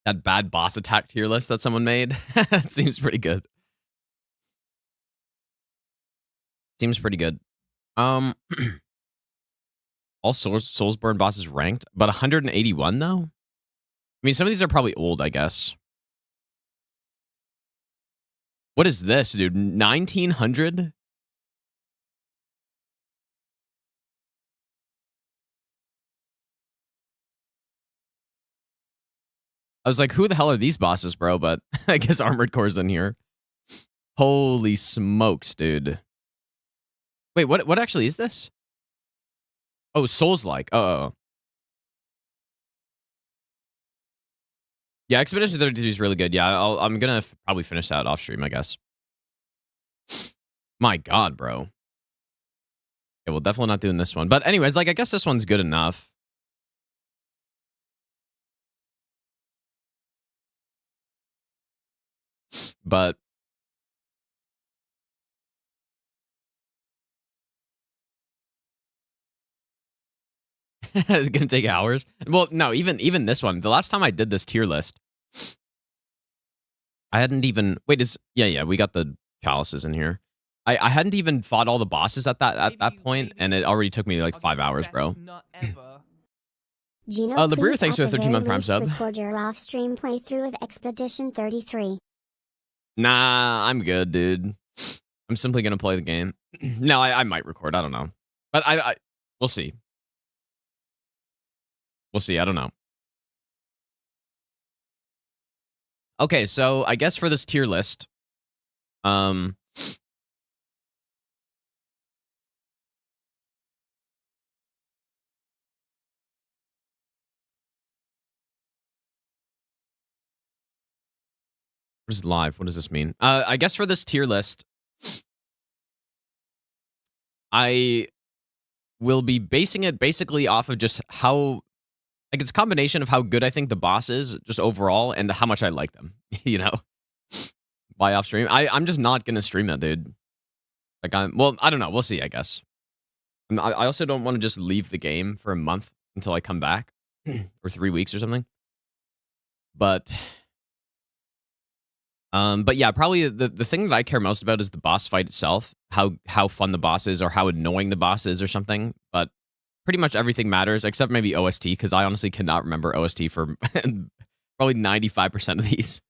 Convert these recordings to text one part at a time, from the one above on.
That bad boss attack tier list that someone made. It seems pretty good. Seems pretty good. All Soulsborne bosses ranked, but 181 though? I mean, some of these are probably old, I guess. What is this, dude? 1900? I was like, who the hell are these bosses, bro? But I guess Armored Core's in here. Holy smokes, dude. Wait, what actually is this? Oh, Souls-like. Oh. Yeah, Expedition 32 is really good. Yeah, I'm gonna probably finish that off stream, I guess. My God, bro. Okay, well, definitely not doing this one. But anyways, like, I guess this one's good enough. But it's gonna take hours. Well, no, even this one. The last time I did this tier list, I hadn't even yeah, we got the chalices in here. I hadn't even fought all the bosses at that point, and it already took me like 5 hours, bro. Gino, Labreer, thanks for the 13-month Prime sub. Record your off-stream playthrough of Expedition 33. Nah, I'm good, dude. I'm simply gonna play the game. No, I might record. I don't know, but I we'll see. We'll see. I don't know. Okay, so I guess for this tier list, What is live? What does this mean? I guess for this tier list, I will be basing it basically off of just how, like, it's a combination of how good I think the boss is, just overall, and how much I like them, you know? By off stream. I'm just not gonna stream that, dude. Like, I don't know. We'll see, I guess. I also don't want to just leave the game for a month until I come back, or 3 weeks or something. But yeah, probably the thing that I care most about is the boss fight itself, how fun the boss is, or how annoying the boss is, or something. But pretty much everything matters, except maybe OST, because I honestly cannot remember OST for probably 95% of these.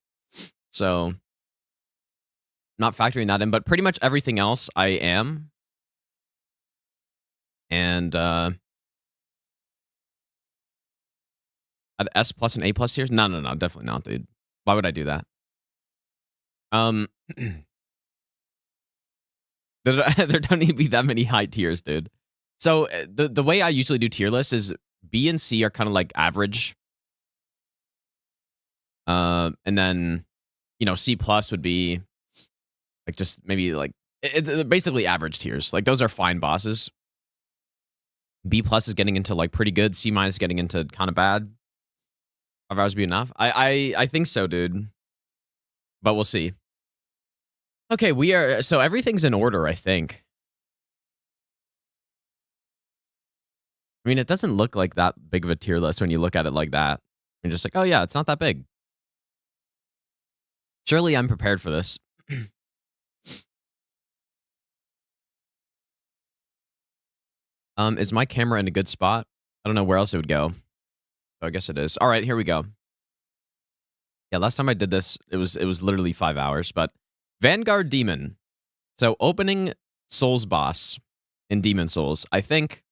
So, not factoring that in, but pretty much everything else I am. And at S plus and A plus tiers? No, definitely not, dude. Why would I do that? There don't need to be that many high tiers, dude. So the way I usually do tier lists is B and C are kind of like average. And then, you know, C plus would be like just maybe like basically average tiers. Like those are fine bosses. B plus is getting into like pretty good. C minus getting into kind of bad. 5 hours be enough? I think so, dude. But we'll see. Okay, so everything's in order, I think. I mean, it doesn't look like that big of a tier list when you look at it like that. You're just like, oh yeah, it's not that big. Surely I'm prepared for this. Is my camera in a good spot? I don't know where else it would go. So I guess it is. All right, here we go. Yeah, last time I did this, it was literally 5 hours, but Vanguard Demon. So opening Souls boss in Demon Souls, I think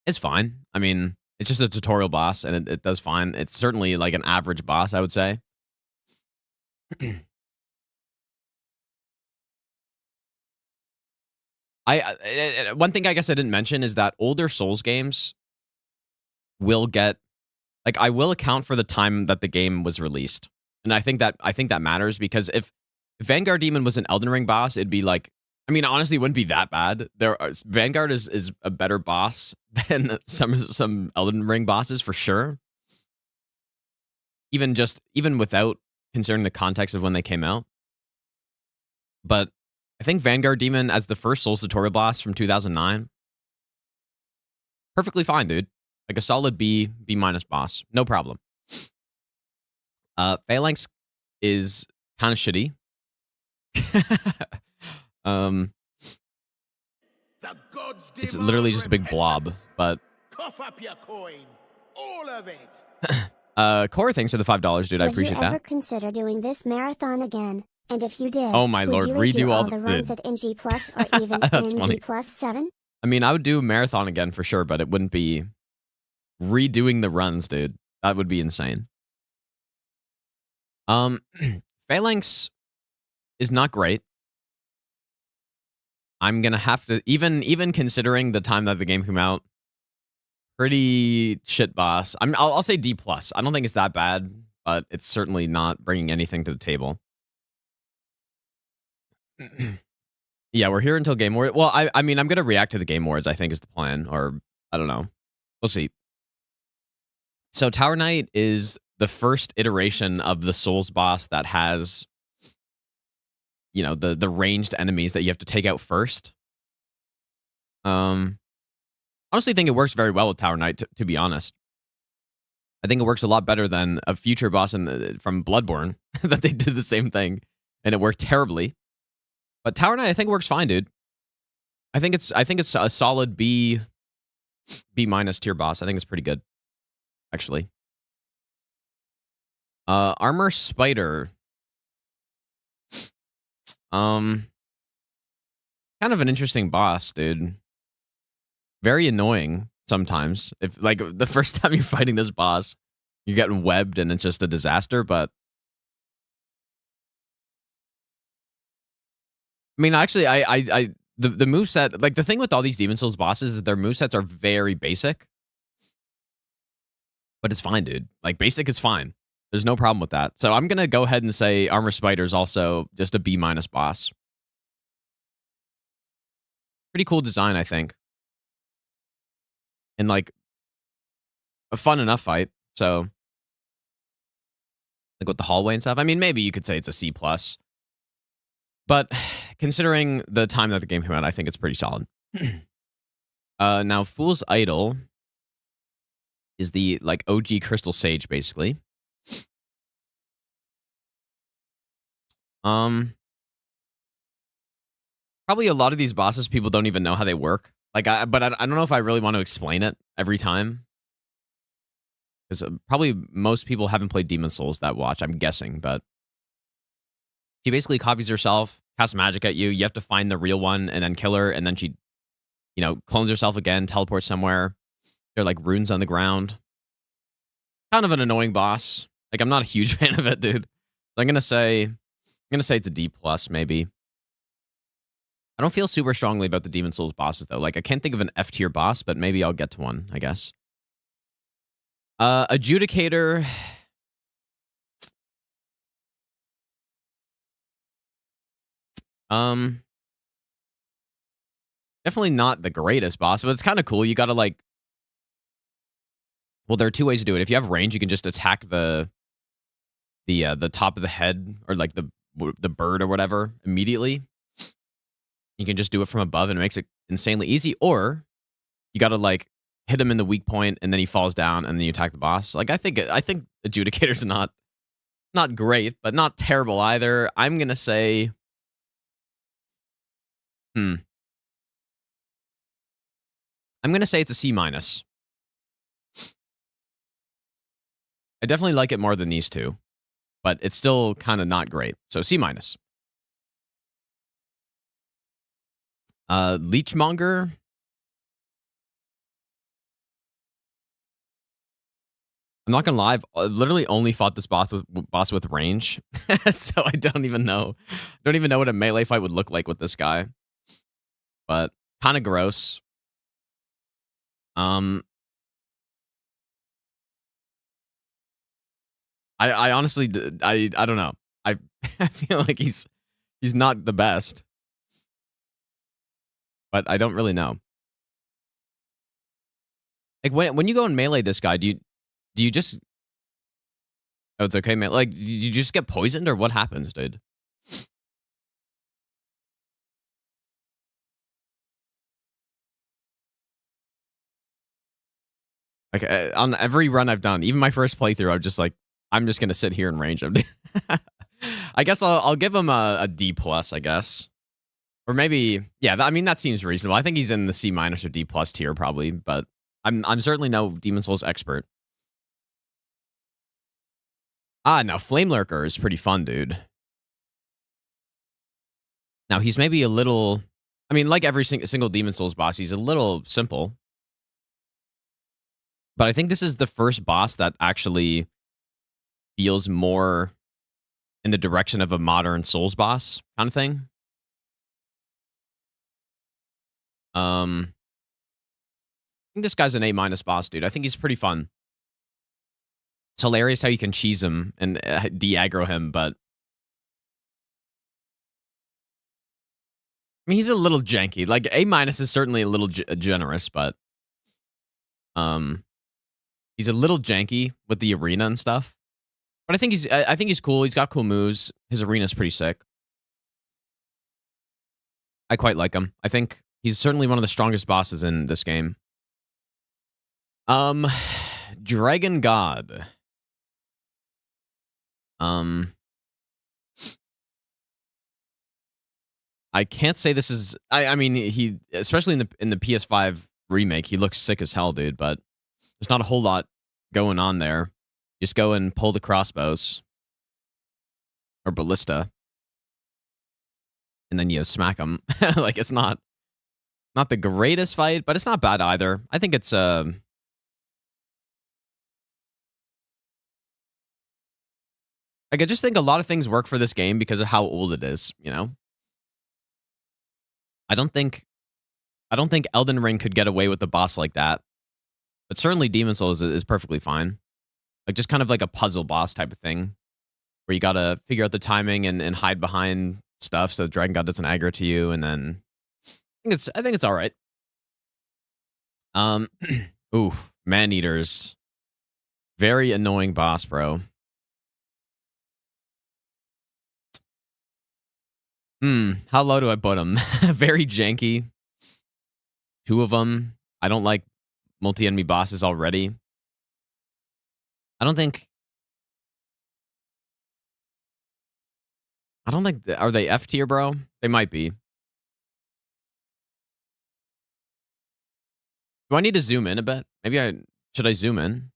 it's fine. I mean, it's just a tutorial boss, and it does fine. It's certainly like an average boss, I would say. One thing I guess I didn't mention is that older Souls games will get, like, I will account for the time that the game was released, and I think that matters, because if Vanguard Demon was an Elden Ring boss, it'd be like, I mean, honestly, it wouldn't be that bad. Vanguard is a better boss than some Elden Ring bosses for sure. Even without considering the context of when they came out. But I think Vanguard Demon as the first Souls tutorial boss from 2009, perfectly fine, dude. Like a solid B minus boss, no problem. Phalanx is kind of shitty. um, it's literally just a big blob, but cough up your coin, all of it. Core, thanks for the $5, dude. I appreciate Would you ever that. consider doing this marathon again? And if you did, Oh my would lord, you redo all the runs at NG Plus or even That's NG funny. Plus 7? I mean, I would do a marathon again for sure, but it wouldn't be redoing the runs, dude. That would be insane. Phalanx is not great. I'm gonna have to even considering the time that the game came out, pretty shit boss. I'll say D plus. I don't think it's that bad, but it's certainly not bringing anything to the table. Yeah, we're here until Game Awards. Well, I mean, I'm gonna react to the Game Awards. I think is the plan, or I don't know. We'll see. So Tower Knight is the first iteration of the Souls boss that has, you know, the ranged enemies that you have to take out first. Honestly think it works very well with Tower Knight, to be honest. I think it works a lot better than a future boss from Bloodborne that they did the same thing and it worked terribly. But Tower Knight I think works fine, dude. I think it's a solid B minus tier boss. I think it's pretty good, actually. Armor Spider. Kind of an interesting boss, dude. Very annoying sometimes. If like the first time you're fighting this boss, you're getting webbed and it's just a disaster, but I mean, actually, the moveset, like the thing with all these Demon Souls bosses is their movesets are very basic. But it's fine, dude. Like basic is fine. There's no problem with that. So I'm gonna go ahead and say Armor Spider is also just a B minus boss. Pretty cool design, I think. And like a fun enough fight. So like with the hallway and stuff. I mean, maybe you could say it's a C plus. But considering the time that the game came out, I think it's pretty solid. Now, Fool's Idol is the like OG Crystal Sage, basically. Probably a lot of these bosses, people don't even know how they work. Like, I don't know if I really want to explain it every time. Because probably most people haven't played Demon Souls that watch, I'm guessing, but she basically copies herself, casts magic at you. You have to find the real one and then kill her, and then she, you know, clones herself again, teleports somewhere. There are like runes on the ground. Kind of an annoying boss. Like, I'm not a huge fan of it, dude. So I'm gonna say it's a D plus, maybe. I don't feel super strongly about the Demon Souls bosses though. Like, I can't think of an F tier boss, but maybe I'll get to one, I guess. Adjudicator. Definitely not the greatest boss, but it's kind of cool. You gotta like, well, there are two ways to do it. If you have range, you can just attack the top of the head or like the bird or whatever immediately. You can just do it from above and it makes it insanely easy. Or you gotta like hit him in the weak point and then he falls down and then you attack the boss. Like I think Adjudicator's not great, but not terrible either. I'm gonna say, I'm gonna say it's a C minus. I definitely like it more than these two, but it's still kind of not great. So C minus. Leechmonger. I'm not gonna lie, I've literally only fought this boss with range, so I don't even know what a melee fight would look like with this guy. But kind of gross. I honestly, I don't know. I feel like he's not the best, but I don't really know. Like when you go and melee this guy, do you just? Oh, it's okay, man. Like, do you just get poisoned or what happens, dude? Like on every run I've done, even my first playthrough, I'm just like, I'm just gonna sit here and range him. I guess I'll give him a D plus, I guess. Or maybe, yeah, I mean, that seems reasonable. I think he's in the C minus or D plus tier probably, but I'm certainly no Demon Souls expert. Now Flame Lurker is pretty fun, dude. Now he's maybe a little, I mean, like every single Demon Souls boss, he's a little simple. But I think this is the first boss that actually feels more in the direction of a modern Souls boss kind of thing. I think this guy's an A minus boss, dude. I think he's pretty fun. It's hilarious how you can cheese him and de-aggro him, but I mean, he's a little janky. Like, A minus is certainly a little generous, but he's a little janky with the arena and stuff. But I think he's cool. He's got cool moves. His arena's pretty sick. I quite like him. I think he's certainly one of the strongest bosses in this game. Dragon God. I can't say this is. I mean, he, especially in the PS5 remake, he looks sick as hell, dude. But there's not a whole lot going on there. Just go and pull the crossbows or ballista, and then you smack them. Like, it's not the greatest fight, but it's not bad either. I think it's like, I just think a lot of things work for this game because of how old it is, you know? I don't think Elden Ring could get away with the boss like that. But certainly Demon Souls is perfectly fine. Like, just kind of like a puzzle boss type of thing. Where you gotta figure out the timing and hide behind stuff so the Dragon God doesn't aggro to you, and then I think it's alright. Ooh, Man-Eaters. Very annoying boss, bro. How low do I put him? Very janky. 2 of them. I don't like multi-enemy bosses already. I don't think, are they F tier, bro? They might be. Do I need to zoom in a bit? Maybe should I zoom in?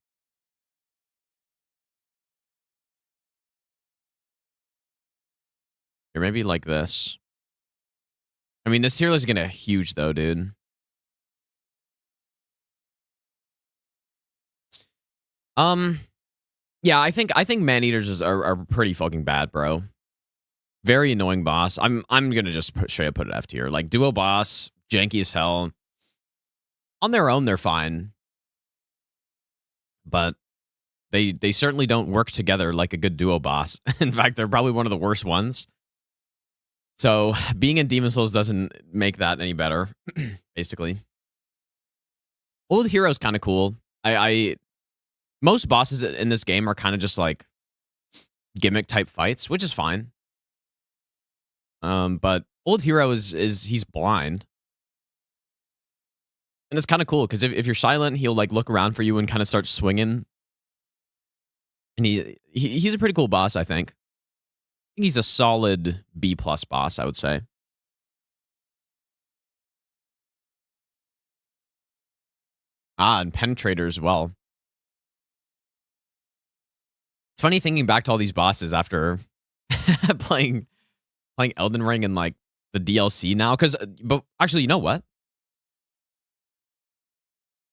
Or maybe like this. I mean, this tier list is gonna get huge though, dude. Yeah, I think Man-Eaters are pretty fucking bad, bro. Very annoying boss. I'm gonna just straight up put it F tier. Like, duo boss, janky as hell. On their own, they're fine, but they certainly don't work together like a good duo boss. In fact, they're probably one of the worst ones. So being in Demon Souls doesn't make that any better, basically. Old Hero's kind of cool. Most bosses in this game are kind of just like gimmick type fights, which is fine. But Old Hero he's blind. And it's kind of cool because if you're silent, he'll like look around for you and kind of start swinging. And he's a pretty cool boss, I think. He's a solid B plus boss, I would say. And Penetrator as well. Funny thinking back to all these bosses after playing Elden Ring and like the DLC now, but actually, you know what?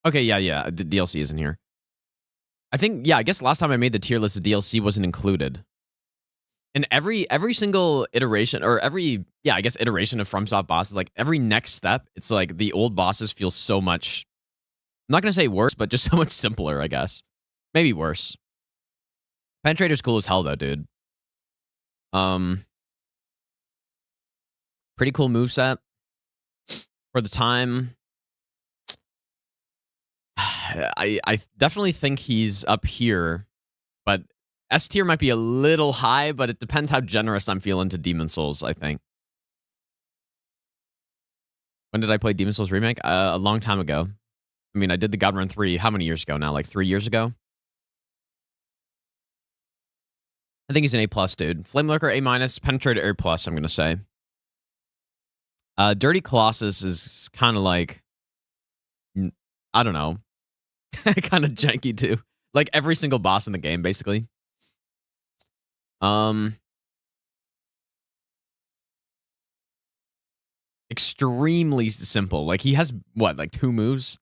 Okay, yeah, the DLC isn't here. I guess last time I made the tier list, the DLC wasn't included. And every single iteration, or iteration of FromSoft bosses, like every next step, it's like the old bosses feel so much, I'm not gonna say worse, but just so much simpler, I guess. Maybe worse. Penetrator's cool as hell though, dude. Pretty cool moveset for the time. I definitely think he's up here, but S tier might be a little high, but it depends how generous I'm feeling to Demon Souls, I think. When did I play Demon Souls Remake? A long time ago. I mean, I did the God Run 3 how many years ago now? Like 3 years ago? I think he's an A+, dude. Flame Lurker, A-, Penetrator, A+, I'm gonna say. Dirty Colossus is kind of like, I don't know, kind of janky too. Like every single boss in the game, basically. Extremely simple. Like he has what, like 2 moves?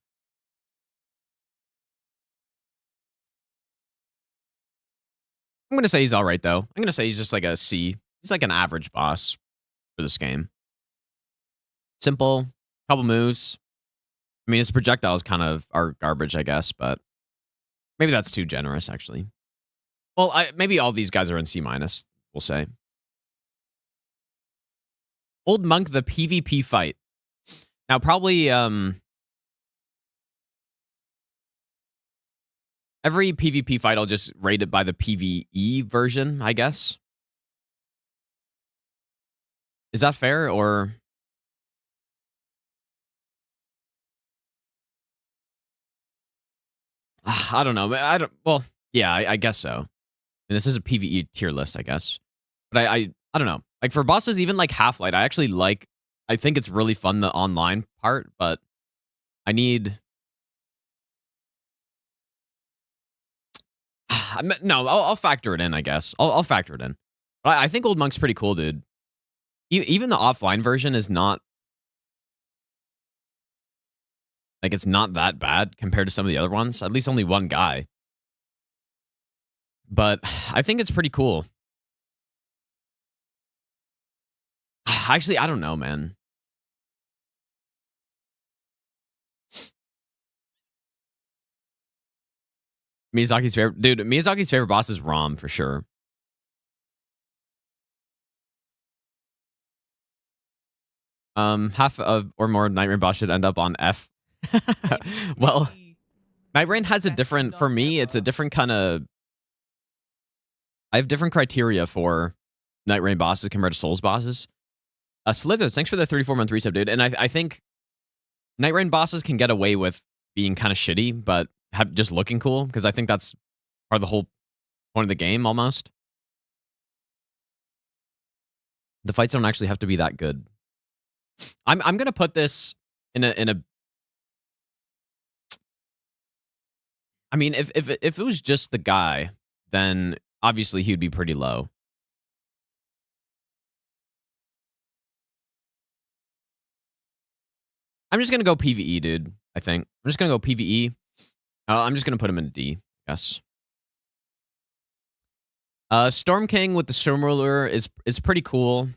I'm gonna say he's all right though. I'm gonna say he's just like a C. He's like an average boss for this game. Simple, couple moves. I mean, his projectiles kind of are garbage, I guess, but maybe that's too generous, actually. Well, maybe all these guys are in C-, we'll say. Old Monk, the PvP fight. Now, probably every PvP fight, I'll just rate it by the PvE version, I guess. Is that fair, or... I don't know. Well, yeah, I guess so. And this is a PvE tier list, I guess. But I don't know. Like for bosses, even like Half-Light, I think it's really fun, the online part, but I need... No, I'll factor it in, I guess. I'll factor it in. But I think Old Monk's pretty cool, dude. Even the offline version is not... Like, it's not that bad compared to some of the other ones. At least only one guy. But I think it's pretty cool. Actually, I don't know, man. Miyazaki's favorite... Dude, Miyazaki's favorite boss is Rom, for sure. Half of or more Night Rain boss should end up on F. Well, Night Rain has a different... For me, it's a different kind of... I have different criteria for Night Rain bosses compared to Souls bosses. Slithers, thanks for the 34-month resub, dude. And I think Night Rain bosses can get away with being kind of shitty, but just looking cool, because I think that's part of the whole point of the game, almost. The fights don't actually have to be that good. I'm gonna put this in a... I mean, if it was just the guy, then obviously he would be pretty low. I'm just gonna go PvE, dude. I think I'm just gonna go PvE. I'm just gonna put him in a D, I guess. Storm King with the Storm Ruler is pretty cool.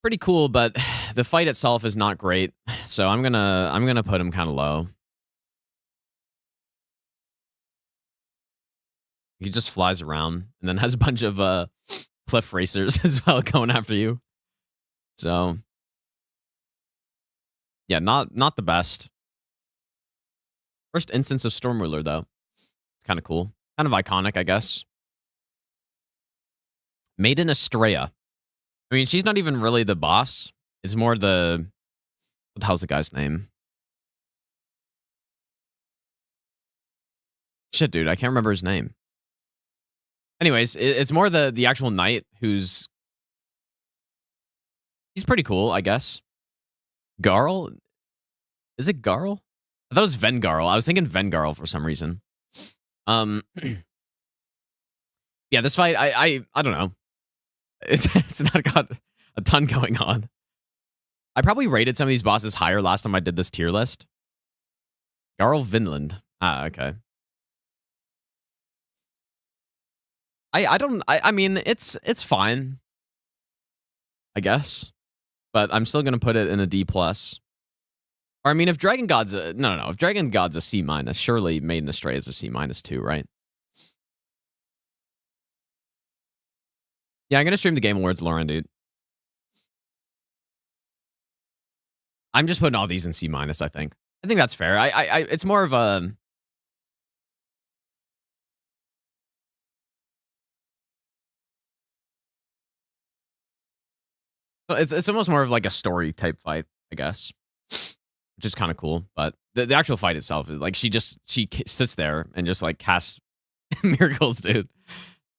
Pretty cool, but the fight itself is not great. So I'm gonna put him kind of low. He just flies around and then has a bunch of cliff racers as well going after you. So yeah, not the best. First instance of Storm Ruler though. Kind of cool. Kind of iconic, I guess. Maiden Estrella. I mean, she's not even really the boss. It's more the... What the hell's the guy's name? Shit, dude, I can't remember his name. Anyways, it's more the actual knight who's... He's pretty cool, I guess. Garl? Is it Garl? I thought it was Vengarl. I was thinking Vengarl for some reason. Yeah, this fight, I don't know. It's not got a ton going on. I probably rated some of these bosses higher last time I did this tier list. Garl Vinland. Ah, okay. I mean, it's fine, I guess. But I'm still gonna put it in a D+. Or I mean, if Dragon God's a... No. If Dragon God's a C-, surely Maiden Estrella is a C- too, right? Yeah, I'm gonna stream the Game Awards, Lauren, dude. I'm just putting all these in C-, I think. I think that's fair. It's more of a... It's almost more of like a story type fight, I guess, which is kind of cool. But the actual fight itself is like she sits there and just like casts miracles, dude.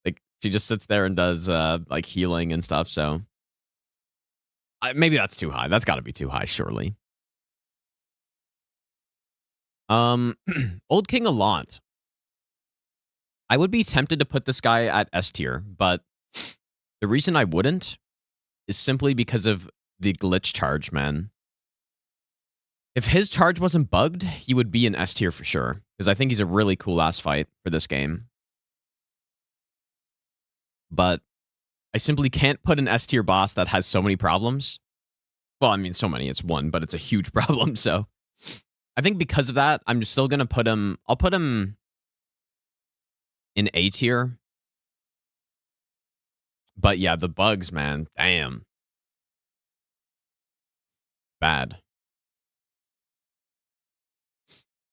Like she just sits there and does like healing and stuff. So maybe that's too high. That's got to be too high, surely. Old King Allant. I would be tempted to put this guy at S tier, but the reason I wouldn't is simply because of the glitch charge, man. If his charge wasn't bugged, he would be an S tier for sure, because I think he's a really cool ass fight for this game. But I simply can't put an S tier boss that has so many problems. Well, I mean, so many, it's one, but it's a huge problem, so I think because of that, I'm just still gonna put him. I'll put him in A tier. But yeah, the bugs, man, damn, bad.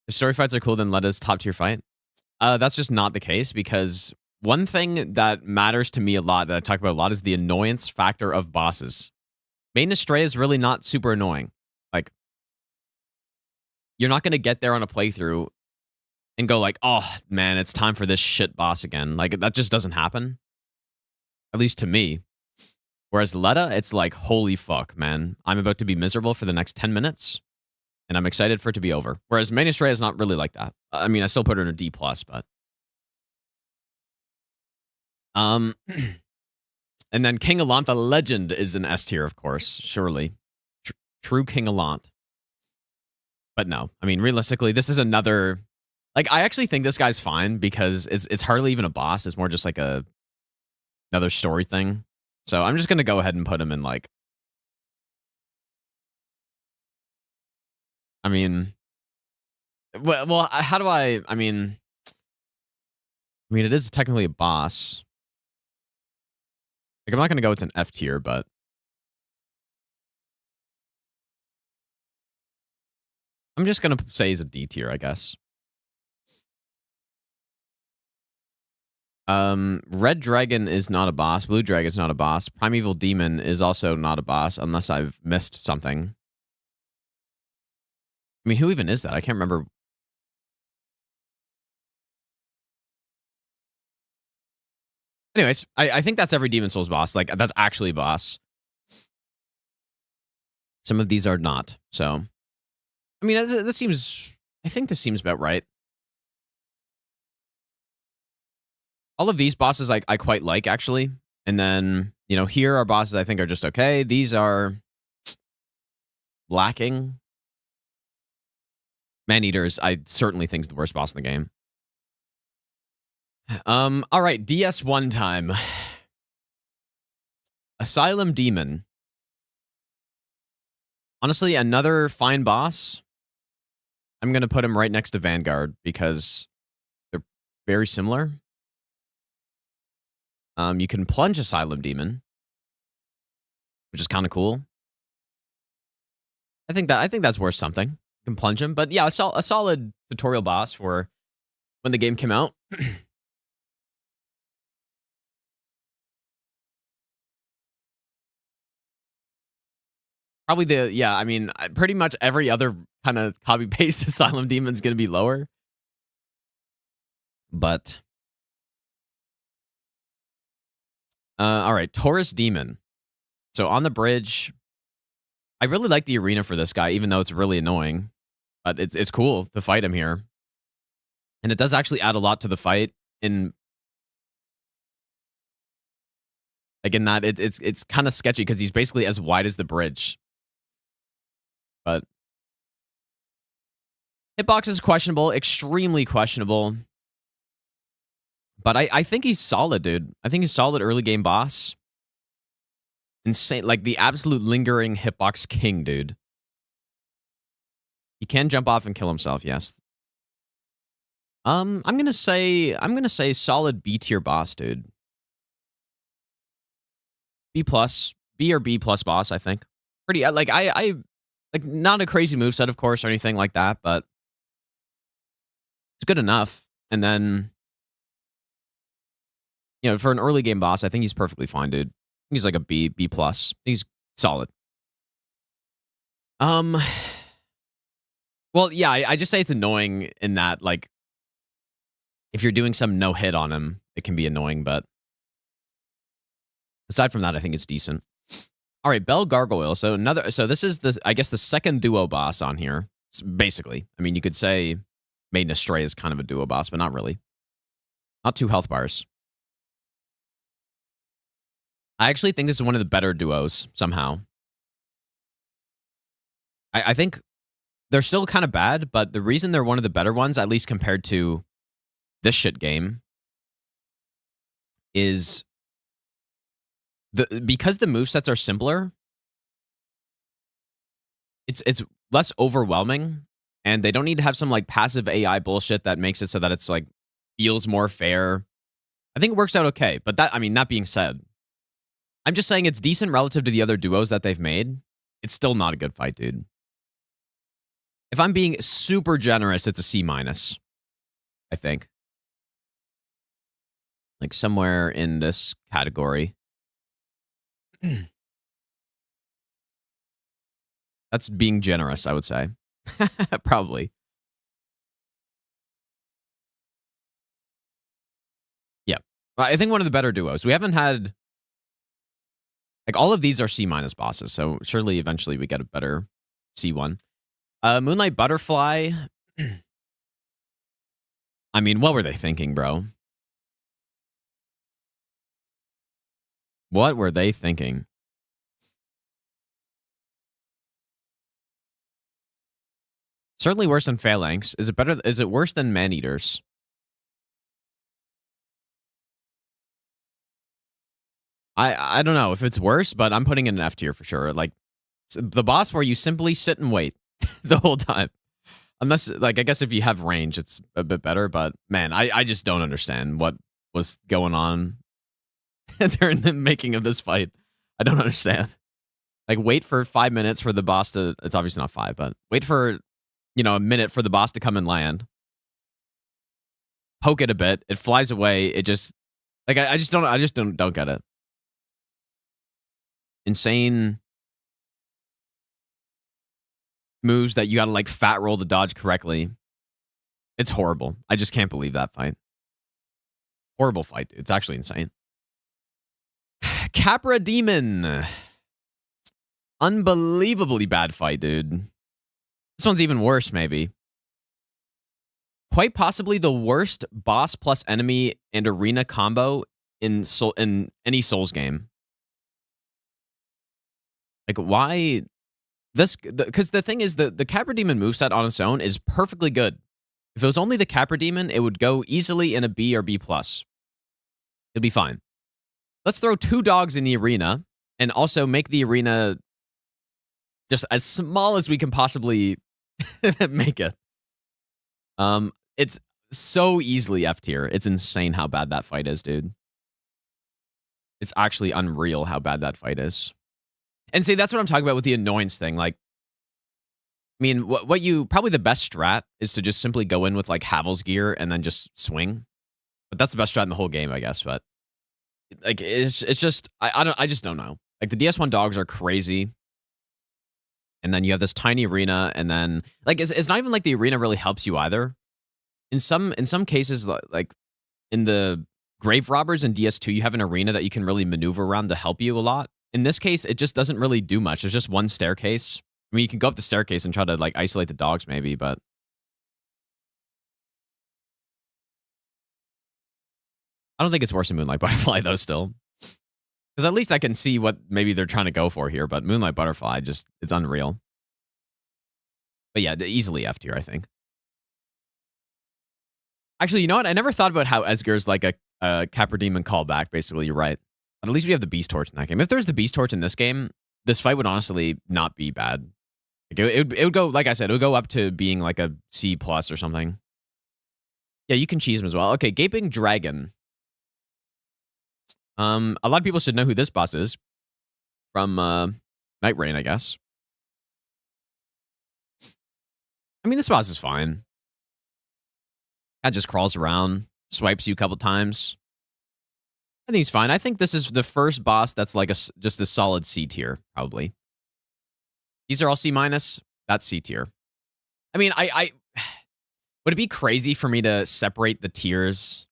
If story fights are cool, then let us top tier fight. That's just not the case, because one thing that matters to me a lot, that I talk about a lot, is the annoyance factor of bosses. Main Astray is really not super annoying. Like, you're not going to get there on a playthrough and go like, oh, man, it's time for this shit boss again. Like, that just doesn't happen. At least to me. Whereas Letta, it's like, holy fuck, man. I'm about to be miserable for the next 10 minutes, and I'm excited for it to be over. Whereas Main Astray is not really like that. I mean, I still put her in a D+, but... And then King Allant, the legend, is an S tier, of course, surely. True King Allant. But no, I mean, realistically, this is another... Like, I actually think this guy's fine, because it's hardly even a boss. It's more just like another story thing. So I'm just going to go ahead and put him in, like... I mean... Well, how do I... I mean, it is technically a boss. Like, I'm not going to go with an F tier, but... I'm just going to say he's a D tier, I guess. Red Dragon is not a boss. Blue Dragon is not a boss. Primeval Demon is also not a boss, unless I've missed something. I mean, who even is that? I can't remember. Anyways, I think that's every Demon Souls boss. Like, that's actually a boss. Some of these are not. So, I mean, that seems... I think this seems about right. All of these bosses I quite like, actually. And then, you know, here are bosses I think are just okay. These are lacking. Maneaters, I certainly think is the worst boss in the game. All right, DS1 time. Asylum Demon. Honestly, another fine boss. I'm going to put him right next to Vanguard, because they're very similar. You can plunge Asylum Demon, which is kind of cool. I think that's worth something. You can plunge him, but yeah, a solid tutorial boss for when the game came out. Probably I mean, pretty much every other kind of copy-paste Asylum Demon's going to be lower. But... all right, Taurus Demon. So on the bridge, I really like the arena for this guy, even though it's really annoying. But it's cool to fight him here. And it does actually add a lot to the fight. In that, it's kind of sketchy, because he's basically as wide as the bridge. But hitbox is questionable, extremely questionable. But I think he's solid, dude. I think he's solid early game boss. Insane, like the absolute lingering hitbox king, dude. He can jump off and kill himself, yes. I'm gonna say solid B tier boss, dude. B plus, B or B plus boss, I think. Pretty like I like, not a crazy moveset, of course, or anything like that, but it's good enough. And then, you know, for an early game boss, I think he's perfectly fine, dude. He's like a B plus. He's solid. Well, yeah, I just say it's annoying in that, like, if you're doing some no hit on him, it can be annoying, but aside from that, I think it's decent. All right, Bell Gargoyle. So this is the, I guess, the second duo boss on here. Basically, I mean, you could say Maiden Astray is kind of a duo boss, but not really. Not 2 health bars. I actually think this is one of the better duos somehow. I think they're still kind of bad, but the reason they're one of the better ones, at least compared to this shit game, is because the movesets are simpler, it's less overwhelming, and they don't need to have some like passive AI bullshit that makes it so that it's like feels more fair. I think it works out okay, but that being said, I'm just saying it's decent relative to the other duos that they've made. It's still not a good fight, dude. If I'm being super generous, it's a C-, I think. Like somewhere in this category. That's being generous, I would say. Probably. Yeah. I think one of the better duos. We haven't had... Like, all of these are C- bosses, so surely eventually we get a better C1. Moonlight Butterfly. I mean, what were they thinking, bro? What were they thinking? Certainly worse than Phalanx. Is it worse than Maneaters? I don't know if it's worse, but I'm putting it in F tier for sure. Like, the boss where you simply sit and wait the whole time. Unless, like, I guess if you have range, it's a bit better. But, man, I just don't understand what was going on during the making of this fight. I don't understand. Like, wait for 5 minutes for the boss to... It's obviously not 5, but wait for, a minute for the boss to come and land. Poke it a bit. It flies away. It just... Like, I just don't get it. Insane moves that you gotta, like, fat roll to dodge correctly. It's horrible. I just can't believe that fight. Horrible fight, dude. It's actually insane. Capra Demon. Unbelievably bad fight, dude. This one's even worse, maybe. Quite possibly the worst boss plus enemy and arena combo in any Souls game. Like, why... Because the thing is, the Capra Demon moveset on its own is perfectly good. If it was only the Capra Demon, it would go easily in a B or B+. It'd be fine. Let's throw 2 dogs in the arena and also make the arena just as small as we can possibly make it. It's so easily F tier. It's insane how bad that fight is, dude. It's actually unreal how bad that fight is. And see, that's what I'm talking about with the annoyance thing. Like, I mean, probably the best strat is to just simply go in with, like, Havel's gear and then just swing. But that's the best strat in the whole game, I guess. But, like, it's just, I just don't know. Like, the DS1 dogs are crazy. And then you have this tiny arena, and then, like, it's not even like the arena really helps you either. In some cases, like, in the Grave Robbers and DS2, you have an arena that you can really maneuver around to help you a lot. In this case, it just doesn't really do much. There's just one staircase. I mean, you can go up the staircase and try to, like, isolate the dogs maybe, but... I don't think it's worse than Moonlight Butterfly, though, still. Because at least I can see what maybe they're trying to go for here, but Moonlight Butterfly, it's unreal. But yeah, easily F tier, I think. Actually, you know what? I never thought about how Esger's like a Capra Demon callback, basically. You're right. But at least we have the Beast Torch in that game. If there's the Beast Torch in this game, this fight would honestly not be bad. Like, it would go, like I said, it would go up to being like a C+ or something. Yeah, you can cheese him as well. Okay, Gaping Dragon. A lot of people should know who this boss is. From Night Rain, I guess. I mean, this boss is fine. That just crawls around, swipes you a couple times. I think he's fine. I think this is the first boss that's like just a solid C tier, probably. These are all C minus. That's C tier. I mean, I would it be crazy for me to separate the tiers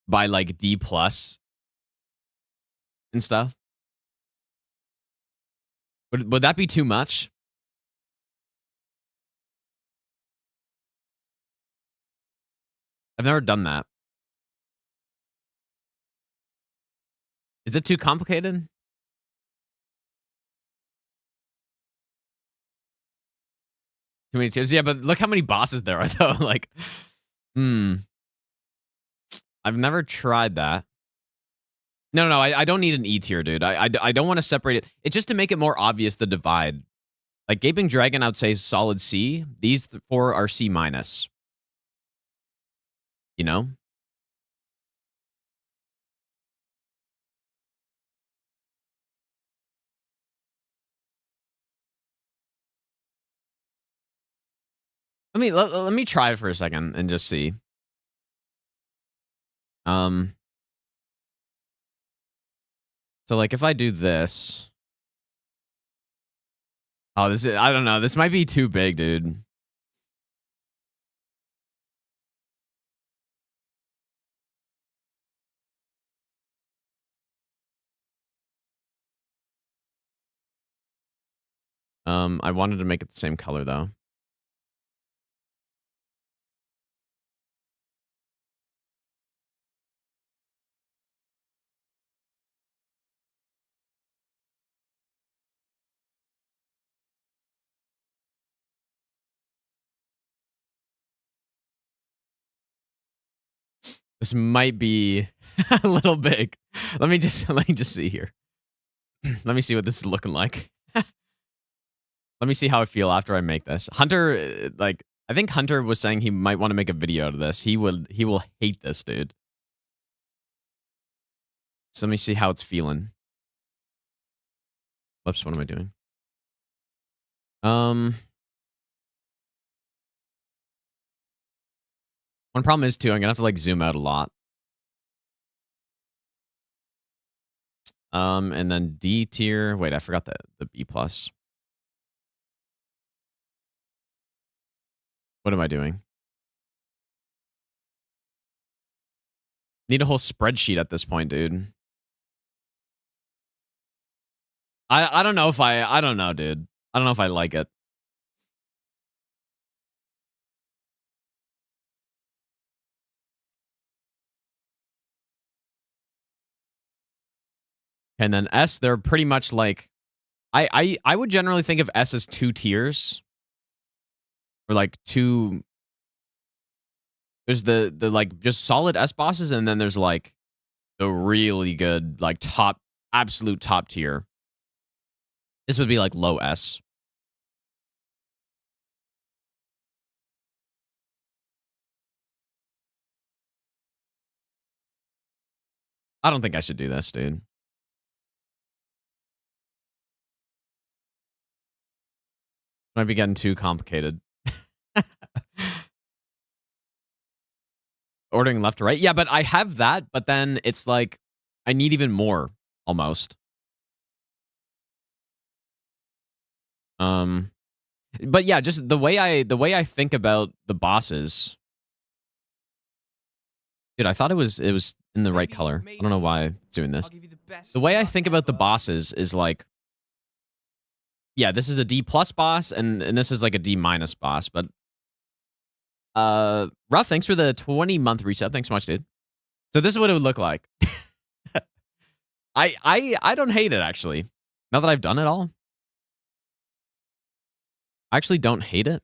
by like D plus and stuff? Would that be too much? I've never done that. Is it too complicated? Too many tiers? Yeah, but look how many bosses there are, though. Like, I've never tried that. No, I don't need an E tier, dude. I don't want to separate it. It's just to make it more obvious, the divide. Like, Gaping Dragon, I would say, is solid C. These four are C minus. You know? Let me try it for a second and just see. So like if I do this. Oh, I don't know. This might be too big, dude. I wanted to make it the same color though. This might be a little big. Let me just see here. Let me see what this is looking like. Let me see how I feel after I make this. Hunter, like, I think Hunter was saying he might want to make a video out of this. He will hate this, dude. So let me see how it's feeling. Whoops, what am I doing? One problem is too, I'm gonna have to like zoom out a lot. And then D tier. Wait, I forgot the B plus. What am I doing? Need a whole spreadsheet at this point, dude. I don't know if I don't know, dude. I don't know if I like it. And then S, they're pretty much like I would generally think of S as 2 tiers. Or like 2. There's the like just solid S bosses, and then there's like the really good, like absolute top tier. This would be like low S. I don't think I should do this, dude. Might be getting too complicated. Ordering left to right. Yeah, but I have that, but then it's like I need even more almost. But yeah, just the way I think about the bosses. Dude, I thought it was in the right color. I don't know why I'm doing this. The way I think about the bosses is like, yeah, this is a D plus boss, and this is like a D minus boss. But Ruff, thanks for the 20-month reset. Thanks so much, dude. So this is what it would look like. I don't hate it actually. Now that I've done it all, I actually don't hate it.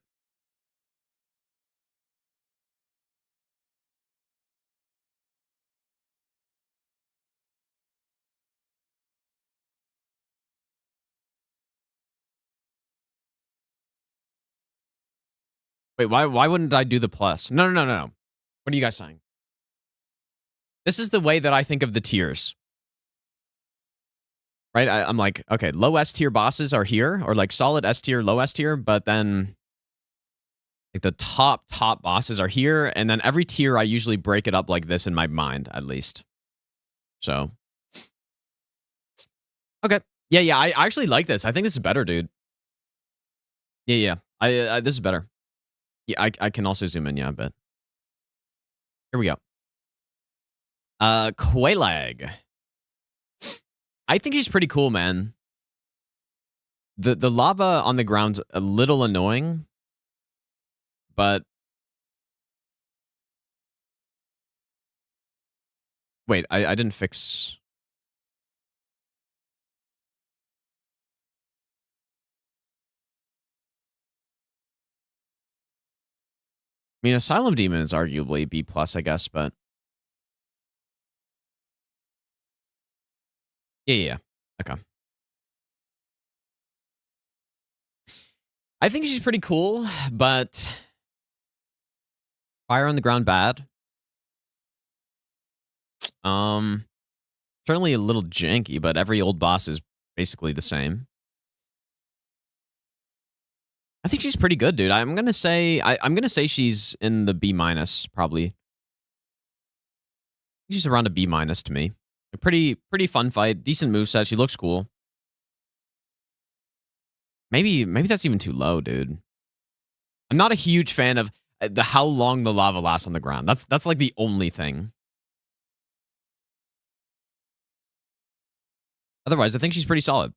Wait, why wouldn't I do the plus? No. What are you guys saying? This is the way that I think of the tiers. Right? I'm like, okay, low S tier bosses are here, or like solid S tier, low S tier, but then Like the top bosses are here, and then every tier I usually break it up like this in my mind, at least. So, okay, yeah. I actually like this. I think this is better, dude. Yeah. I this is better. Yeah, I can also zoom in, yeah, but here we go. Quelaag. I think he's pretty cool, man. The lava on the ground's a little annoying, but wait, I didn't fix. I mean, Asylum Demon is arguably B+, I guess, but yeah. Okay. I think she's pretty cool, but Fire on the Ground bad. Certainly a little janky, but every old boss is basically the same. I think she's pretty good, dude. I'm gonna say I'm gonna say she's in the B-, probably. She's around a B- to me. A pretty fun fight, decent moveset. She looks cool. Maybe that's even too low, dude. I'm not a huge fan of the how long the lava lasts on the ground. That's like the only thing. Otherwise, I think she's pretty solid.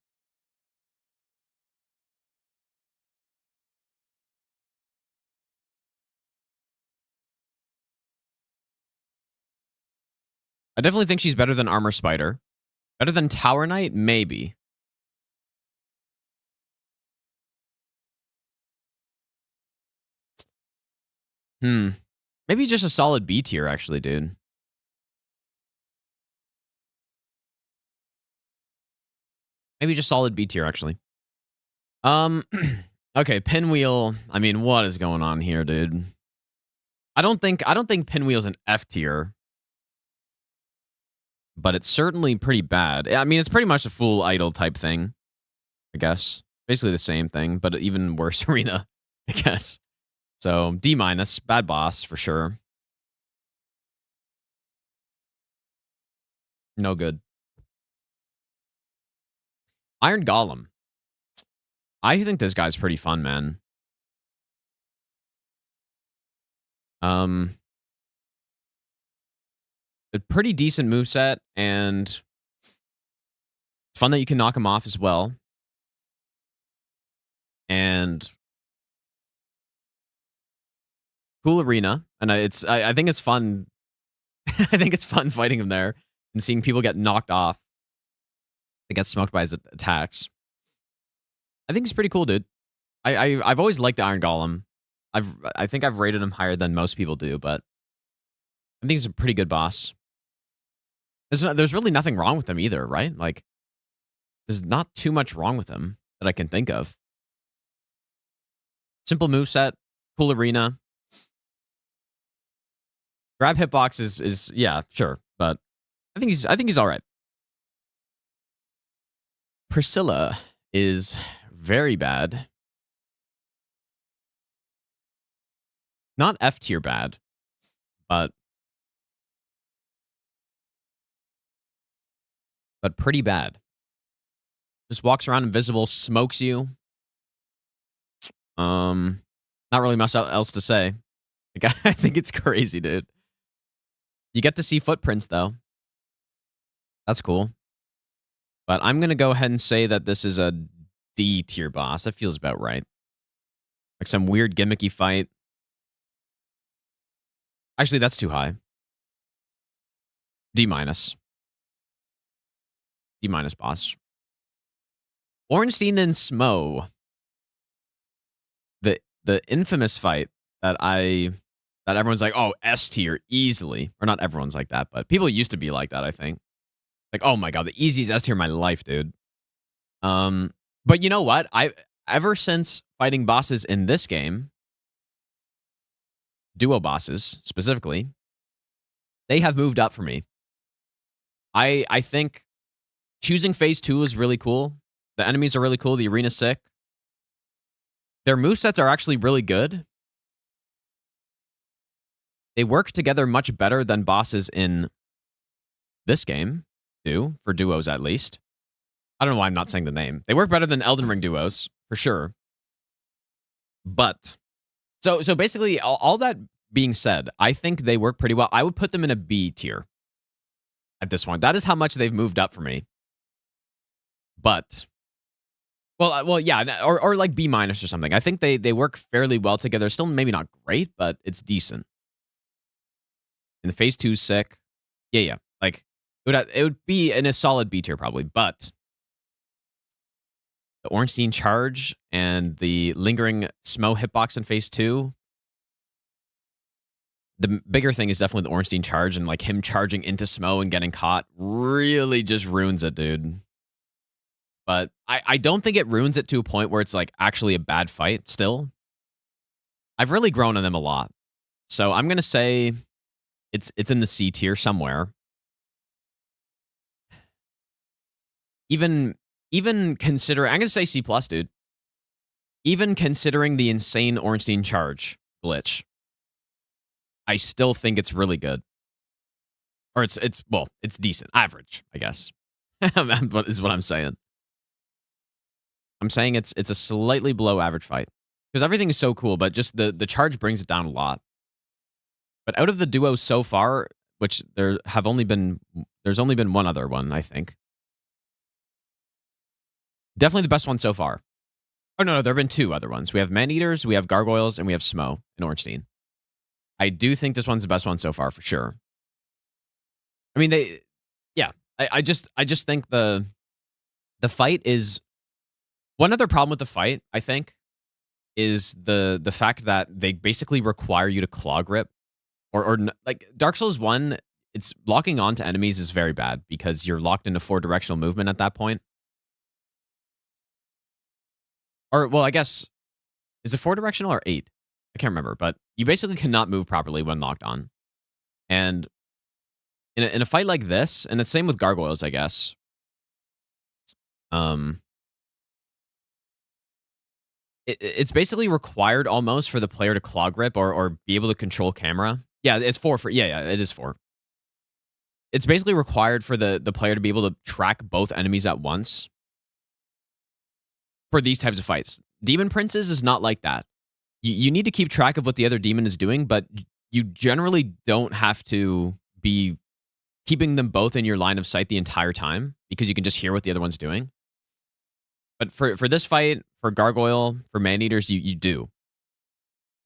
I definitely think she's better than Armor Spider. Better than Tower Knight? Maybe. Maybe just a solid B tier, actually, dude. Maybe just solid B tier, actually. Okay, Pinwheel. I mean, what is going on here, dude? I don't think Pinwheel's an F tier, but it's certainly pretty bad. I mean, it's pretty much a full idol type thing, I guess. Basically the same thing, but even worse arena, I guess. So D-, bad boss for sure. No good. Iron Golem. I think this guy's pretty fun, man. A pretty decent moveset, and fun that you can knock him off as well. And cool arena, and I think it's fun. I think it's fun fighting him there and seeing people get knocked off. They get smoked by his attacks. I think he's pretty cool, dude. I've always liked the Iron Golem. I think I've rated him higher than most people do, but I think he's a pretty good boss. There's really nothing wrong with him either, right? Like, there's not too much wrong with him that I can think of. Simple moveset, cool arena. Grab hitbox is yeah, sure, but I think he's all right. Priscilla is very bad. Not F tier bad, but pretty bad. Just walks around invisible, smokes you. Not really much else to say. Like, I think it's crazy, dude. You get to see footprints, though. That's cool. But I'm going to go ahead and say that this is a D tier boss. That feels about right. Like some weird gimmicky fight. Actually, that's too high. D-. D- boss. Ornstein and Smo. The infamous fight that everyone's like, oh, S tier easily. Or not everyone's like that, but people used to be like that, I think. Like, oh my god, the easiest S tier in my life, dude. But you know what? Ever since fighting bosses in this game, duo bosses specifically, they have moved up for me. I think choosing phase 2 is really cool. The enemies are really cool. The arena's sick. Their movesets are actually really good. they work together much better than bosses in this game do, for duos at least. I don't know why I'm not saying the name. They work better than Elden Ring duos, for sure. But, so basically, all that being said, I think they work pretty well. I would put them in a B tier at this point. That is how much they've moved up for me. But, well, yeah, or like B minus or something. I think they work fairly well together. Still maybe not great, but it's decent. And the phase 2's sick. Yeah. Like, it would be in a solid B tier probably, but the Ornstein charge and the lingering Smo hitbox in phase 2. The bigger thing is definitely the Ornstein charge, and like him charging into Smo and getting caught really just ruins it, dude. But I don't think it ruins it to a point where it's like actually a bad fight still. I've really grown on them a lot. So I'm going to say it's in the C tier somewhere. Even consider, I'm going to say C+, dude. Even considering the insane Ornstein charge glitch, I still think it's really good. Or it's decent. Average, I guess. Is what I'm saying. I'm saying it's a slightly below average fight. Because everything is so cool, but just the charge brings it down a lot. But out of the duos so far, which there's only been one other one, I think. Definitely the best one so far. Oh, no, there have been two other ones. We have Man-Eaters, we have Gargoyles, and we have Smo and Ornstein. I do think this one's the best one so far, for sure. I mean, I just think the fight is... One other problem with the fight, I think, is the fact that they basically require you to claw grip. Or like Dark Souls 1, it's locking onto enemies is very bad because you're locked into 4-directional movement at that point. Or, well, I guess, is it 4-directional or 8? I can't remember, but you basically cannot move properly when locked on. And in a fight like this, and the same with Gargoyles, I guess, it's basically required almost for the player to claw grip or be able to control camera. Yeah, it's 4 for, yeah, it is 4. It's basically required for the player to be able to track both enemies at once for these types of fights. Demon Princes is not like that. You need to keep track of what the other demon is doing, but you generally don't have to be keeping them both in your line of sight the entire time because you can just hear what the other one's doing. But for this fight, for Gargoyle, for Man-Eaters, you do.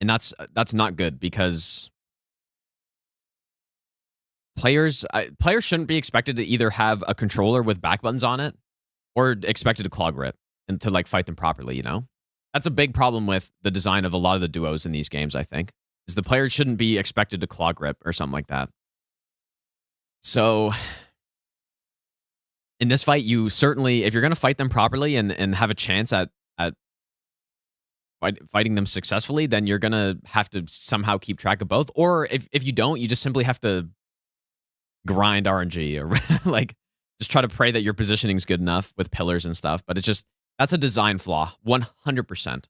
And that's not good because players shouldn't be expected to either have a controller with back buttons on it or expected to claw grip and to like fight them properly, you know? That's a big problem with the design of a lot of the duos in these games, I think, is the player shouldn't be expected to claw grip or something like that. So in this fight, you certainly, if you're going to fight them properly and have a chance at fighting them successfully, then you're going to have to somehow keep track of both. Or if you don't, you just simply have to grind RNG or like just try to pray that your positioning is good enough with pillars and stuff. But it's just, that's a design flaw, 100%.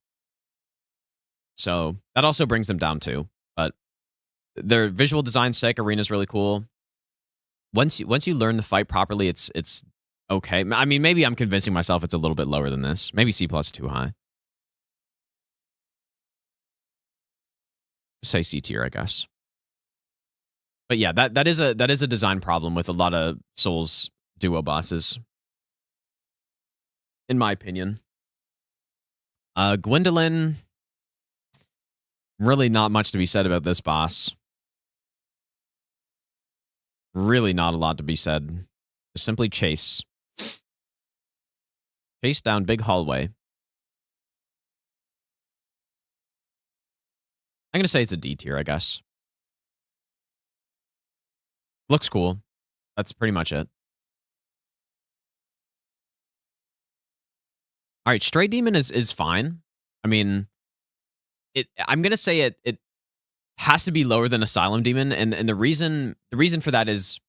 So that also brings them down too. But their visual design's sick. Arena's really cool. Once you learn the fight properly, it's okay. I mean, maybe I'm convincing myself it's a little bit lower than this. Maybe C+ too high. Say C tier, I guess. But yeah, that is a design problem with a lot of Souls duo bosses, in my opinion. Gwendolyn, really not much to be said about this boss. Really not a lot to be said. Just simply chase. Chase down big hallway. I'm going to say it's a D tier, I guess. Looks cool. That's pretty much it. All right, Stray Demon is fine. I mean, I'm going to say it has to be lower than Asylum Demon, and the reason for that is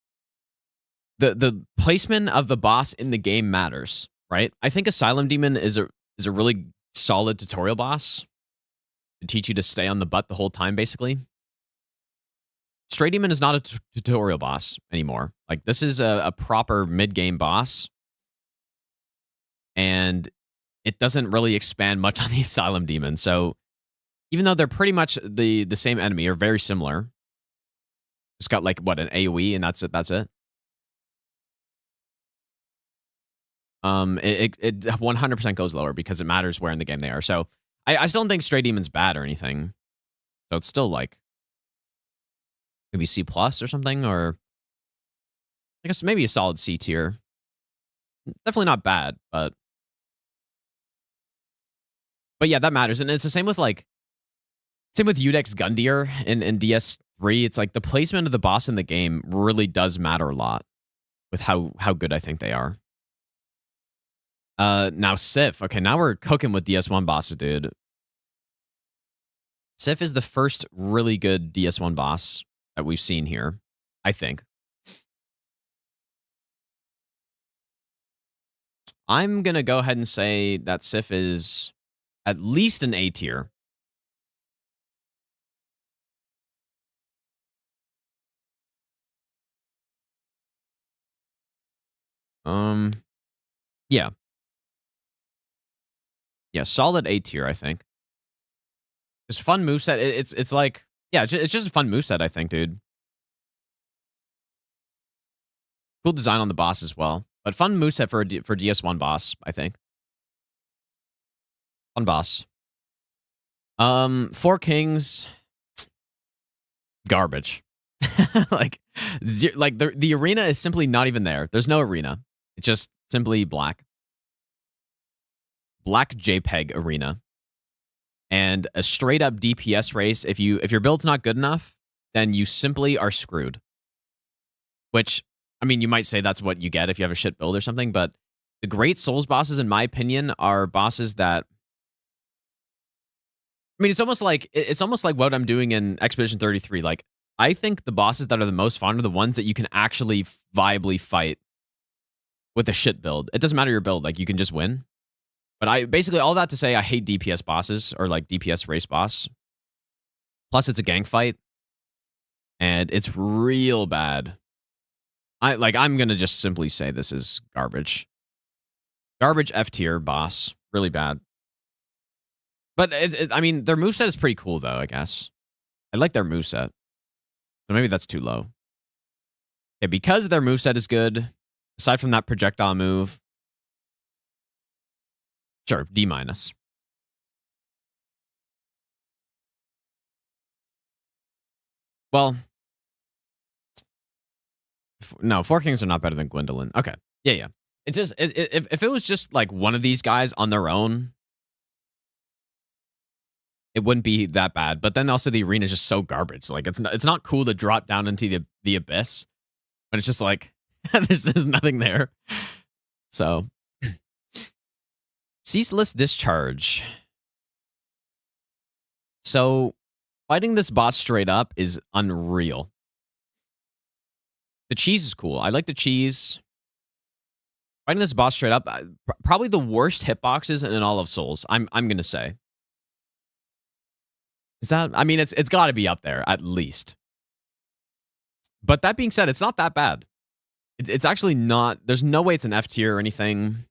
the placement of the boss in the game matters, right? I think Asylum Demon is a really solid tutorial boss to teach you to stay on the butt the whole time, basically. Stray Demon is not a tutorial boss anymore. Like, this is a proper mid-game boss. And it doesn't really expand much on the Asylum Demon. So, even though they're pretty much the same enemy, or very similar, just got, like, what, an AoE, and that's it. It 100% goes lower because it matters where in the game they are. So, I still don't think Stray Demon's bad or anything. So, it's still, like, maybe C+ or something, or I guess maybe a solid C tier. Definitely not bad, but yeah, that matters. And it's the same with Udex Gundyr in DS3. It's like the placement of the boss in the game really does matter a lot with how good I think they are. Now Sif. Okay, now we're cooking with DS1 bosses, dude. Sif is the first really good DS1 boss that we've seen here, I think. I'm going to go ahead and say that Sif is at least an A tier. Yeah. Yeah, solid A tier, I think. Just fun moveset. It's like, yeah, it's just a fun moveset, I think, dude. Cool design on the boss as well. But fun moveset for DS1 boss, I think. Fun boss. Four Kings. Garbage. like the arena is simply not even there. There's no arena. It's just simply black. Black JPEG arena. And a straight up DPS race. If your build's not good enough, then you simply are screwed. Which, I mean, you might say that's what you get if you have a shit build or something, but the great Souls bosses, in my opinion, are bosses that, I mean, it's almost like what I'm doing in Expedition 33. Like, I think the bosses that are the most fun are the ones that you can actually viably fight with a shit build. It doesn't matter your build, like, you can just win. But I basically, all that to say, I hate DPS bosses, or like DPS race boss. Plus, it's a gang fight, and it's real bad. I'm gonna just simply say this is garbage. Garbage F tier boss, really bad. But I mean, their moveset is pretty cool though, I guess. I like their moveset. So maybe that's too low. Okay, because their moveset is good, aside from that projectile move, sure, D-. Well, no, Four Kings are not better than Gwendolyn. Okay, yeah. It's just, if it was just like one of these guys on their own, it wouldn't be that bad. But then also the arena is just so garbage. Like, it's not cool to drop down into the abyss, but it's just like there's nothing there. So, Ceaseless Discharge. So, fighting this boss straight up is unreal. The cheese is cool. I like the cheese. Fighting this boss straight up, probably the worst hitboxes in all of Souls. I'm gonna say. Is that? I mean, it's got to be up there at least. But that being said, it's not that bad. It's actually not. There's no way it's an F tier or anything.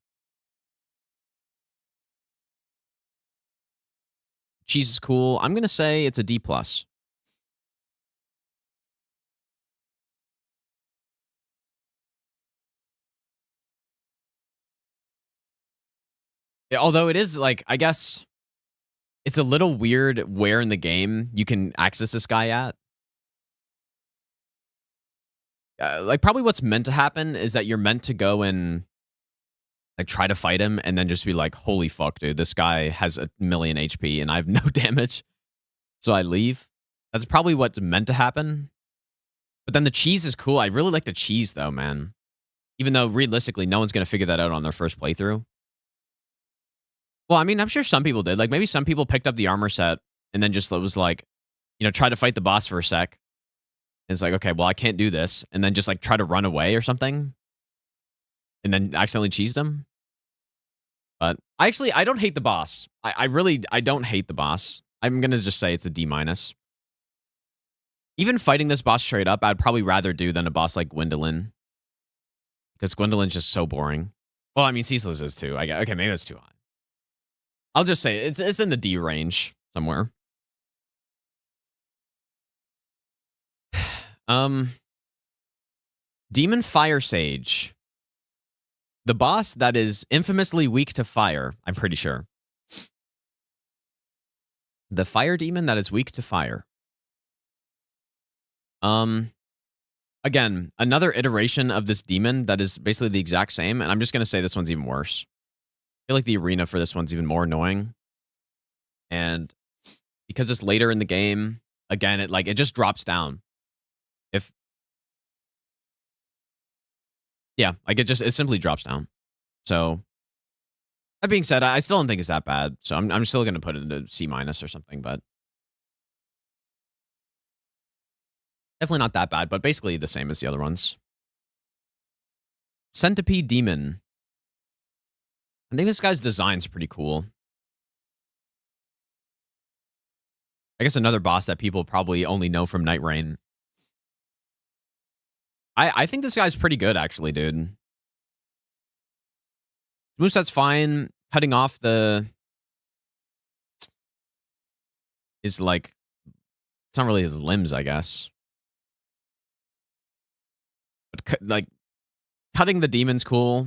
Cheese is cool. I'm gonna say it's a D+. Yeah, although it is like, I guess it's a little weird where in the game you can access this guy at. Like, probably what's meant to happen is that you're meant to go and like try to fight him and then just be like, holy fuck, dude, this guy has 1,000,000 HP and I have no damage. So I leave. That's probably what's meant to happen. But then the cheese is cool. I really like the cheese though, man. Even though realistically, no one's going to figure that out on their first playthrough. Well, I mean, I'm sure some people did. Like, maybe some people picked up the armor set and then just was like, try to fight the boss for a sec. And it's like, okay, well, I can't do this. And then just like try to run away or something. And then accidentally cheesed him. But I don't hate the boss. I don't hate the boss. I'm going to just say it's a D-. Even fighting this boss straight up, I'd probably rather do than a boss like Gwendolyn. Because Gwendolyn's just so boring. Well, I mean, Ceaseless is too. Okay, maybe it's too high. I'll just say it's in the D range somewhere. Demon Fire Sage. The boss that is infamously weak to fire, I'm pretty sure. The fire demon that is weak to fire. Again, another iteration of this demon that is basically the exact same, and I'm just going to say this one's even worse. I feel like the arena for this one's even more annoying. And because it's later in the game, again, it just drops down. It simply drops down. So that being said, I still don't think it's that bad. So I'm still going to put it into C- or something, but definitely not that bad, but basically the same as the other ones. Centipede Demon. I think this guy's design's pretty cool. I guess another boss that people probably only know from Night Rain. I think this guy's pretty good, actually, dude. Moveset's fine. Cutting off is like, it's not really his limbs, I guess. But like, cutting the demon's cool.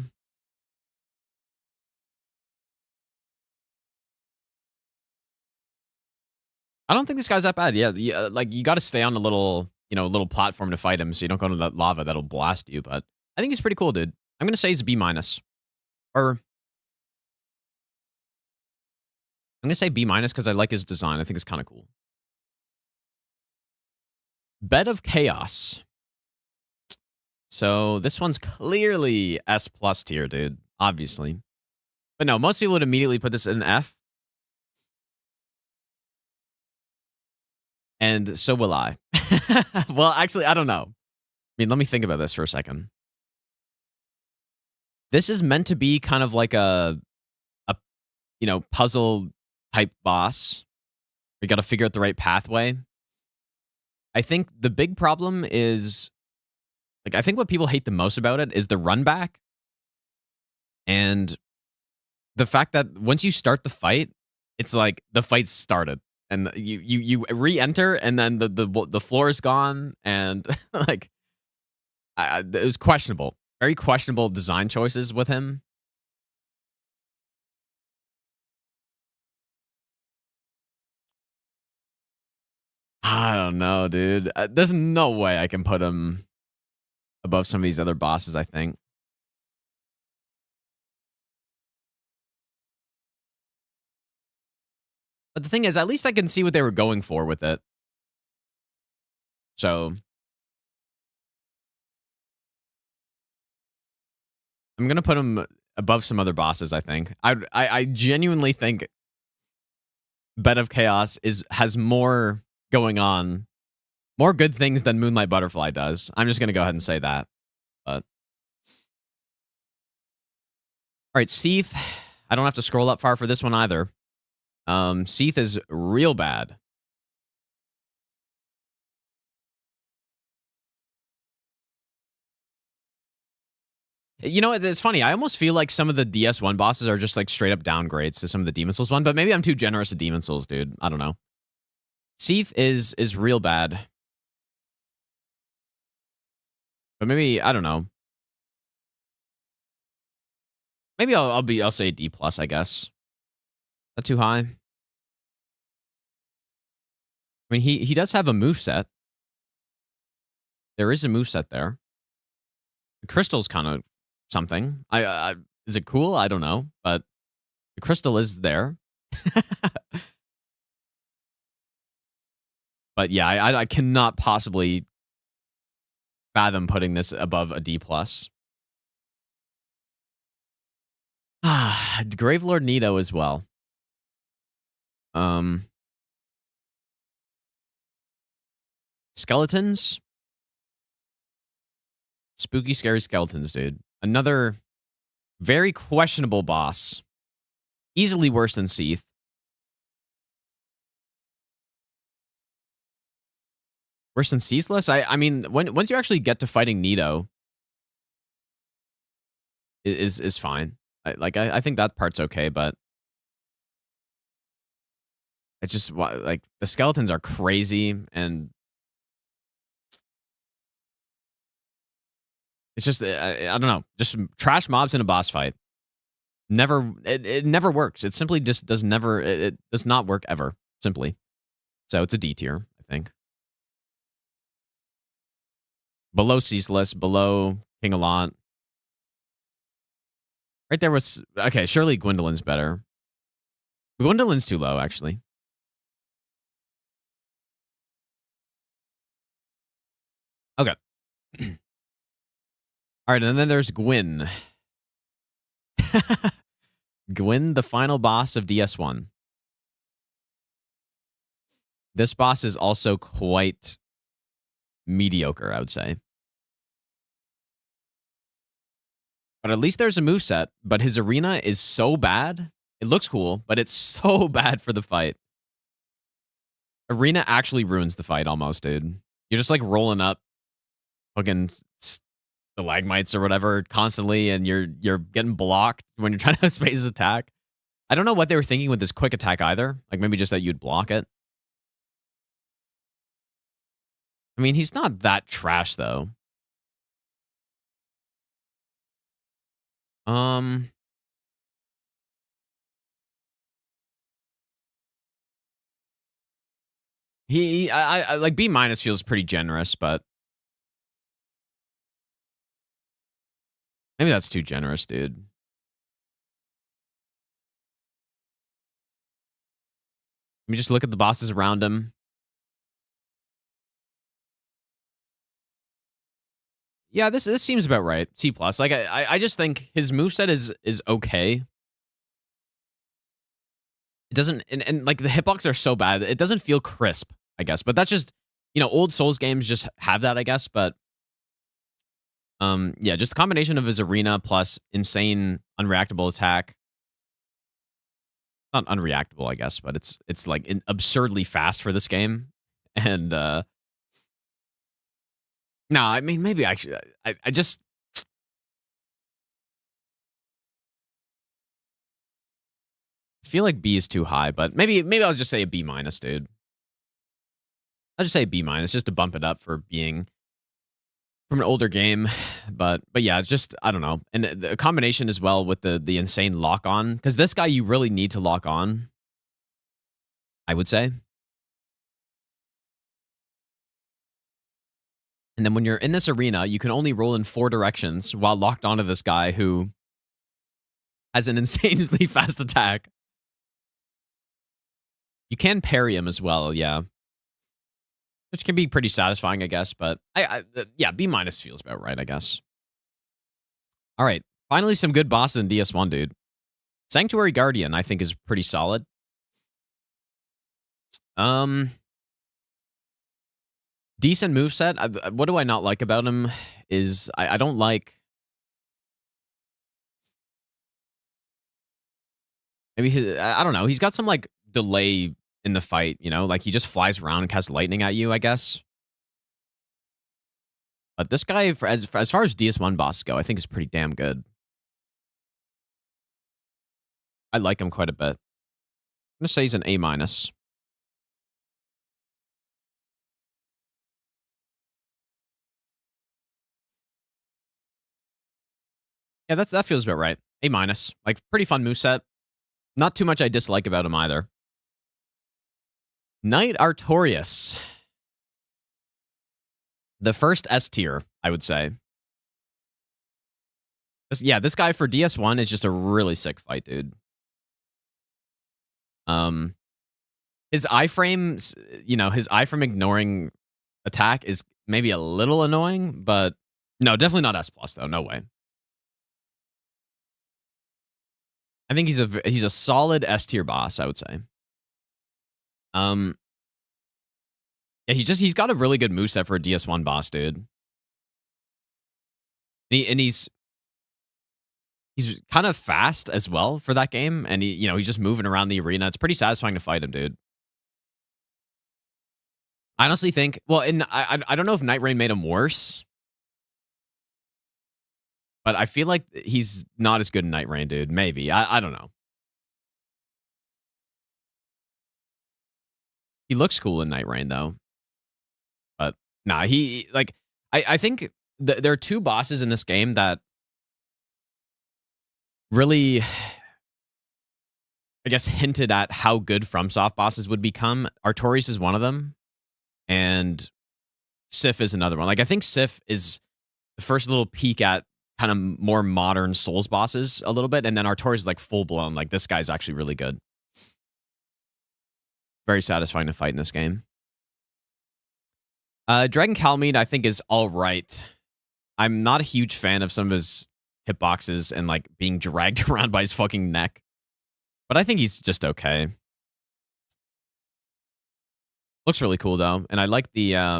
I don't think this guy's that bad. Yeah, like you got to stay on a little platform to fight him, so you don't go into that lava that'll blast you. But I think he's pretty cool, dude. I'm gonna say he's B-, or I'm gonna say B- because I like his design. I think it's kind of cool. Bed of Chaos. So this one's clearly S+ tier, dude. Obviously, but no, most people would immediately put this in F. And so will I. Well, actually, I don't know. I mean, let me think about this for a second. This is meant to be kind of like a puzzle type boss. We got to figure out the right pathway. I think the big problem is, like, I think what people hate the most about it is the run back. And the fact that once you start the fight, it's like the fight's started. And you re-enter, and then the floor is gone, and like it was questionable, very questionable design choices with him. I don't know, dude. There's no way I can put him above some of these other bosses, I think. But the thing is, at least I can see what they were going for with it. So I'm gonna put him above some other bosses, I think. I genuinely think Bed of Chaos has more going on, more good things than Moonlight Butterfly does. I'm just gonna go ahead and say that. But all right, Seath. I don't have to scroll up far for this one either. Seath is real bad. You know, it's funny. I almost feel like some of the DS1 bosses are just like straight up downgrades to some of the Demon Souls one, but maybe I'm too generous to Demon Souls, dude. I don't know. Seath is real bad. But maybe, I don't know. Maybe I'll say D+, I guess. Is that too high? I mean, he does have a moveset. There is a moveset there. The crystal's kind of something. Is it cool? I don't know, but the crystal is there. But yeah, I cannot possibly fathom putting this above a D+. Gravelord Nito as well. Skeletons. Spooky, scary skeletons, dude. Another very questionable boss. Easily worse than Seath. Worse than Ceaseless? I mean, once you actually get to fighting Nito, is fine. I think that part's okay, but it's just like the skeletons are crazy, and it's just I don't know, just trash mobs in a boss fight. It never works. It simply just it does not work ever. Simply, so it's a D tier, I think. Below Ceaseless, below King Allant. Right there was okay. Surely Gwendolyn's better. Gwendolyn's too low, actually. Okay. All right, and then there's Gwyn. Gwyn, the final boss of DS1. This boss is also quite mediocre, I would say. But at least there's a moveset, but his arena is so bad. It looks cool, but it's so bad for the fight. Arena actually ruins the fight almost, dude. You're just like rolling up fucking stalagmites or whatever constantly, and you're getting blocked when you're trying to space his attack. I don't know what they were thinking with this quick attack either. Like maybe just that you'd block it. I mean, he's not that trash though. I like B minus feels pretty generous, but maybe that's too generous, dude. Let me just look at the bosses around him. Yeah, this seems about right. C plus. Like I just think his moveset is okay. It doesn't and like the hitbox are so bad. It doesn't feel crisp, I guess. But that's just, old Souls games just have that, I guess. But yeah, just a combination of his arena plus insane unreactable attack. Not unreactable, I guess, but it's like absurdly fast for this game. And no, I mean maybe actually I just feel like B is too high, but maybe I'll just say a B minus, dude. I'll just say B minus just to bump it up for being from an older game. But yeah, just I don't know. And the combination as well with the insane lock on, because this guy you really need to lock on, I would say. And then when you're in this arena, you can only roll in 4 directions while locked onto this guy who has an insanely fast attack. You can parry him as well, yeah. Which can be pretty satisfying, I guess. But yeah, B minus feels about right, I guess. All right, finally some good bosses in DS1, dude. Sanctuary Guardian, I think, is pretty solid. Decent moveset. What do I not like about him is I don't like... Maybe I don't know. He's got some like delay in the fight, like he just flies around and casts lightning at you, I guess. But this guy, as far as DS1 bosses go, I think is pretty damn good. I like him quite a bit. I'm gonna say he's an A minus. Yeah, that feels about right. A minus. Like pretty fun moveset. Not too much I dislike about him either. Knight Artorias. The first S tier, I would say. Yeah, this guy for DS1 is just a really sick fight, dude. His iframe, his iframe ignoring attack is maybe a little annoying, but no, definitely not S plus though. No way. I think he's a solid S tier boss, I would say. Yeah, he's got a really good moveset for a DS1 boss, dude. And he's kind of fast as well for that game, and he's just moving around the arena. It's pretty satisfying to fight him, dude. I honestly think, well, I don't know if Night Rain made him worse, but I feel like he's not as good in Night Rain, dude. Maybe. I don't know. He looks cool in Night Rain, though. But, nah, I think there are two bosses in this game that really, I guess, hinted at how good FromSoft bosses would become. Artorias is one of them, and Sif is another one. Like, I think Sif is the first little peek at kind of more modern Souls bosses a little bit, and then Artorias is like full blown. Like, this guy's actually really good. Very satisfying to fight in this game. Dragon Calamite, I think, is all right. I'm not a huge fan of some of his hitboxes and like being dragged around by his fucking neck, but I think he's just okay. Looks really cool though, and I like the I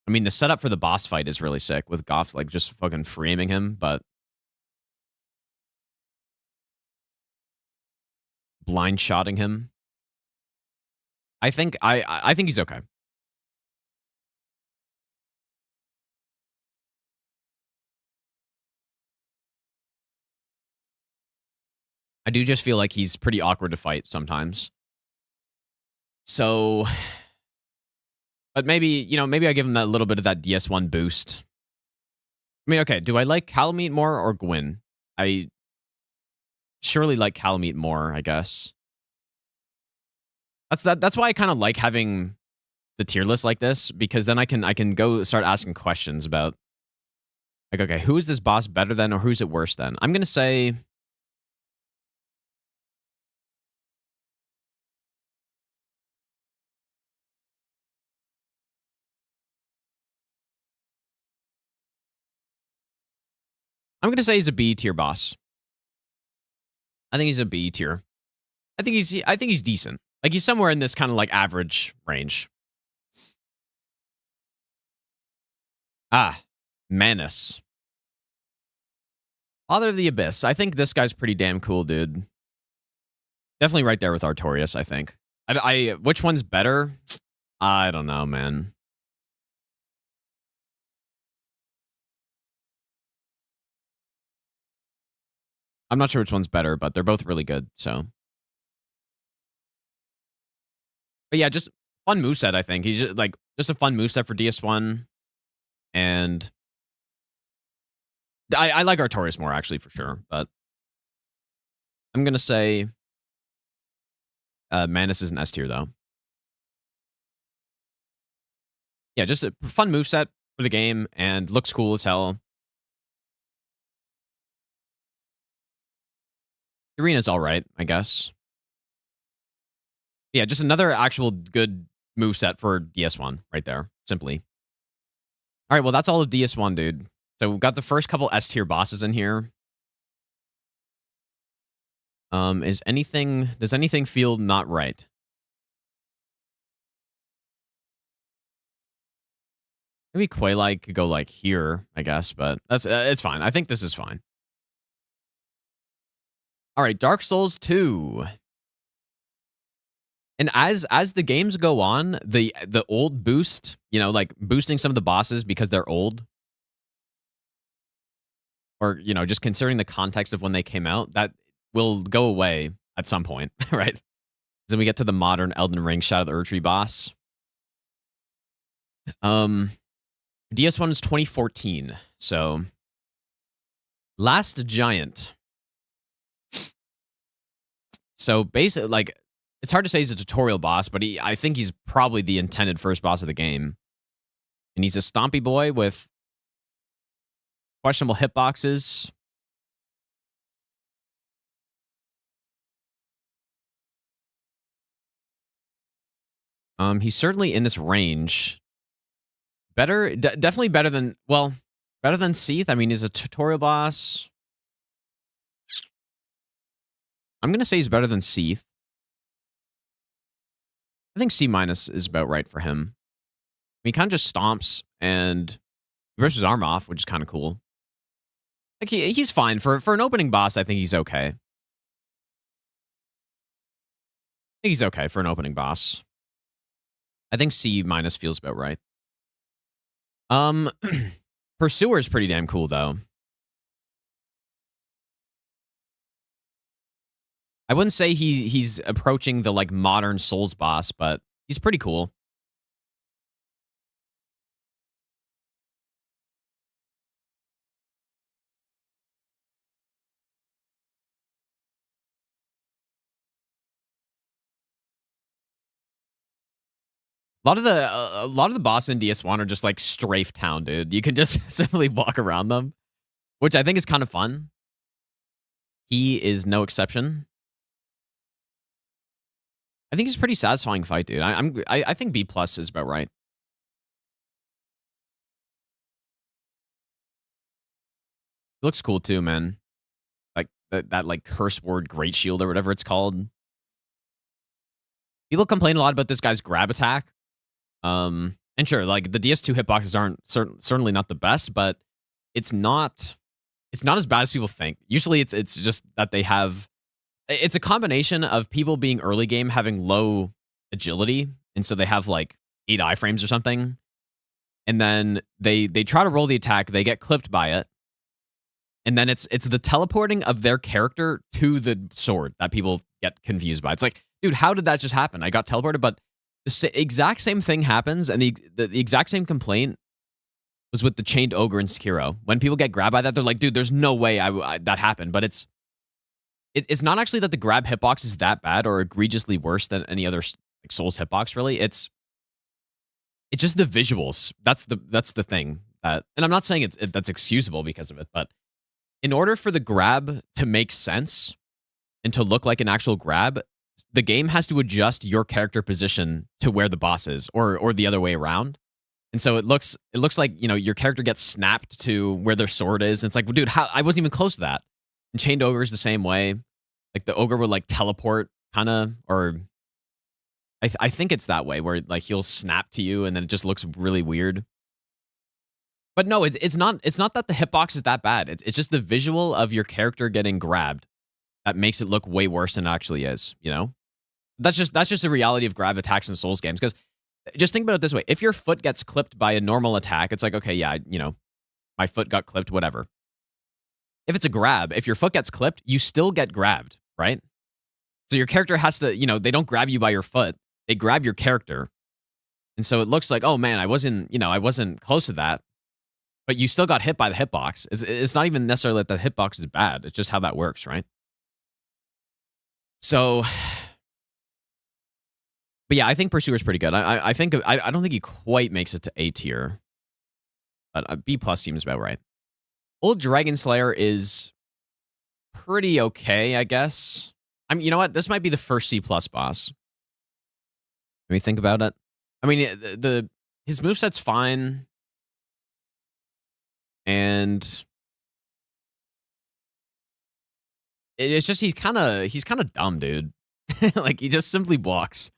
mean, the setup for the boss fight is really sick with Goff like just fucking free-aiming him, but blind shotting him. I think I think he's okay. I do just feel like he's pretty awkward to fight sometimes. So, but maybe, maybe I give him that little bit of that DS1 boost. I mean, okay, do I like Calamite more or Gwyn? I surely like Calamite more, I guess. That's why I kind of like having the tier list like this, because then I can go start asking questions about, like, okay, who is this boss better than or who's it worse than? I'm going to say, he's a B tier boss. I think he's a B tier. I think he's decent. Like, he's somewhere in this kind of like average range. Manus. Father of the Abyss. I think this guy's pretty damn cool, dude. Definitely right there with Artorias, I think. Which one's better? I don't know, man. I'm not sure which one's better, but they're both really good, so. But yeah, just fun moveset, I think. He's just a fun moveset for DS1. And I like Artorias more, actually, for sure. But I'm going to say Manus is an S tier, though. Yeah, just a fun moveset for the game and looks cool as hell. Arena's all right, I guess. Yeah, just another actual good moveset for DS1 right there, simply. All right, well, that's all of DS1, dude. So we've got the first couple S tier bosses in here. Does anything feel not right? Maybe Quaylite could go like here, I guess, but it's fine. I think this is fine. All right, Dark Souls 2. And as the games go on, the old boost, like boosting some of the bosses because they're old, or just considering the context of when they came out, that will go away at some point, right? Then we get to the modern Elden Ring Shadow of the Erdtree boss. DS1 is 2014, so Last Giant. So basically, like, it's hard to say he's a tutorial boss, but I think he's probably the intended first boss of the game. And he's a stompy boy with questionable hitboxes. He's certainly in this range. Definitely better than Seath. I mean, he's a tutorial boss. I'm going to say he's better than Seath. I think C- is about right for him. He kind of just stomps and rips his arm off, which is kind of cool. Like, he's fine. For an opening boss, I think he's okay. I think he's okay for an opening boss. I think C minus feels about right. Pursuer is pretty damn cool though. I wouldn't say he's approaching the like modern Souls boss, but he's pretty cool. A lot of the boss in DS1 are just like strafe town, dude. You can just simply walk around them, which I think is kind of fun. He is no exception. I think he's a pretty satisfying fight, dude. I think B plus is about right. He looks cool too, man. Like that like curse word great shield or whatever it's called. People complain a lot about this guy's grab attack. And sure, like the DS2 hitboxes aren't certainly not the best, but it's not as bad as people think. Usually it's just that they have it's a combination of people being early game having low agility, and so they have like 8 iframes or something. And then they try to roll the attack, they get clipped by it. And then it's the teleporting of their character to the sword that people get confused by. It's like, dude, how did that just happen? I got teleported, but the exact same thing happens, and the exact same complaint was with the Chained Ogre in Sekiro. When people get grabbed by that, they're like, dude, there's no way that happened. But it's not actually that the grab hitbox is that bad or egregiously worse than any other like Souls hitbox, really. It's just the visuals. That's the thing. And I'm not saying that's excusable because of it, but in order for the grab to make sense and to look like an actual grab, the game has to adjust your character position to where the boss is, or the other way around. And so it looks like, you know, your character gets snapped to where their sword is. And it's like, well, dude, how I wasn't even close to that. And Chained Ogre is the same way. Like the ogre would like teleport kind of, or I think it's that way where like he'll snap to you and then it just looks really weird. But no, it's not that the hitbox is that bad. It's just the visual of your character getting grabbed that makes it look way worse than it actually is, you know? That's just the reality of grab attacks in Souls games. Because just think about it this way. If your foot gets clipped by a normal attack, it's like, okay, yeah, you know, my foot got clipped, whatever. If it's a grab, if your foot gets clipped, you still get grabbed, right? So your character has to, you know, they don't grab you by your foot. They grab your character. And so it looks like, oh man, I wasn't close to that. But you still got hit by the hitbox. It's not even necessarily that the hitbox is bad. It's just how that works, right? So, but yeah, I think Pursuer's pretty good. I think I don't think he quite makes it to A tier, but B plus seems about right. Old Dragon Slayer is pretty okay, I guess. I mean, you know what? This might be the first C plus boss. Let me think about it. I mean, his moveset's fine. And it's just he's kind of dumb, dude. Like he just simply walks.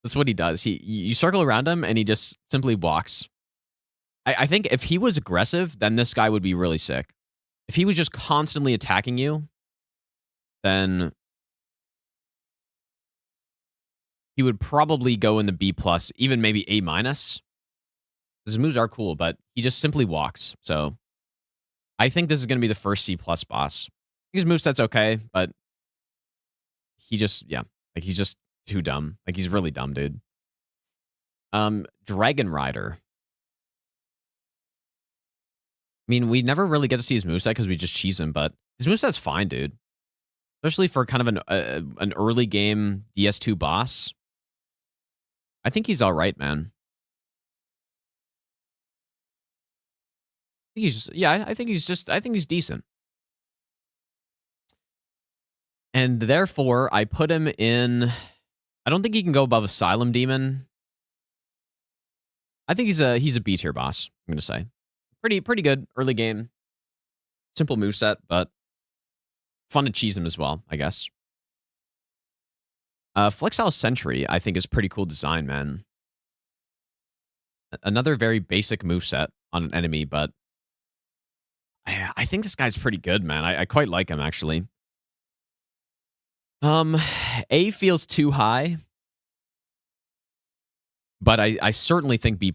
That's what he does. You circle around him and he just simply walks. I think if he was aggressive, then this guy would be really sick. If he was just constantly attacking you, then he would probably go in the B plus, even maybe A minus. His moves are cool, but he just simply walks. So I think this is going to be the first C plus boss. His moveset's okay, but he's just too dumb. Like he's really dumb, dude. Dragon Rider. I mean, we never really get to see his moveset because we just cheese him, but his moveset's fine, dude. Especially for kind of an early game DS2 boss. I think he's all right, man. I think he's decent. And therefore, I put him in. I don't think he can go above Asylum Demon. I think he's a B tier boss, I'm gonna say. Pretty good early game. Simple moveset, but fun to cheese him as well, I guess. Flexile Sentry, I think, is pretty cool design, man. Another very basic moveset on an enemy, but I think this guy's pretty good, man. I quite like him, actually. A feels too high. But I certainly think B+.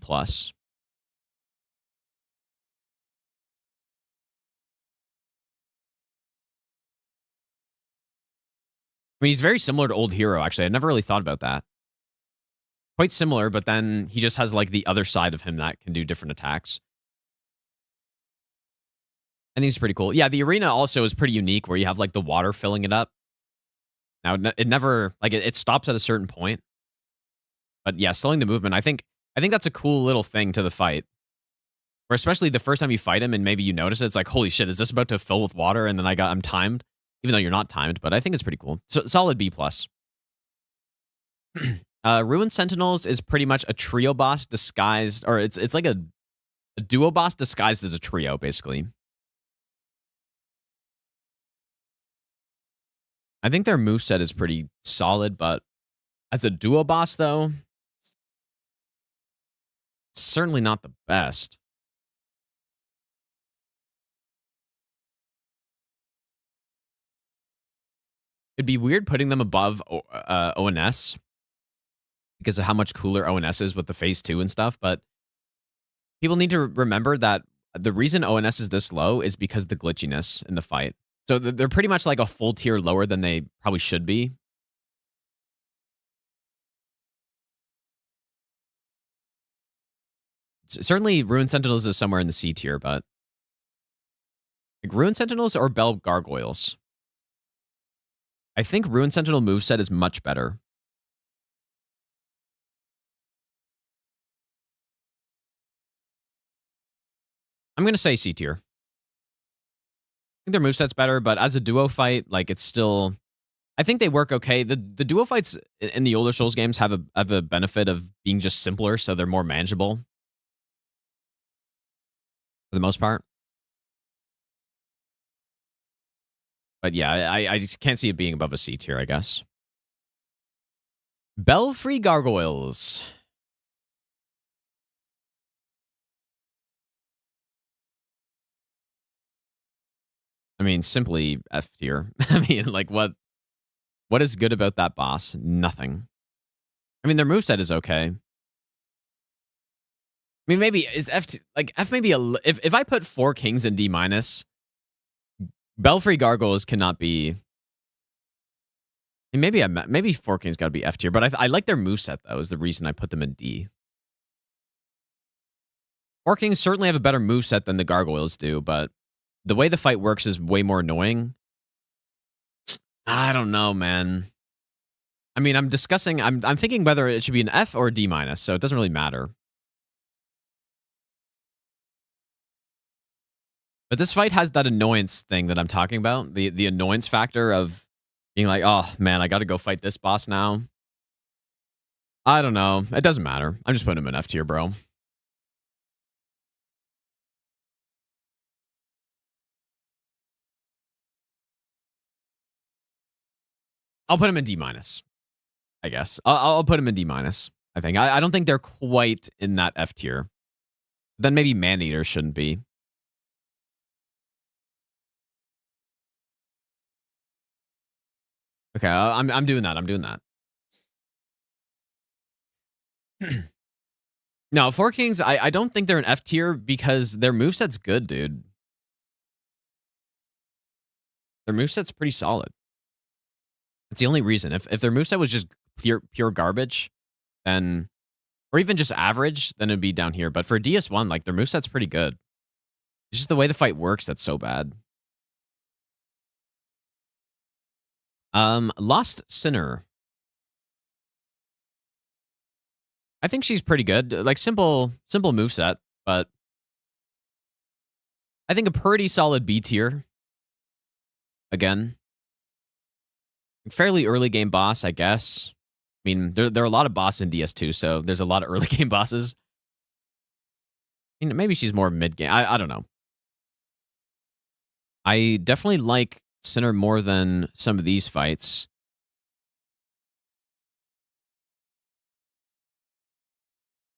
I mean, he's very similar to Old Hero, actually. I never really thought about that. Quite similar, but then he just has, like, the other side of him that can do different attacks. I think it's pretty cool. Yeah, the arena also is pretty unique where you have, like, the water filling it up. Now, it never... Like, it stops at a certain point. But, yeah, slowing the movement, I think that's a cool little thing to the fight. Or especially the first time you fight him and maybe you notice it, it's like, holy shit, is this about to fill with water? And then I'm timed. Even though you're not timed, but I think it's pretty cool. So, solid B+. Ruined Sentinels is pretty much a trio boss disguised, or it's like a duo boss disguised as a trio, basically. I think their moveset is pretty solid, but as a duo boss, though, certainly not the best. It'd be weird putting them above ONS because of how much cooler ONS is with the phase 2 and stuff, but people need to remember that the reason ONS is this low is because of the glitchiness in the fight. So they're pretty much like a full tier lower than they probably should be. Certainly, Ruined Sentinels is somewhere in the C tier, but... Like, Ruined Sentinels or Bell Gargoyles? I think Ruined Sentinel moveset is much better. I'm going to say C tier. I think their moveset's better, but as a duo fight, like, it's still... I think they work okay. The duo fights in the older Souls games have a benefit of being just simpler, so they're more manageable. For the most part. But yeah, I just can't see it being above a C tier, I guess. Belfry Gargoyles. I mean, simply F tier. I mean, like, what is good about that boss? Nothing. I mean, their moveset is okay. I mean, maybe is F like F maybe if I put 4 kings in D-, Belfry Gargoyles cannot be. I mean, maybe 4 kings got to be F tier, but I like their moveset though. Is the reason I put them in D. 4 kings certainly have a better moveset than the Gargoyles do, but the way the fight works is way more annoying. I don't know, man. I mean, I'm thinking whether it should be an F or a D-, so it doesn't really matter. But this fight has that annoyance thing that I'm talking about. The annoyance factor of being like, oh, man, I got to go fight this boss now. I don't know. It doesn't matter. I'm just putting him in F tier, bro. I'll put him in D-, I guess. I'll put him in D-, I think. I don't think they're quite in that F tier. Then maybe Maneater shouldn't be. Okay, I'm doing that. I'm doing that. No, 4 Kings, I don't think they're an F tier because their moveset's good, dude. Their moveset's pretty solid. That's the only reason. If their moveset was just pure garbage, then... Or even just average, then it'd be down here. But for DS1, like, their moveset's pretty good. It's just the way the fight works that's so bad. Lost Sinner. I think she's pretty good. Like, simple moveset, but I think a pretty solid B tier. Again. Fairly early game boss, I guess. I mean, there are a lot of bosses in DS2, so there's a lot of early game bosses. I mean, maybe she's more mid-game. I don't know. I definitely like Sinner more than some of these fights.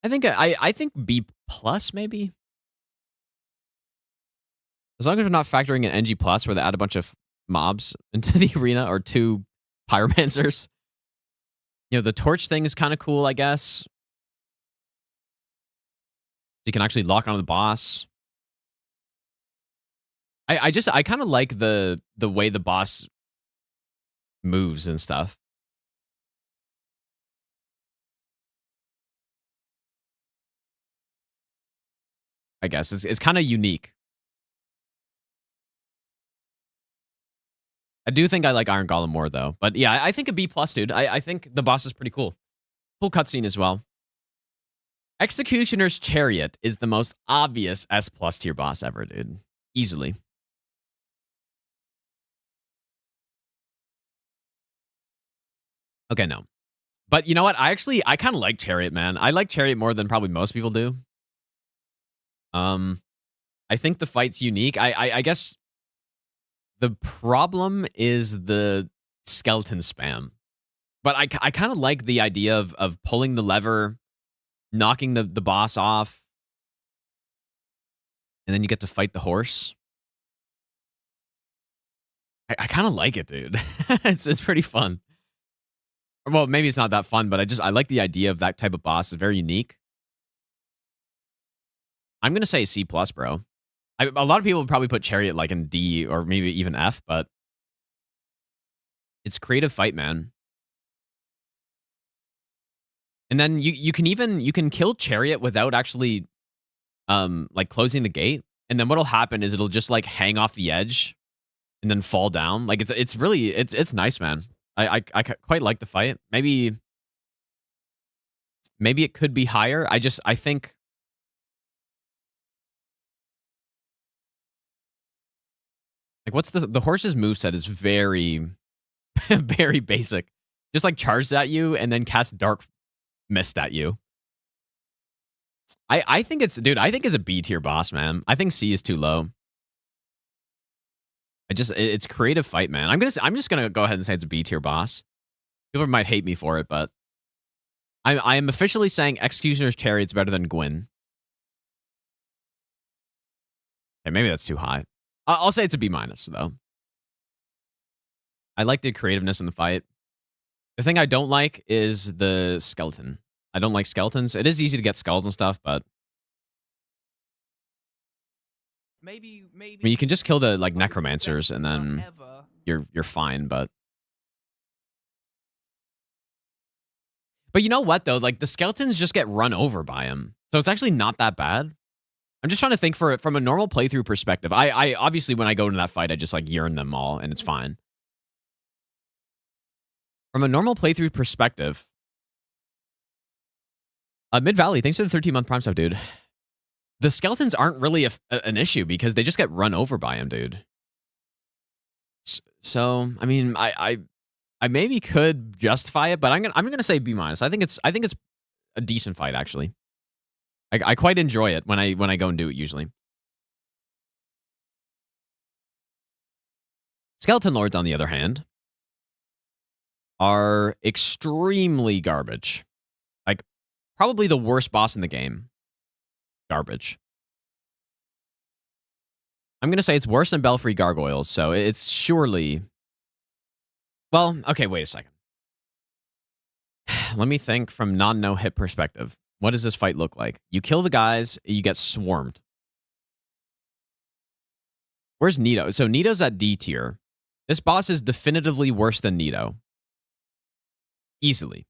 I think B plus maybe. As long as we're not factoring in NG plus where they add a bunch of mobs into the arena or 2 pyromancers. You know, the torch thing is kind of cool, I guess. you can actually lock onto the boss. I kind of like the way the boss moves and stuff. I guess it's kind of unique. I do think I like Iron Golem more though, but yeah, I think a B plus, dude. I think the boss is pretty cool. Cool cutscene as well. Executioner's Chariot is the most obvious S plus tier boss ever, dude. Easily. Okay, no. But you know what? I kind of like Chariot, man. I like Chariot more than probably most people do. I think the fight's unique. I guess the problem is the skeleton spam. But I kind of like the idea of pulling the lever, knocking the boss off, and then you get to fight the horse. I kind of like it, dude. It's pretty fun. Well, maybe it's not that fun, but I like the idea of that type of boss. It's very unique. I'm gonna say C plus, bro. A lot of people would probably put Chariot like in D or maybe even F, but it's creative fight, man. And then you can kill Chariot without actually like closing the gate. And then what'll happen is it'll just like hang off the edge and then fall down. Like it's really nice, man. I quite like the fight. Maybe it could be higher. I think like what's the horse's moveset is very very basic. Just like charges at you and then casts Dark Mist at you. I think it's a B tier boss, man. I think C is too low. It's creative fight, man. I'm just gonna go ahead and say it's a B tier boss. People might hate me for it, but I am officially saying Executioner's Chariot's better than Gwyn. Okay, maybe that's too high. I'll say it's a B minus though. I like the creativeness in the fight. The thing I don't like is the skeleton. I don't like skeletons. It is easy to get skulls and stuff, but maybe I mean, you can just kill the like necromancers and then you're fine, but you know what though? Like the skeletons just get run over by him. So it's actually not that bad. I'm just trying to think from a normal playthrough perspective. I obviously when I go into that fight, I just like yearn them all and it's fine. From a normal playthrough perspective, Mid-Valley, thanks for the 13-month Prime sub, dude. The skeletons aren't really an issue because they just get run over by him, dude. So, I mean, I maybe could justify it, but I'm gonna say B minus. I think it's a decent fight actually. I quite enjoy it when I go and do it usually. Skeleton Lords, on the other hand, are extremely garbage. Like, probably the worst boss in the game. Garbage. I'm going to say it's worse than Belfry Gargoyles, so it's surely... Well, okay, wait a second. Let me think from non-no-hit perspective. What does this fight look like? You kill the guys, you get swarmed. Where's Nito? So Nito's at D tier. This boss is definitively worse than Nito. Easily.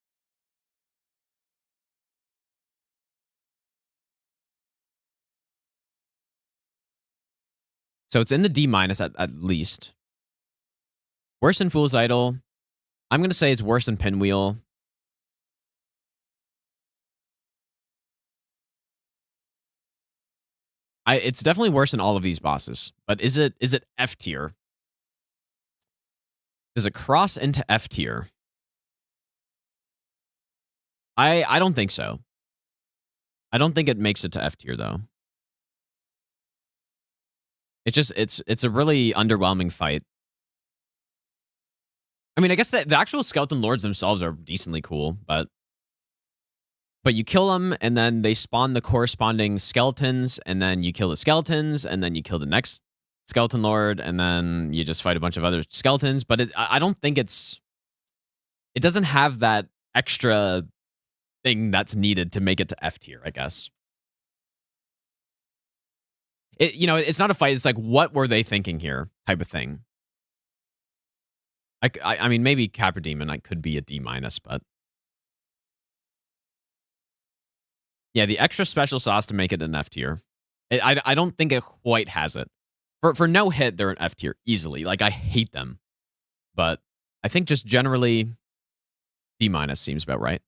So it's in the D minus at least. Worse than Fool's Idol. I'm going to say it's worse than Pinwheel. It's definitely worse than all of these bosses. But is it F tier? Does it cross into F tier? I don't think so. I don't think it makes it to F tier though. It's a really underwhelming fight. I mean, I guess the actual skeleton lords themselves are decently cool, but you kill them and then they spawn the corresponding skeletons, and then you kill the skeletons, and then you kill the next skeleton lord, and then you just fight a bunch of other skeletons. But I don't think it doesn't have that extra thing that's needed to make it to F tier, I guess. it's not a fight. It's like, what were they thinking here type of thing. I mean, maybe Capra Demon could be a D-, but yeah, the extra special sauce to make it an F tier. I don't think it quite has it. For no hit, they're an F tier easily. Like, I hate them. But I think just generally D- seems about right.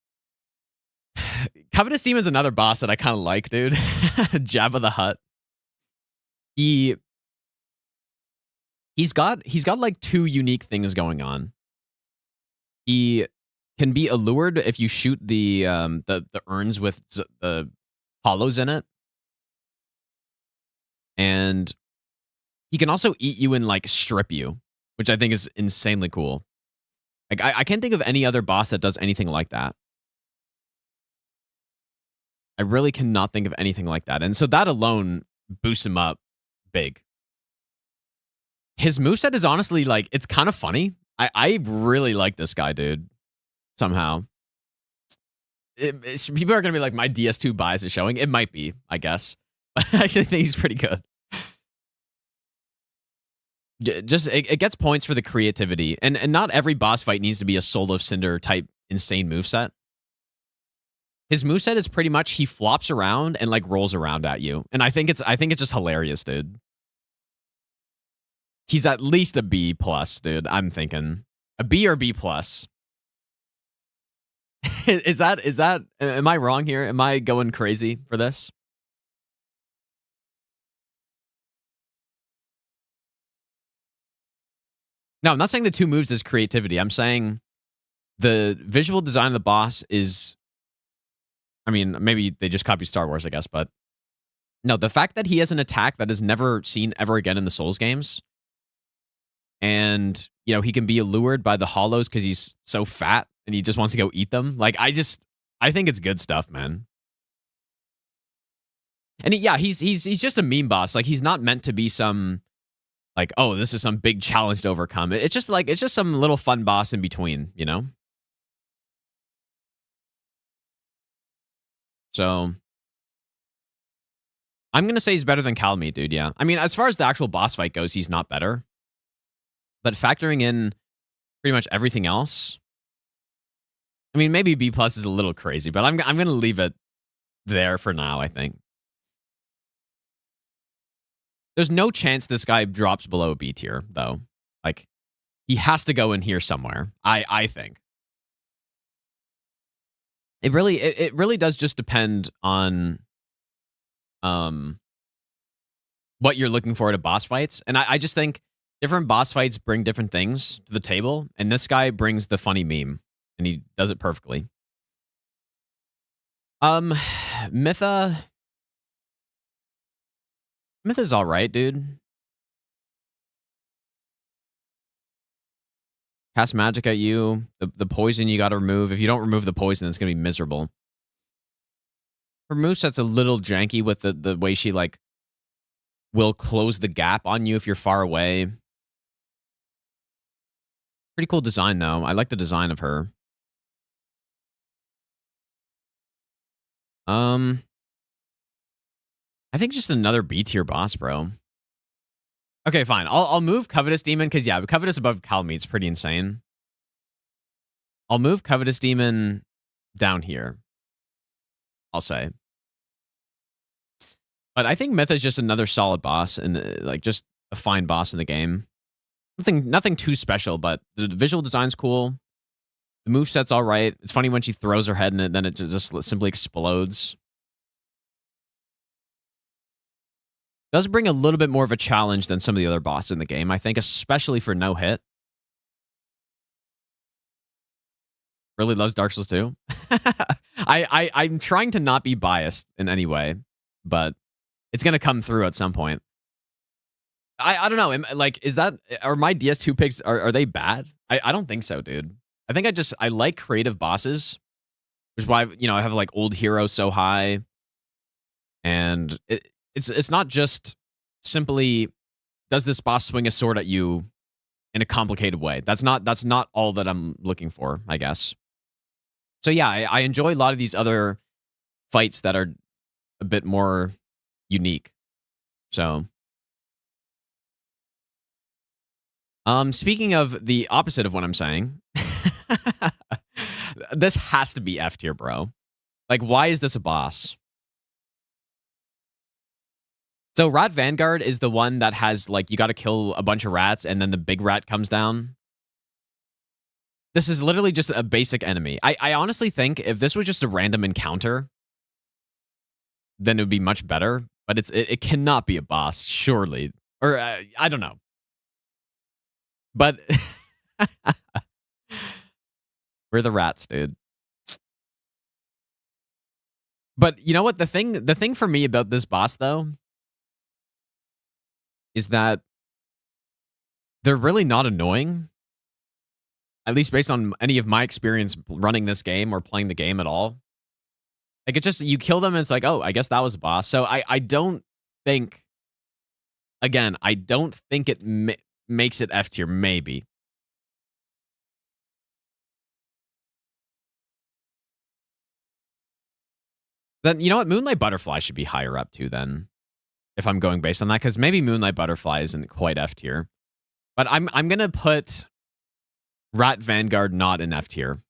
Covetous Demon's another boss that I kind of like, dude. Jabba the Hutt. He's got like two unique things going on. He can be allured if you shoot the urns with the hollows in it. And he can also eat you and like strip you, which I think is insanely cool. Like, I can't think of any other boss that does anything like that. I really cannot think of anything like that. And so that alone boosts him up big. His moveset is honestly, like, it's kind of funny. I really like this guy, dude. Somehow. People are going to be like, my DS2 bias is showing. It might be, I guess. But I actually think he's pretty good. It gets points for the creativity. And not every boss fight needs to be a Soul of Cinder type insane moveset. His moveset is pretty much he flops around and like rolls around at you. And I think it's just hilarious, dude. He's at least a B+, dude. I'm thinking. A B or B+. Is that am I wrong here? Am I going crazy for this? No, I'm not saying the two moves is creativity. I'm saying the visual design of the boss is, I mean, maybe they just copied Star Wars, I guess, but no, the fact that he has an attack that is never seen ever again in the Souls games, and, you know, he can be allured by the hollows because he's so fat and he just wants to go eat them. Like, I think it's good stuff, man. And he's just a meme boss. Like, he's not meant to be some, like, oh, this is some big challenge to overcome. It's just some little fun boss in between, you know? So I'm going to say he's better than Kalameet, dude, yeah. I mean, as far as the actual boss fight goes, he's not better. But factoring in pretty much everything else, I mean, maybe B+ is a little crazy, but I'm going to leave it there for now, I think. There's no chance this guy drops below B tier, though. Like, he has to go in here somewhere, I think. It really does just depend on what you're looking for at boss fights. And I just think different boss fights bring different things to the table, and this guy brings the funny meme, and he does it perfectly. Mytha's all right, dude. Cast magic at you. The poison you got to remove. If you don't remove the poison, it's going to be miserable. Her moveset's a little janky with the way she, like, will close the gap on you if you're far away. Pretty cool design, though. I like the design of her. I think just another B tier boss, bro. Okay, fine. I'll move Covetous Demon because, yeah, Covetous above Kalameet's pretty insane. I'll move Covetous Demon down here, I'll say. But I think Mytha's just another solid boss and, like, just a fine boss in the game. Nothing too special, but the visual design's cool. The moveset's all right. It's funny when she throws her head in it, then it just simply explodes. Does bring a little bit more of a challenge than some of the other bosses in the game, I think, especially for no hit. Really loves Dark Souls 2. I'm trying to not be biased in any way, but it's going to come through at some point. I don't know. Like, are my DS2 picks, are they bad? I don't think so, dude. I think I like creative bosses, which is why, I have, like, Old Hero so high. And it's not just simply, does this boss swing a sword at you in a complicated way? That's not all that I'm looking for, I guess. So yeah, I enjoy a lot of these other fights that are a bit more unique. So, speaking of the opposite of what I'm saying, this has to be F tier, bro. Like, why is this a boss? So Rat Vanguard is the one that has, like, you got to kill a bunch of rats and then the big rat comes down. This is literally just a basic enemy. I honestly think if this was just a random encounter, then it would be much better. But it cannot be a boss, surely. Or I don't know. But we're the rats, dude. But you know what? The thing for me about this boss, though, is that they're really not annoying. At least based on any of my experience running this game or playing the game at all. Like, it just, you kill them and it's like, oh, I guess that was a boss. So I don't think, again, I don't think it makes it F tier, maybe. Then, you know what? Moonlight Butterfly should be higher up too, then, if I'm going based on that, because maybe Moonlight Butterfly isn't quite F tier. But I'm going to put Rat Vanguard not in F tier.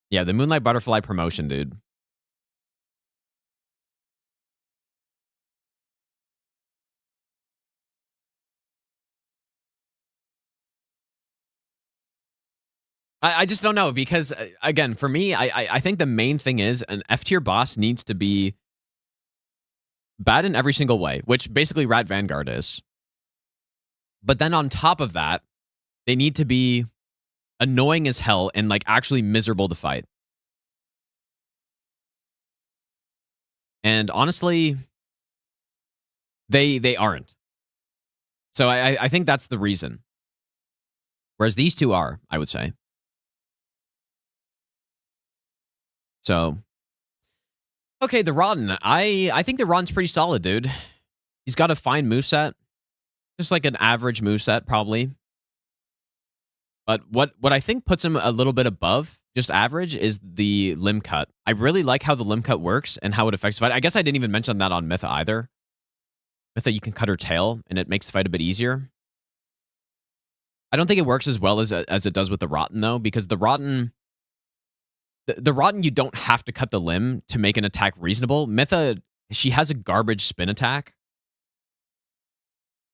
Yeah, the Moonlight Butterfly promotion, dude. I just don't know, because, again, for me, I think the main thing is an F tier boss needs to be bad in every single way, which basically Rat Vanguard is. But then on top of that, they need to be annoying as hell and, like, actually miserable to fight. And honestly, they aren't. So I think that's the reason. Whereas these two are, I would say. So, okay, the Rotten. I think the Rotten's pretty solid, dude. He's got a fine moveset. Just like an average moveset, probably. But what I think puts him a little bit above just average is the limb cut. I really like how the limb cut works and how it affects the fight. I guess I didn't even mention that on Mytha either. Mytha, you can cut her tail, and it makes the fight a bit easier. I don't think it works as well as it does with the Rotten, though, because the Rotten... The Rotten, you don't have to cut the limb to make an attack reasonable. Mytha, she has a garbage spin attack.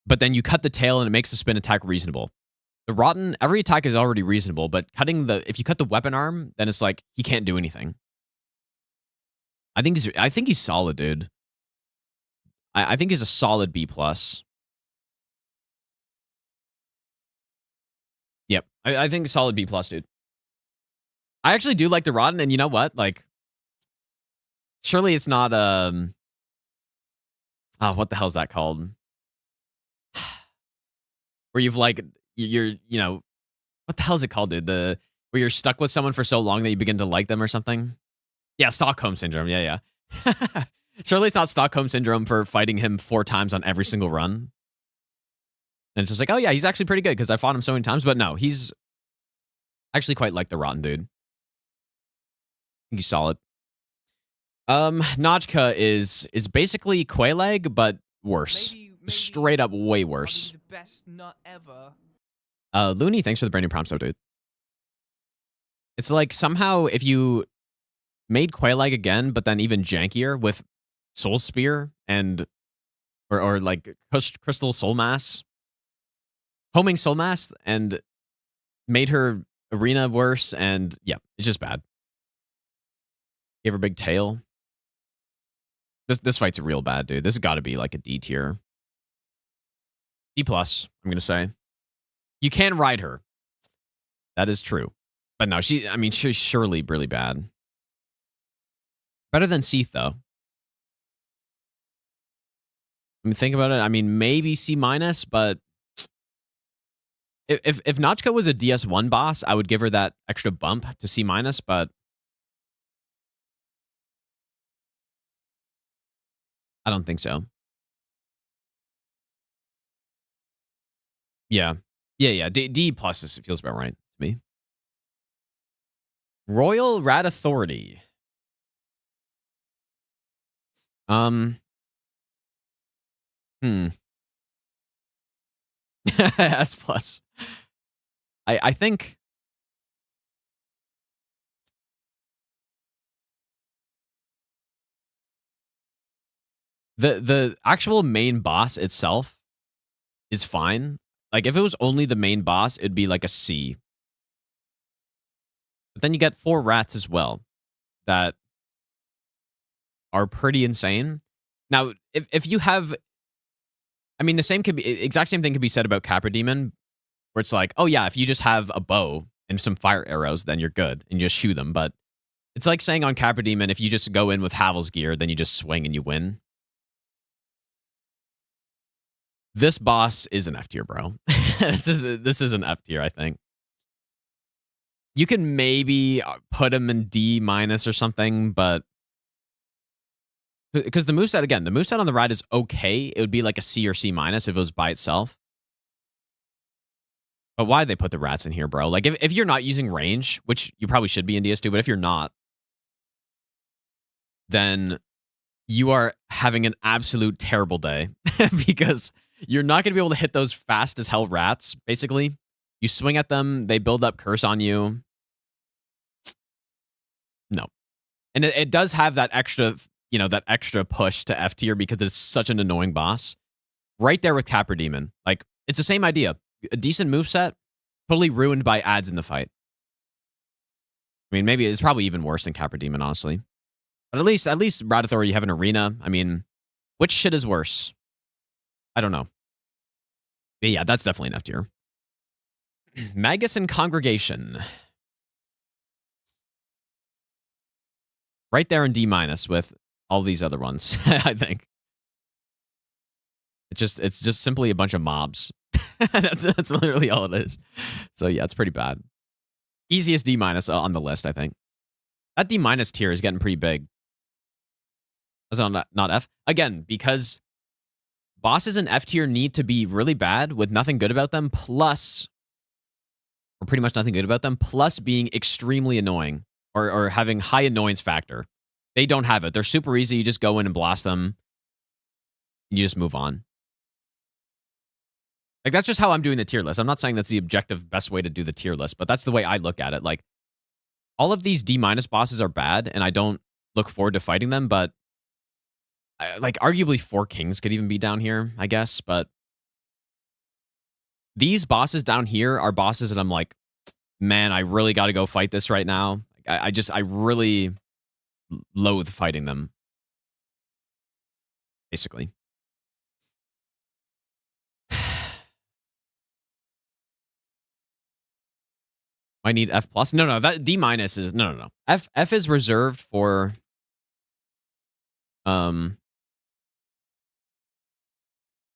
But then you cut the tail and it makes the spin attack reasonable. The Rotten, every attack is already reasonable, but if you cut the weapon arm, then it's like he can't do anything. I think he's solid, dude. I think he's a solid B+. Yep. I think solid B+, dude. I actually do like the Rotten, and you know what? Like, surely it's not what the hell is that called? Where you've like you're what the hell is it called, dude? Where you're stuck with someone for so long that you begin to like them or something? Yeah, Stockholm syndrome. Yeah. Surely it's not Stockholm syndrome for fighting him 4 times on every single run. And it's just like, oh yeah, he's actually pretty good because I fought him so many times. But no, he's actually quite like the Rotten, dude. He's solid. Notchka is basically Quelaag, but worse. Maybe Straight up way worse. The best nut ever. Looney, thanks for the brand new prompts, though, dude. It's like somehow if you made Quelaag again, but then even jankier with Soul Spear and or like Crystal Soul Mass, homing Soul Mass, and made her arena worse, and yeah, it's just bad. Gave her big tail. This fight's real bad, dude. This has got to be like a D tier. D+, I'm going to say. You can ride her. That is true. But no, she's surely really bad. Better than Seath, though. I mean, think about it. I mean, maybe C-, but if Notchka was a DS1 boss, I would give her that extra bump to C-, but I don't think so. Yeah. D+ feels about right to me. Royal Rat Authority. Hmm. S plus. I think the actual main boss itself is fine. Like if it was only the main boss, it'd be like a C. But then you get 4 rats as well that are pretty insane. Now, if you have, I mean, exact same thing could be said about Capra Demon, where it's like, oh yeah, if you just have a bow and some fire arrows, then you're good and you just shoot them. But it's like saying on Capra Demon, if you just go in with Havel's gear, then you just swing and you win. This boss is an F tier, bro. this is an F tier, I think. You can maybe put him in D minus or something, but because the moveset on the rat is okay. It would be like a C or C minus if it was by itself. But why they put the rats in here, bro? Like if you're not using range, which you probably should be in DS2, but if you're not, then you are having an absolute terrible day because you're not going to be able to hit those fast as hell rats, basically. You swing at them, they build up curse on you. No. And it does have that extra, that extra push to F tier because it's such an annoying boss. Right there with Capra Demon. Like, it's the same idea. A decent moveset, totally ruined by ads in the fight. I mean, maybe it's probably even worse than Capra Demon, honestly. But at least Radithor, you have an arena. I mean, which shit is worse? I don't know. But yeah, that's definitely an F tier. Magus and Congregation. Right there in D minus with all these other ones, I think. It's just simply a bunch of mobs. that's literally all it is. So yeah, it's pretty bad. Easiest D minus on the list, I think. That D minus tier is getting pretty big. Is it not F? Again, because bosses in F tier need to be really bad with nothing good about them, plus, or pretty much nothing good about them, plus being extremely annoying or having high annoyance factor. They don't have it. They're super easy. You just go in and blast them. You just move on. Like, that's just how I'm doing the tier list. I'm not saying that's the objective best way to do the tier list, but that's the way I look at it. Like, all of these D minus bosses are bad, and I don't look forward to fighting them, but like, arguably 4 Kings could even be down here, I guess, but these bosses down here are bosses that I'm like, man, I really got to go fight this right now. I really loathe fighting them, basically. I need F plus. No, that D minus is no. F is reserved for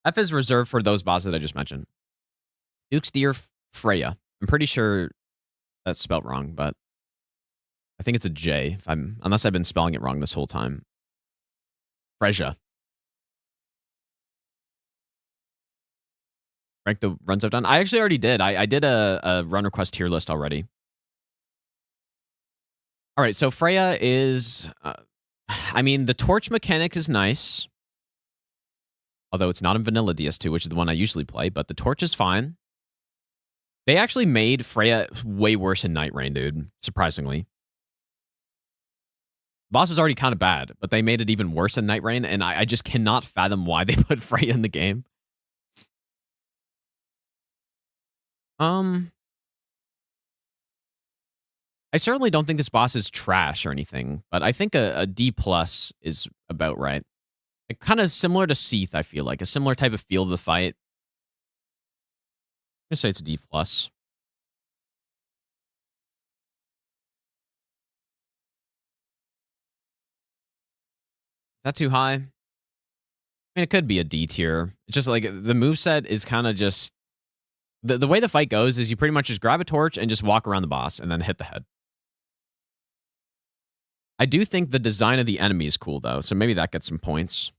F is reserved for those bosses that I just mentioned. Duke's Deer Freya. I'm pretty sure that's spelled wrong, but I think it's a J. Unless I've been spelling it wrong this whole time. Freya. Rank the runs I've done. I actually already did. I did a run request tier list already. All right, so Freya is... I mean, the torch mechanic is nice. Although it's not in vanilla DS2, which is the one I usually play, but the torch is fine. They actually made Freya way worse in Night Rain, dude. Surprisingly. Boss was already kind of bad, but they made it even worse in Night Rain, and I just cannot fathom why they put Freya in the game. I certainly don't think this boss is trash or anything, but I think a D plus is about right. Like, kind of similar to Seath, I feel like. A similar type of feel to the fight. I'm going to say it's a D plus. Is that too high? I mean, it could be a D tier. It's just like the moveset is kind of just... The way the fight goes is you pretty much just grab a torch and just walk around the boss and then hit the head. I do think the design of the enemy is cool, though, so maybe that gets some points.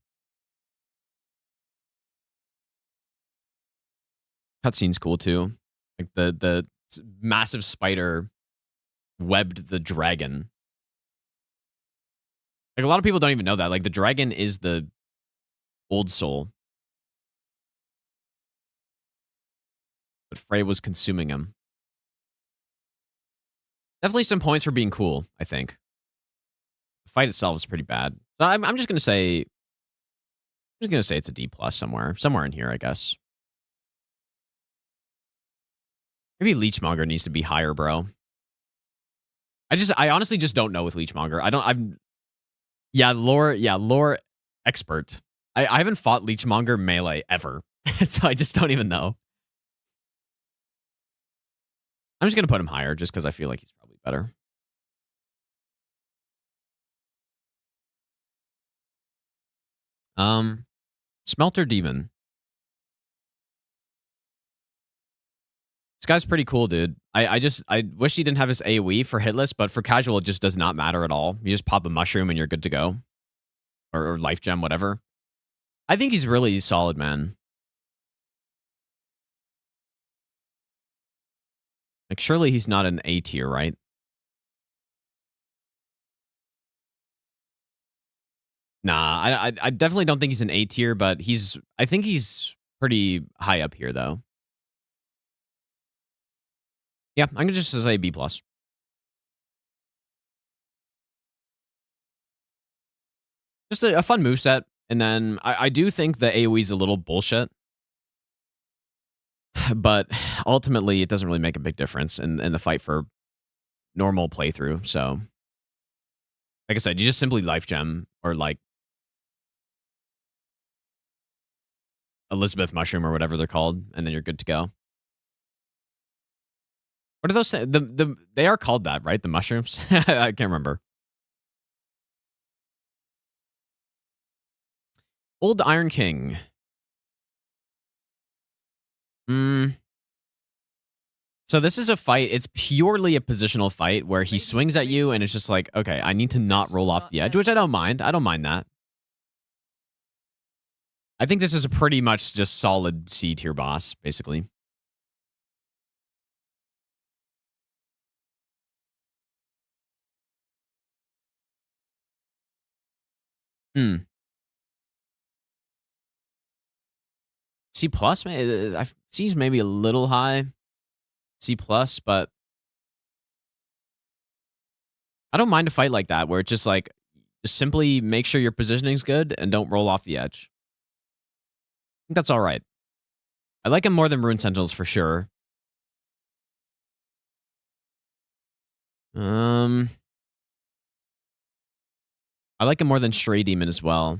Cutscene's cool, too. Like, the massive spider webbed the dragon. Like, a lot of people don't even know that. Like, the dragon is the old soul. But Frey was consuming him. Definitely some points for being cool, I think. The fight itself is pretty bad. So I'm just gonna say it's a D plus somewhere in here, I guess. Maybe Leechmonger needs to be higher, bro. I honestly just don't know with Leechmonger. Lore expert. I haven't fought Leechmonger melee ever, so I just don't even know. I'm just gonna put him higher just because I feel like he's probably better. Smelter Demon. This guy's pretty cool, dude. I wish he didn't have his AoE for hitless, but for casual, it just does not matter at all. You just pop a mushroom and you're good to go. Or life gem, whatever. I think he's really solid, man. Like, surely he's not an A tier, right? Nah, I definitely don't think he's an A tier, but I think he's pretty high up here, though. Yeah, I'm gonna just say B plus. Just a fun moveset, and then I do think the AoE is a little bullshit, but ultimately it doesn't really make a big difference in the fight for normal playthrough. So, like I said, you just simply life gem or like Elizabeth mushroom or whatever they're called, and then you're good to go. What are those? They are called that, right? The mushrooms? I can't remember. Old Iron King. So this is a fight. It's purely a positional fight where he swings at you and it's just like, okay, I need to not roll off the edge, which I don't mind. I don't mind that. I think this is a pretty much just solid C tier boss, basically. C plus, C's maybe a little high. C plus, but I don't mind a fight like that where it's just like, just simply make sure your positioning's good and don't roll off the edge. I think that's all right. I like him more than Rune Sentinels for sure. I like him more than Stray Demon as well.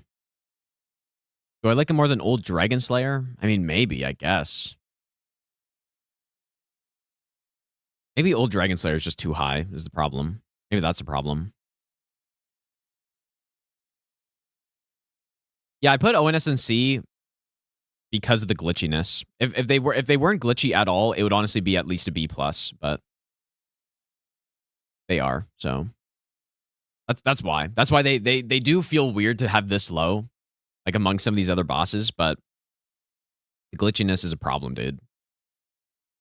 Do I like him more than Old Dragon Slayer? I mean, maybe, I guess. Maybe Old Dragon Slayer is just too high is the problem. Maybe that's a problem. Yeah, I put ONS and C because of the glitchiness. If they weren't glitchy at all, it would honestly be at least a B plus, but they are, so that's why. That's why they do feel weird to have this low, like among some of these other bosses, but the glitchiness is a problem, dude.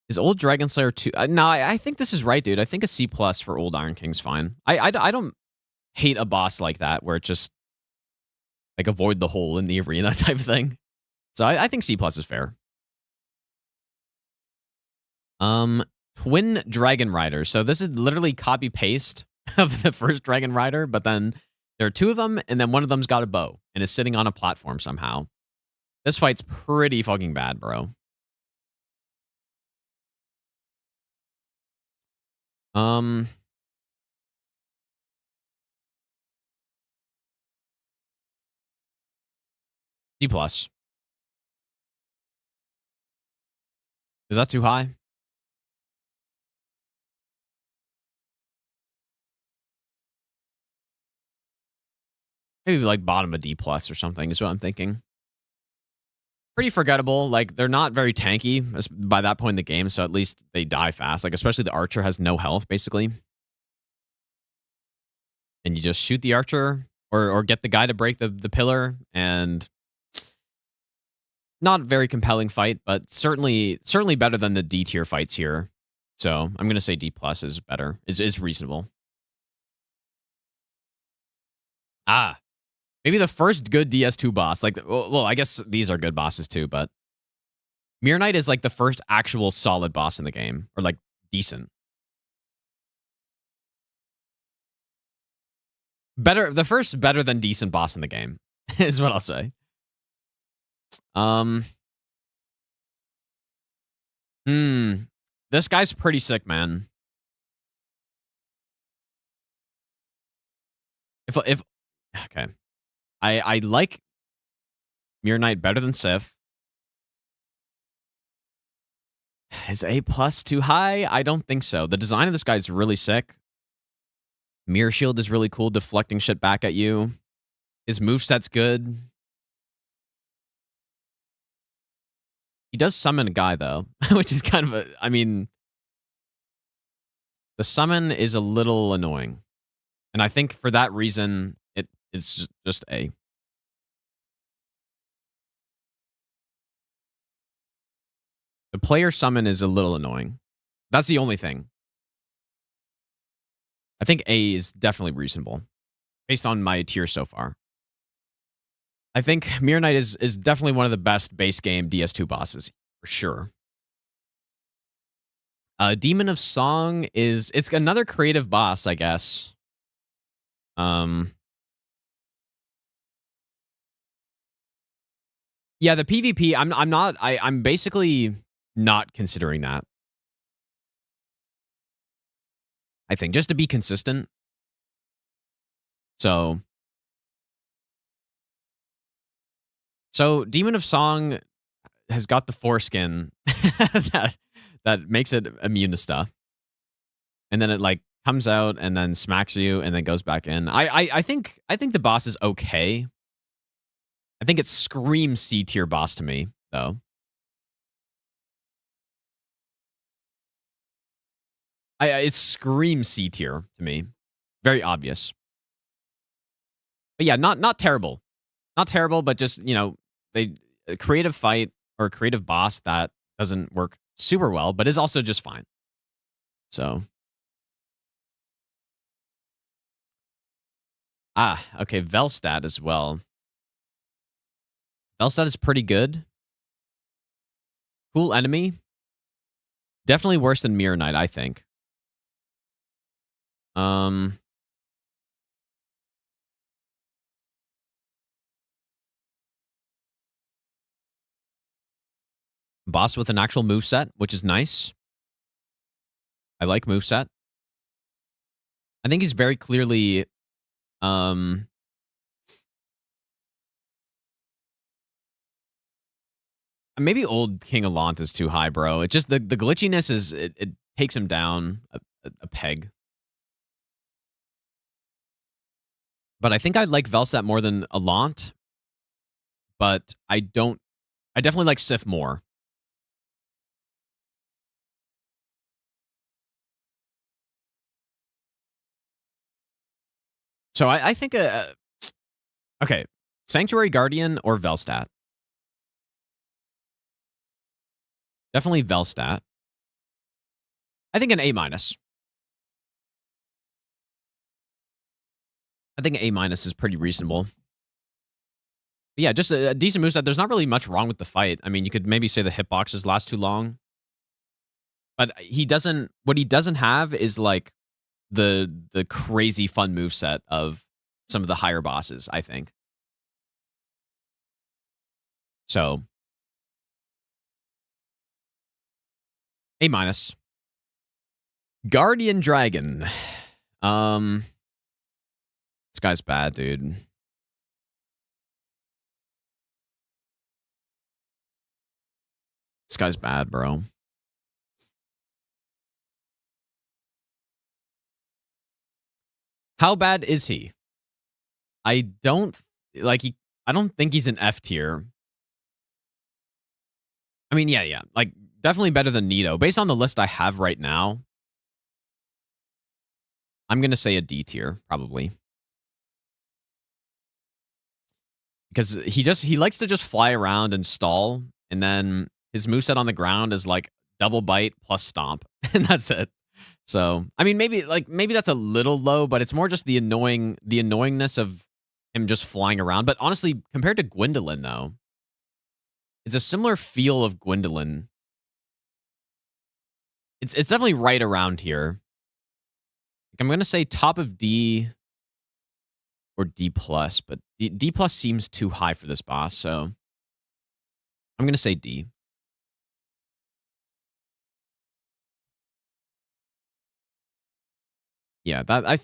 Is Old Dragon Slayer 2? No, I think this is right, dude. I think a C plus for Old Iron King's fine. I don't hate a boss like that where it just like avoid the hole in the arena type thing. So I think C plus is fair. Twin Dragon Riders. So this is literally copy paste of the first Dragon Rider, but then there are two of them, and then one of them's got a bow and is sitting on a platform somehow. This fight's pretty fucking bad, bro. D plus. Is that too high? Maybe like bottom of D plus or something is what I'm thinking. Pretty forgettable. Like, they're not very tanky by that point in the game, so at least they die fast. Like, especially the archer has no health, basically. And you just shoot the archer or get the guy to break the pillar, and not a very compelling fight, but certainly better than the D tier fights here. So I'm gonna say D plus is better, is reasonable. Maybe the first good DS2 boss. Like, well, I guess these are good bosses too, but Mirror Knight is like the first actual solid boss in the game, or like decent. The first better than decent boss in the game is what I'll say. This guy's pretty sick, man. If okay, I like Mirror Knight better than Sif. Is A+ too high? I don't think so. The design of this guy's really sick. Mirror Shield is really cool, deflecting shit back at you. His moveset's good. He does summon a guy, though, which is kind of a... I mean, the summon is a little annoying. And I think for that reason, it's just A. The player summon is a little annoying. That's the only thing. I think A is definitely reasonable, based on my tier so far. I think Mirror Knight is definitely one of the best base game DS2 bosses, for sure. Demon of Song it's another creative boss, I guess. Yeah, the PvP, I'm basically not considering that. I think just to be consistent. So Demon of Song has got the foreskin that makes it immune to stuff. And then it like comes out and then smacks you and then goes back in. I think the boss is okay. I think it screams C tier boss to me, though. It screams C tier to me. Very obvious. But yeah, not terrible. Not terrible, but just, you know, a creative fight or a creative boss that doesn't work super well, but is also just fine. So. Okay, Velstad as well. Velstad is pretty good. Cool enemy. Definitely worse than Mirror Knight, I think. Boss with an actual moveset, which is nice. I like moveset. I think he's very clearly maybe old King Allant is too high, bro. It just the glitchiness is it takes him down a peg. But I think I like Velstad more than Allant. But I definitely like Sif more. So I think okay, Sanctuary Guardian or Velstad. Definitely Velstad. I think an A-. I think A- is pretty reasonable. But yeah, just a decent moveset. There's not really much wrong with the fight. I mean, you could maybe say the hitboxes last too long. But what he doesn't have is like the crazy fun moveset of some of the higher bosses, I think. So A-. Guardian Dragon. This guy's bad, dude. This guy's bad, bro. How bad is he? I don't think he's an F tier. I mean, yeah. Like, definitely better than Nito. Based on the list I have right now, I'm going to say a D tier, probably. Because he likes to just fly around and stall, and then his moveset on the ground is like double bite plus stomp, and that's it. So, I mean, maybe that's a little low, but it's more just the annoyingness of him just flying around. But honestly, compared to Gwendolyn, though, it's a similar feel of Gwendolyn. It's definitely right around here. Like, I'm going to say top of D or D+, but D+ seems too high for this boss, so I'm going to say D. Yeah, I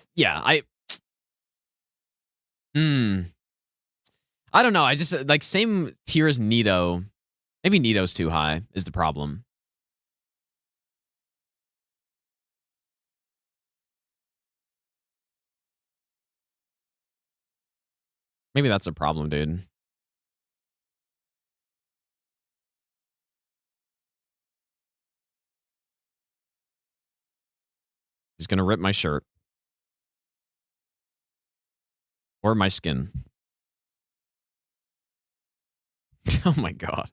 don't know. I just like same tier as Nito. Maybe Nito's too high is the problem. Maybe that's a problem, dude. He's gonna rip my shirt. Or my skin. Oh my god.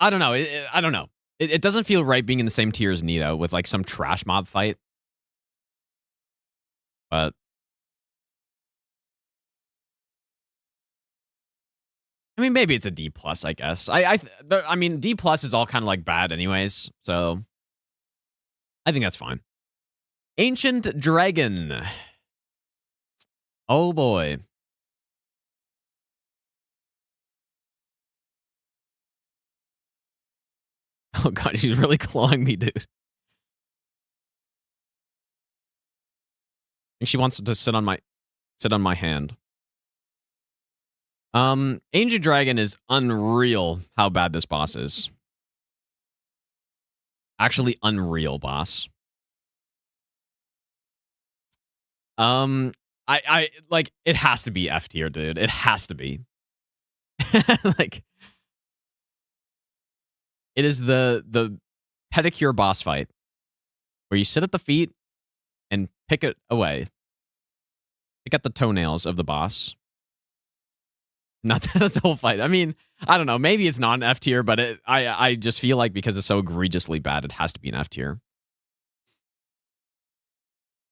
I don't know. I don't know. It doesn't feel right being in the same tier as Nito with like some trash mob fight. But I mean, maybe it's a D+, I guess. I mean, D+ is all kind of like bad anyways, so I think that's fine. Ancient Dragon. Oh boy. Oh god, she's really clawing me, dude. I think she wants to sit on my hand. Ancient Dragon is unreal how bad this boss is. Actually unreal, boss. I like it has to be F tier, dude. It has to be. Like it is the pedicure boss fight where you sit at the feet and pick it away. Pick at the toenails of the boss. Not this whole fight. I mean, I don't know. Maybe it's not an F tier, but I just feel like because it's so egregiously bad, it has to be an F tier.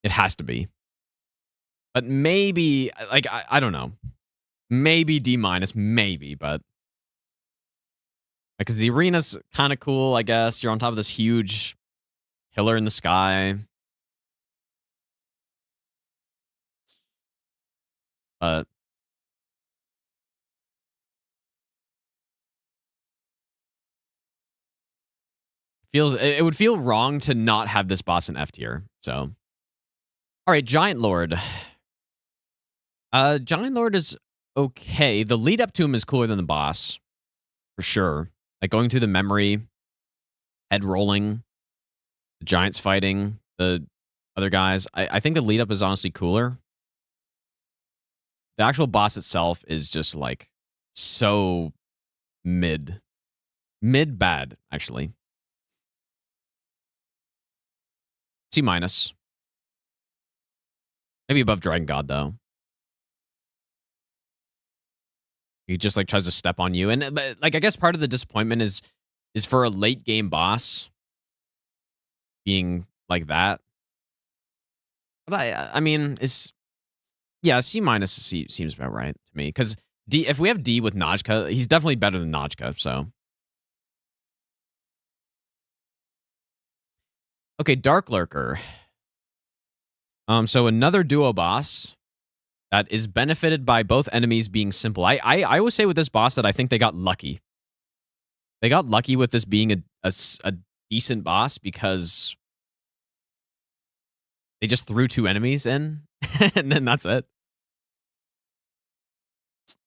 It has to be. But maybe, like, I don't know. Maybe D-, maybe, but because the arena's kind of cool, I guess. You're on top of this huge pillar in the sky. But it would feel wrong to not have this boss in F tier. So, all right, Giant Lord. Giant Lord is okay. The lead up to him is cooler than the boss, for sure. Like going through the memory, head rolling, the giants fighting, the other guys. I think the lead up is honestly cooler. The actual boss itself is just like so mid bad, actually. C-. Maybe above Dragon God, though. He just like tries to step on you. And like I guess part of the disappointment is for a late game boss being like that. But I mean, it's yeah, C- seems about right to me. Because D, if we have D with Najka, he's definitely better than Najka, so. Okay, Dark Lurker. So another duo boss that is benefited by both enemies being simple. I always say with this boss that I think they got lucky. They got lucky with this being a decent boss because they just threw 2 enemies in, and then that's it.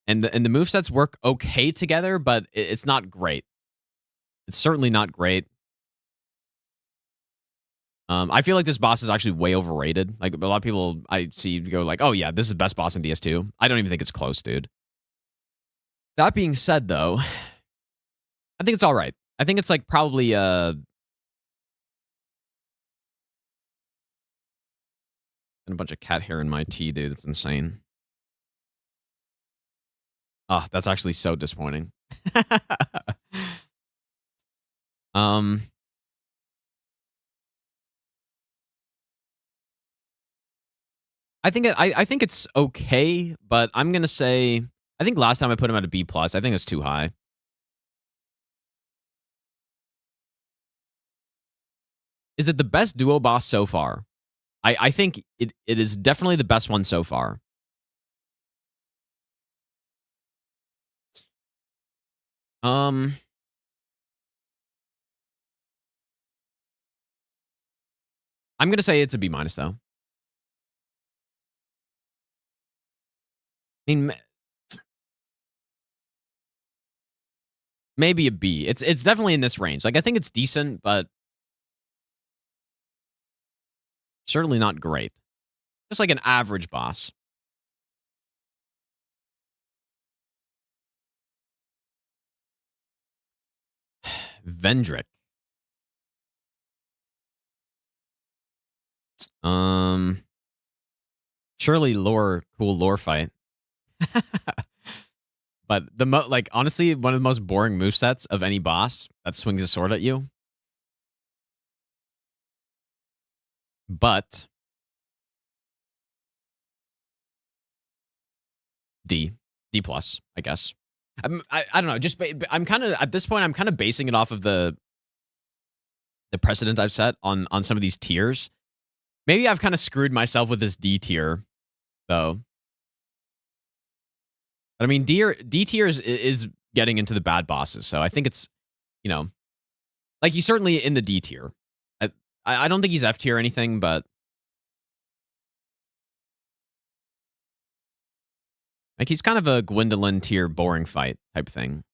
And the movesets work okay together, but it's not great. It's certainly not great. I feel like this boss is actually way overrated. Like, a lot of people I see go like, oh yeah, this is the best boss in DS2. I don't even think it's close, dude. That being said, though, I think it's all right. I think it's like probably and a bunch of cat hair in my tea, dude. It's insane. Oh, that's actually so disappointing. I think it's okay, but I'm gonna say I think last time I put him at a B plus. I think it's too high. Is it the best duo boss so far? I think it is definitely the best one so far. I'm gonna say it's a B minus though. I mean, maybe a B. It's definitely in this range. Like I think it's decent, but certainly not great. Just like an average boss. Vendrick. Surely cool lore fight. But like honestly, one of the most boring movesets of any boss that swings a sword at you. But D plus, I guess. I don't know. Just I'm kind of at this point. I'm kind of basing it off of the precedent I've set on some of these tiers. Maybe I've kind of screwed myself with this D tier, though. But I mean, D tier is getting into the bad bosses, so I think it's, you know, like he's certainly in the D tier. I don't think he's F tier or anything, but like he's kind of a Gwendolyn tier boring fight type thing.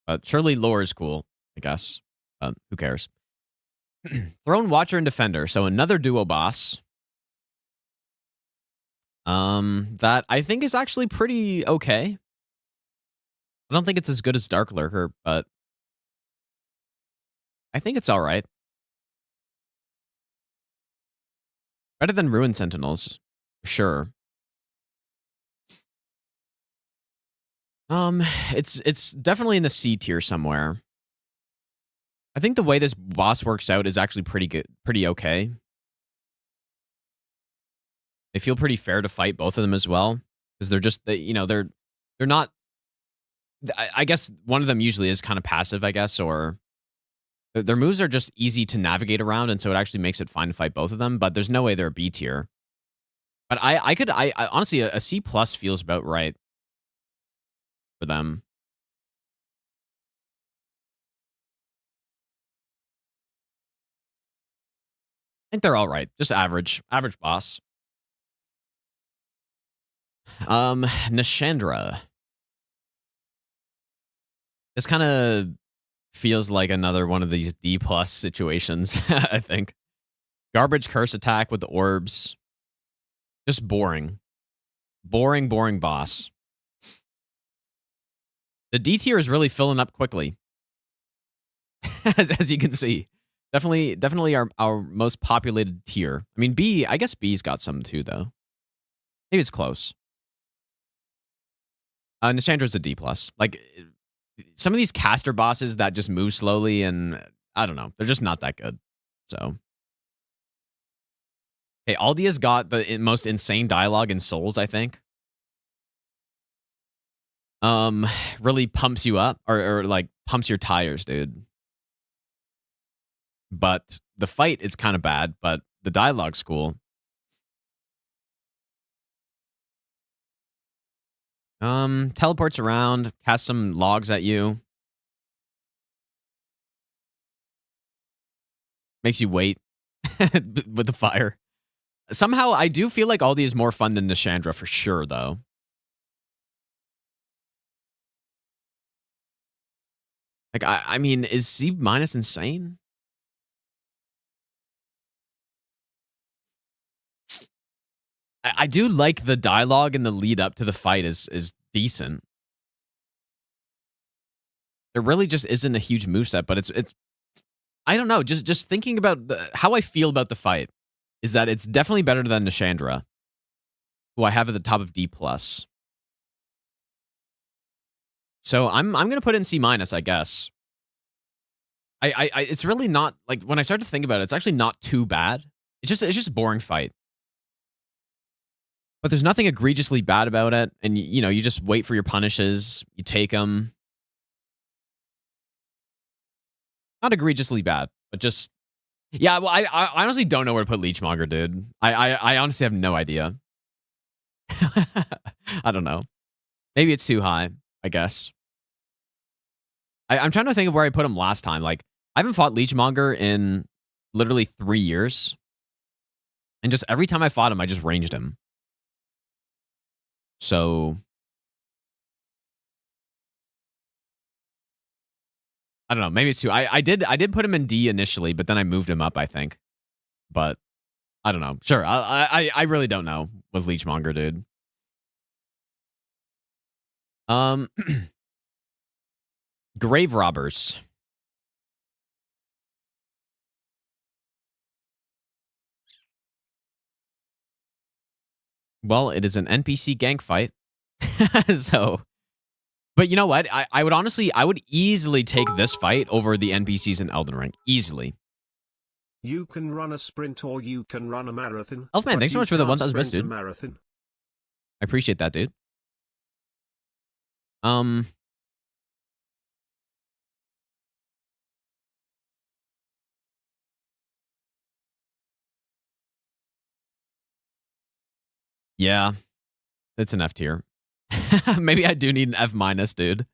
But surely lore is cool, I guess. Who cares? Throne Watcher and Defender. So another duo boss. That I think is actually pretty okay. I don't think it's as good as Dark Lurker, but I think it's all right. Better than Ruin Sentinels, for sure. It's definitely in the C tier somewhere. I think the way this boss works out is actually pretty good, pretty okay. They feel pretty fair to fight both of them as well, because they're just they're not. I guess one of them usually is kind of passive, I guess, or their moves are just easy to navigate around, and so it actually makes it fun to fight both of them. But there's no way they're a B tier. But I honestly a C plus feels about right for them. I think they're all right, just average boss. Nashandra. This kind of feels like another one of these D plus situations, I think. Garbage curse attack with the orbs. Just boring. Boring boss. The D tier is really filling up quickly. as you can see. Definitely our most populated tier. I mean, B, I guess B's got some too, though. Maybe it's close. Nashandra's a D plus. Like, some of these caster bosses that just move slowly, and I don't know, they're just not that good. So, hey, Aldia's got the most insane dialogue in Souls, I think. Really pumps you up, or like pumps your tires, dude. But the fight is kind of bad, but the dialogue's cool. Teleports around, casts some logs at you. Makes you wait with the fire. Somehow, I do feel like Aldi is more fun than Nashandra for sure, though. Like, I mean, is C minus insane? I do like the dialogue and the lead up to the fight is decent. There really just isn't a huge moveset, but it's I don't know. Just thinking about how I feel about the fight is that it's definitely better than Nashandra, who I have at the top of D plus. So I'm gonna put in C minus, I guess. It's really not like when I start to think about it, it's actually not too bad. It's just a boring fight. But there's nothing egregiously bad about it. And, you know, you just wait for your punishes. You take them. Not egregiously bad, but just... Yeah, well, I honestly don't know where to put Leechmonger, dude. I honestly have no idea. I don't know. Maybe it's too high, I guess. I'm trying to think of where I put him last time. Like, I haven't fought Leechmonger in literally 3 years. And just every time I fought him, I just ranged him. So... I don't know. Maybe it's too... I did put him in D initially, but then I moved him up, I think. But I don't know. Sure. I really don't know with Leechmonger, dude. Grave Robbers. Well, it is an NPC gank fight. So... But you know what? I would honestly... I would easily take this fight over the NPCs in Elden Ring. Easily. You can run a sprint or you can run a marathon. Elfman, thanks so much for the 1,000 bits, dude. Marathon. I appreciate that, dude. Yeah. It's an F tier. Maybe I do need an F minus, dude.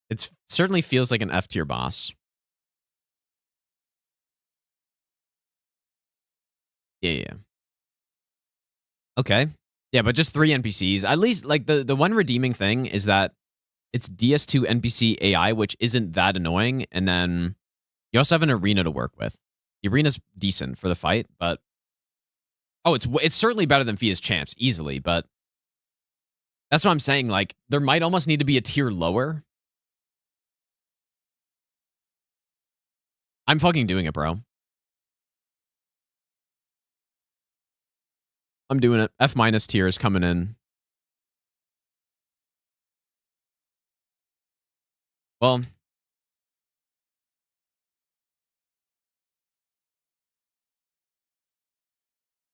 It certainly feels like an F tier boss. Yeah. Okay. Yeah, but just 3 NPCs. At least, like, the one redeeming thing is that it's DS2 NPC AI, which isn't that annoying. And then you also have an arena to work with. The arena's decent for the fight, but... Oh, it's certainly better than Fia's Champs, easily, but... That's what I'm saying. Like, there might almost need to be a tier lower. I'm fucking doing it, bro. I'm doing it. F minus tier is coming in. Well...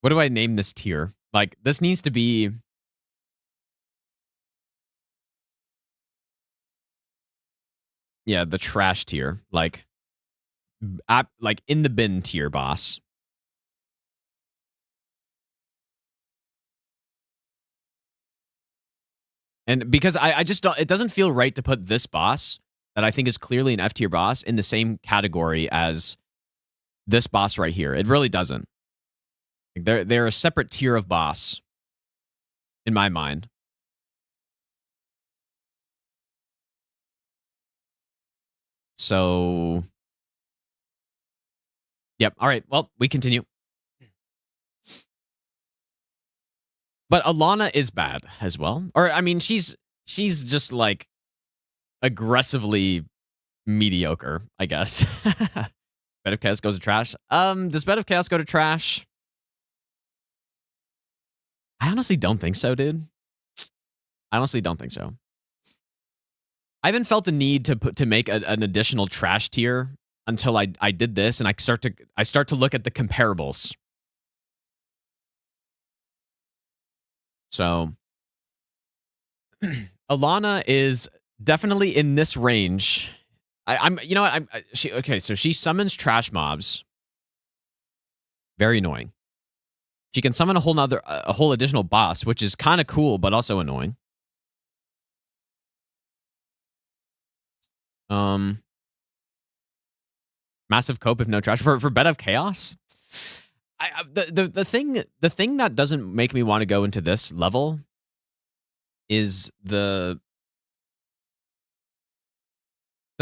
What do I name this tier? Like, this needs to be... Yeah, the trash tier. Like in the bin tier boss. And because I just don't... It doesn't feel right to put this boss, that I think is clearly an F tier boss, in the same category as this boss right here. It really doesn't. They're a separate tier of boss, in my mind. So... Yep. All right. Well, we continue. But Alana is bad as well. Or, I mean, she's just, like, aggressively mediocre, I guess. Bed of Chaos goes to trash. Does Bed of Chaos go to trash? I honestly don't think so, dude. I honestly don't think so. I haven't felt the need to make an additional trash tier until I did this, and I start to look at the comparables. So Alana is definitely in this range. I'm you know what, okay, so she summons trash mobs. Very annoying. She can summon a whole additional boss, which is kind of cool, but also annoying. Massive cope if no trash for Bed of Chaos. The thing that doesn't make me want to go into this level is the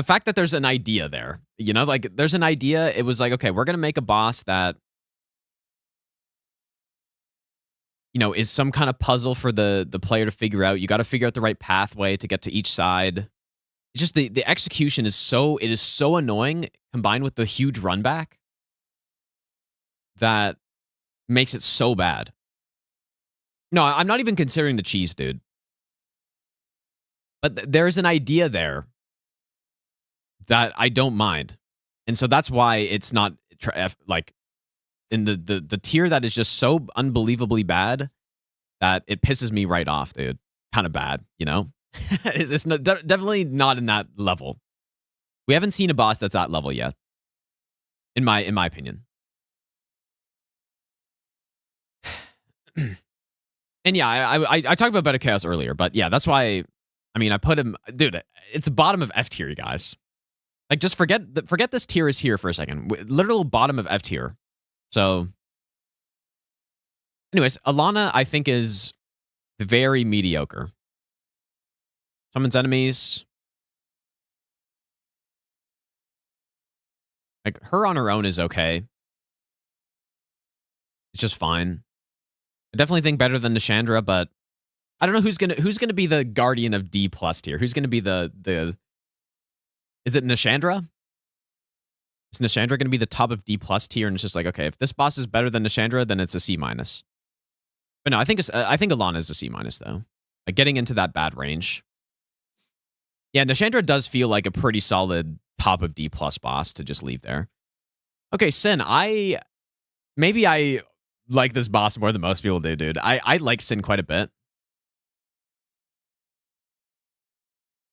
fact that there's an idea there. You know, like, there's an idea. It was like, okay, we're gonna make a boss that, you know, is some kind of puzzle for the player to figure out. You got to figure out the right pathway to get to each side. It's just the execution is so annoying, combined with the huge run back, that makes it so bad. No, I'm not even considering the cheese, dude. But there's an idea there that I don't mind. And so that's why it's not, like, in the tier that is just so unbelievably bad. that it pisses me right off, dude. Kind of bad, you know? It's definitely not in that level. We haven't seen a boss that's that level yet, in my opinion. And yeah, I talked about Better Chaos earlier, but yeah, that's why. I mean, I put him, dude. It's bottom of F tier, you guys. Like, just forget this tier is here for a second. Literal bottom of F tier. So, anyways, Alana I think is very mediocre. Summons enemies. Like, her on her own is okay. It's just fine. I definitely think better than Nashandra, but I don't know who's gonna be the guardian of D plus tier. Who's gonna be the is it Nashandra? Is Nashandra gonna be the top of D plus tier? And it's just like, okay, if this boss is better than Nashandra, then it's a C minus. But no, I think Alana is a C minus though. Like, getting into that bad range. Yeah, Nashandra does feel like a pretty solid top of D plus boss to just leave there. Okay, Sin, maybe I like this boss more than most people do, dude. I like Sin quite a bit.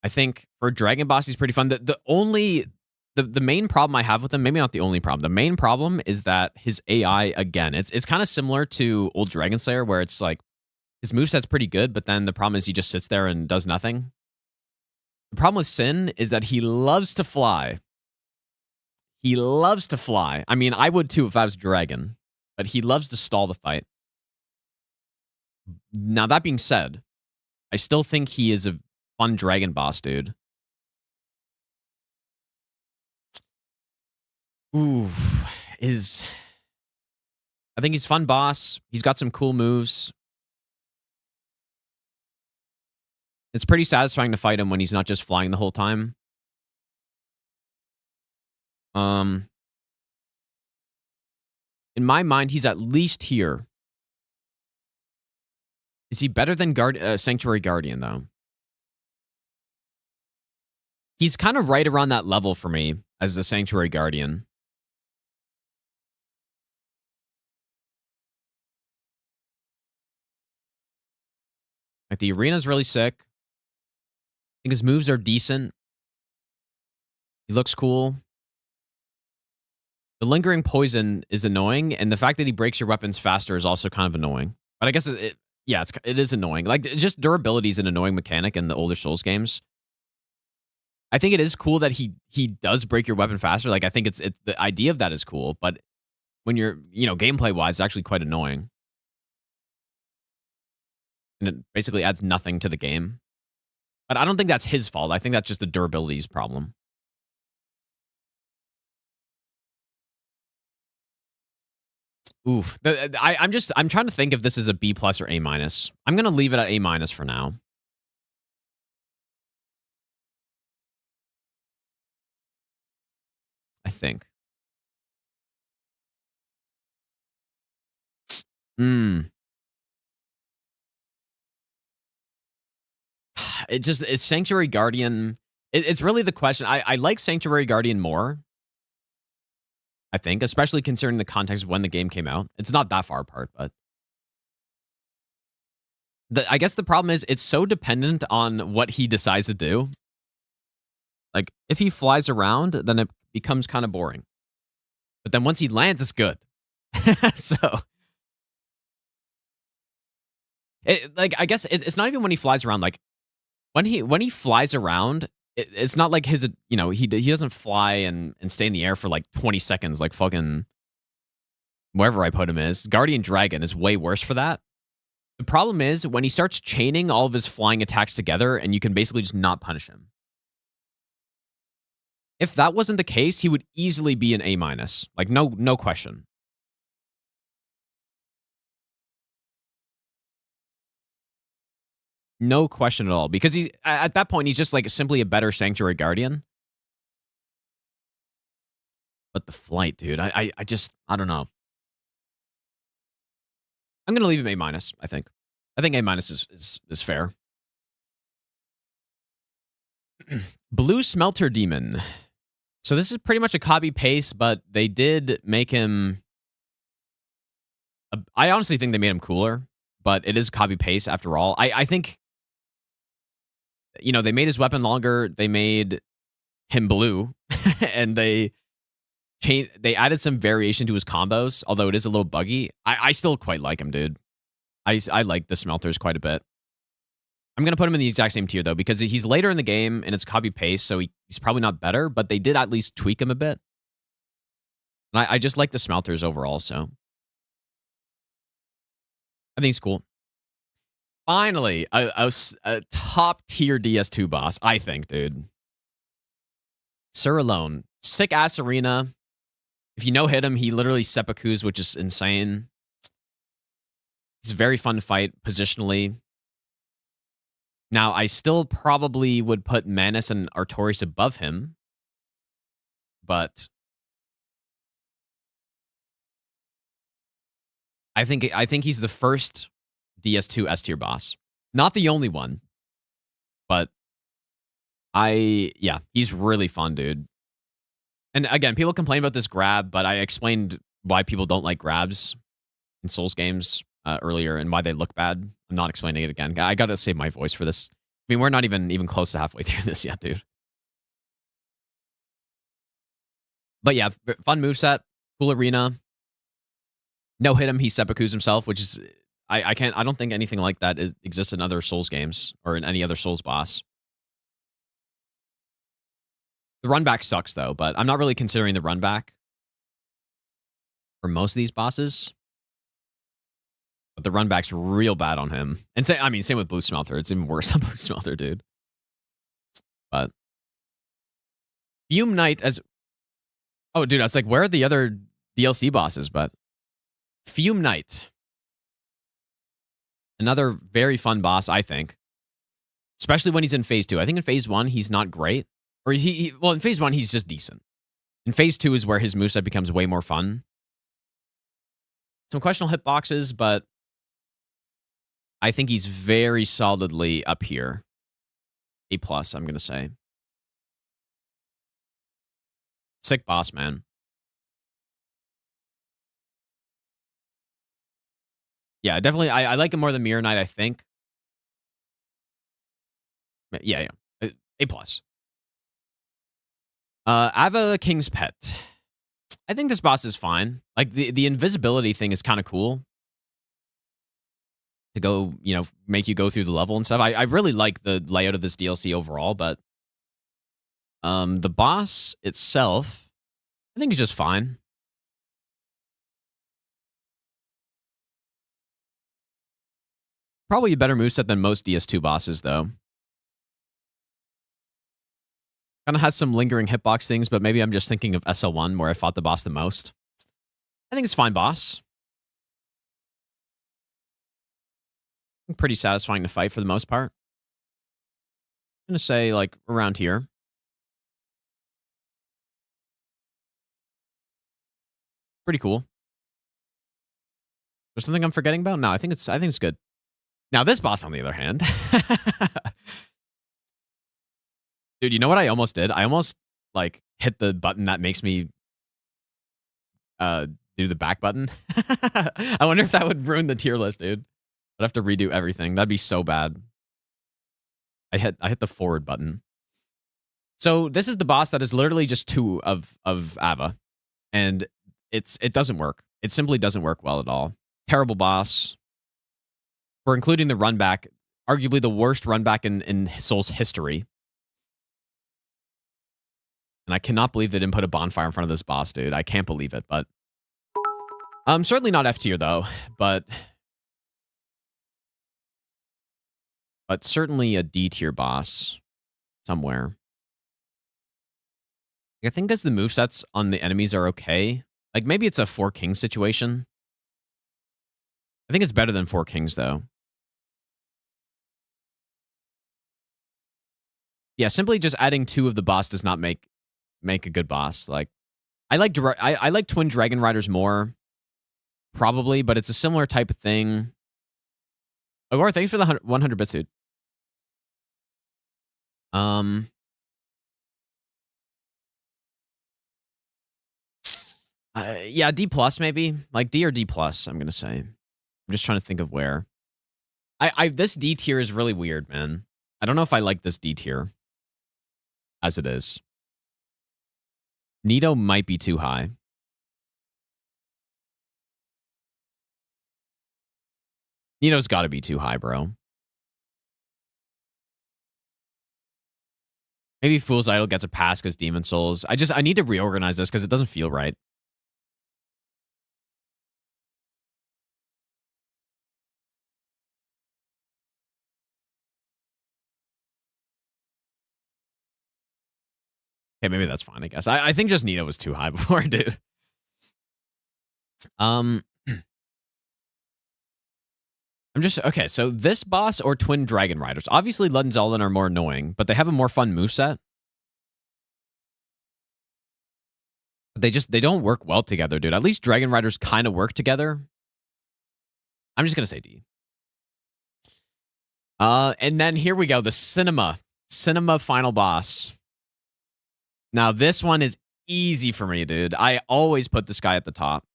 I think for Dragon Boss, he's pretty fun. The main problem I have with him, maybe not the only problem, the main problem is that his AI, again, it's kind of similar to old Dragon Slayer, where it's like his moveset's pretty good, but then the problem is he just sits there and does nothing. The problem with Sin is that he loves to fly. He loves to fly. I mean, I would too if I was Dragon, but he loves to stall the fight. Now, that being said, I still think he is a fun Dragon boss, dude. Ooh, I think he's a fun boss. He's got some cool moves. It's pretty satisfying to fight him when he's not just flying the whole time. In my mind, he's at least here. Is he better than Sanctuary Guardian, though? He's kind of right around that level for me as the Sanctuary Guardian. Like, the arena's really sick. I think his moves are decent. He looks cool. The lingering poison is annoying, and the fact that he breaks your weapons faster is also kind of annoying. But I guess it is annoying. Like, just durability is an annoying mechanic in the older Souls games. I think it is cool that he does break your weapon faster. Like, I think it's the idea of that is cool, but when you're, gameplay wise, it's actually quite annoying. And it basically adds nothing to the game. But I don't think that's his fault. I think that's just the durability's problem. Oof. I'm trying to think if this is a B plus or A minus. I'm gonna leave it at A minus for now. I think. It's Sanctuary Guardian. It's really the question. I like Sanctuary Guardian more, I think, especially considering the context of when the game came out. It's not that far apart, but I guess the problem is it's so dependent on what he decides to do. Like, if he flies around, then it becomes kind of boring. But then once he lands, it's good. So, I guess it's not even when he flies around. Like, when he flies around, it's not like his, he doesn't fly and stay in the air for like 20 seconds like fucking wherever I put him is. Guardian Dragon is way worse for that. The problem is when he starts chaining all of his flying attacks together and you can basically just not punish him. If that wasn't the case, he would easily be an A minus. Like, no question. No question at all. Because he's at that point, he's just like simply a better Sanctuary Guardian. But the flight, dude, I don't know. I'm gonna leave him A minus, I think. I think A minus is fair. Blue Smelter Demon. So this is pretty much a copy paste, but they did make him. I honestly think they made him cooler. but it is copy paste after all. I think, they made his weapon longer. They made him blue, and they added some variation to his combos, although it is a little buggy. I still quite like him, dude. I like the smelters quite a bit. I'm going to put him in the exact same tier, though, because he's later in the game, and it's copy-paste, so he's probably not better, but they did at least tweak him a bit. And I just like the smelters overall, so I think it's cool. Finally, a top-tier DS2 boss, I think, dude. Sir Alone. Sick-ass arena. If you no-hit him, he literally seppukus, which is insane. He's very fun to fight positionally. Now, I still probably would put Manus and Artorias above him, but I think he's the first DS2 S tier boss. Not the only one, but he's really fun, dude. And again, people complain about this grab, but I explained why people don't like grabs in Souls games earlier and why they look bad. I'm not explaining it again. I got to save my voice for this. I mean, we're not even close to halfway through this yet, dude. But yeah, fun moveset, cool arena. No hit him, he seppukus himself, which is I don't think anything like that exists in other Souls games or in any other Souls boss. The run back sucks though, but I'm not really considering the run back for most of these bosses. But the run back's real bad on him. And same with Blue Smelter. It's even worse on Blue Smelter, dude. But Fume Knight as... Oh, dude, I was like, where are the other DLC bosses? But Fume Knight. Another very fun boss, I think. Especially when he's in Phase 2. I think in Phase 1, he's not great. Or in Phase 1, he's just decent. In Phase 2 is where his moveset becomes way more fun. Some questionable hitboxes, but I think he's very solidly up here. A+, I'm going to say. Sick boss, man. Yeah, definitely. I like him more than Mirror Knight, I think. Yeah. A+. Ava King's Pet. I think this boss is fine. Like, the invisibility thing is kind of cool. To go, make you go through the level and stuff. I really like the layout of this DLC overall, but the boss itself, I think is just fine. Probably a better moveset than most DS2 bosses, though. Kind of has some lingering hitbox things, but maybe I'm just thinking of SL1, where I fought the boss the most. I think it's a fine boss. Pretty satisfying to fight for the most part. I'm going to say, like, around here. Pretty cool. There's something I'm forgetting about? No, I think it's good. Now, this boss, on the other hand. Dude, you know what I almost did? I almost, like, hit the button that makes me do the back button. I wonder if that would ruin the tier list, dude. I'd have to redo everything. That'd be so bad. I hit the forward button. So this is the boss that is literally just 2 of Ava. And it doesn't work. It simply doesn't work well at all. Terrible boss. For including the run back, arguably the worst run back in Souls history. And I cannot believe they didn't put a bonfire in front of this boss, dude. I can't believe it, but certainly not F tier though, but certainly a D tier boss somewhere. I think because the movesets on the enemies are okay. Like, maybe it's a 4 Kings situation. I think it's better than 4 Kings, though. Yeah, simply just adding 2 of the boss does not make a good boss. Like, I like Twin Dragon Riders more, probably, but it's a similar type of thing. Agor, thanks for the 100 bits, dude. Yeah, D+ maybe. Like D or D+, I'm going to say. I'm just trying to think of where. This D tier is really weird, man. I don't know if I like this D tier as it is. Nito might be too high. Nito's got to be too high, bro. Maybe Fool's Idol gets a pass because Demon Souls. I need to reorganize this because it doesn't feel right. Okay, maybe that's fine, I guess. I think just Nito was too high before, dude. I'm just... Okay, so this boss or Twin Dragon Riders. Obviously, Lud and Zeldan are more annoying, but they have a more fun moveset. They don't work well together, dude. At least Dragon Riders kind of work together. I'm just going to say D. And then here we go. The Cinema final boss. Now, this one is easy for me, dude. I always put this guy at the top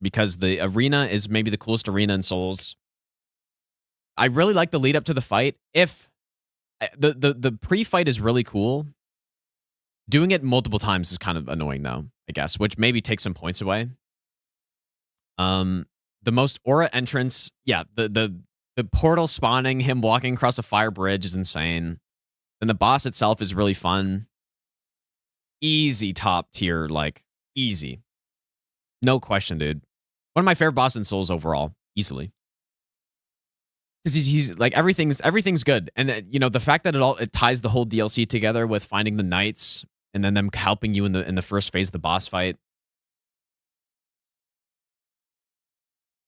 because the arena is maybe the coolest arena in Souls. I really like the lead up to the fight. If the pre-fight is really cool, doing it multiple times is kind of annoying, though, I guess, which maybe takes some points away. The most aura entrance, yeah, the portal spawning, him walking across a fire bridge is insane. And the boss itself is really fun. Easy top tier, like, easy. No question, dude. One of my favorite bosses in Souls overall, easily. Because he's like, everything's good. And, the fact that it ties the whole DLC together with finding the knights and then them helping you in the first phase of the boss fight.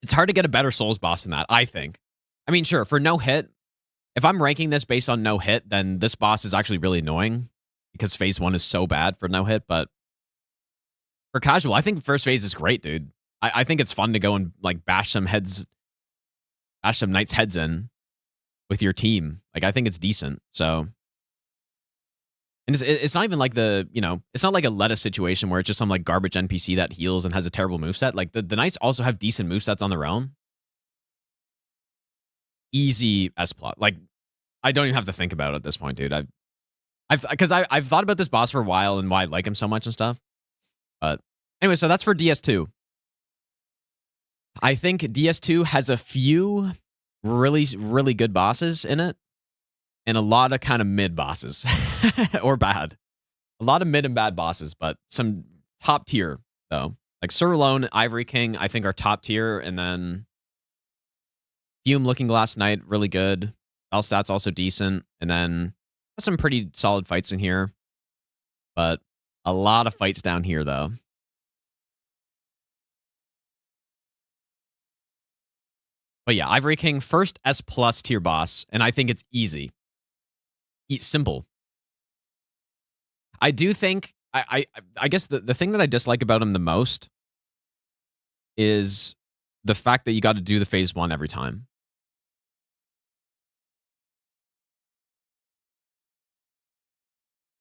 It's hard to get a better Souls boss than that, I think. I mean, sure, for no hit, if I'm ranking this based on no hit, then this boss is actually really annoying because phase 1 is so bad for no hit. But for casual, I think first phase is great, dude. I think it's fun to go and like bash some knights' heads in with your team. Like, I think it's decent. So, and it's not even like it's not like a Letta situation where it's just some like garbage NPC that heals and has a terrible moveset. Like the knights also have decent movesets on their own. Easy S plot. Like, I don't even have to think about it at this point, dude. I've thought about this boss for a while and why I like him so much and stuff. But anyway, so that's for DS2. I think DS2 has a few really, really good bosses in it and a lot of kind of mid bosses or bad. A lot of mid and bad bosses, but some top tier, though. Like Surlone, Ivory King, I think are top tier. And then Fume, Looking Glass Knight, really good. Elstat's also decent. And then some pretty solid fights in here. But a lot of fights down here, though. But yeah, Ivory King, first S+ tier boss, and I think it's easy. Simple. I do think, I guess the thing that I dislike about him the most is the fact that you got to do the phase 1 every time.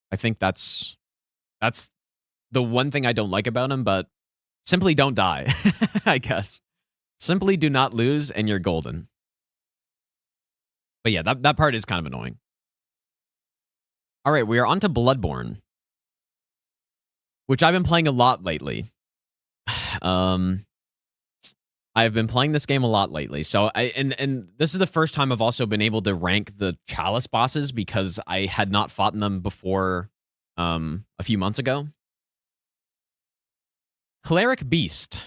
I think that's the one thing I don't like about him, but simply don't die, I guess. Simply do not lose, and you're golden. But yeah, that part is kind of annoying. All right, we are on to Bloodborne, which I've been playing a lot lately. I've been playing this game a lot lately. So and this is the first time I've also been able to rank the Chalice bosses because I had not fought them before a few months ago. Cleric Beast.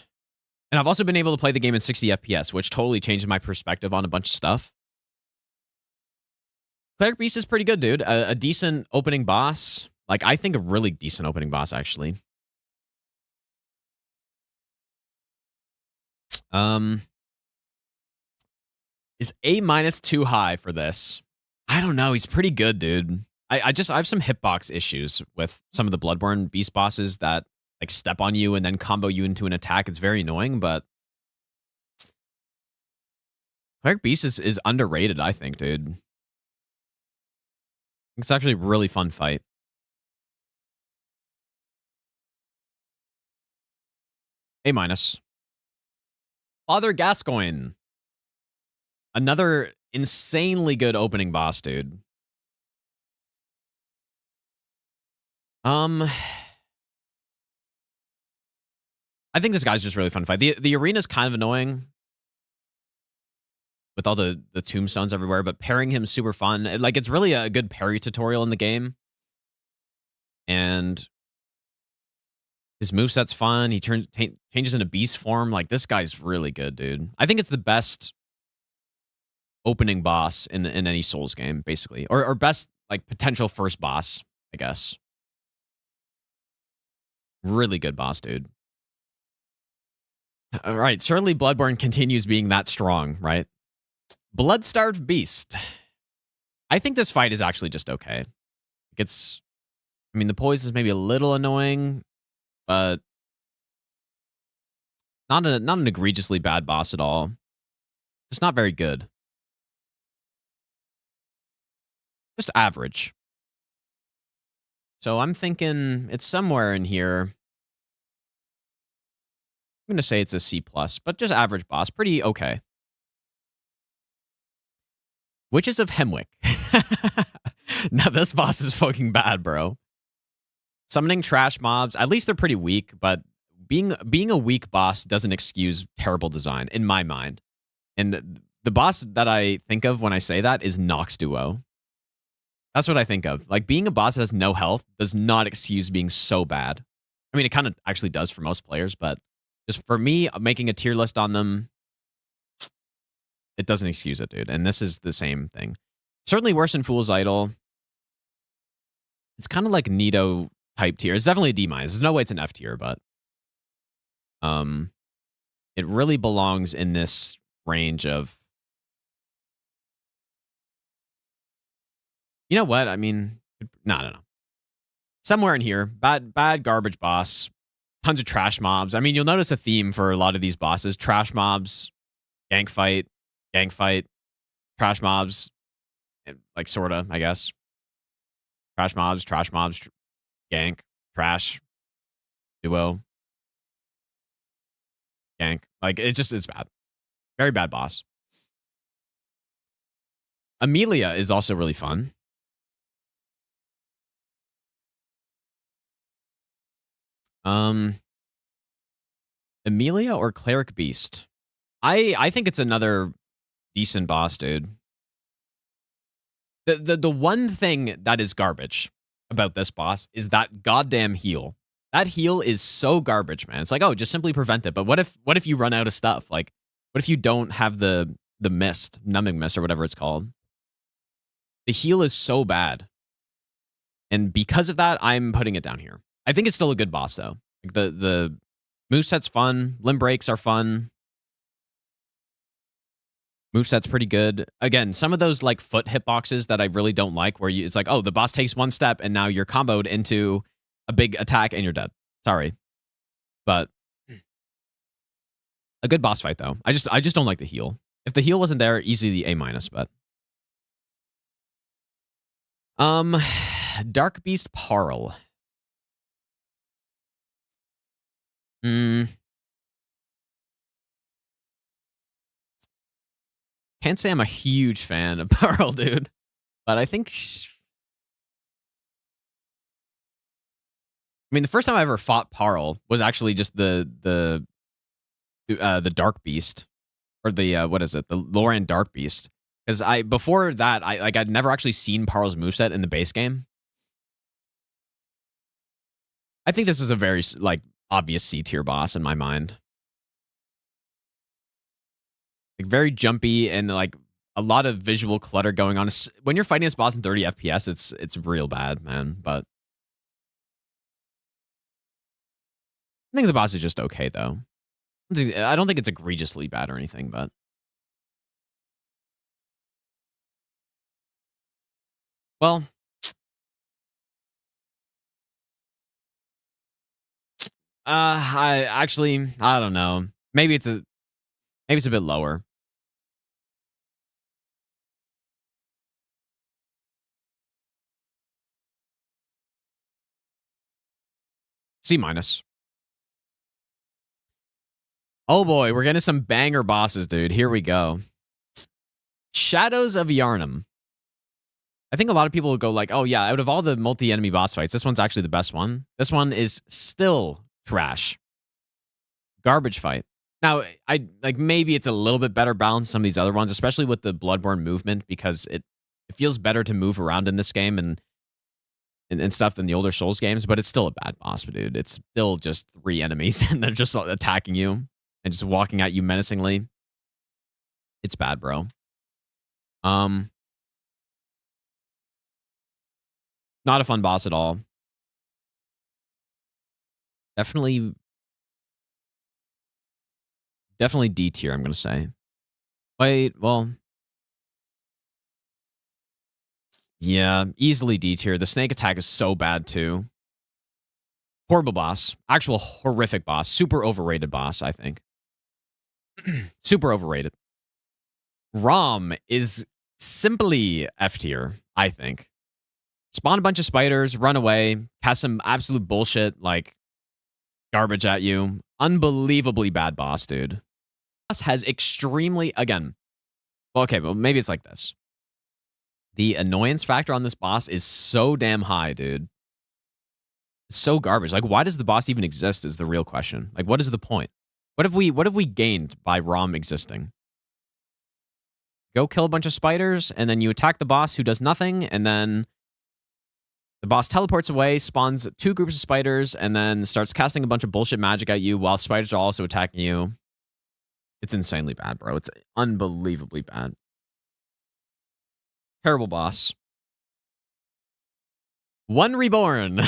And I've also been able to play the game in 60 FPS, which totally changed my perspective on a bunch of stuff. Cleric Beast is pretty good, dude. A decent opening boss. Like, I think a really decent opening boss, actually. Is A- too high for this? I don't know. He's pretty good, dude. I have some hitbox issues with some of the Bloodborne Beast bosses that like step on you and then combo you into an attack. It's very annoying, but Cleric Beast is underrated, I think, dude. It's actually a really fun fight. A-. Father Gascoigne. Another insanely good opening boss, dude. I think this guy's just really fun to fight. The arena's kind of annoying with all the tombstones everywhere, but parrying him super fun. Like, it's really a good parry tutorial in the game. And his moveset's fun. He changes into beast form. Like, this guy's really good, dude. I think it's the best opening boss in any Souls game, basically. Or best, like, potential first boss, I guess. Really good boss, dude. All right, certainly Bloodborne continues being that strong, right? Blood-Starved Beast. I think this fight is actually just okay. I mean, the poise is maybe a little annoying, but not an egregiously bad boss at all. It's not very good. Just average. So I'm thinking it's somewhere in here. I'm going to say it's a C+, but just average boss. Pretty okay. Witches of Hemwick. Now, this boss is fucking bad, bro. Summoning trash mobs. At least they're pretty weak, but being a weak boss doesn't excuse terrible design, in my mind. And the boss that I think of when I say that is Nox Duo. That's what I think of. Like, being a boss that has no health does not excuse being so bad. I mean, it kind of actually does for most players, but just for me, making a tier list on them, it doesn't excuse it, dude. And this is the same thing. Certainly worse than Fool's Idol. It's kind of like Nito type tier. It's definitely a D-. There's no way it's an F tier, but it really belongs in this range of, you know what? I mean, no. Somewhere in here, bad garbage boss, tons of trash mobs. I mean, you'll notice a theme for a lot of these bosses: trash mobs, gang fight, trash mobs, like sorta, I guess. Trash mobs, gank, trash, duo, gank. Like, it's bad. Very bad boss. Amelia is also really fun. Amelia or Cleric Beast? I think it's another decent boss, dude. The one thing that is garbage about this boss is that goddamn heal. That heal is so garbage, man. It's like, oh, just simply prevent it. But what if you run out of stuff? Like, what if you don't have the mist, numbing mist, or whatever it's called? The heal is so bad. And because of that, I'm putting it down here. I think it's still a good boss, though. Like, the moveset's fun. Limb breaks are fun. Moveset's pretty good. Again, some of those like foot hitboxes that I really don't like, where it's like, oh, the boss takes one step and now you're comboed into a big attack and you're dead. Sorry. But a good boss fight, though. I just don't like the heal. If the heal wasn't there, easily the A-, but Dark Beast Parl. Can't say I'm a huge fan of Parl, dude. But I think I mean, the first time I ever fought Parl was actually just the Dark Beast, or the what is it? The Loran Dark Beast. Because before that, I'd never actually seen Parl's moveset in the base game. I think this is a very like obvious C tier boss in my mind. Like, very jumpy and like a lot of visual clutter going on. When you're fighting this boss in 30 FPS, it's real bad, man. But I think the boss is just okay, though. I don't think it's egregiously bad or anything, but well, I don't know. Maybe it's a bit lower. C-. Oh boy, we're getting some banger bosses, dude. Here we go. Shadows of Yharnam. I think a lot of people will go like, oh yeah, out of all the multi-enemy boss fights, this one's actually the best one. This one is still trash. Garbage fight. Now, I like maybe it's a little bit better balanced than some of these other ones, especially with the Bloodborne movement, because it feels better to move around in this game and stuff than the older Souls games, but it's still a bad boss, dude. It's still just 3 enemies and they're just attacking you and just walking at you menacingly. It's bad, bro. Not a fun boss at all. Definitely D tier, I'm going to say. Wait, well. Yeah, easily D tier. The snake attack is so bad, too. Horrible boss. Actual horrific boss. Super overrated boss, I think. Super overrated. Rom is simply F tier, I think. Spawn a bunch of spiders, run away, cast some absolute bullshit, like garbage at you. Unbelievably bad boss, dude. Boss has extremely, again, well, okay, well, maybe it's like this. The annoyance factor on this boss is so damn high, dude. It's so garbage. Like, why does the boss even exist is the real question. Like, what is the point? What have we gained by Rom existing? Go kill a bunch of spiders, and then you attack the boss who does nothing, and then the boss teleports away, spawns 2 groups of spiders, and then starts casting a bunch of bullshit magic at you while spiders are also attacking you. It's insanely bad, bro. It's unbelievably bad. Terrible boss. One Reborn.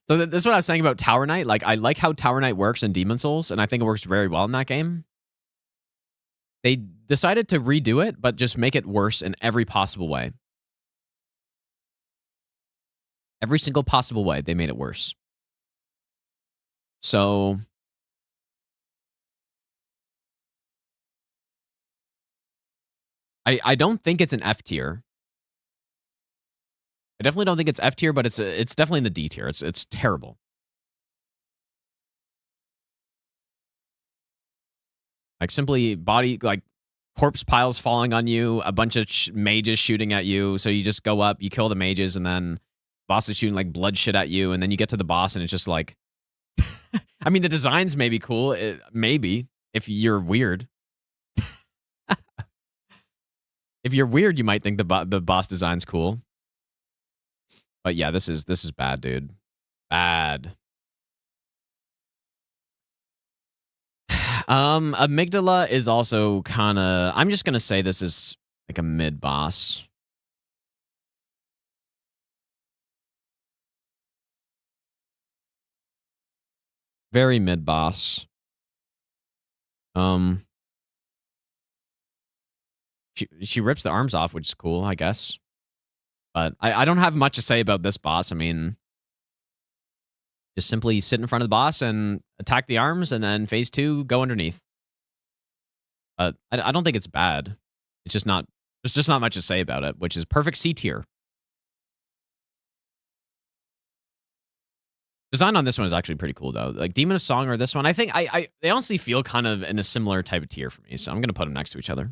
So this is what I was saying about Tower Knight. Like, I like how Tower Knight works in Demon Souls, and I think it works very well in that game. They decided to redo it, but just make it worse in every possible way. Every single possible way, they made it worse. So I don't think it's an F tier. I definitely don't think it's F tier, but it's definitely in the D tier. It's terrible. Like, simply body, like, corpse piles falling on you, a bunch of mages shooting at you. So you just go up, you kill the mages, and then boss is shooting like blood shit at you, and then you get to the boss, and it's just like, I mean, the designs may be cool, maybe if you're weird. If you're weird, you might think the boss design's cool. But yeah, this is bad, dude. Bad. Amygdala is also kind of, I'm just gonna say this is like a mid boss. Very mid boss. She rips the arms off, which is cool, I guess. But I don't have much to say about this boss. I mean, just simply sit in front of the boss and attack the arms, and then phase 2, go underneath. I don't think it's bad. It's just not, there's just not much to say about it, which is perfect C tier. Design on this one is actually pretty cool, though. Like, Demon of Song or this one, I think they honestly feel kind of in a similar type of tier for me, so I'm going to put them next to each other.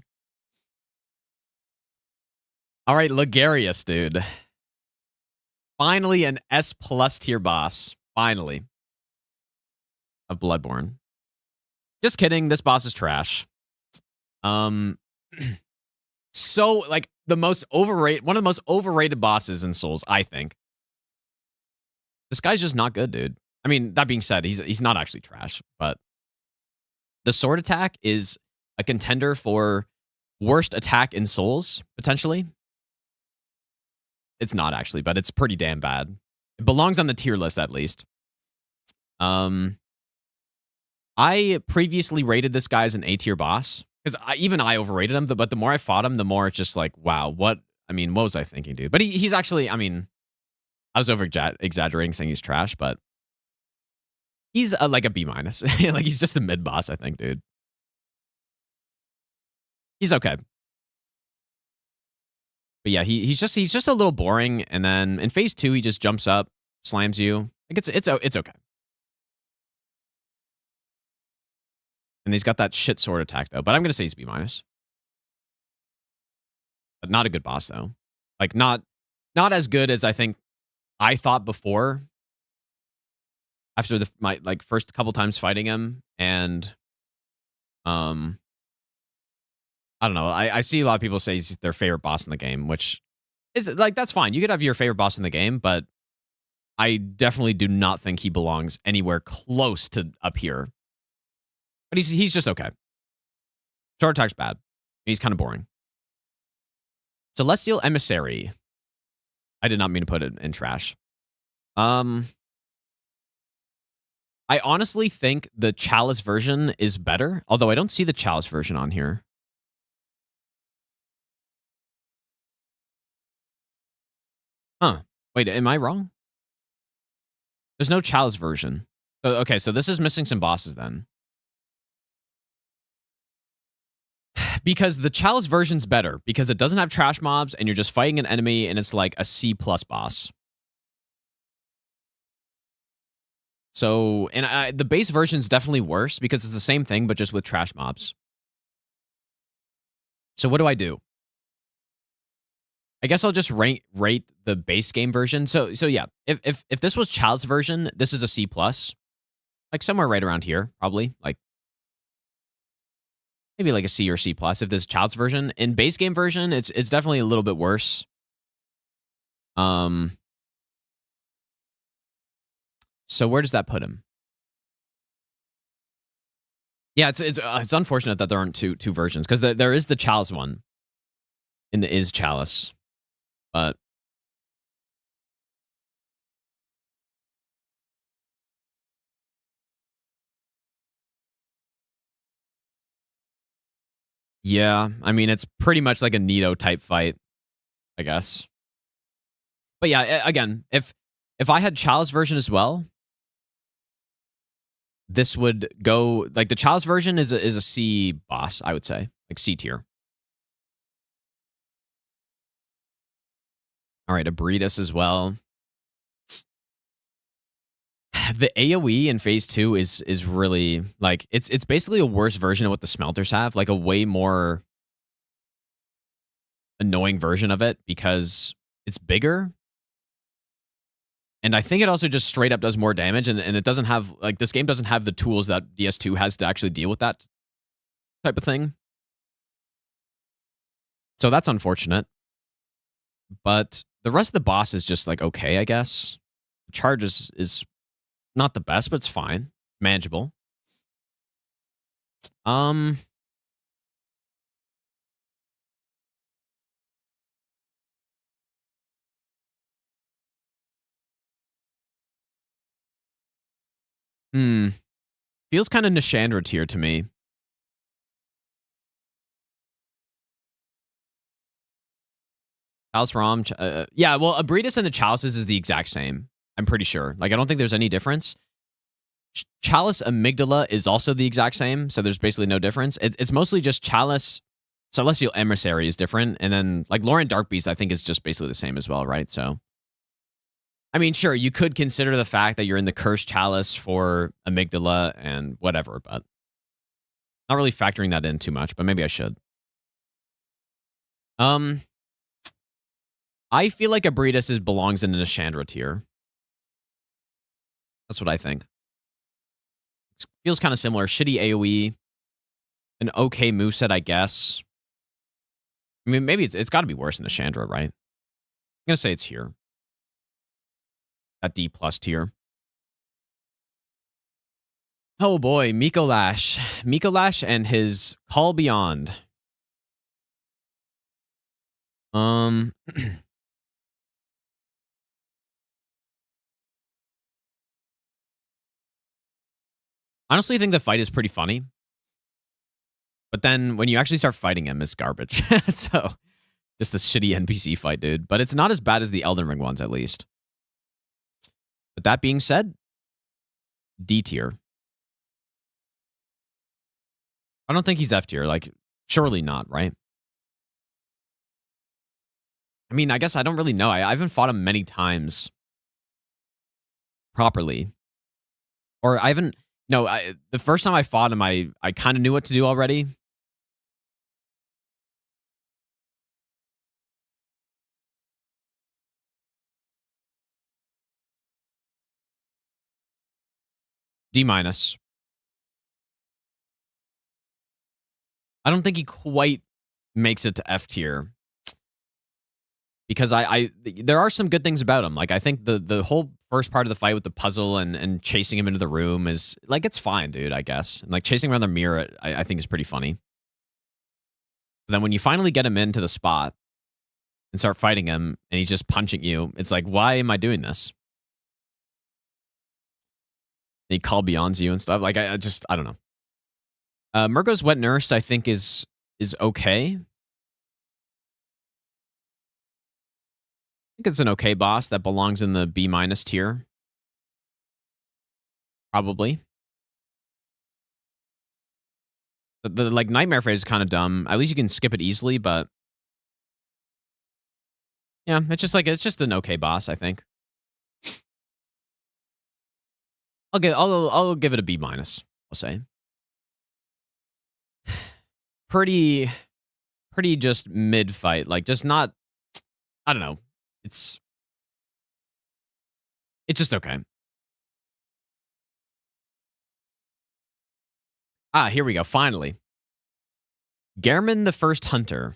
All right, Logarius, dude. Finally, an S+ tier boss. Finally. Of Bloodborne. Just kidding. This boss is trash. So, like, one of the most overrated bosses in Souls, I think. This guy's just not good, dude. I mean, that being said, he's not actually trash, but the sword attack is a contender for worst attack in Souls, potentially. It's not actually, but it's pretty damn bad. It belongs on the tier list, at least. I previously rated this guy as an A-tier boss, because even I overrated him, but the more I fought him, the more it's just like, wow, what was I thinking, dude? But he's actually, I mean, I was exaggerating saying he's trash, but he's like a B-. Like, he's just a mid-boss, I think, dude. He's okay. But yeah, he's just a little boring, and then in phase 2, he just jumps up, slams you. Like, it's okay. And he's got that shit sword attack, though. But I'm going to say he's B-. But not a good boss though. Like not as good as I think I thought before. After my like first couple times fighting him, and I don't know. I see a lot of people say he's their favorite boss in the game, which is like that's fine. You could have your favorite boss in the game, but I definitely do not think he belongs anywhere close to up here. But he's just okay. Short attack's bad. He's kind of boring. Celestial Emissary. I did not mean to put it in trash. I honestly think the Chalice version is better, although I don't see the Chalice version on here. Huh. Wait, am I wrong? There's no Chalice version. Okay, so this is missing some bosses then. Because the Chalice version's better, because it doesn't have trash mobs, and you're just fighting an enemy, and it's like a C+ boss. So, and the base version's definitely worse because it's the same thing, but just with trash mobs. So what do? I guess I'll just rate the base game version. So yeah, if this was Child's version, this is a C+. Like somewhere right around here, probably. Like maybe like a C or C+. If this is Child's version. In base game version, it's definitely a little bit worse. So where does that put him? Yeah, it's unfortunate that there aren't two versions, because there is the Chalice one in the Is Chalice, but yeah, I mean it's pretty much like a Nito type fight, I guess. But yeah, again, if I had Chalice version as well, this would go like the Chalice version is a C boss, I would say, like C tier. All right, Abritus as well. The AoE in phase 2 is really like it's basically a worse version of what the smelters have, like a way more annoying version of it because it's bigger. And I think it also just straight up does more damage, and it doesn't have, like, this game doesn't have the tools that DS2 has to actually deal with that type of thing. So that's unfortunate. But the rest of the boss is just, like, okay, I guess. The charge is not the best, but it's fine. Manageable. Feels kind of Nishandra tier to me. Chalice Rom. Yeah, well, Abritus and the Chalices is the exact same. I'm pretty sure. Like, I don't think there's any difference. Chalice Amygdala is also the exact same, so there's basically no difference. It's mostly just Chalice Celestial Emissary is different, and then, like, Lorien Darkbeast, I think, is just basically the same as well, right? So, I mean, sure, you could consider the fact that you're in the Cursed Chalice for Amygdala and whatever, but not really factoring that in too much, but maybe I should. I feel like Abritus belongs in the Nishandra tier. That's what I think. It feels kind of similar. Shitty AoE. An okay moveset, I guess. I mean, maybe it's got to be worse than Nishandra, right? I'm going to say it's here. That D+ tier. Oh boy, Mikolash. Mikolash and his Call Beyond. Honestly, I think the fight is pretty funny. But then when you actually start fighting him, it's garbage. So, just a shitty NPC fight, dude. But it's not as bad as the Elden Ring ones, at least. But that being said, D tier. I don't think he's F tier. Like, surely not, right? I mean, I guess I don't really know. I haven't fought him many times properly. Or I haven't... No, the first time I fought him, I kind of knew what to do already. D minus. I don't think he quite makes it to F tier. Because there are some good things about him. Like, I think the whole first part of the fight with the puzzle and chasing him into the room is, like, it's fine, dude, I guess. And, like, chasing around the mirror, I think is pretty funny. But then when you finally get him into the spot and start fighting him, and he's just punching you, it's like, why am I doing this? And he call beyonds you and stuff. Like, I don't know. Murgo's Wet Nurse, I think, is okay. I think it's an okay boss that belongs in the B minus tier. Probably. The like nightmare phase is kind of dumb. At least you can skip it easily, but yeah, it's just an okay boss, I think. I'll give it a B minus, I'll say. Pretty just mid fight, like just not, I don't know. It's just okay. Ah, here we go. Finally. Gehrman the First Hunter.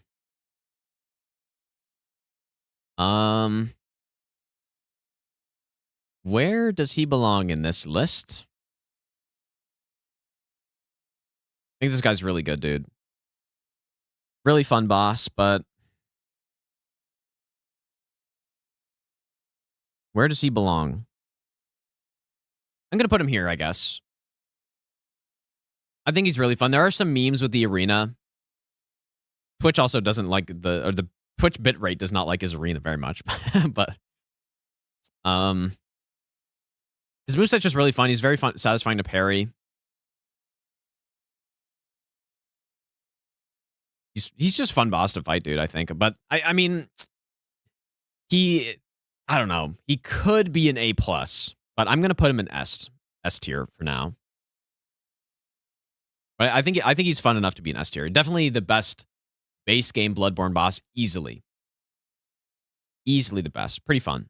Where does he belong in this list? I think this guy's really good, dude. Really fun boss, but where does he belong? I'm going to put him here, I guess. I think he's really fun. There are some memes with the arena. Twitch also doesn't like the Twitch bitrate does not like his arena very much. But his moveset's just really fun. He's very fun, satisfying to parry. He's just fun boss to fight, dude, I think. But I mean, I don't know. He could be an A+, but I'm gonna put him in S tier for now. But I think he's fun enough to be an S tier. Definitely the best base game Bloodborne boss, easily. Easily the best. Pretty fun.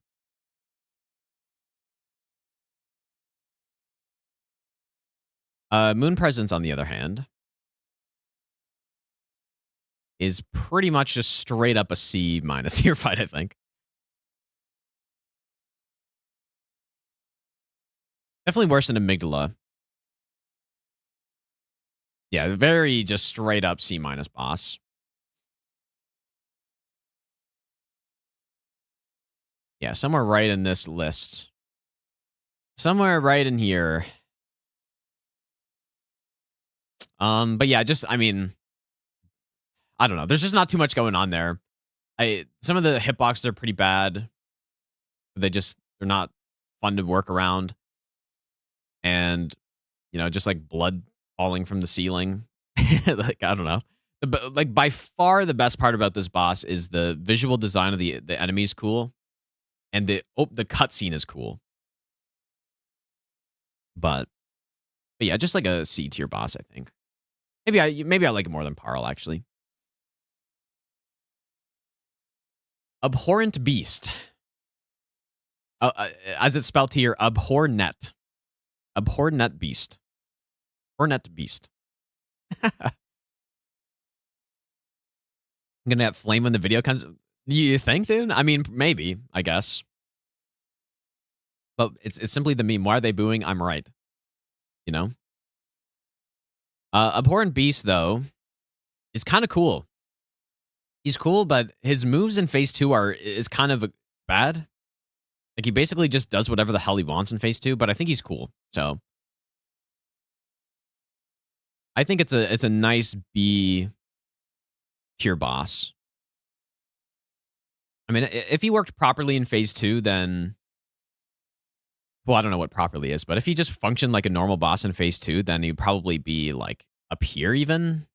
Moon Presence, on the other hand, is pretty much just straight up a C- tier fight, I think. Definitely worse than Amygdala. Yeah, very just straight up C- boss. Yeah, somewhere right in this list. Somewhere right in here. But yeah, just, I mean, I don't know. There's just not too much going on there. Some of the hitboxes are pretty bad. They're not fun to work around. And, you know, just like blood falling from the ceiling. Like, I don't know. But like by far the best part about this boss is the visual design of the enemies cool. And the cutscene is cool. But yeah, just like a C tier boss, I think. Maybe I like it more than Parl, actually. Abhorrent Beast. As it's spelled here, Abhornet. Abhornet Beast. Hornet Beast. I'm gonna have flame when the video comes. You think, dude? I mean, maybe, I guess. But it's simply the meme. Why are they booing? I'm right. You know? Abhorrent Beast, though, is kind of cool. He's cool, but his moves in Phase 2 is kind of bad. Like, he basically just does whatever the hell he wants in Phase 2, but I think he's cool. So I think it's a nice B tier boss. I mean, if he worked properly in Phase 2, then, well, I don't know what properly is, but if he just functioned like a normal boss in Phase 2, then he'd probably be like up here even.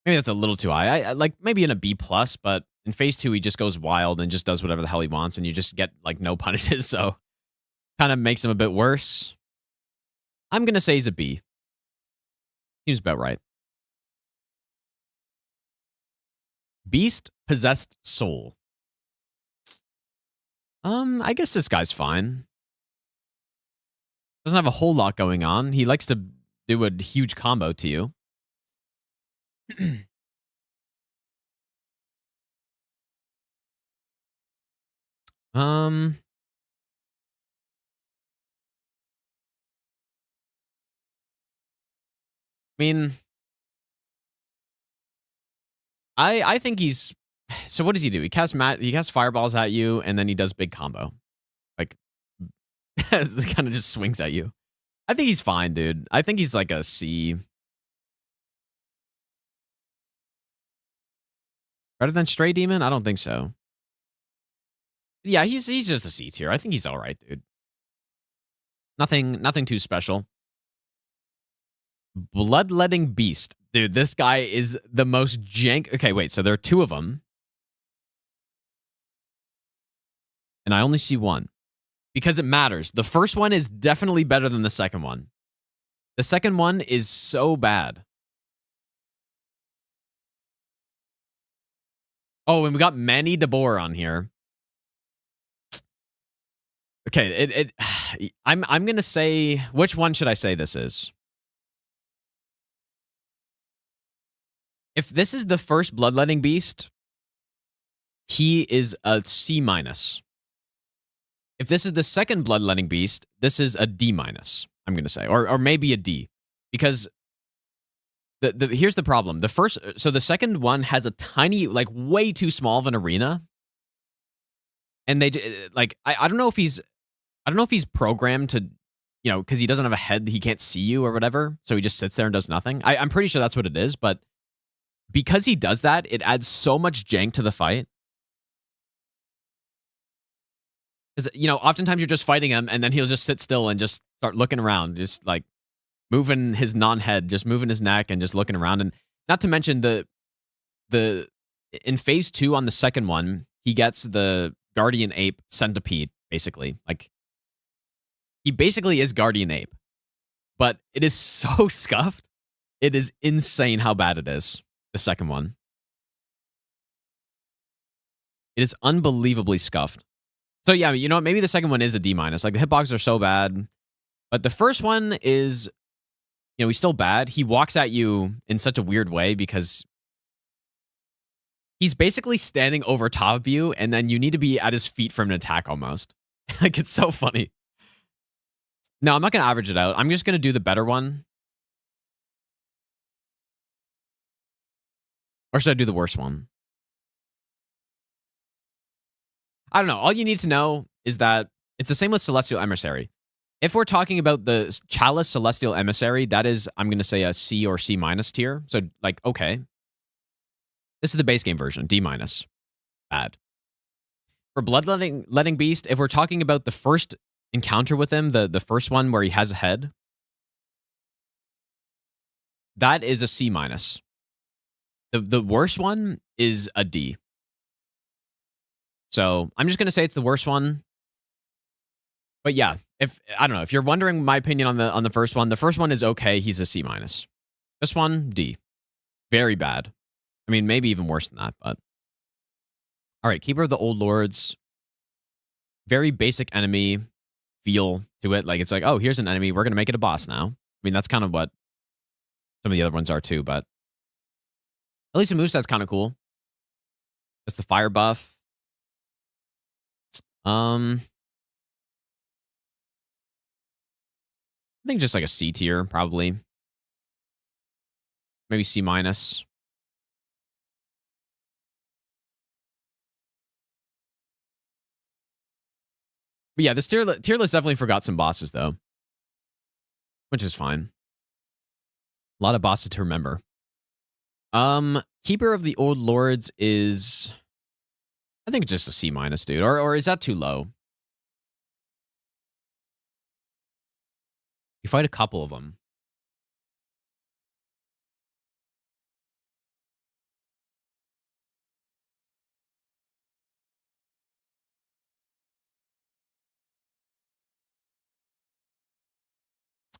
Maybe that's a little too high. I like maybe in a B+, but in Phase 2, he just goes wild and just does whatever the hell he wants, and you just get like no punishes, so kind of makes him a bit worse. I'm gonna say he's a B. Seems about right. Beast Possessed Soul. I guess this guy's fine. Doesn't have a whole lot going on. He likes to do a huge combo to you. um, I mean, I think he's. So what does he do? He casts fireballs at you, and then he does big combo. Like, kind of just swings at you. I think he's fine, dude. I think he's like a C. Better than Stray Demon? I don't think so. Yeah, he's just a C tier. I think he's all right, dude. Nothing too special. Bloodletting Beast. Dude, this guy is the most jank. Okay, wait. So there are two of them. And I only see one. Because it matters. The first one is definitely better than the second one. The second one is so bad. Oh, and we got Manny DeBoer on here. Okay, I'm gonna say, which one should I say this is? If this is the first Bloodletting Beast, he is a C minus. If this is the second Bloodletting Beast, this is a D minus. I'm gonna say, or maybe a D, because here's the problem. The second one has a tiny, like way too small of an arena, and they like I don't know if he's programmed to, you know, because he doesn't have a head, he can't see you or whatever, so he just sits there and does nothing. I'm pretty sure that's what it is, but because he does that, it adds so much jank to the fight. Because, you know, oftentimes you're just fighting him, and then he'll just sit still and just start looking around, just like moving his non-head, just moving his neck and just looking around. And not to mention in phase 2 on the second one, he gets the Guardian Ape Centipede, basically. Like, he basically is Guardian Ape, but it is so scuffed. It is insane how bad it is. The second one. It is unbelievably scuffed. So yeah, you know what? Maybe the second one is a D minus. Like, the hitboxes are so bad, but the first one is, you know, he's still bad. He walks at you in such a weird way because he's basically standing over top of you, and then you need to be at his feet for an attack almost. Like, it's so funny. No, I'm not going to average it out. I'm just going to do the better one. Or should I do the worst one? I don't know. All you need to know is that it's the same with Celestial Emissary. If we're talking about the Chalice Celestial Emissary, that is, I'm going to say, a C or C minus tier. So, like, okay. This is the base game version, D minus. Bad. For Bloodletting Beast, if we're talking about the first encounter with him, the first one where he has a head, that is a C minus. The worst one is a D. So I'm just going to say it's the worst one. But yeah, I don't know, if you're wondering my opinion on the first one is okay. He's a C minus. This one, D. Very bad. I mean, maybe even worse than that, but. All right, Keeper of the Old Lords. Very basic enemy feel to it. Like, it's like, oh, here's an enemy. We're going to make it a boss now. I mean, that's kind of what some of the other ones are too, but at least the moveset's kind of cool. It's the fire buff. I think just like a C tier, probably. Maybe C minus. But yeah, this tier list definitely forgot some bosses, though. Which is fine. A lot of bosses to remember. Keeper of the Old Lords is, I think, just a C minus, dude. Or is that too low? You fight a couple of them.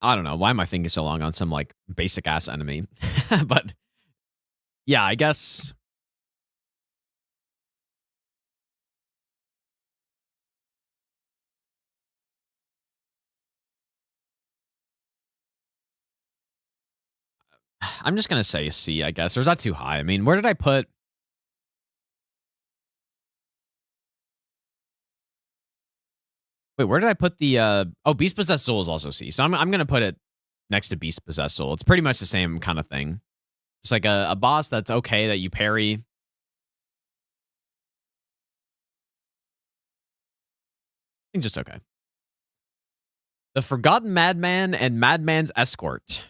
I don't know. Why am I thinking so long on some, like, basic-ass enemy? But, yeah, I guess. I'm just gonna say a C, I guess. Or is that too high? I mean, where did I put? Wait, where did I put the? Oh, Beast Possessed Soul is also C. So I'm gonna put it next to Beast Possessed Soul. It's pretty much the same kind of thing. It's like a boss that's okay that you parry. I think just okay. The Forgotten Madman and Madman's Escort.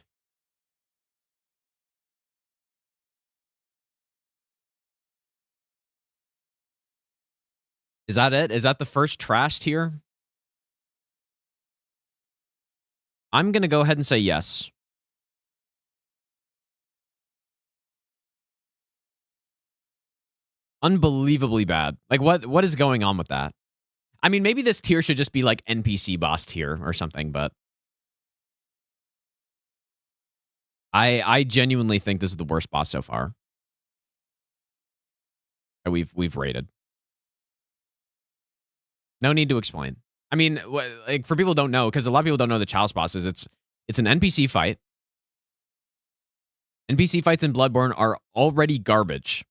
Is that it? Is that the first trash tier? I'm going to go ahead and say yes. Unbelievably bad. Like, what is going on with that? I mean, maybe this tier should just be like NPC boss tier or something, but I genuinely think this is the worst boss so far that we've rated. No need to explain. I mean, like for people who don't know, because a lot of people don't know the Chalice bosses. It's an NPC fight. NPC fights in Bloodborne are already garbage.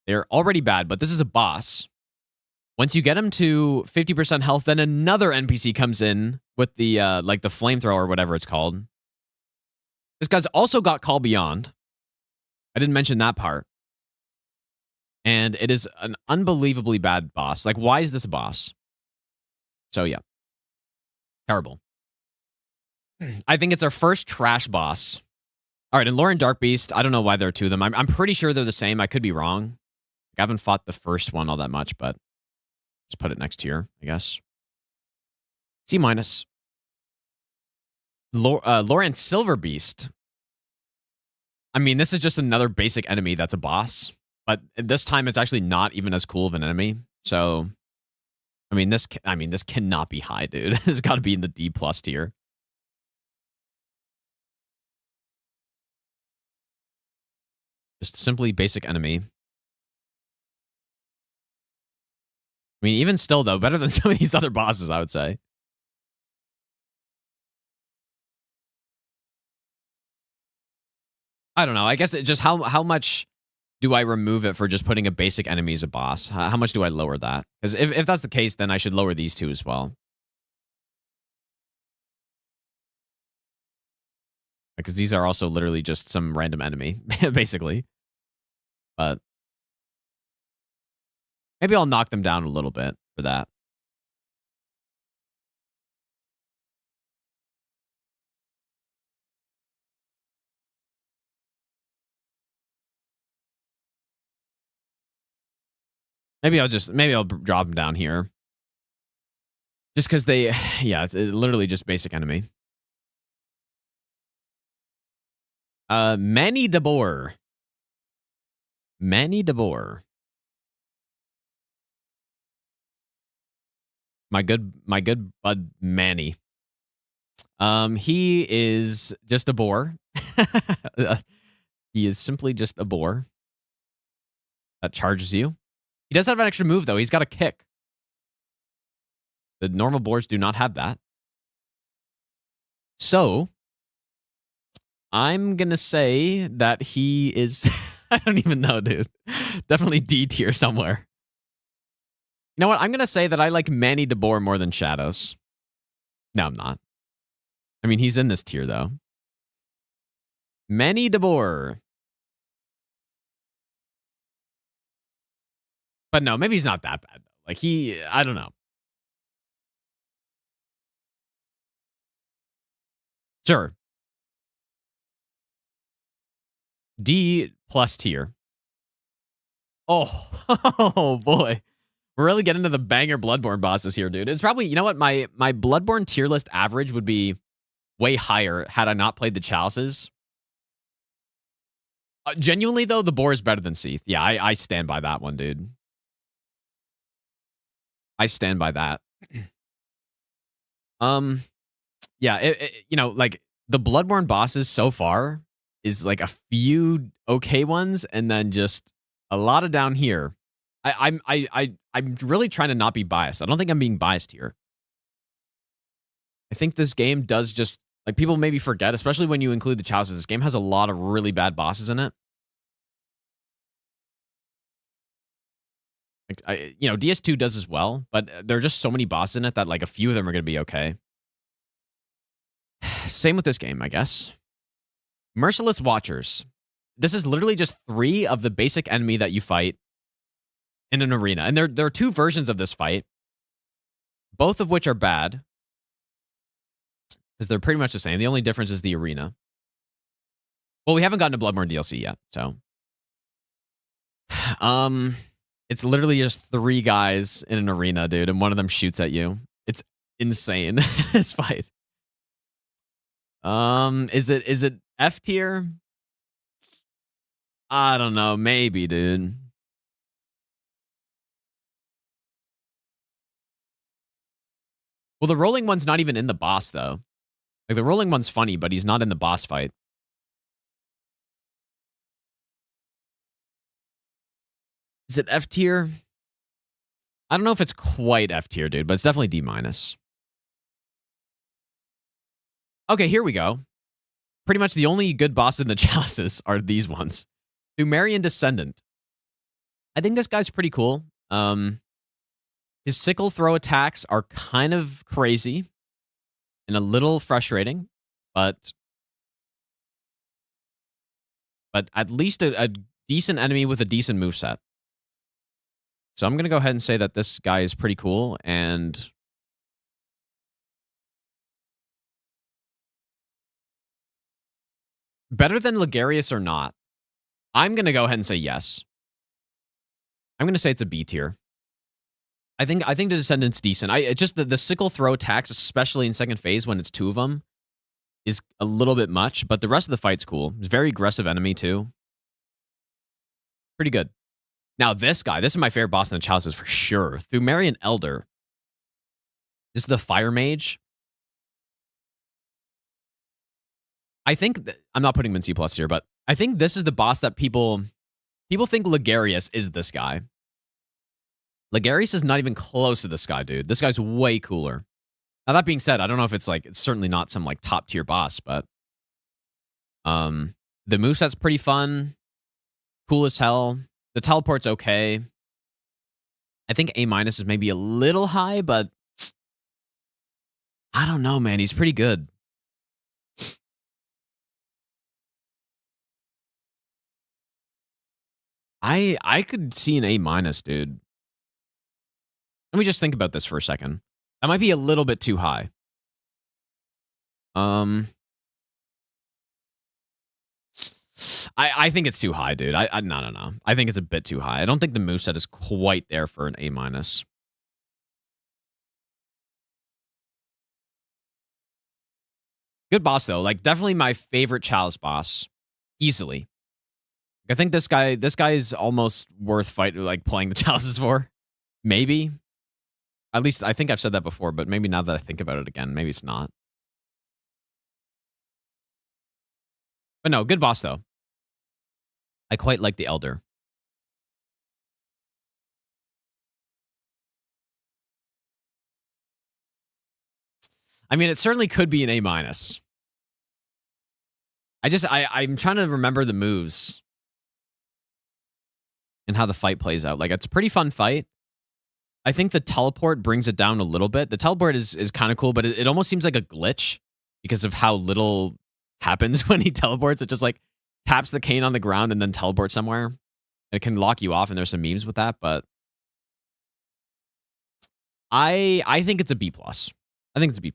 They're already bad, but this is a boss. Once you get him to 50% health, then another NPC comes in with the like the flamethrower or whatever it's called. This guy's also got Call Beyond. I didn't mention that part. And it is an unbelievably bad boss. Like, why is this a boss? So, yeah. Terrible. I think it's our first trash boss. All right, and Lauren Darkbeast, I don't know why there are two of them. I'm pretty sure they're the same. I could be wrong. I haven't fought the first one all that much, but just put it next here, I guess. C-. Lauren Silverbeast. I mean, this is just another basic enemy that's a boss. But this time, it's actually not even as cool of an enemy. So, I mean, this cannot be high, dude. This has got to be in the D+ tier. Just simply basic enemy. I mean, even still, though, better than some of these other bosses, I would say. I don't know. I guess it just how much do I remove it for just putting a basic enemy as a boss? How much do I lower that? Because if that's the case, then I should lower these two as well. Because these are also literally just some random enemy, basically. But maybe I'll knock them down a little bit for that. Maybe I'll drop them down here. Just because it's literally just basic enemy. Manny DeBoer. Manny DeBoer. My good bud Manny. He is just a boar. He is simply just a boar that charges you. He does have an extra move, though. He's got a kick. The normal boars do not have that. So, I'm going to say that he is... I don't even know, dude. Definitely D tier somewhere. You know what? I'm going to say that I like Manny DeBoer more than Shadows. No, I'm not. I mean, he's in this tier, though. Manny DeBoer. But no, maybe he's not that bad, though. Like, I don't know. Sure. D+ tier. Oh, oh boy. We're really getting into the banger Bloodborne bosses here, dude. It's probably, you know what? My Bloodborne tier list average would be way higher had I not played the Chalices. Genuinely, though, the boar is better than Seath. Yeah, I stand by that one, dude. I stand by that. Yeah, you know, like the Bloodborne bosses so far is like a few okay ones, and then just a lot of down here. I'm really trying to not be biased. I don't think I'm being biased here. I think this game does just Like, people maybe forget, especially when you include the Chalices. This game has a lot of really bad bosses in it. Like, DS2 does as well, but there are just so many bosses in it that, like, a few of them are going to be okay. Same with this game, I guess. Merciless Watchers. This is literally just 3 of the basic enemy that you fight in an arena. And there are 2 versions of this fight, both of which are bad, because they're pretty much the same. The only difference is the arena. Well, we haven't gotten to Bloodborne DLC yet, so. It's literally just 3 guys in an arena, dude, and one of them shoots at you. It's insane, this fight. Is it F tier? I don't know, maybe, dude. Well, the rolling one's not even in the boss, though. Like, the rolling one's funny, but he's not in the boss fight. Is it F tier? I don't know if it's quite F tier, dude, but it's definitely D-. Okay, here we go. Pretty much the only good boss in the Chalices are these ones. Pthumerian Descendant. I think this guy's pretty cool. His sickle throw attacks are kind of crazy and a little frustrating, but at least a decent enemy with a decent moveset. So I'm going to go ahead and say that this guy is pretty cool, and better than Ligarius or not, I'm going to go ahead and say yes. I'm going to say it's a B tier. I think the Descendant's decent. Just the sickle throw attacks, especially in second phase when it's 2 of them, is a little bit much, but the rest of the fight's cool. It's a very aggressive enemy too. Pretty good. Now this guy, this is my favorite boss in the Chalices for sure. Pthumerian Elder. This is the Fire Mage. I think I'm not putting him in C+ here, but I think this is the boss that people think Ligarius is this guy. Ligarius is not even close to this guy, dude. This guy's way cooler. Now, that being said, I don't know if it's certainly not some like top tier boss, but the moveset's pretty fun. Cool as hell. The teleport's okay. I think A- is maybe a little high, but I don't know, man. He's pretty good. I could see an A-, dude. Let me just think about this for a second. That might be a little bit too high. I think it's too high, dude. No. I think it's a bit too high. I don't think the moveset is quite there for an A-. Good boss, though. Like, definitely my favorite Chalice boss. Easily. I think this guy is almost worth playing the Chalices for. Maybe. At least I think I've said that before, but maybe now that I think about it again, maybe it's not. But no, good boss, though. I quite like the Elder. I mean, it certainly could be an A-. I'm trying to remember the moves and how the fight plays out. Like, it's a pretty fun fight. I think the teleport brings it down a little bit. The teleport is kind of cool, but it almost seems like a glitch because of how little happens when he teleports. It just like taps the cane on the ground and then teleports somewhere. It can lock you off, and there's some memes with that, but I think it's a B+. I think it's a B+.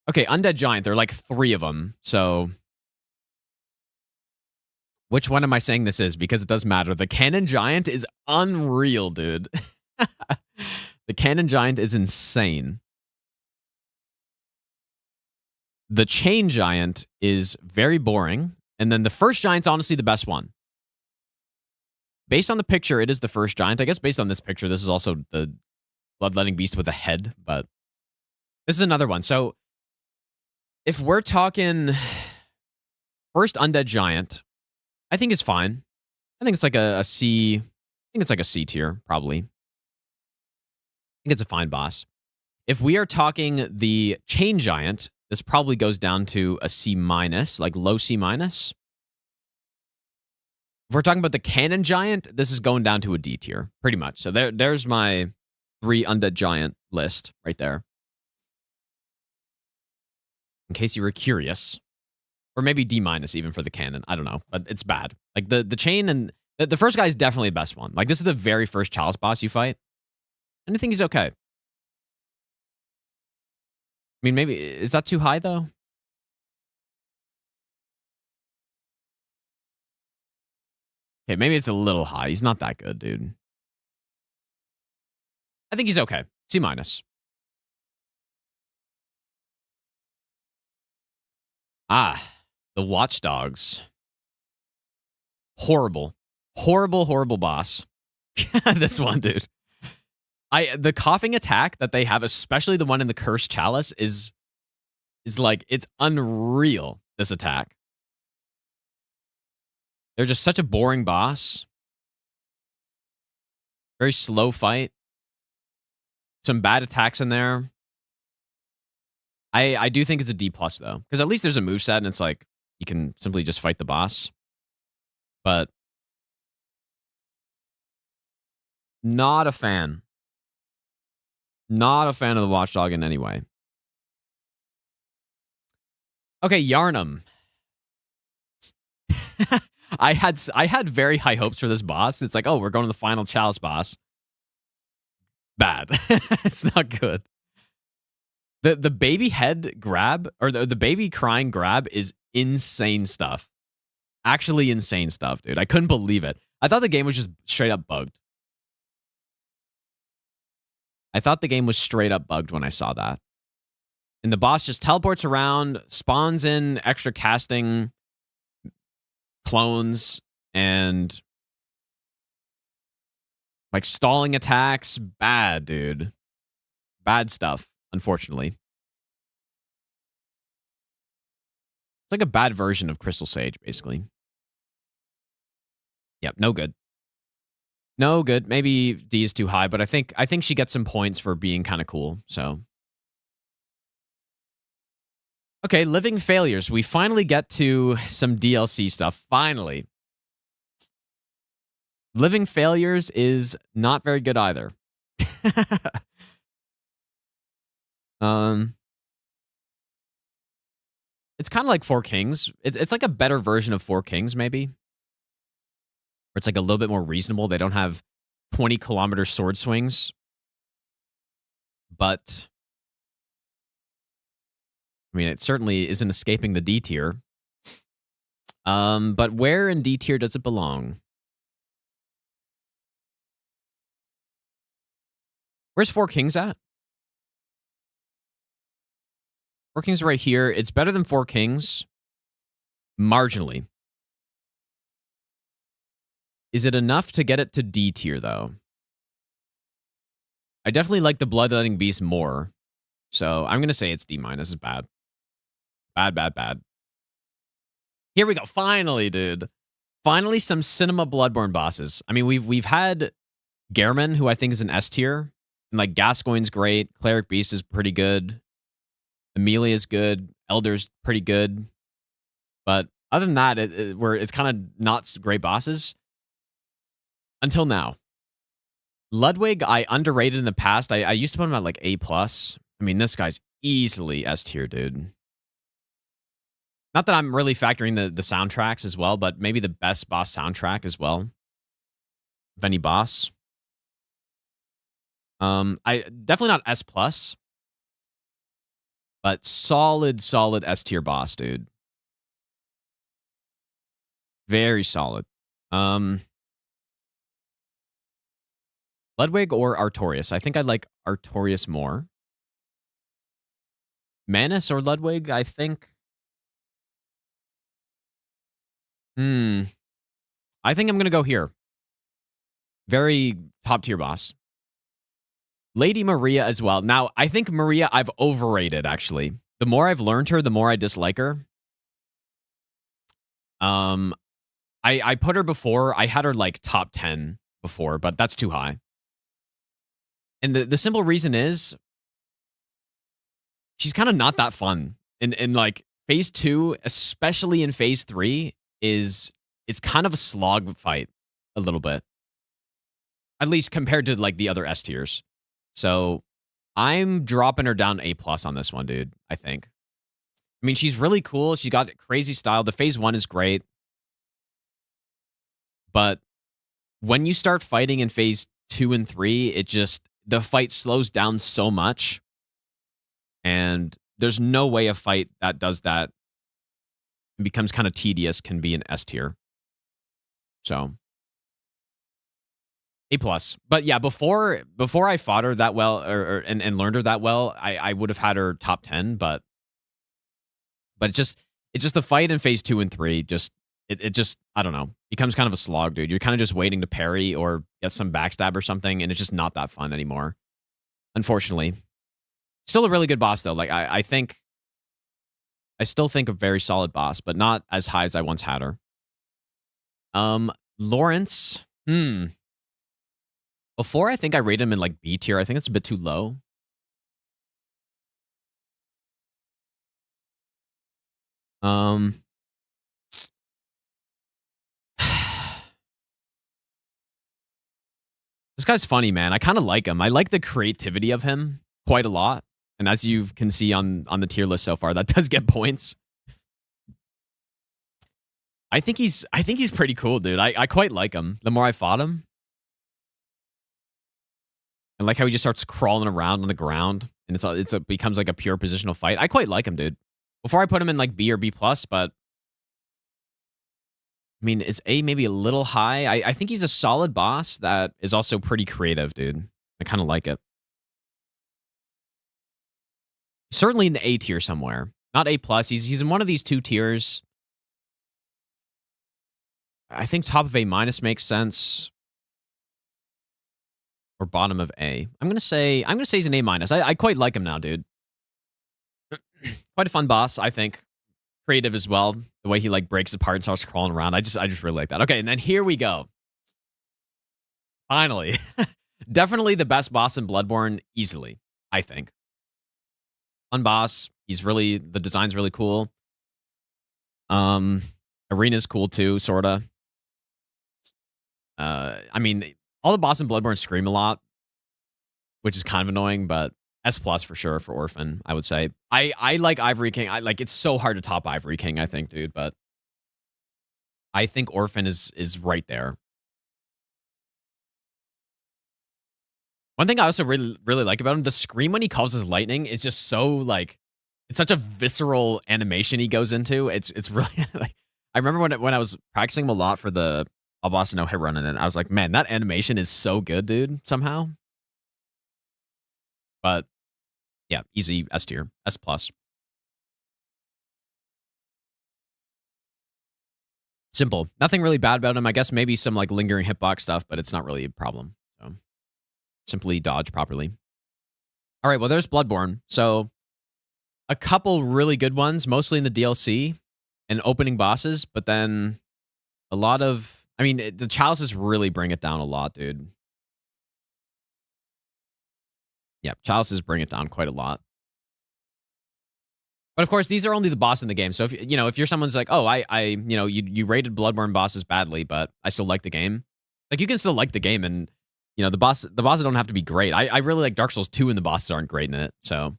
Okay, Undead Giant. There are like 3 of them, so which one am I saying this is? Because it does matter. The Cannon Giant is unreal, dude. The Cannon Giant is insane. The Chain Giant is very boring. And then the first Giant's honestly the best one. Based on the picture, it is the first Giant. I guess based on this picture, this is also the Bloodletting Beast with a head, but this is another one. So if we're talking first Undead Giant, I think it's fine. I think it's like a C. I think it's like a C tier, probably. I think it's a fine boss. If we are talking the Chain Giant, this probably goes down to a C-, like low C-. If we're talking about the Cannon Giant, this is going down to a D tier, pretty much. So there's my 3 Undead Giant list right there. In case you were curious. Or maybe D- even for the Cannon. I don't know, but it's bad. Like the Chain and the first guy is definitely the best one. Like this is the very first Chalice boss you fight. And I think he's okay. I mean, maybe, is that too high though? Okay, maybe it's a little high. He's not that good, dude. I think he's okay. C-. The Watchdogs. Horrible. Horrible boss. This one, dude. The coughing attack that they have, especially the one in the Cursed Chalice, is like, it's unreal, this attack. They're just such a boring boss. Very slow fight. Some bad attacks in there. I do think it's a D+ though, because at least there's a moveset and it's like you can simply just fight the boss. But not a fan. Not a fan of the Watchdog in any way. Okay, Yharnam. I had very high hopes for this boss. It's like, oh, we're going to the final Chalice boss. Bad. It's not good. The baby head grab, or the baby crying grab, is insane stuff. Actually insane stuff, dude. I couldn't believe it. I thought the game was just straight up bugged. I thought the game was straight up bugged when I saw that. And the boss just teleports around, spawns in extra casting clones, and like stalling attacks. Bad, dude. Bad stuff, unfortunately. It's like a bad version of Crystal Sage, basically. Yep, no good. No good. Maybe D is too high, but I think she gets some points for being kind of cool, so. Okay, Living Failures. We finally get to some DLC stuff. Finally. Living Failures is not very good either. It's kind of like Four Kings. It's like a better version of Four Kings, maybe. Where it's like a little bit more reasonable. They don't have 20-kilometer sword swings. But I mean, it certainly isn't escaping the D tier. But where in D tier does it belong? Where's Four Kings at? Four Kings right here. It's better than Four Kings. Marginally. Is it enough to get it to D tier, though? I definitely like the Bloodletting Beast more. So I'm going to say it's D-. It's bad. Bad. Here we go. Finally, dude. Finally, some Cinema Bloodborne bosses. I mean, we've had Gehrman, who I think is an S tier. And like Gascoigne's great. Cleric Beast is pretty good. Amelia's good. Elder's pretty good. But other than that, it's kind of not great bosses. Until now. Ludwig, I underrated in the past. I used to put him at like A+. I mean, this guy's easily S tier, dude. Not that I'm really factoring the soundtracks as well, but maybe the best boss soundtrack as well. Of any boss. I definitely not S+. But solid S tier boss, dude. Very solid. Ludwig or Artorias? I think I like Artorias more. Manus or Ludwig, I think. I think I'm going to go here. Very top tier boss. Lady Maria as well. Now, I think Maria I've overrated, actually. The more I've learned her, the more I dislike her. I put her before. I had her like top 10 before, but that's too high. And the simple reason is she's kind of not that fun. And like phase 2, especially in phase 3, is kind of a slog fight a little bit. At least compared to like the other S tiers. So I'm dropping her down A+ on this one, dude, I think. I mean, she's really cool. She's got crazy style. The phase 1 is great. But when you start fighting in phase 2 and 3, the fight slows down so much. And there's no way a fight that does that and becomes kind of tedious can be an S tier. So A+. But yeah, before I fought her that well and learned her that well, I would have had her top 10, but it's just the fight in phase 2 and 3 just I don't know, becomes kind of a slog, dude. You're kind of just waiting to parry or get some backstab or something, and it's just not that fun anymore. Unfortunately. Still a really good boss though. Like I still think a very solid boss, but not as high as I once had her. Lawrence. Before I think I rated him in like B tier. I think it's a bit too low. This guy's funny, man. I kind of like him. I like the creativity of him quite a lot. And as you can see on the tier list so far, that does get points. I think he's pretty cool, dude. I quite like him. The more I fought him. I like how he just starts crawling around on the ground and it becomes like a pure positional fight. I quite like him, dude. Before I put him in like B or B+, but I mean, is A maybe a little high? I think he's a solid boss that is also pretty creative, dude. I kind of like it. Certainly in the A tier somewhere. Not A+. He's in one of these 2 tiers. I think top of A- makes sense. Or bottom of A. I'm gonna say he's an A-. I quite like him now, dude. Quite a fun boss, I think. Creative as well. The way he like breaks apart and starts crawling around. I just really like that. Okay, and then here we go. Finally. Definitely the best boss in Bloodborne, easily, I think. Fun boss. The design's really cool. Arena's cool too, sorta. I mean, all the bosses in Bloodborne scream a lot, which is kind of annoying, but S+ for sure for Orphan, I would say. I like Ivory King. It's so hard to top Ivory King, I think, dude, but I think Orphan is right there. One thing I also really, really like about him, the scream when he causes lightning is just so like, it's such a visceral animation he goes into. It's really like, I remember when I was practicing him a lot for the All Boss No Hit Run, and I was like, man, that animation is so good, dude, somehow. But yeah, easy S tier, S+. Simple. Nothing really bad about him. I guess maybe some like lingering hitbox stuff, but it's not really a problem. So simply dodge properly. All right, well, there's Bloodborne. So a couple really good ones, mostly in the DLC and opening bosses, but then a lot of, I mean, the chalices really bring it down a lot, dude. Yeah, chalices bring it down quite a lot. But of course, these are only the boss in the game. So if you're someone's like, oh, you rated Bloodborne bosses badly, but I still like the game. Like you can still like the game, and the bosses don't have to be great. I really like Dark Souls 2, and the bosses aren't great in it. So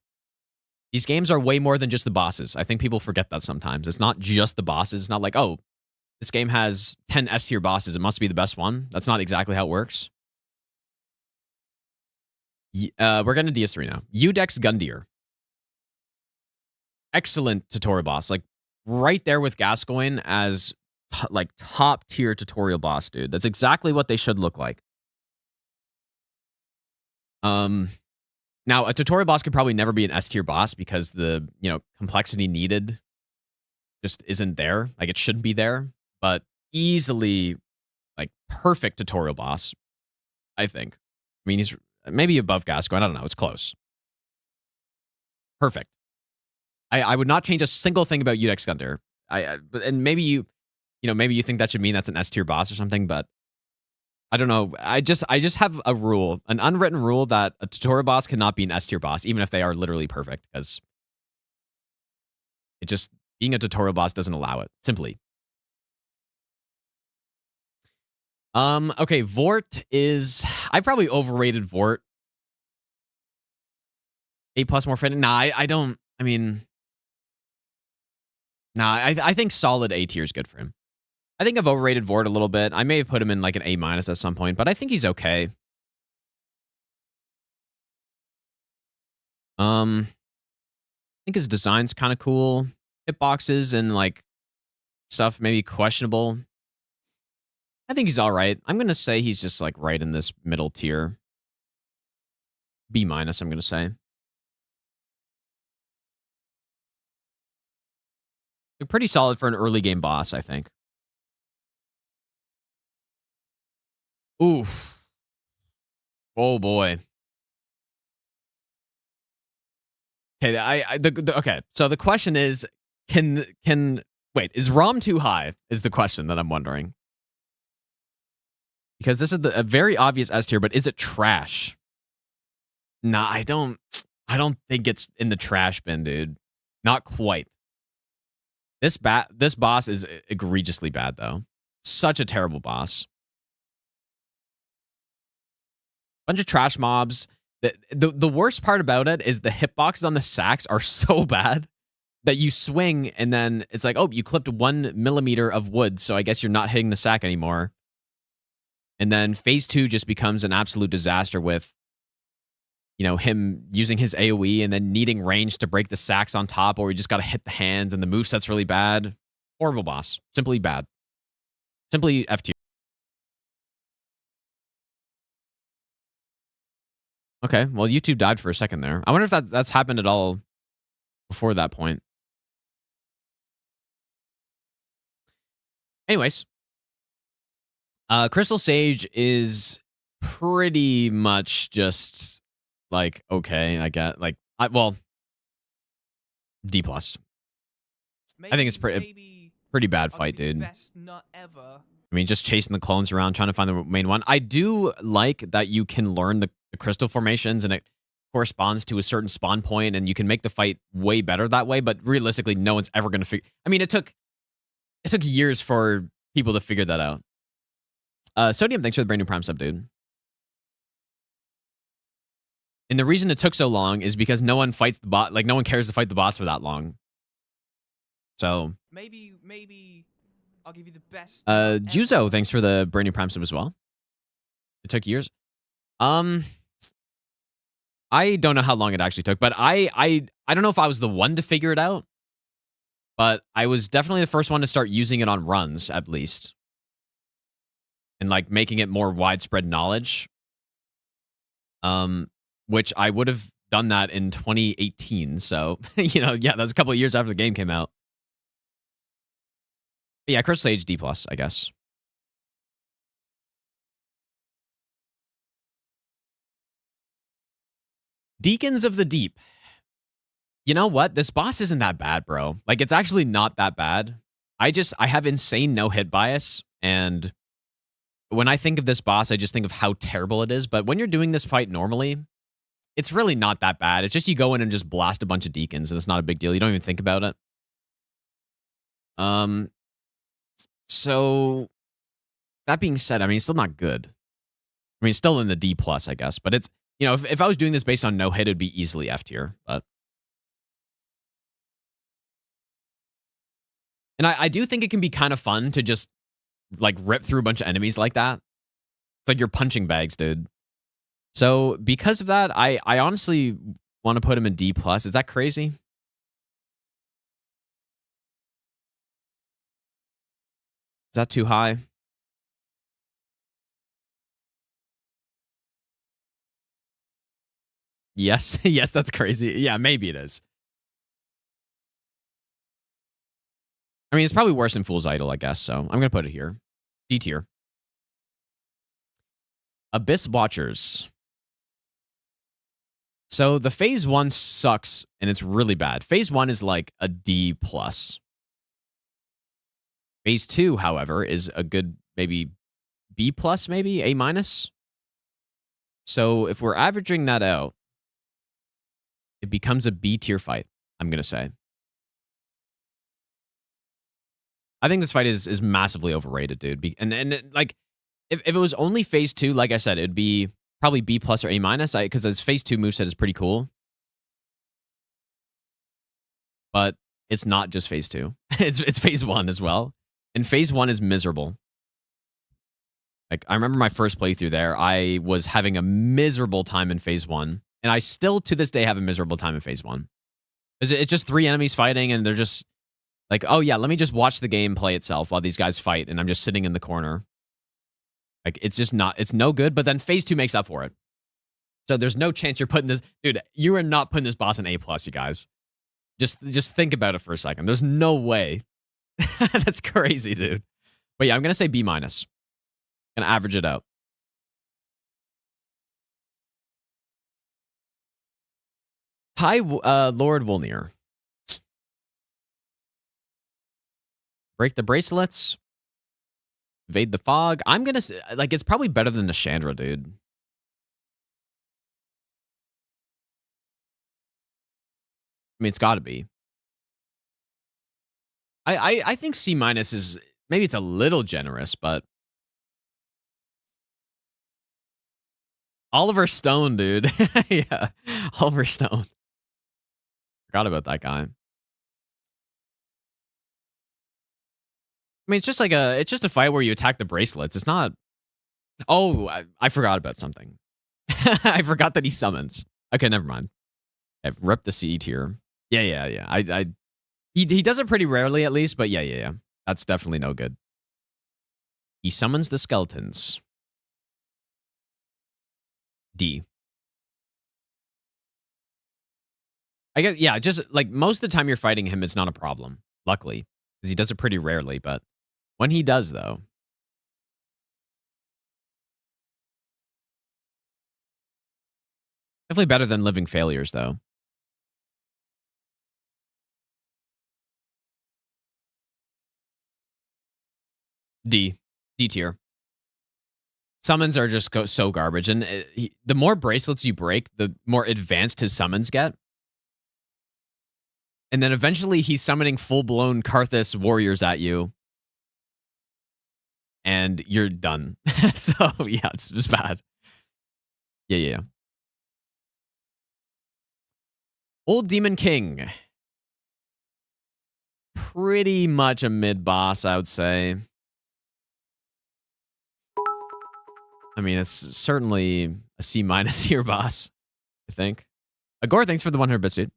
these games are way more than just the bosses. I think people forget that sometimes. It's not just the bosses. It's not like, oh, this game has 10 S tier bosses. It must be the best one. That's not exactly how it works. We're getting to DS3 now. Udex Gundyr. Excellent tutorial boss. Like right there with Gascoigne as like top tier tutorial boss, dude. That's exactly what they should look like. Now a tutorial boss could probably never be an S tier boss because the complexity needed just isn't there. Like it shouldn't be there, but easily like perfect tutorial boss, I think. I mean, he's maybe above Gascoigne. I don't know. It's close. Perfect. I would not change a single thing about Udex Gundyr. And maybe you think that should mean that's an S tier boss or something, but I don't know. I just have a rule, an unwritten rule that a tutorial boss cannot be an S tier boss, even if they are literally perfect, because It just, being a tutorial boss doesn't allow it, simply. Okay, Vort is, I probably overrated Vort. 8+ more friendly. Nah, I don't, I mean, nah, I think solid A tier is good for him. I think I've overrated Vort a little bit. I may have put him in like an A- at some point, but I think he's okay. I think his design's kind of cool. Hitboxes and like stuff maybe questionable. I think he's all right. I'm going to say he's just like right in this middle tier. B-, I'm going to say. Pretty solid for an early game boss, I think. Oof. Oh boy. Okay, okay. So the question is, wait, is ROM too high? Is the question that I'm wondering. Because this is a very obvious S tier, but is it trash? Nah, I don't think it's in the trash bin, dude. Not quite. This boss is egregiously bad, though. Such a terrible boss. Bunch of trash mobs. The worst part about it is the hitboxes on the sacks are so bad that you swing and then it's like, oh, you clipped 1 millimeter of wood, so I guess you're not hitting the sack anymore. And then phase 2 just becomes an absolute disaster with, you know, him using his AoE and then needing range to break the sacks on top, or you just got to hit the hands and the moveset's really bad. Horrible boss. Simply bad. Simply F tier. Okay, well, YouTube died for a second there. I wonder if that's happened at all before that point. Anyways. Crystal Sage is pretty much just like, okay, I get, like, well, D+. I think it's pretty bad fight, dude. Best nut ever. I mean, just chasing the clones around, trying to find the main one. I do like that you can learn the crystal formations and it corresponds to a certain spawn point and you can make the fight way better that way, but realistically, no one's ever going to figure... I mean, it took years for people to figure that out. Sodium, thanks for the brand new Prime sub, dude. And the reason it took so long is because no one fights the boss. Like, no one cares to fight the boss for that long. So... Maybe I'll give you the best. Juzo, thanks for the brand new Prime sub as well. It took years. I don't know how long it actually took, but I don't know if I was the one to figure it out, but I was definitely the first one to start using it on runs, at least. And like making it more widespread knowledge. Which I would have done that in 2018. So, you know, yeah, that's a couple of years after the game came out. But yeah, Crystal Sage D+, I guess. Deacons of the Deep. You know what? This boss isn't that bad, bro. Like, it's actually not that bad. I have insane no-hit bias, and when I think of this boss, I just think of how terrible it is. But when you're doing this fight normally, it's really not that bad. It's just you go in and just blast a bunch of deacons, and it's not a big deal. You don't even think about it. So, that being said, I mean, it's still not good. I mean, it's still in the D+, I guess. But it's, you know, if I was doing this based on no-hit, it'd be easily F tier. But... And I do think it can be kind of fun to just, like, rip through a bunch of enemies like that. It's like you're punching bags, dude. So, because of that, I honestly want to put him in D+. Is that crazy? Is that too high? Yes. Yes, that's crazy. Yeah, maybe it is. I mean, it's probably worse than Fool's Idol, I guess, so I'm going to put it here. D tier. Abyss Watchers. So the phase 1 sucks, and it's really bad. Phase 1 is like a D+. Phase 2, however, is a good, maybe B+, maybe A-. So if we're averaging that out, it becomes a B tier fight, I'm going to say. I think this fight is massively overrated, dude. Like, if it was only phase 2, like I said, it'd be probably B+ or A-, because his phase 2 moveset is pretty cool. But it's not just phase 2. It's phase 1 as well. And phase 1 is miserable. Like, I remember my first playthrough there, I was having a miserable time in phase 1. And I still, to this day, have a miserable time in phase 1. It's just 3 enemies fighting, and they're just like, oh yeah, let me just watch the game play itself while these guys fight, and I'm just sitting in the corner. Like, it's just not, it's no good, but then phase 2 makes up for it. So there's no chance you're putting this, dude, you are not putting this boss in A+, you guys. Just think about it for a second. There's no way. That's crazy, dude. But yeah, I'm going to say B-. Gonna average it out. Hi, Lord Wolnir. Break the bracelets. Evade the fog. I'm going to say, like, it's probably better than the Chandra, dude. I mean, it's got to be. I think C- is, maybe it's a little generous, but Oliver Stone, dude. Yeah, Oliver Stone. Forgot about that guy. I mean, it's just like it's just a fight where you attack the bracelets. It's not. Oh, I forgot about something. I forgot that he summons. Okay, never mind. I've ripped the C tier. Yeah. He does it pretty rarely, at least, but yeah. That's definitely no good. He summons the skeletons. D. I guess, yeah, just like most of the time you're fighting him, it's not a problem, luckily, because he does it pretty rarely, but when he does, though. Definitely better than Living Failures, though. D tier. Summons are just so garbage, and the more bracelets you break, the more advanced his summons get. And then eventually he's summoning full-blown Karthus warriors at you. And you're done. So, yeah, it's just bad. Yeah. Old Demon King. Pretty much a mid-boss, I would say. I mean, it's certainly a C- tier boss, I think. Agor, thanks for the 100 bits, dude. I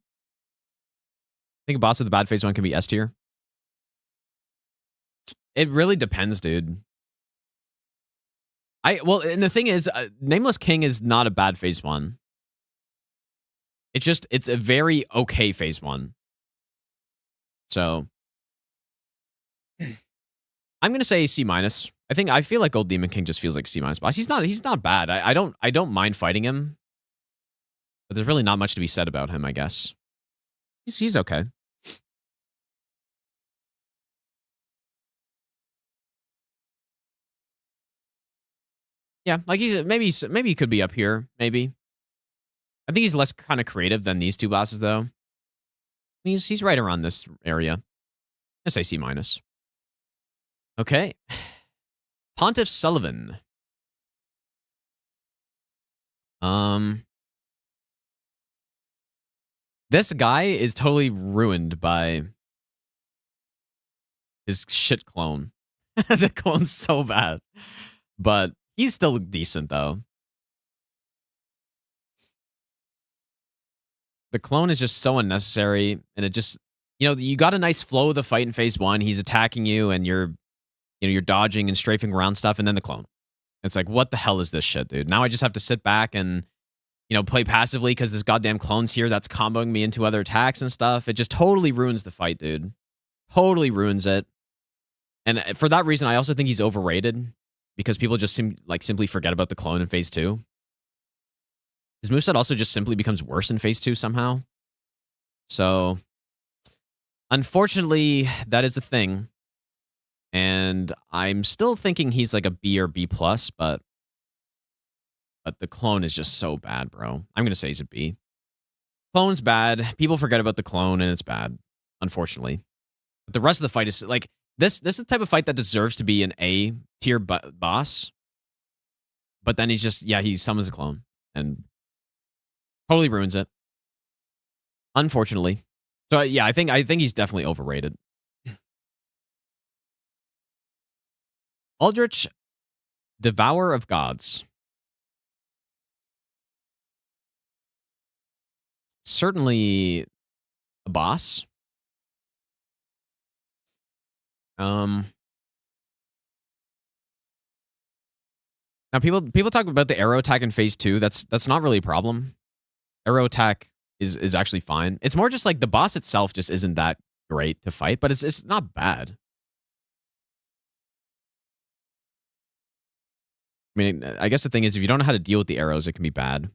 think a boss with a bad phase 1 can be S tier. It really depends, dude. Well, and the thing is, Nameless King is not a bad phase 1. It's a very okay phase 1. So I'm gonna say C-. I feel like Old Demon King just feels like C- boss. He's not bad. I don't mind fighting him. But there's really not much to be said about him, I guess. He's okay. Yeah, like maybe he could be up here, maybe. I think he's less kind of creative than these two bosses, though. He's right around this area. I say C-. Okay. Pontiff Sullivan. This guy is totally ruined by his shit clone. The clone's so bad. But he's still decent, though. The clone is just so unnecessary, and it just, you got a nice flow of the fight in phase 1. He's attacking you, and you're dodging and strafing around stuff, and then the clone. It's like, what the hell is this shit, dude? Now I just have to sit back and, play passively because this goddamn clone's here that's comboing me into other attacks and stuff. It just totally ruins the fight, dude. Totally ruins it. And for that reason, I also think he's overrated because people just simply forget about the clone in phase 2. His moveset also just simply becomes worse in phase 2 somehow. So, unfortunately, that is a thing. And I'm still thinking he's like a B or B+, but the clone is just so bad, bro. I'm going to say he's a B. Clone's bad. People forget about the clone, and it's bad, unfortunately. But the rest of the fight is, like, This is the type of fight that deserves to be an A tier boss. But then he's just, he summons a clone and totally ruins it. Unfortunately. So yeah, I think he's definitely overrated. Aldrich, Devourer of Gods. Certainly a boss. Now people talk about the arrow attack in phase 2. That's not really a problem. Arrow attack is actually fine. It's more just like the boss itself just isn't that great to fight, but it's not bad. I mean, I guess the thing is, if you don't know how to deal with the arrows, it can be bad.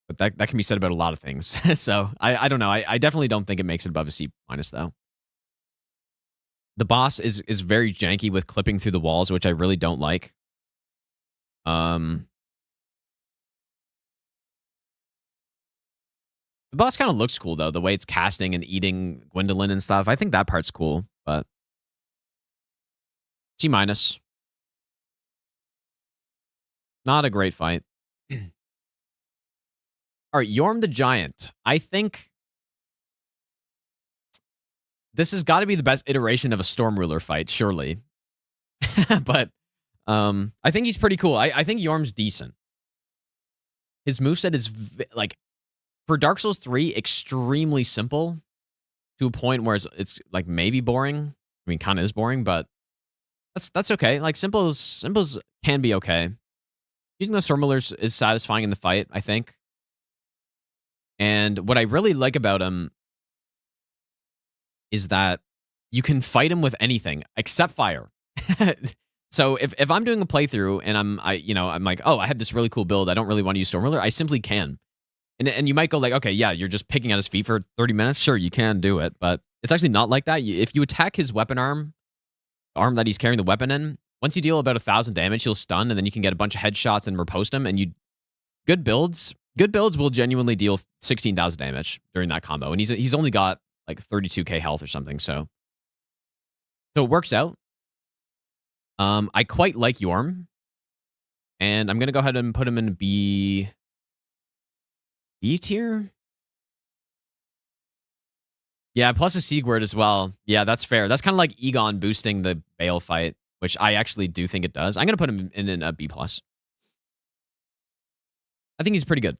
But that can be said about a lot of things. So I don't know. I definitely don't think it makes it above a C- though. The boss is very janky with clipping through the walls, which I really don't like. The boss kind of looks cool, though, the way it's casting and eating Gwendolyn and stuff. I think that part's cool, but C-. Not a great fight. All right, Yorm the Giant. I think this has got to be the best iteration of a Storm Ruler fight, surely. But I think he's pretty cool. I think Yorm's decent. His moveset is, like, for Dark Souls 3, extremely simple to a point where it's like maybe boring. I mean, kind of is boring, but that's okay. Like, simples can be okay. Using those Storm Rulers is satisfying in the fight, I think. And what I really like about him is that you can fight him with anything except fire. So if I'm doing a playthrough and I'm like, oh, I have this really cool build, I don't really want to use Storm Ruler, I simply can. And you might go like, okay, yeah, you're just picking at his feet for 30 minutes. Sure, you can do it, but it's actually not like that. If you attack his weapon arm, the arm that he's carrying the weapon in, once you deal about 1,000 damage, he'll stun, and then you can get a bunch of headshots and riposte him. And good builds will genuinely deal 16,000 damage during that combo. And he's only got like 32k health or something, so it works out. I quite like Yorm, and I'm gonna go ahead and put him in B tier. Yeah, plus a Siegward as well. Yeah, that's fair. That's kind of like Egon boosting the Bale fight, which I actually do think it does. I'm gonna put him in a B plus. I think he's pretty good.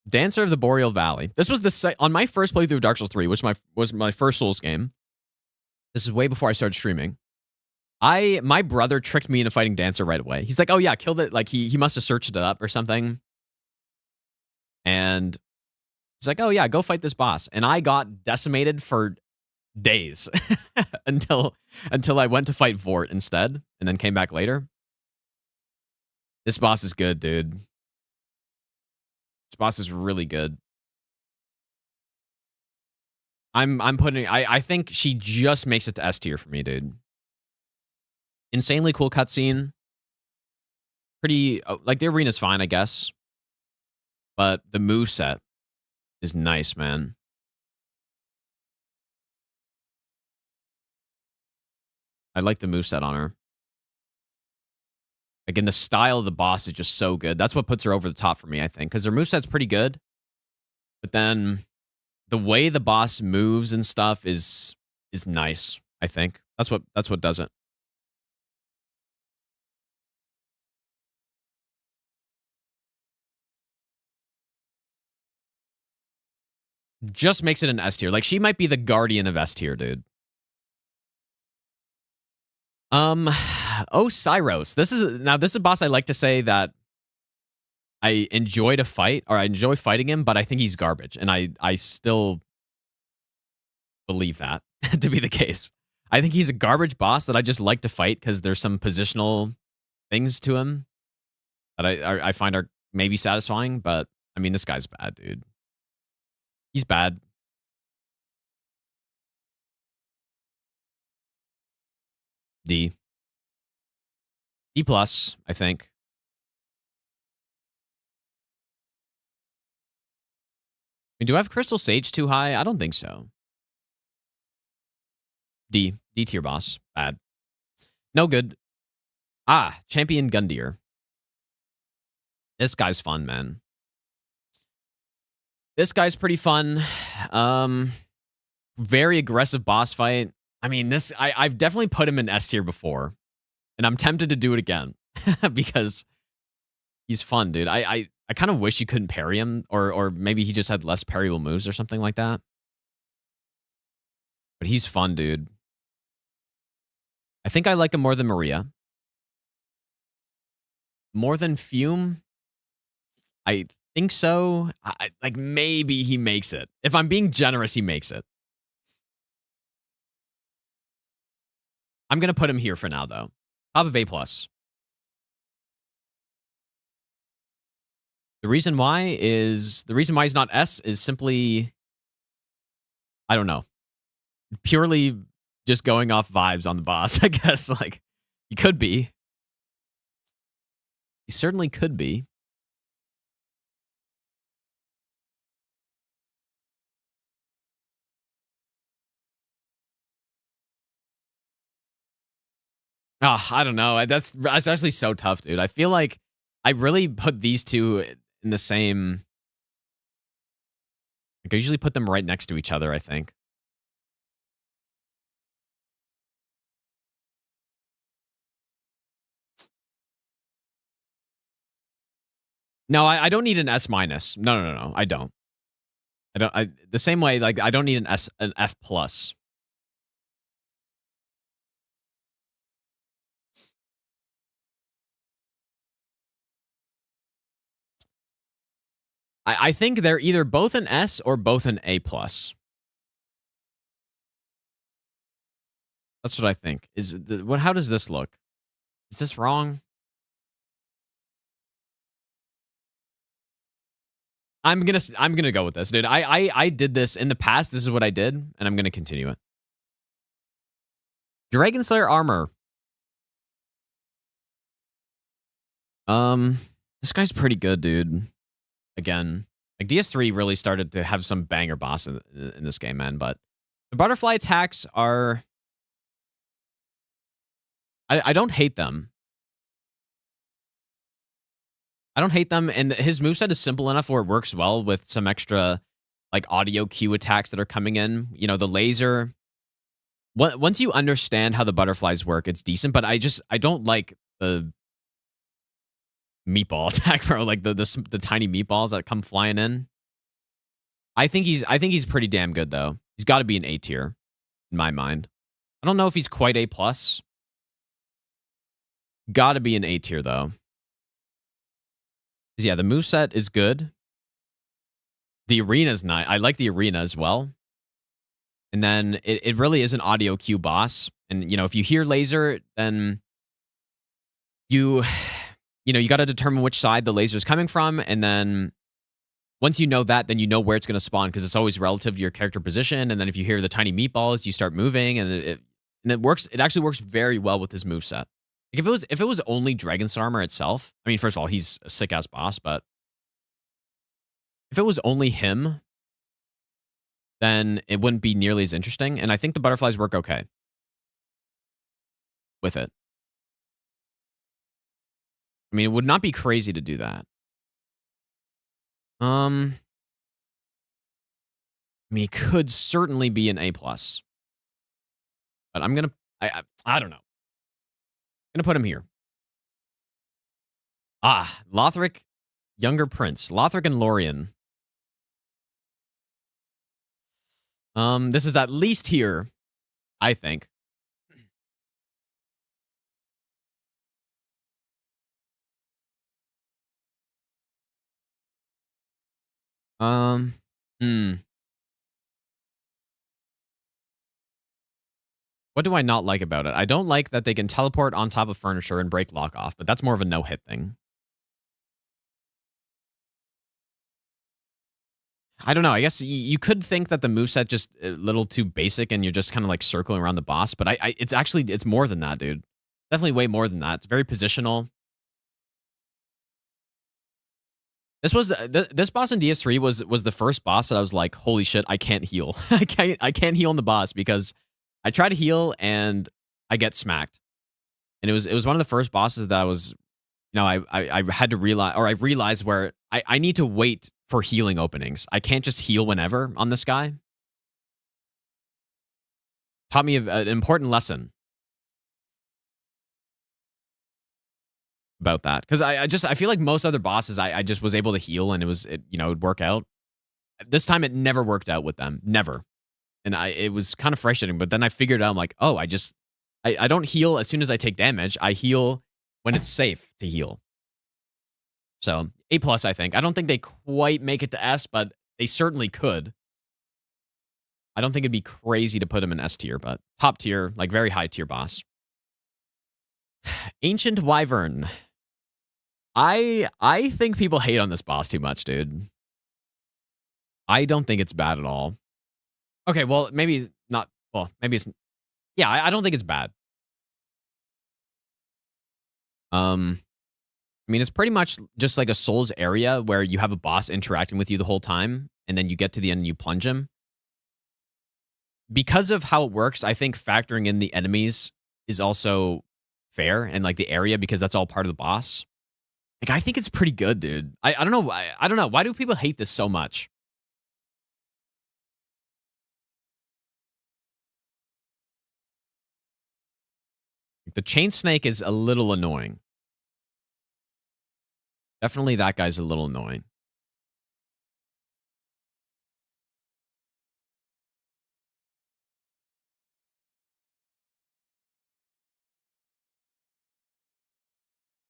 Dancer of the Boreal Valley. This was on my first playthrough of Dark Souls 3, which was my first Souls game. This is way before I started streaming. My brother tricked me into fighting Dancer right away. He's like, oh yeah, killed it. Like he must have searched it up or something. And he's like, oh yeah, go fight this boss. And I got decimated for days until I went to fight Vort instead and then came back later. This boss is good, dude. This boss is really good. I think she just makes it to S tier for me, dude. Insanely cool cutscene. Pretty, like, the arena's fine, I guess. But the moveset is nice, man. I like the moveset on her. Again, the style of the boss is just so good. That's what puts her over the top for me, I think. Because her moveset's pretty good. But then the way the boss moves and stuff is nice, I think. That's what does it. Just makes it an S tier. Like, she might be the guardian of S tier, dude. Cyros. This is a boss I like to say that I enjoy to fight, or I enjoy fighting him, but I think he's garbage. And I still believe that to be the case. I think he's a garbage boss that I just like to fight because there's some positional things to him that I find are maybe satisfying, but I mean, this guy's bad, dude. He's bad. D. D plus, I think. Do I have Crystal Sage too high? I don't think so. D tier boss. Bad. No good. Ah, Champion Gundyr. This guy's fun, man. This guy's pretty fun. Very aggressive boss fight. I mean, I've definitely put him in S tier before, and I'm tempted to do it again because he's fun, dude. I kind of wish you couldn't parry him, or maybe he just had less parryable moves or something like that. But he's fun, dude. I think I like him more than Maria. More than Fume? I think so. Like, maybe he makes it. If I'm being generous, he makes it. I'm going to put him here for now, though. Top of A+. The reason why he's not S is simply, I don't know, purely just going off vibes on the boss, I guess. Like, he could be. He certainly could be. Oh, I don't know. That's actually so tough, dude. I feel like I really put these two in the same. Like, I usually put them right next to each other, I think. No, I don't need an S minus. No. I don't. The same way, like, I don't need an F plus. I think they're either both an S or both an A plus. That's what I think. How does this look? Is this wrong? I'm gonna go with this, dude. I did this in the past. This is what I did, and I'm gonna continue it. Dragon Slayer armor. This guy's pretty good, dude. Again, like, DS3 really started to have some banger boss in this game, man. But the butterfly attacks are, I don't hate them. I don't hate them, and his moveset is simple enough where it works well with some extra, like, audio cue attacks that are coming in. You know, the laser. Once you understand how the butterflies work, it's decent. But I don't like the meatball attack, bro. Like the tiny meatballs that come flying in. I think he's pretty damn good, though. He's got to be an A tier in my mind. I don't know if he's quite A plus. Got to be an A tier, though. Yeah, the moveset is good. The arena's nice. I like the arena as well. And then it really is an audio cue boss. And, you know, if you hear laser, then you got to determine which side the laser is coming from. And then once you know that, then you know where it's going to spawn, because it's always relative to your character position. And then if you hear the tiny meatballs, you start moving, and it works. It actually works very well with his moveset. Like, if it was only Dragon Slayer armor itself, I mean, first of all, he's a sick ass boss, but if it was only him, then it wouldn't be nearly as interesting. And I think the butterflies work okay with it. I mean, it would not be crazy to do that. I mean, it could certainly be an A plus, but I don't know. I'm gonna put him here. Ah, Lothric, Younger Prince. Lothric and Lorien. This is at least here, I think. What do I not like about it? I don't like that they can teleport on top of furniture and break lock off, but that's more of a no-hit thing. I don't know. I guess you could think that the moveset just a little too basic and you're just kind of like circling around the boss, but it's more than that, dude. Definitely way more than that. It's very positional. This boss in DS3 was the first boss that I was like, holy shit, I can't heal. I can't heal on the boss because I try to heal and I get smacked. And it was one of the first bosses that I was, I had to realize, or I realized where I need to wait for healing openings. I can't just heal whenever on this guy. Taught me an important lesson about that, because I feel like most other bosses I just was able to heal and it would work out. This time it never worked out with them, never, and it was kind of frustrating. But then I figured out, I'm like, oh, I don't heal as soon as I take damage. I heal when it's safe to heal. So A+, I think. I don't think they quite make it to S, but they certainly could. I don't think it'd be crazy to put him in S tier, but top tier, like very high tier boss. Ancient Wyvern. I think people hate on this boss too much, dude. I don't think it's bad at all. Okay, well, maybe not. Well, maybe it's... Yeah, I don't think it's bad. I mean, it's pretty much just like a Souls area where you have a boss interacting with you the whole time, and then you get to the end and you plunge him. Because of how it works, I think factoring in the enemies is also fair, and like the area, because that's all part of the boss. Like, I think it's pretty good, dude. I don't know. I don't know. Why do people hate this so much? The chain snake is a little annoying. Definitely that guy's a little annoying.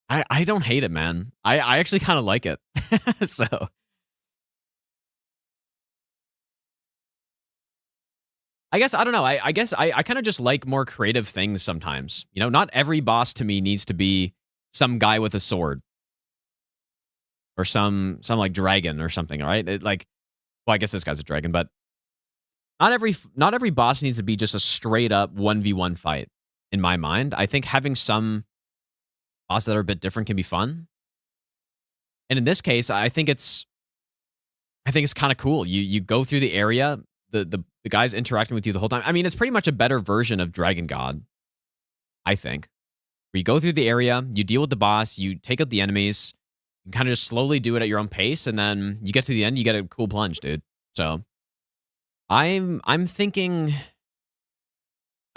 I don't hate it, man. I actually kind of like it. So I guess, I don't know. I guess I kind of just like more creative things sometimes. You know, not every boss to me needs to be some guy with a sword. Or some like dragon or something, all right? Well, I guess this guy's a dragon, but not every boss needs to be just a straight up 1v1 fight, in my mind. I think having some bosses that are a bit different can be fun. And in this case, I think it's kind of cool. You go through the area, the guy's interacting with you the whole time. I mean, it's pretty much a better version of Dragon God, I think. Where you go through the area, you deal with the boss, you take out the enemies, you kind of just slowly do it at your own pace, and then you get to the end, you get a cool plunge, dude. So I'm thinking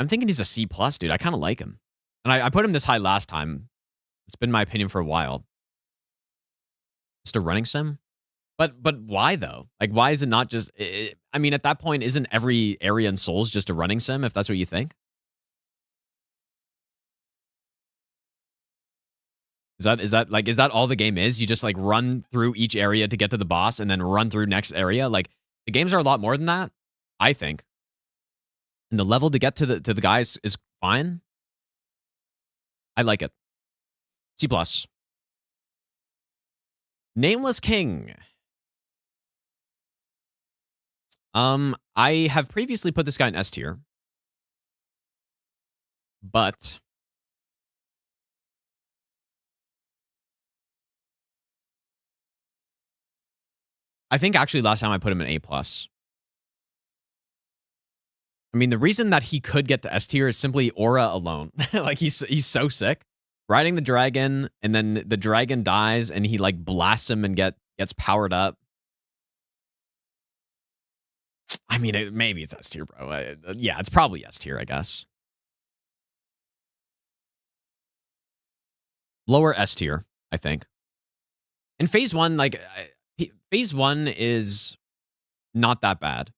he's a C+, dude. I kind of like him. And I put him this high last time. It's been my opinion for a while. Just a running sim? But why, though? Like, why is it not just... I mean, at that point, isn't every area in Souls just a running sim, if that's what you think? Is that all the game is? You just, like, run through each area to get to the boss and then run through next area? Like, the games are a lot more than that, I think. And the level to get to the guys is fine. I like it. C+. Nameless King. I have previously put this guy in S tier. But I think actually last time I put him in A+. I mean, the reason that he could get to S tier is simply aura alone. Like, he's so sick. Riding the dragon, and then the dragon dies, and he, like, blasts him and gets powered up. I mean, maybe it's S tier, bro. Yeah, it's probably S tier, I guess. Lower S tier, I think. In Phase 1, like, Phase 1 is not that bad.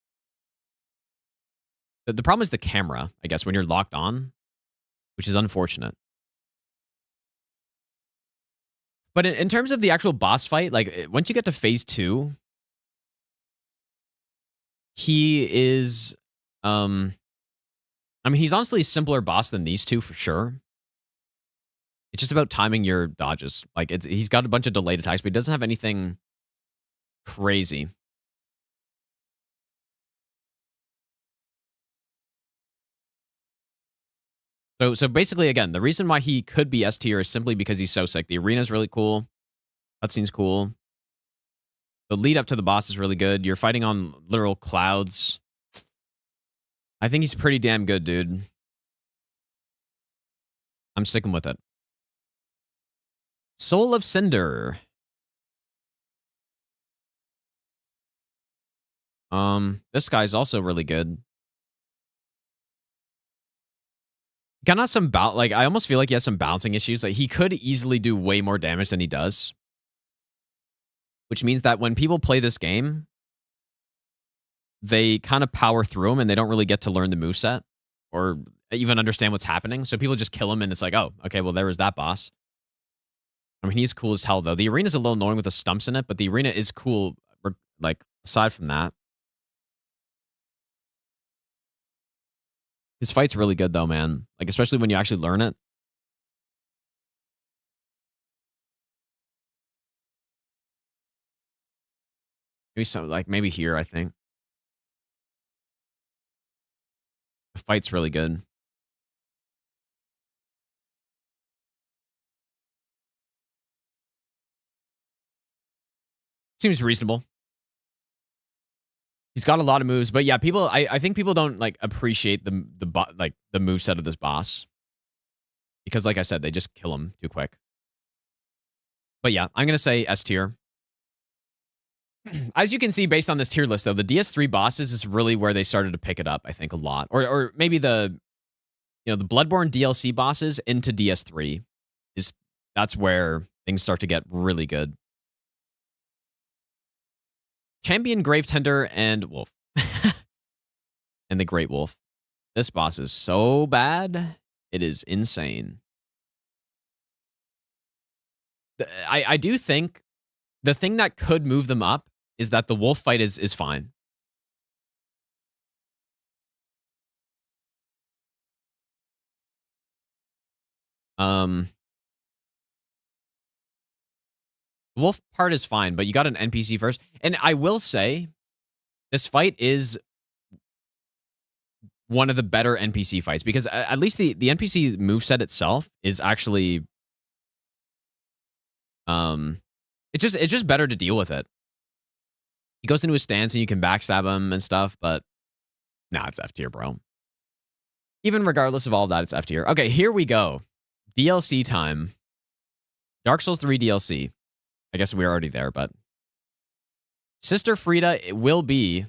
The problem is the camera, I guess, when you're locked on, which is unfortunate. But in terms of the actual boss fight, like, once you get to Phase 2, he is, I mean, he's honestly a simpler boss than these two, for sure. It's just about timing your dodges. Like, he's got a bunch of delayed attacks, but he doesn't have anything crazy. So basically, again, the reason why he could be S tier is simply because he's so sick. The arena's really cool. Cutscene's cool. The lead up to the boss is really good. You're fighting on literal clouds. I think he's pretty damn good, dude. I'm sticking with it. Soul of Cinder. This guy's also really good. Kind of some I almost feel like he has some balancing issues. Like he could easily do way more damage than he does. Which means that when people play this game, they kind of power through him and they don't really get to learn the moveset or even understand what's happening. So people just kill him and it's like, oh, okay, well, there was that boss. I mean, he's cool as hell, though. The arena's a little annoying with the stumps in it, but the arena is cool, like, aside from that. His fight's really good, though, man. Like, especially when you actually learn it. Maybe here, I think. The fight's really good. Seems reasonable. He's got a lot of moves, but yeah, people. I think people don't like appreciate the moveset of this boss because, like I said, they just kill him too quick. But yeah, I'm gonna say S tier. As you can see, based on this tier list, though, the DS3 bosses is really where they started to pick it up. I think a lot, or maybe the Bloodborne DLC bosses into DS3 that's where things start to get really good. Champion, Gravetender, and Wolf. And the Great Wolf. This boss is so bad. It is insane. I do think the thing that could move them up is that the wolf fight is fine. The wolf part is fine, but you got an NPC first. And I will say, this fight is one of the better NPC fights because at least the NPC moveset itself is actually it's just better to deal with it. He goes into his stance and you can backstab him and stuff, but nah, it's F tier, bro. Even regardless of all that, it's F tier. Okay, here we go. DLC time. Dark Souls 3 DLC. I guess we're already there, but Sister Frieda will be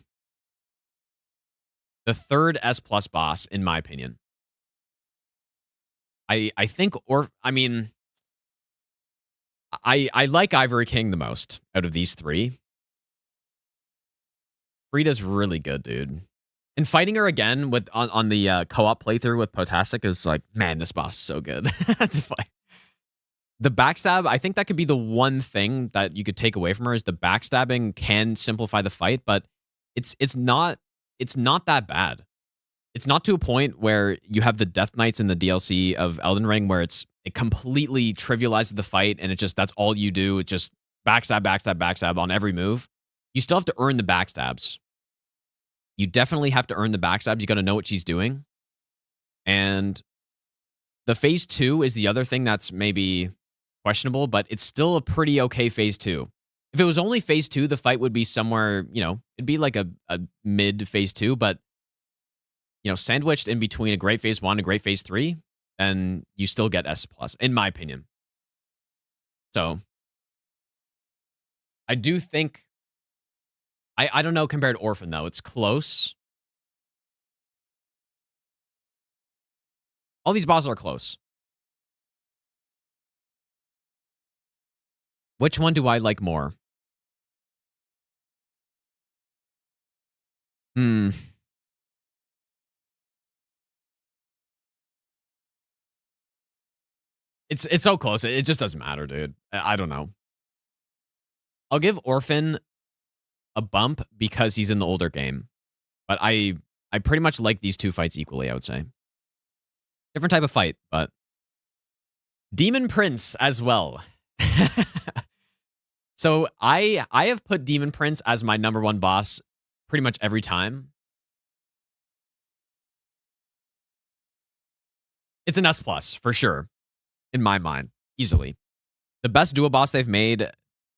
the third S+ boss, in my opinion. I think, I like Ivory King the most out of these three. Frieda's really good, dude. And fighting her again with on the co-op playthrough with Potastic is like, man, this boss is so good to fight. The backstab, I think that could be the one thing that you could take away from her is the backstabbing can simplify the fight, but it's not that bad. It's not to a point where you have the Death Knights in the DLC of Elden Ring where it completely trivializes the fight and that's all you do. It's just backstab, backstab, backstab on every move. You still have to earn the backstabs. You definitely have to earn the backstabs. You got to know what she's doing. And the phase 2 is the other thing that's maybe questionable, but it's still a pretty okay phase 2. If it was only phase 2, the fight would be somewhere, it'd be like a mid phase 2, but, sandwiched in between a great phase 1 and a great phase 3, then you still get S+, in my opinion. So, I do think, I don't know compared to Orphan, though. It's close. All these bosses are close. Which one do I like more? It's so close. It just doesn't matter, dude. I don't know. I'll give Orphan a bump because he's in the older game. But I pretty much like these two fights equally, I would say. Different type of fight, but Demon Prince as well. So I have put Demon Prince as my number 1 boss pretty much every time. It's an S+ for sure, in my mind, easily. The best duo boss they've made,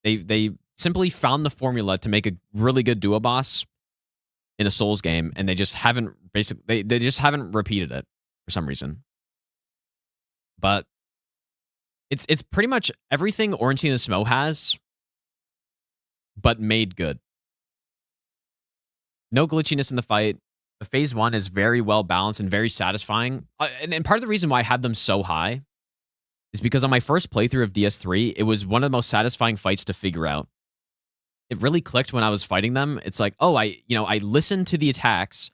they simply found the formula to make a really good duo boss in a Souls game, and they just haven't they just haven't repeated it for some reason. But it's pretty much everything Ornstein and Smo has, but made good. No glitchiness in the fight. The phase 1 is very well balanced and very satisfying. And part of the reason why I have them so high is because on my first playthrough of DS3, it was one of the most satisfying fights to figure out. It really clicked when I was fighting them. It's like, oh, I listened to the attacks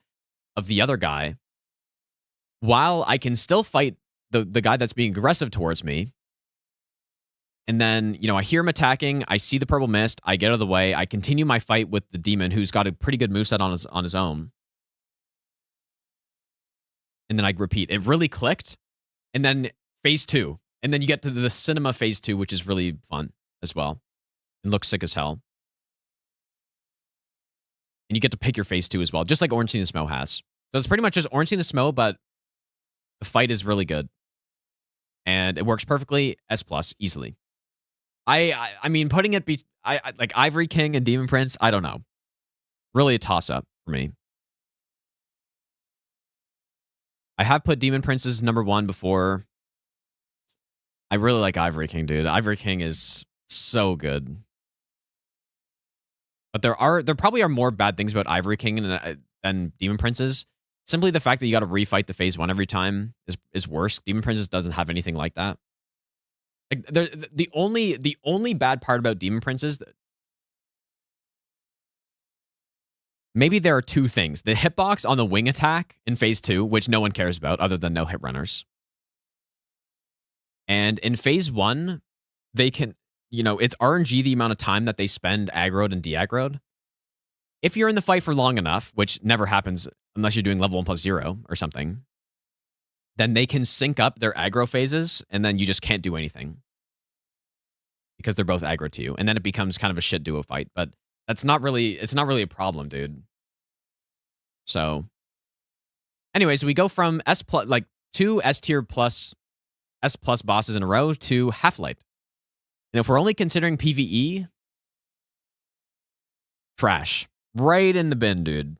of the other guy while I can still fight the guy that's being aggressive towards me. And then, I hear him attacking. I see the purple mist. I get out of the way. I continue my fight with the demon, who's got a pretty good moveset on his own. And then I repeat. It really clicked. And then phase 2. And then you get to the cinema phase 2, which is really fun as well. And looks sick as hell. And you get to pick your phase 2 as well, just like Ornstein and Smo has. So it's pretty much just Ornstein and Smo, but the fight is really good. And it works perfectly, S+, easily. I mean, putting it like Ivory King and Demon Prince, I don't know. Really a toss-up for me. I have put Demon Prince as number 1 before. I really like Ivory King, dude. Ivory King is so good. But there probably are more bad things about Ivory King than Demon Prince's. Simply the fact that you got to refight the phase 1 every time is worse. Demon Princess doesn't have anything like that. Like the only bad part about Demon Prince, maybe there are 2 things. The hitbox on the wing attack in phase 2, which no one cares about other than no hit runners. And in phase 1, they can, it's RNG the amount of time that they spend aggroed and de-aggroed. If you're in the fight for long enough, which never happens unless you're doing level 1+0 or something, then they can sync up their aggro phases, and then you just can't do anything. Because they're both aggro to you. And then it becomes kind of a shit duo fight. But it's not really a problem, dude. So, anyways, we go from like 2 S tier plus S+ bosses in a row to Half-Light. And if we're only considering PvE, trash. Right in the bin, dude.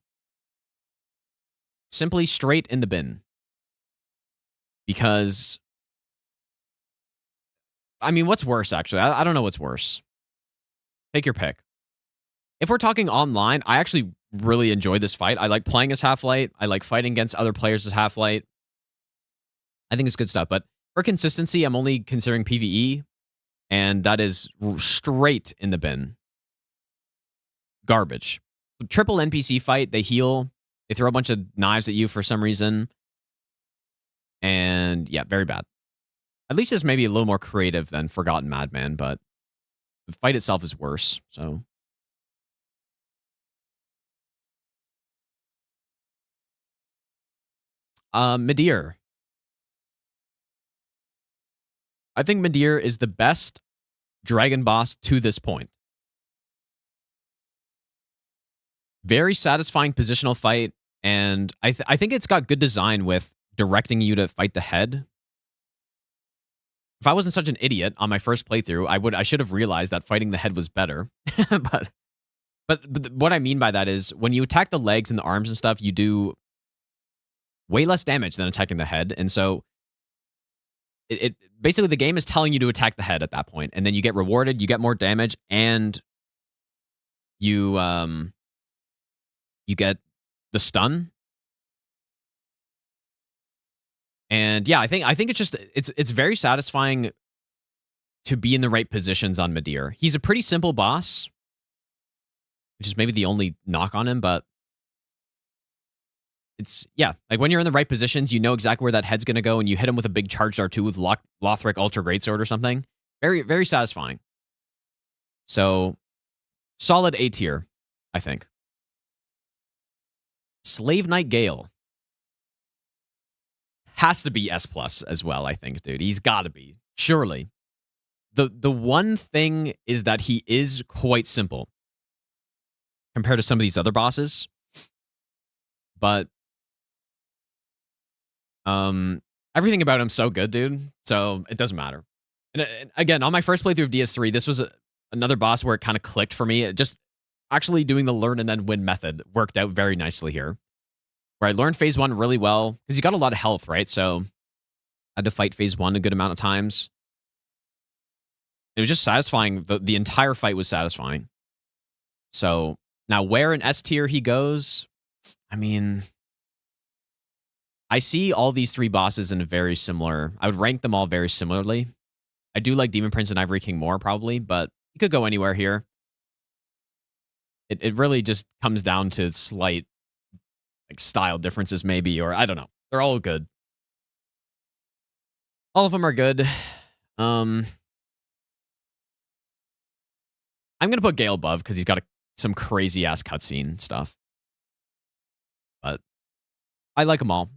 Simply straight in the bin. Because, I mean, what's worse, actually? I don't know what's worse. Take your pick. If we're talking online, I actually really enjoy this fight. I like playing as Half-Light. I like fighting against other players as Half-Light. I think it's good stuff. But for consistency, I'm only considering PvE. And that is straight in the bin. Garbage. Triple NPC fight. They heal. They throw a bunch of knives at you for some reason. And yeah, very bad. At least it's maybe a little more creative than Forgotten Madman, but the fight itself is worse, so. Midir. I think Midir is the best dragon boss to this point. Very satisfying positional fight, and I think it's got good design with directing you to fight the head. If I wasn't such an idiot on my first playthrough, I should have realized that fighting the head was better. but what I mean by that is when you attack the legs and the arms and stuff, you do way less damage than attacking the head, and so it basically the game is telling you to attack the head at that point, and then you get rewarded, you get more damage, and you get the stun. And yeah, I think it's just it's very satisfying to be in the right positions on Midir. He's a pretty simple boss, which is maybe the only knock on him, but it's, yeah, like when you're in the right positions, you know exactly where that head's going to go, and you hit him with a big charged R2 with Lothric Ultra Greatsword or something. Very, very satisfying. So, solid A tier, I think. Slave Knight Gale. Has to be S+ as well, I think, dude. He's got to be. Surely. The one thing is that he is quite simple compared to some of these other bosses. But everything about him's so good, dude. So it doesn't matter. And again, on my first playthrough of DS3, this was another boss where it kind of clicked for me. It just actually doing the learn and then win method worked out very nicely here. Where I learned phase 1 really well because you got a lot of health, right? So I had to fight phase 1 a good amount of times. It was just satisfying. The entire fight was satisfying. So now where in S tier he goes, I mean, I see all these 3 bosses in a very similar, I would rank them all very similarly. I do like Demon Prince and Ivory King more probably, but he could go anywhere here. It really just comes down to slight like style differences maybe, or I don't know. They're all good. All of them are good. I'm going to put Gale above because he's got some crazy-ass cutscene stuff. But I like them all.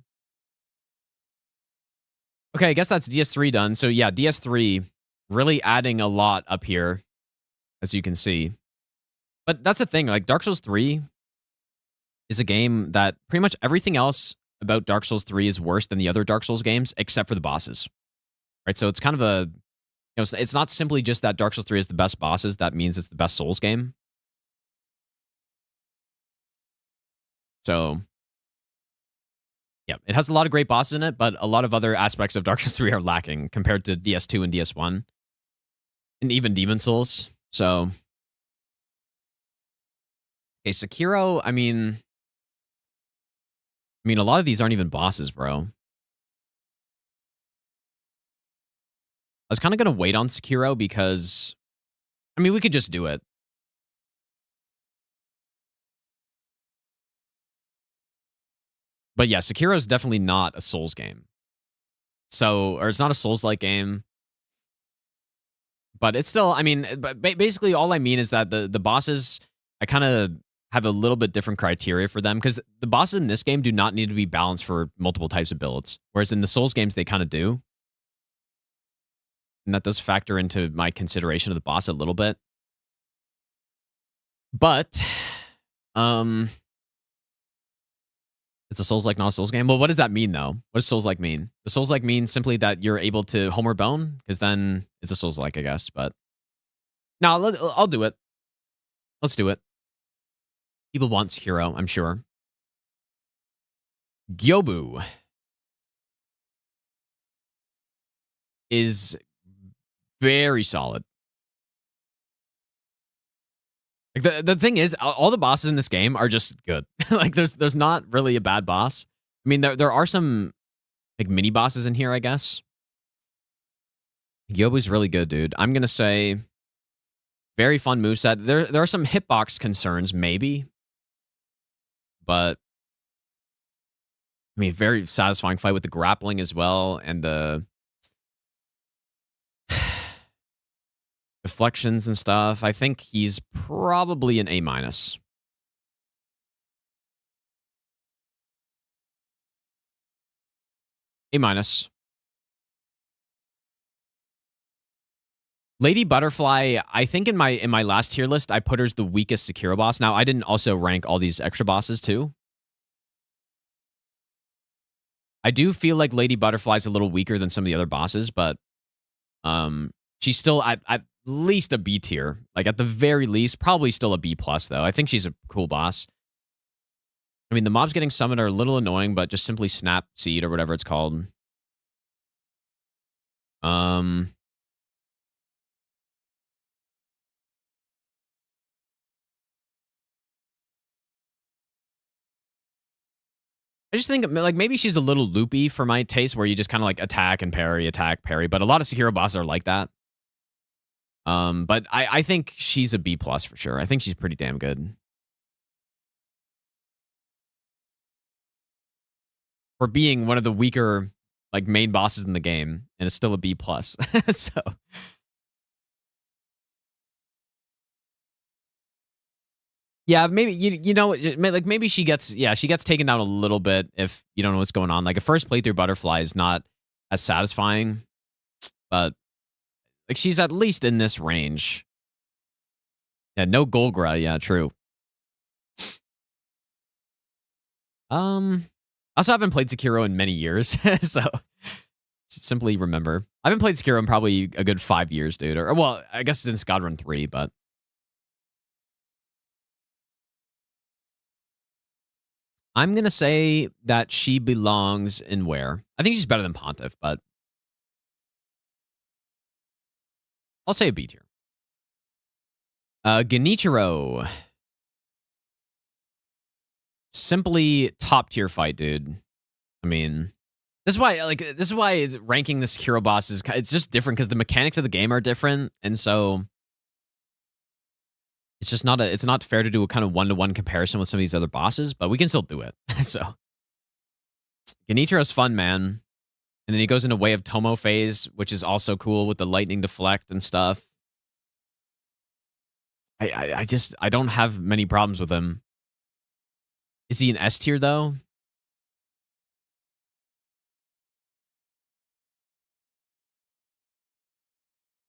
Okay, I guess that's DS3 done. So yeah, DS3 really adding a lot up here, as you can see. But that's the thing, like Dark Souls 3 is a game that pretty much everything else about Dark Souls 3 is worse than the other Dark Souls games, except for the bosses. Right? So it's kind of a, you know, it's not simply just that Dark Souls 3 is the best bosses, that means it's the best Souls game. So yeah, it has a lot of great bosses in it, but a lot of other aspects of Dark Souls 3 are lacking compared to DS2 and DS1. And even Demon Souls. So okay, Sekiro, I mean, a lot of these aren't even bosses, bro. I was kind of going to wait on Sekiro because, I mean, we could just do it. But yeah, Sekiro is definitely not a Souls game. So, or it's not a Souls-like game. But it's still, I mean, basically all I mean is that the bosses, I kind of have a little bit different criteria for them because the bosses in this game do not need to be balanced for multiple types of builds. Whereas in the Souls games, they kind of do. And that does factor into my consideration of the boss a little bit. But, it's a Souls-like, not a Souls game. Well, what does that mean, though? What does Souls-like mean? Does Souls-like mean simply that you're able to Homer Bone? Because then it's a Souls-like, I guess. But no, I'll do it. Let's do it. People want Sekiro, I'm sure. Gyobu is very solid. Like the thing is, all the bosses in this game are just good. Like there's not really a bad boss. I mean, there are some like mini bosses in here, I guess. Gyobu's really good, dude. I'm gonna say very fun moveset. There are some hitbox concerns, maybe. But I mean, very satisfying fight with the grappling as well, and the deflections and stuff. I think he's probably an A-. A-. Lady Butterfly, I think in my last tier list, I put her as the weakest Sekiro boss. Now, I didn't also rank all these extra bosses too. I do feel like Lady Butterfly's a little weaker than some of the other bosses, but she's still at least a B tier. Like at the very least, probably still a B+, though. I think she's a cool boss. I mean, the mobs getting summoned are a little annoying, but just simply Snap Seed or whatever it's called. I just think like maybe she's a little loopy for my taste, where you just kind of like attack and parry, attack, parry. But a lot of Sekiro bosses are like that. But I think she's a B+ for sure. I think she's pretty damn good. For being one of the weaker like main bosses in the game, and it's still a B+. So yeah, maybe you know, like maybe she gets taken down a little bit if you don't know what's going on. Like a first playthrough Butterfly is not as satisfying, but like she's at least in this range. Yeah, no Golgra. Yeah, true. I also haven't played Sekiro in many years, so Simply remember. I haven't played Sekiro in probably a good 5 years, dude. Or well, I guess it's in Squadron 3, but I'm going to say that she belongs in where? I think she's better than Pontiff, but I'll say a B tier. Genichiro. Simply top tier fight, dude. I mean, this is why is ranking the Sekiro boss is it's just different because the mechanics of the game are different, and so it's just not it's not fair to do a kind of one-to-one comparison with some of these other bosses, but we can still do it. So Genichiro's fun, man. And then he goes into Way of Tomo phase, which is also cool with the lightning deflect and stuff. I don't have many problems with him. Is he an S tier though?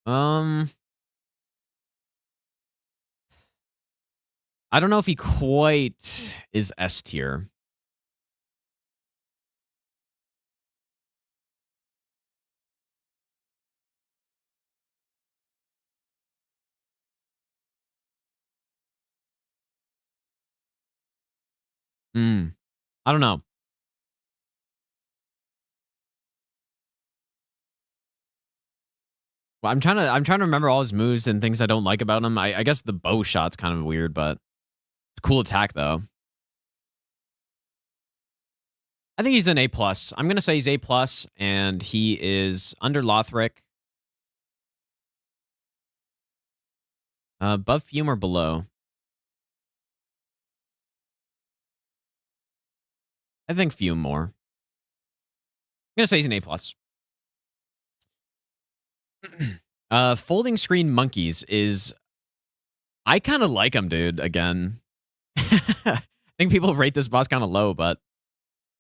I don't know if he quite is S tier. I don't know. Well, I'm trying to remember all his moves and things I don't like about him. I guess the bow shot's kind of weird, but it's a cool attack though. I think he's an A+. I'm gonna say he's A+, and he is under Lothric. Above Fume or below? I think Fume more. I'm gonna say he's an A+. Folding Screen Monkeys is... I kind of like him, dude, again. I think people rate this boss kind of low, but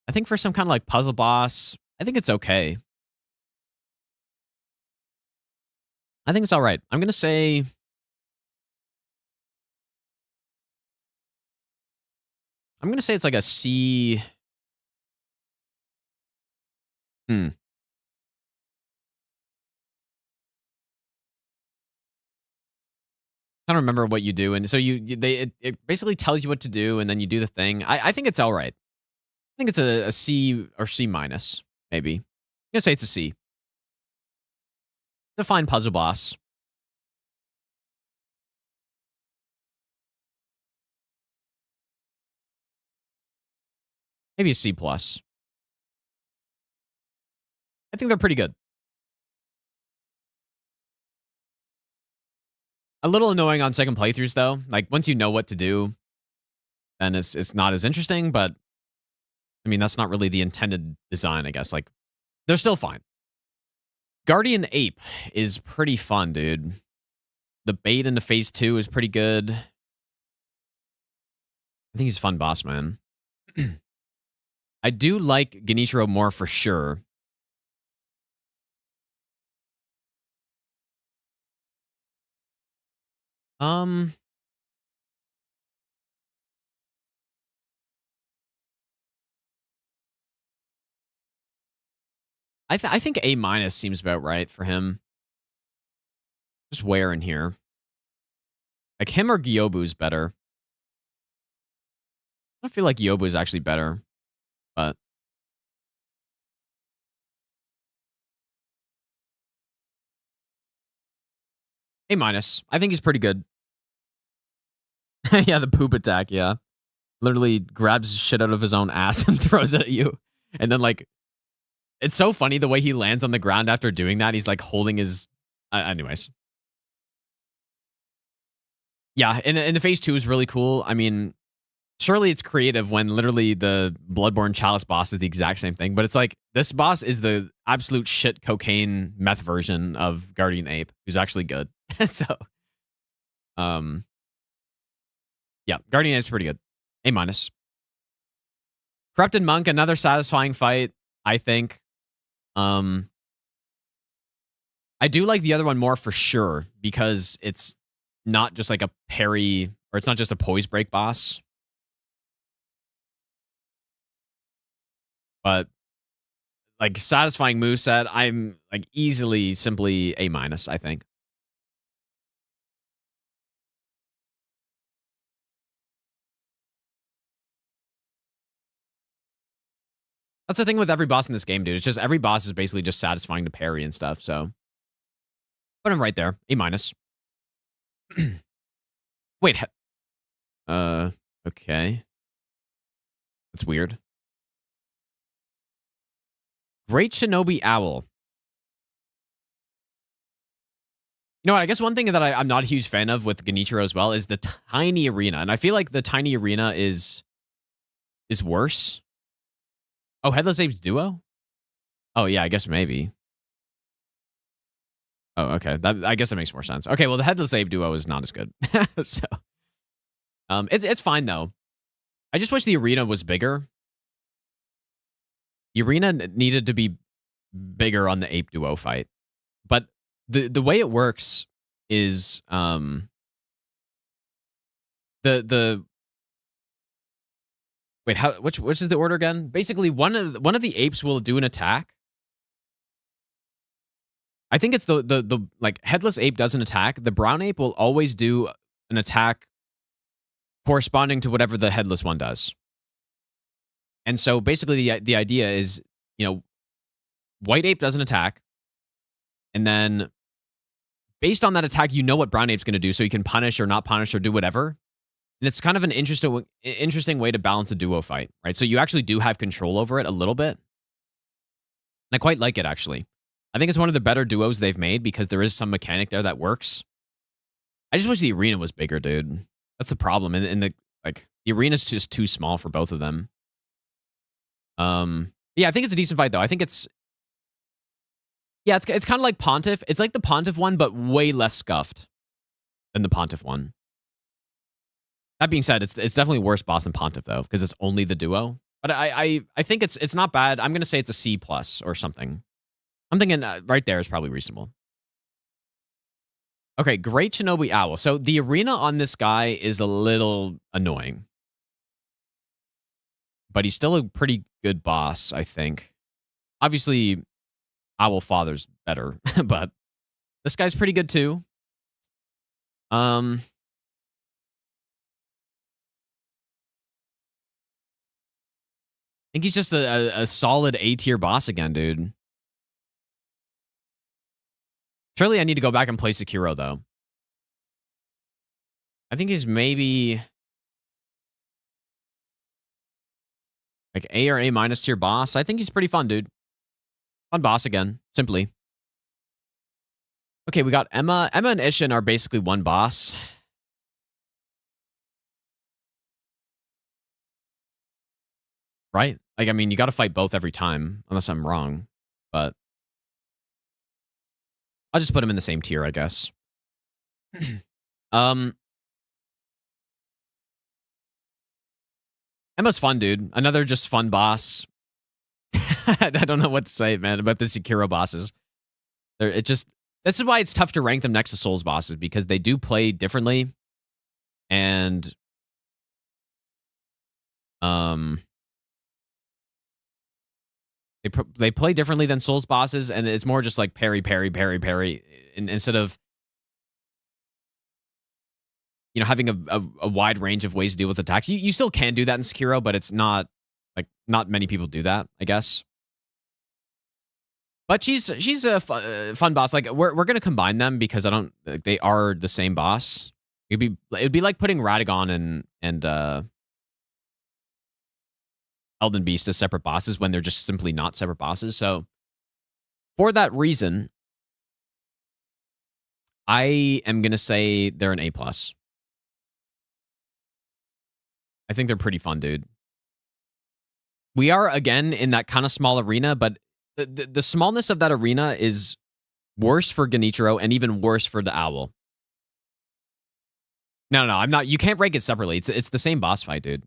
I think for some kind of like puzzle boss, I think it's okay. I think it's all right. I'm gonna say... it's like a C... I don't remember what you do, and so it basically tells you what to do, and then you do the thing. I think it's all right. I think it's a C or C minus, maybe. I'm gonna say it's a C. It's a fine puzzle boss. Maybe a C plus. I think they're pretty good. A little annoying on second playthroughs, though. Like, once you know what to do, then it's not as interesting, but I mean, that's not really the intended design, I guess. Like, they're still fine. Guardian Ape is pretty fun, dude. The bait into phase 2 is pretty good. I think he's a fun boss, man. I do like Genichiro more for sure. I think A minus seems about right for him. Just where in here? Like him or Gyobu's better. I feel like Gyobu is actually better, but A minus. I think he's pretty good. Yeah, the poop attack, yeah. Literally grabs shit out of his own ass and throws it at you. And then, like, it's so funny the way he lands on the ground after doing that. He's, like, holding his... anyways. Yeah, and the phase 2 is really cool. I mean, surely it's creative when literally the Bloodborne Chalice boss is the exact same thing. But it's like, this boss is the absolute shit cocaine meth version of Guardian Ape, who's actually good. So, yeah, Guardian Ape's pretty good. A minus. Corrupted Monk, another satisfying fight, I think. I do like the other one more for sure, because it's not just like a parry, or it's not just a poise break boss. But like satisfying moveset. I'm like easily simply A-, I think. That's the thing with every boss in this game, dude. It's just every boss is basically just satisfying to parry and stuff. So put him right there. A-. Wait. Okay. That's weird. Great Shinobi Owl. You know what? I guess one thing that I'm not a huge fan of with Genichiro as well is the tiny arena. And I feel like the tiny arena is worse. Oh, Headless Apes Duo? Oh, yeah, I guess maybe. Oh, okay. I guess that makes more sense. Okay, well, the Headless Ape Duo is not as good. So, it's fine, though. I just wish the arena was bigger. The arena needed to be bigger on the Ape Duo fight. But the way it works is wait, which is the order again? Basically, one of the apes will do an attack. I think it's the like Headless Ape does an attack. The brown ape will always do an attack corresponding to whatever the headless one does. And so basically the idea is, white ape does an attack, and then based on that attack, you know what brown ape's going to do, so you can punish or not punish or do whatever. And it's kind of an interesting way to balance a duo fight, right? So you actually do have control over it a little bit. And I quite like it, actually. I think it's one of the better duos they've made because there is some mechanic there that works. I just wish the arena was bigger, dude. That's the problem. And the arena's just too small for both of them. Yeah, I think it's a decent fight, though. I think it's kind of like Pontiff. It's like the Pontiff one, but way less scuffed than the Pontiff one. That being said, it's definitely worse boss than Pontiff, though, because it's only the duo. But I think it's not bad. I'm going to say it's a C+ or something. I'm thinking right there is probably reasonable. Okay, Great Shinobi Owl. So the arena on this guy is a little annoying. But he's still a pretty good boss, I think. Obviously, Owl Father's better, but this guy's pretty good too. I think he's just a solid A-tier boss again, dude. Surely I need to go back and play Sekiro, though. I think he's maybe like A or A- tier boss. I think he's pretty fun, dude. Fun boss again, simply. Okay, we got Emma. Emma and Ishin are basically one boss. Right? Like, I mean, you got to fight both every time, unless I'm wrong. But I'll just put them in the same tier, I guess. Emma's fun, dude. Another just fun boss. I don't know what to say, man, about the Sekiro bosses. This is why it's tough to rank them next to Souls bosses, because they do play differently. And they play differently than Souls bosses, and it's more just like parry, parry, parry, parry, instead of having a wide range of ways to deal with attacks. You still can do that in Sekiro, but it's not not many people do that, I guess. But she's a fun boss. Like we're gonna combine them because they are the same boss. It'd be like putting Radagon and Elden Beast as separate bosses when they're just simply not separate bosses. So for that reason, I am gonna say they're an A+. I think they're pretty fun, dude. We are, again, in that kind of small arena, but the smallness of that arena is worse for Genichiro and even worse for the Owl. No, I'm not. You can't rank it separately. It's the same boss fight, dude.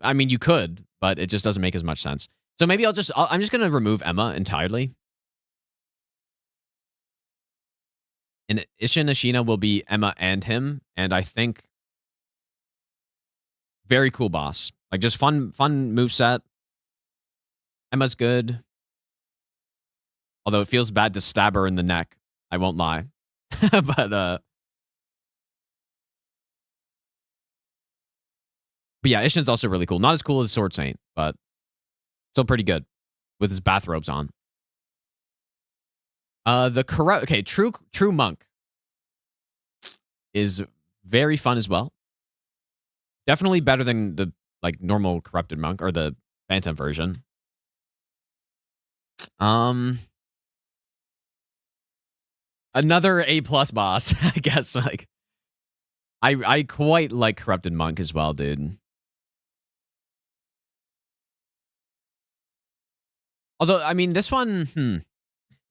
I mean, you could, but it just doesn't make as much sense. So maybe I'm just going to remove Emma entirely. And Ishin Ashina will be Emma and him, and I think very cool boss. Like, just fun moveset. Emma's good. Although it feels bad to stab her in the neck. I won't lie. But yeah, Ishin's also really cool. Not as cool as Sword Saint, but still pretty good with his bathrobes on. True Monk is very fun as well. Definitely better than the like normal corrupted monk or the Phantom version. Another A+ boss, I guess. Like, I quite like corrupted monk as well, dude. Although, I mean, this one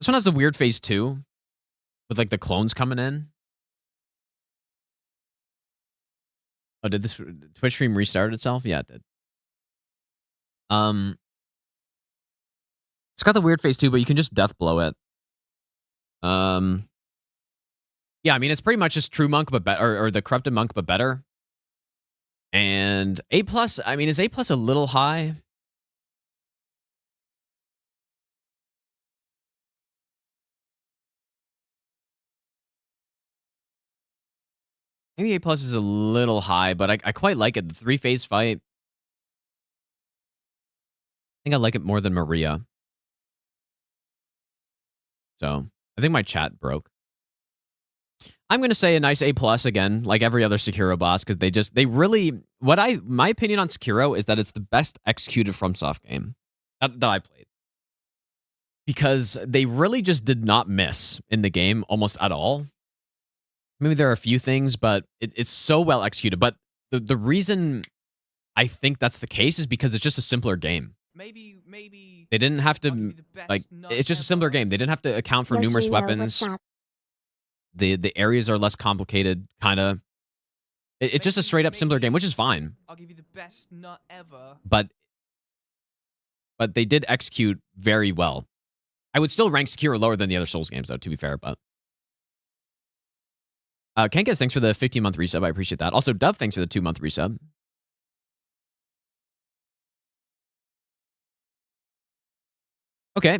has the weird phase 2 with like the clones coming in. Oh, did this Twitch stream restart itself? Yeah, it did. It's got the weird phase 2, but you can just death blow it. Yeah, I mean, it's pretty much just true monk, but better, or the corrupted monk, but better. And A+, I mean, is A+ a little high? Maybe A+ is a little high, but I quite like it. The 3-phase fight. I think I like it more than Maria. So, I think my chat broke. I'm going to say a nice A+ again, like every other Sekiro boss, because my opinion on Sekiro is that it's the best executed FromSoft game that I played. Because they really just did not miss in the game almost at all. Maybe there are a few things, but it's so well executed. But the reason I think that's the case is because it's just a simpler game. Maybe They didn't have I'll give you to, the best like, nut it's just a simpler ever. game. They didn't have to account for numerous Yoshino, weapons. what's up? The areas are less complicated, kind of. It's just a straight up simpler game, which is fine. I'll give you the best nut ever. But they did execute very well. I would still rank Sekiro lower than the other Souls games, though, to be fair. But Kenkas, thanks for the 15-month resub. I appreciate that. Also, Dove, thanks for the 2-month resub. Okay.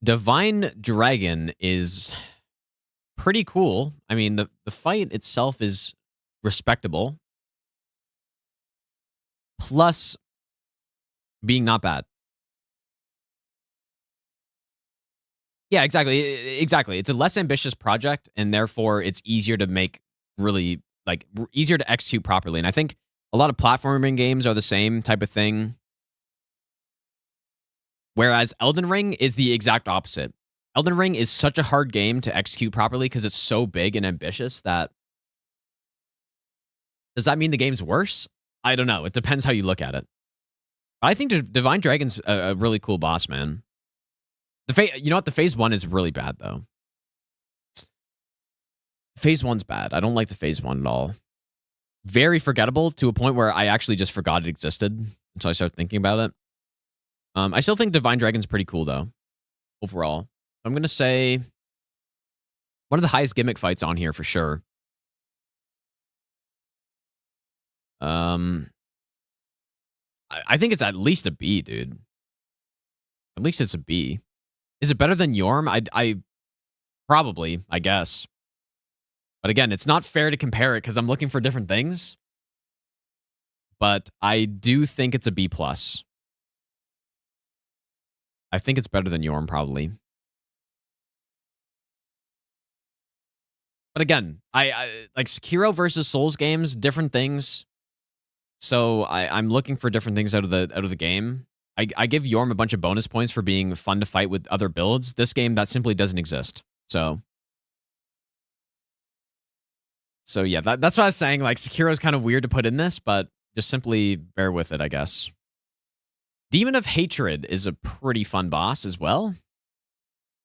Divine Dragon is pretty cool. I mean, the fight itself is respectable. Plus being not bad. Yeah, exactly. Exactly. It's a less ambitious project, and therefore it's easier to make really, like, easier to execute properly. And I think a lot of platforming games are the same type of thing. Whereas Elden Ring is the exact opposite. Elden Ring is such a hard game to execute properly because it's so big and ambitious that... Does that mean the game's worse? I don't know. It depends how you look at it. I think Divine Dragon's a really cool boss, man. You know what? The phase 1 is really bad, though. Phase 1's bad. I don't like the phase 1 at all. Very forgettable to a point where I actually just forgot it existed until I started thinking about it. I still think Divine Dragon's pretty cool, though, overall. I'm going to say one of the highest gimmick fights on here for sure. I think it's at least a B, dude. At least it's a B. Is it better than Yorm? I probably, I guess. But again, it's not fair to compare it because I'm looking for different things. But I do think it's a B+. I think it's better than Yorm, probably. But again, I like Sekiro versus Souls games, different things. So I'm looking for different things out of the game. I give Yorm a bunch of bonus points for being fun to fight with other builds. This game, that simply doesn't exist. So yeah, that's what I was saying. Like, Sekiro is kind of weird to put in this, but just simply bear with it, I guess. Demon of Hatred is a pretty fun boss as well.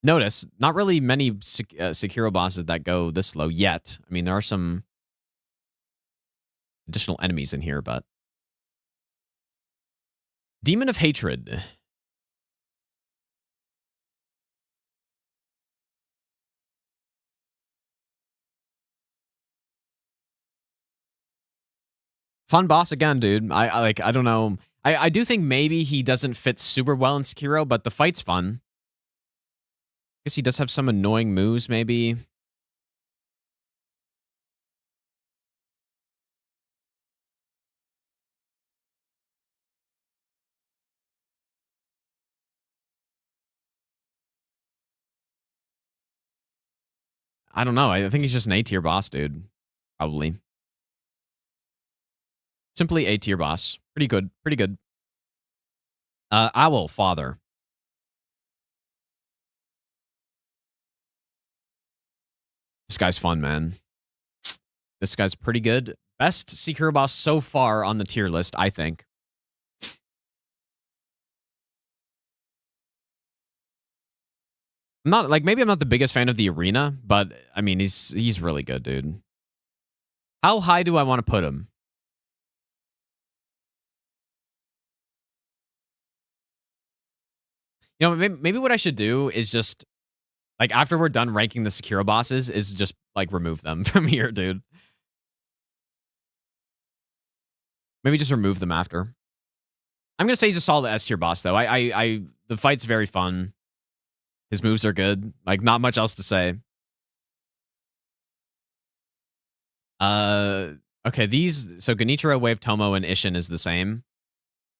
Notice, not really many Sekiro bosses that go this low yet. I mean, there are some additional enemies in here, but... Demon of Hatred. Fun boss again, dude. I don't know. I do think maybe he doesn't fit super well in Sekiro, but the fight's fun. I guess he does have some annoying moves, maybe. I don't know. I think he's just an A-tier boss, dude. Probably. Simply A-tier boss. Pretty good. Pretty good. Owl, father. This guy's fun, man. This guy's pretty good. Best Sekiro boss so far on the tier list, I think. I'm not, like, maybe I'm not the biggest fan of the arena, but, I mean, he's really good, dude. How high do I want to put him? You know, maybe what I should do is just, like, after we're done ranking the Sekiro bosses, is just, like, remove them from here, dude. Maybe just remove them after. I'm gonna say he's a solid S tier boss, though. The fight's very fun. His moves are good. Like, not much else to say. Okay, so Genichiro, Wave Tomo, and Ishin is the same.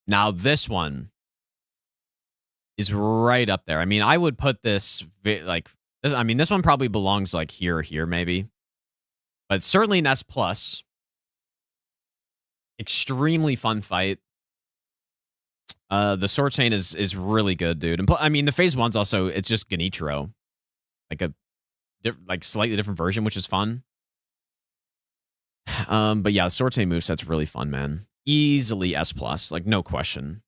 Now this one is right up there. I mean, I would put this, like, I mean, this one probably belongs, like, here or here, maybe. But certainly an S+. Extremely fun fight. The sword chain is really good, dude. And I mean, the phase one's also, it's just Genichiro. Like a slightly different version, which is fun. But yeah, the sword chain moveset's really fun, man. Easily S+, like no question.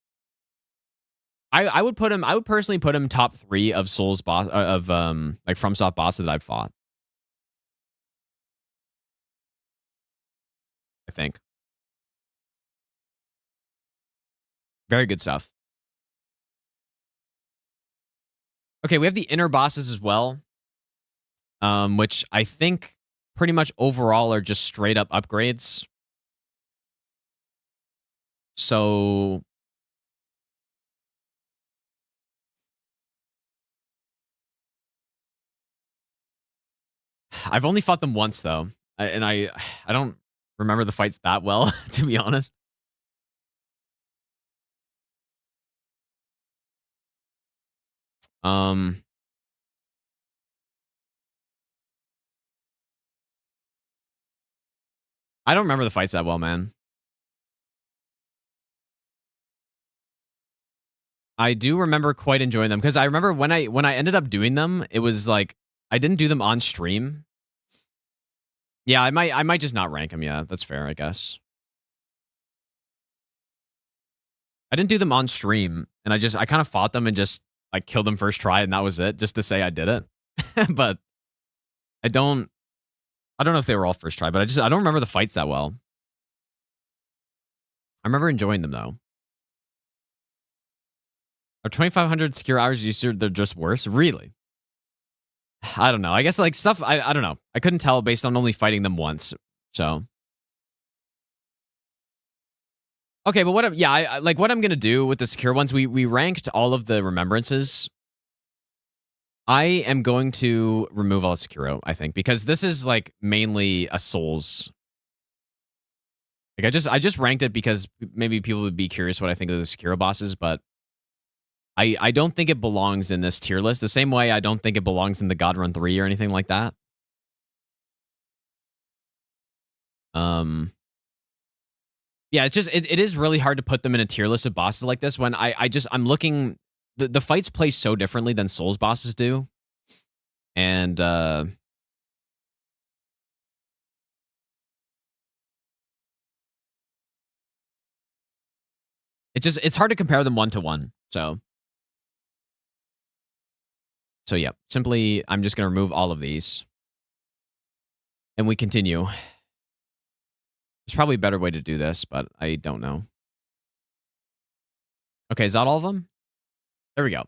I would personally put him top 3 of Souls boss like FromSoft bosses that I've fought. I think. Very good stuff. Okay, we have the inner bosses as well. Which I think pretty much overall are just straight up upgrades. So I've only fought them once though, and I don't remember the fights that well, to be honest. I don't remember the fights that well, man. I do remember quite enjoying them because I remember when I ended up doing them, it was like I didn't do them on stream. Yeah, I might just not rank them. Yeah, that's fair, I guess. I didn't do them on stream, and I kind of fought them and just like killed them first try, and that was it, just to say I did it. But I don't know if they were all first try, but I don't remember the fights that well. I remember enjoying them though. Are 2,500 Sekiro hours user they're just worse? Really? I don't know. I guess like stuff. I don't know. I couldn't tell based on only fighting them once. So okay, but I like what I'm gonna do with the Sekiro ones. We ranked all of the remembrances. I am going to remove all of Sekiro, I think, because this is like mainly a Souls. Like I just ranked it because maybe people would be curious what I think of the Sekiro bosses, but I don't think it belongs in this tier list. The same way I don't think it belongs in the God Run 3 or anything like that. Yeah, it's just it is really hard to put them in a tier list of bosses like this when I'm looking. The fights play so differently than Souls bosses do. And it's hard to compare them one to one. So yeah, simply I'm just gonna remove all of these. And we continue. There's probably a better way to do this, but I don't know. Okay, is that all of them? There we go.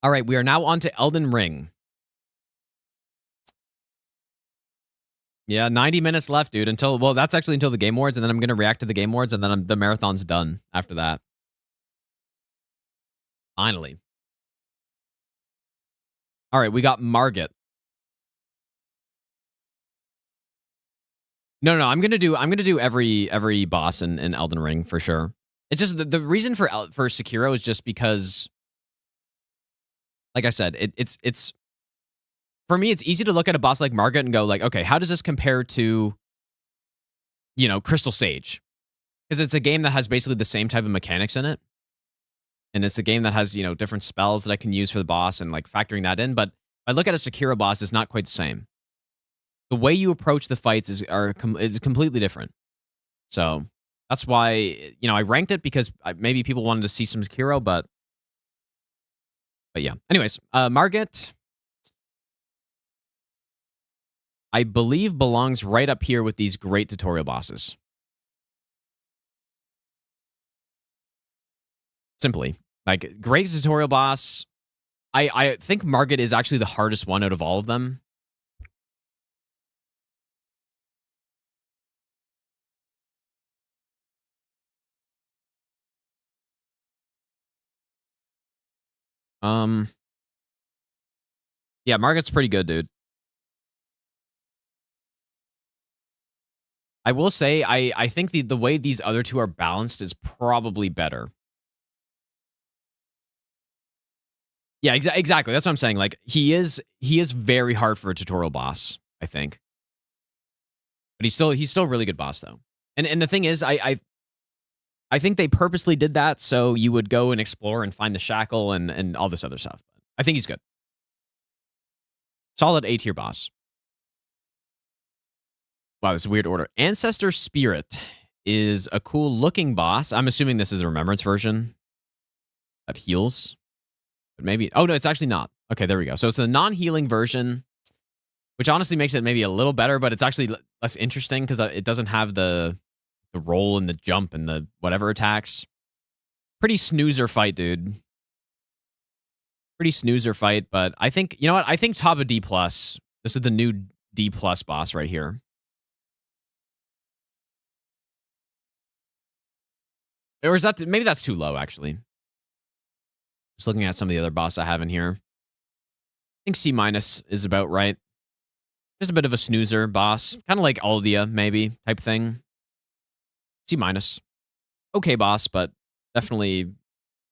All right, we are now on to Elden Ring. Yeah, 90 minutes left, dude. Well, that's actually until the Game Awards, and then I'm gonna react to the Game Awards, and then the marathon's done after that. Finally. All right, we got Margit. No, I'm gonna do every boss in Elden Ring for sure. It's just the reason for Sekiro is just because, like I said, it's for me, it's easy to look at a boss like Margit and go like, okay, how does this compare to, Crystal Sage? Because it's a game that has basically the same type of mechanics in it. And it's a game that has, different spells that I can use for the boss and like factoring that in. But if I look at a Sekiro boss, it's not quite the same. The way you approach the fights is completely different. So that's why, I ranked it because maybe people wanted to see some Sekiro, but yeah. Anyways, Margit, I believe, belongs right up here with these great tutorial bosses. Simply. Like, great tutorial boss. I think Margit is actually the hardest one out of all of them. Yeah, Margit's pretty good, dude. I will say, I think the way these other two are balanced is probably better. Yeah, exactly. That's what I'm saying. Like, he is very hard for a tutorial boss, I think. But he's still a really good boss though. And the thing is, I think they purposely did that so you would go and explore and find the shackle and all this other stuff. I think he's good. Solid A tier boss. Wow, this is a weird order. Ancestor Spirit is a cool looking boss. I'm assuming this is the Remembrance version that heals. But maybe, oh no, it's actually not. Okay, there we go. So it's the non-healing version, which honestly makes it maybe a little better, but it's actually less interesting because it doesn't have the roll and the jump and the whatever attacks. Pretty snoozer fight, dude. Pretty snoozer fight, but I think, you know what? I think top of D+. This is the new D+ boss right here. Or is that, maybe that's too low, actually. Just looking at some of the other boss I have in here. I think C- is about right. Just a bit of a snoozer boss. Kind of like Aldia, maybe, type thing. C-. Okay boss, but definitely,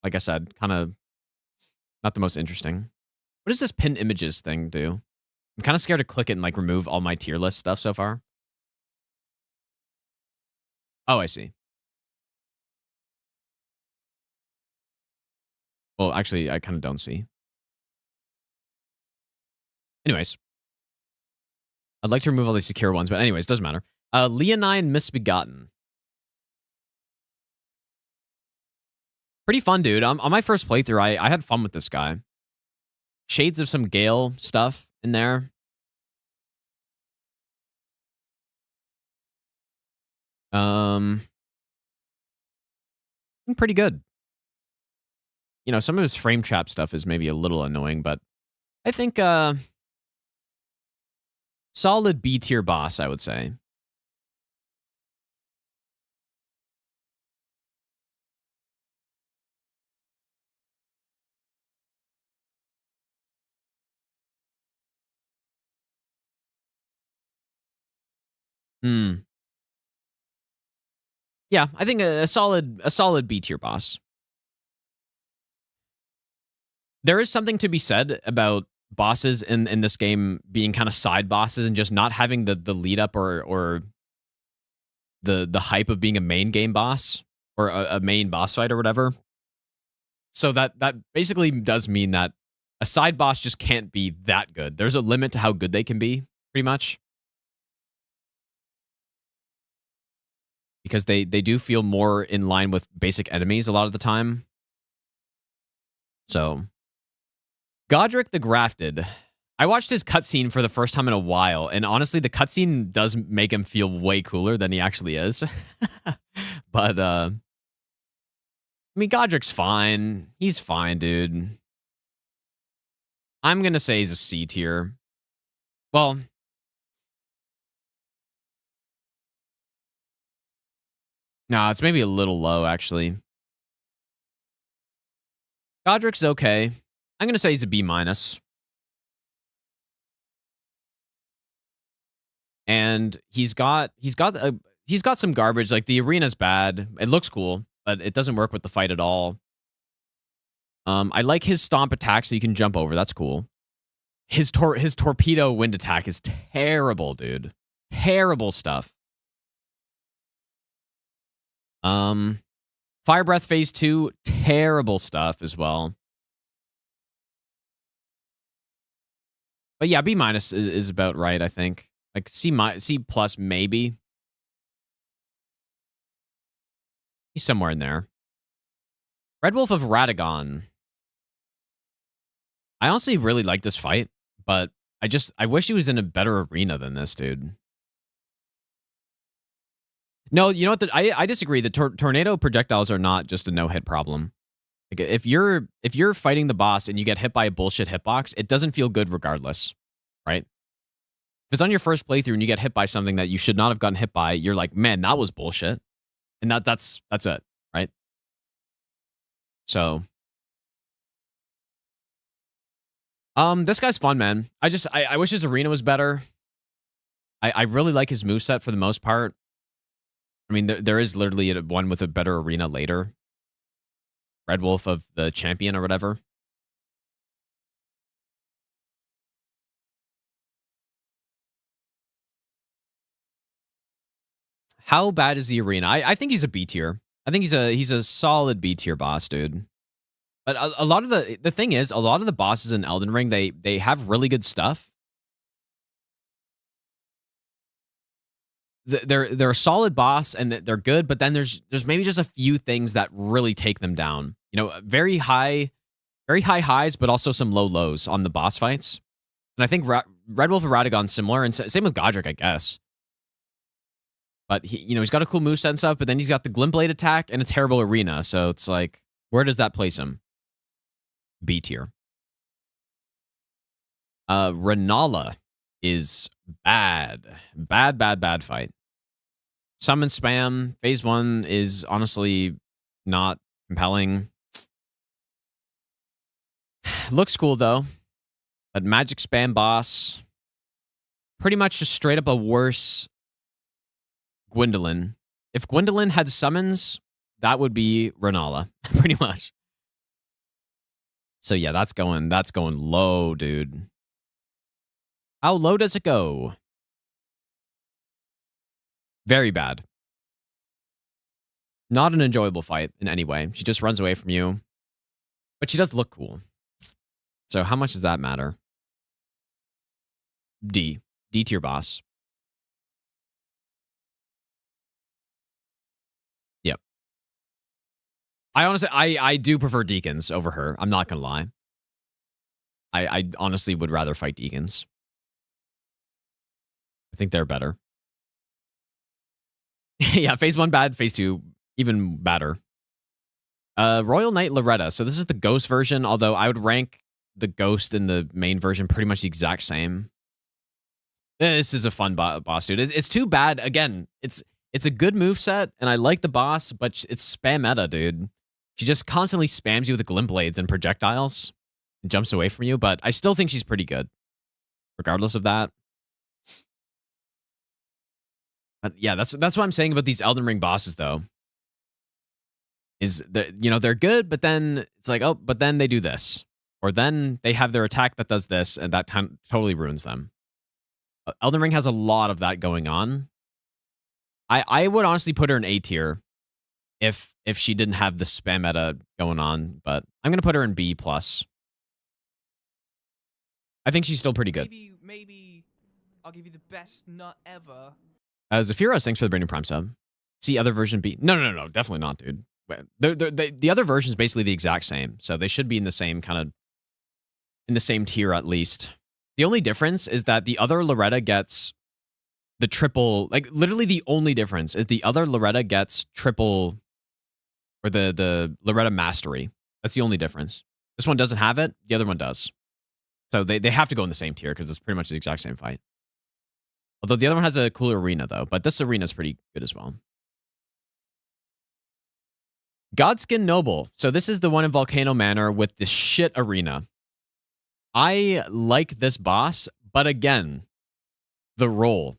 like I said, kind of not the most interesting. What does this pin images thing do? I'm kind of scared to click it and like remove all my tier list stuff so far. Oh, I see. Well, actually, I kind of don't see. Anyways. I'd like to remove all these secure ones, but anyways, doesn't matter. Leonine Misbegotten. Pretty fun, dude. On my first playthrough, I had fun with this guy. Shades of some Gale stuff in there. Pretty good. Some of his frame trap stuff is maybe a little annoying, but I think solid B tier boss, I would say. Yeah, I think a solid B tier boss. There is something to be said about bosses in this game being kind of side bosses and just not having the lead up or the hype of being a main game boss or a main boss fight or whatever. So that basically does mean that a side boss just can't be that good. There's a limit to how good they can be, pretty much. Because they do feel more in line with basic enemies a lot of the time. So, Godric the Grafted. I watched his cutscene for the first time in a while, and honestly, the cutscene does make him feel way cooler than he actually is. But, I mean, Godric's fine. He's fine, dude. I'm gonna say he's a C tier. Well, Nah, it's maybe a little low, actually. Godrick's okay. I'm going to say he's a B minus. And he's got some garbage. Like, the arena's bad. It looks cool, but it doesn't work with the fight at all. I like his stomp attack, so you can jump over. That's cool. His torpedo wind attack is terrible, dude. Terrible stuff. Fire Breath Phase 2, terrible stuff as well. But yeah, B minus is about right, I think. Like C plus maybe. He's somewhere in there. Red Wolf of Radagon. I honestly really like this fight, but I wish he was in a better arena than this, dude. No, you know what? I disagree. The tornado projectiles are not just a no-hit problem. Like, if you're fighting the boss and you get hit by a bullshit hitbox, it doesn't feel good regardless, right? If it's on your first playthrough and you get hit by something that you should not have gotten hit by, you're like, man, that was bullshit, and that's it, right? So, this guy's fun, man. I wish his arena was better. I really like his moveset for the most part. I mean, there is literally one with a better arena later. Red Wolf of the Champion or whatever. How bad is the arena? I think he's a B tier. I think he's a solid B tier boss, dude. But a lot of the thing is, a lot of the bosses in Elden Ring, they have really good stuff. They're a solid boss and they're good, but then there's maybe just a few things that really take them down. You know, very high highs, but also some low lows on the boss fights. And I think Red Wolf of Radagon's similar, and same with Godrick, I guess. But he's got a cool moveset and stuff, but then he's got the Glint Blade attack and a terrible arena. So it's like, where does that place him? B tier. Renala is bad. Bad fight. Summon spam. Phase 1 is honestly not compelling. Looks cool, though. But magic spam boss. Pretty much just straight up a worse Gwendolyn. If Gwendolyn had summons, that would be Renala. Pretty much. So yeah, that's going low, dude. How low does it go? Very bad. Not an enjoyable fight in any way. She just runs away from you. But she does look cool. So how much does that matter? D. D tier boss. Yep. I honestly, I do prefer Deacons over her. I'm not going to lie. I honestly would rather fight Deacons. I think they're better. Yeah, phase 1 bad, phase 2 even badder. Royal Knight Loretta. So this is the ghost version, although I would rank the ghost and the main version pretty much the exact same. This is a fun boss, dude. It's too bad. Again, it's a good moveset, and I like the boss, but it's spam meta, dude. She just constantly spams you with glint blades and projectiles and jumps away from you, but I still think she's pretty good, regardless of that. But yeah, that's what I'm saying about these Elden Ring bosses, though. Is that, they're good, but then it's like, oh, but then they do this. Or then they have their attack that does this, and that totally ruins them. Elden Ring has a lot of that going on. I would honestly put her in A tier if she didn't have the spam meta going on, but I'm going to put her in B+. I think she's still pretty good. Maybe I'll give you the best nut ever. Zephyros, thanks for the Brandon Prime sub. See other version B? No, definitely not, dude. The other version is basically the exact same, so they should be in the same in the same tier at least. The only difference is that the other Loretta gets the triple, like literally the only difference is the other Loretta gets triple, or the Loretta Mastery. That's the only difference. This one doesn't have it, the other one does. So they have to go in the same tier because it's pretty much the exact same fight. Although the other one has a cooler arena though, but this arena is pretty good as well. Godskin Noble. So this is the one in Volcano Manor with the shit arena. I like this boss, but again, the roll.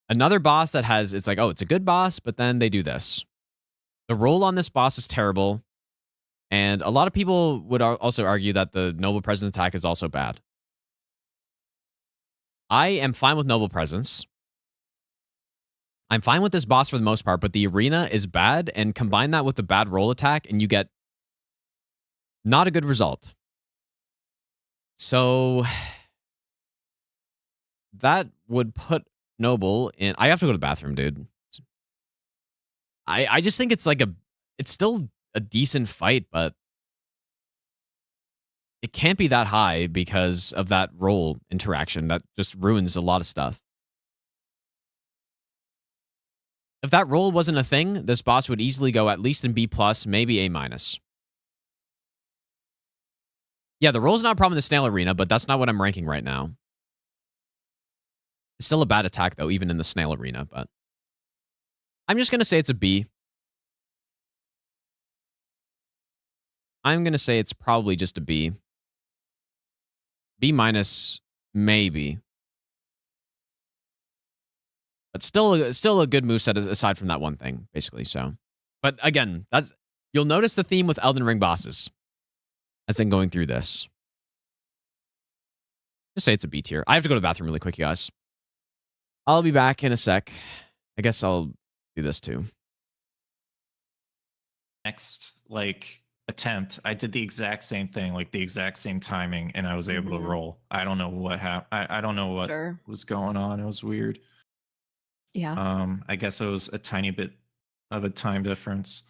Another boss that has, it's like, oh, it's a good boss, but then they do this. The roll on this boss is terrible. And a lot of people would also argue that the Noble Presence attack is also bad. I am fine with Noble Presence. I'm fine with this boss for the most part, but the arena is bad, and combine that with the bad roll attack, and you get not a good result. So that would put Noble in. I have to go to the bathroom, dude. I just think it's like it's still a decent fight, but it can't be that high because of that roll interaction that just ruins a lot of stuff. If that roll wasn't a thing, this boss would easily go at least in B+, maybe A-. Yeah, the roll's not a problem in the Snail Arena, but that's not what I'm ranking right now. It's still a bad attack, though, even in the Snail Arena, but I'm just going to say it's a B. I'm going to say it's probably just a B. B-, maybe. But still a good moveset aside from that one thing, basically. So, but again, you'll notice the theme with Elden Ring bosses as I'm going through this. Just say it's a B tier. I have to go to the bathroom really quick, you guys. I'll be back in a sec. I guess I'll do this too. Next, attempt, I did the exact same thing, the exact same timing, and I was able to roll. I don't know what happened. I don't know what was going on. It was weird. Yeah. I guess it was a tiny bit of a time difference.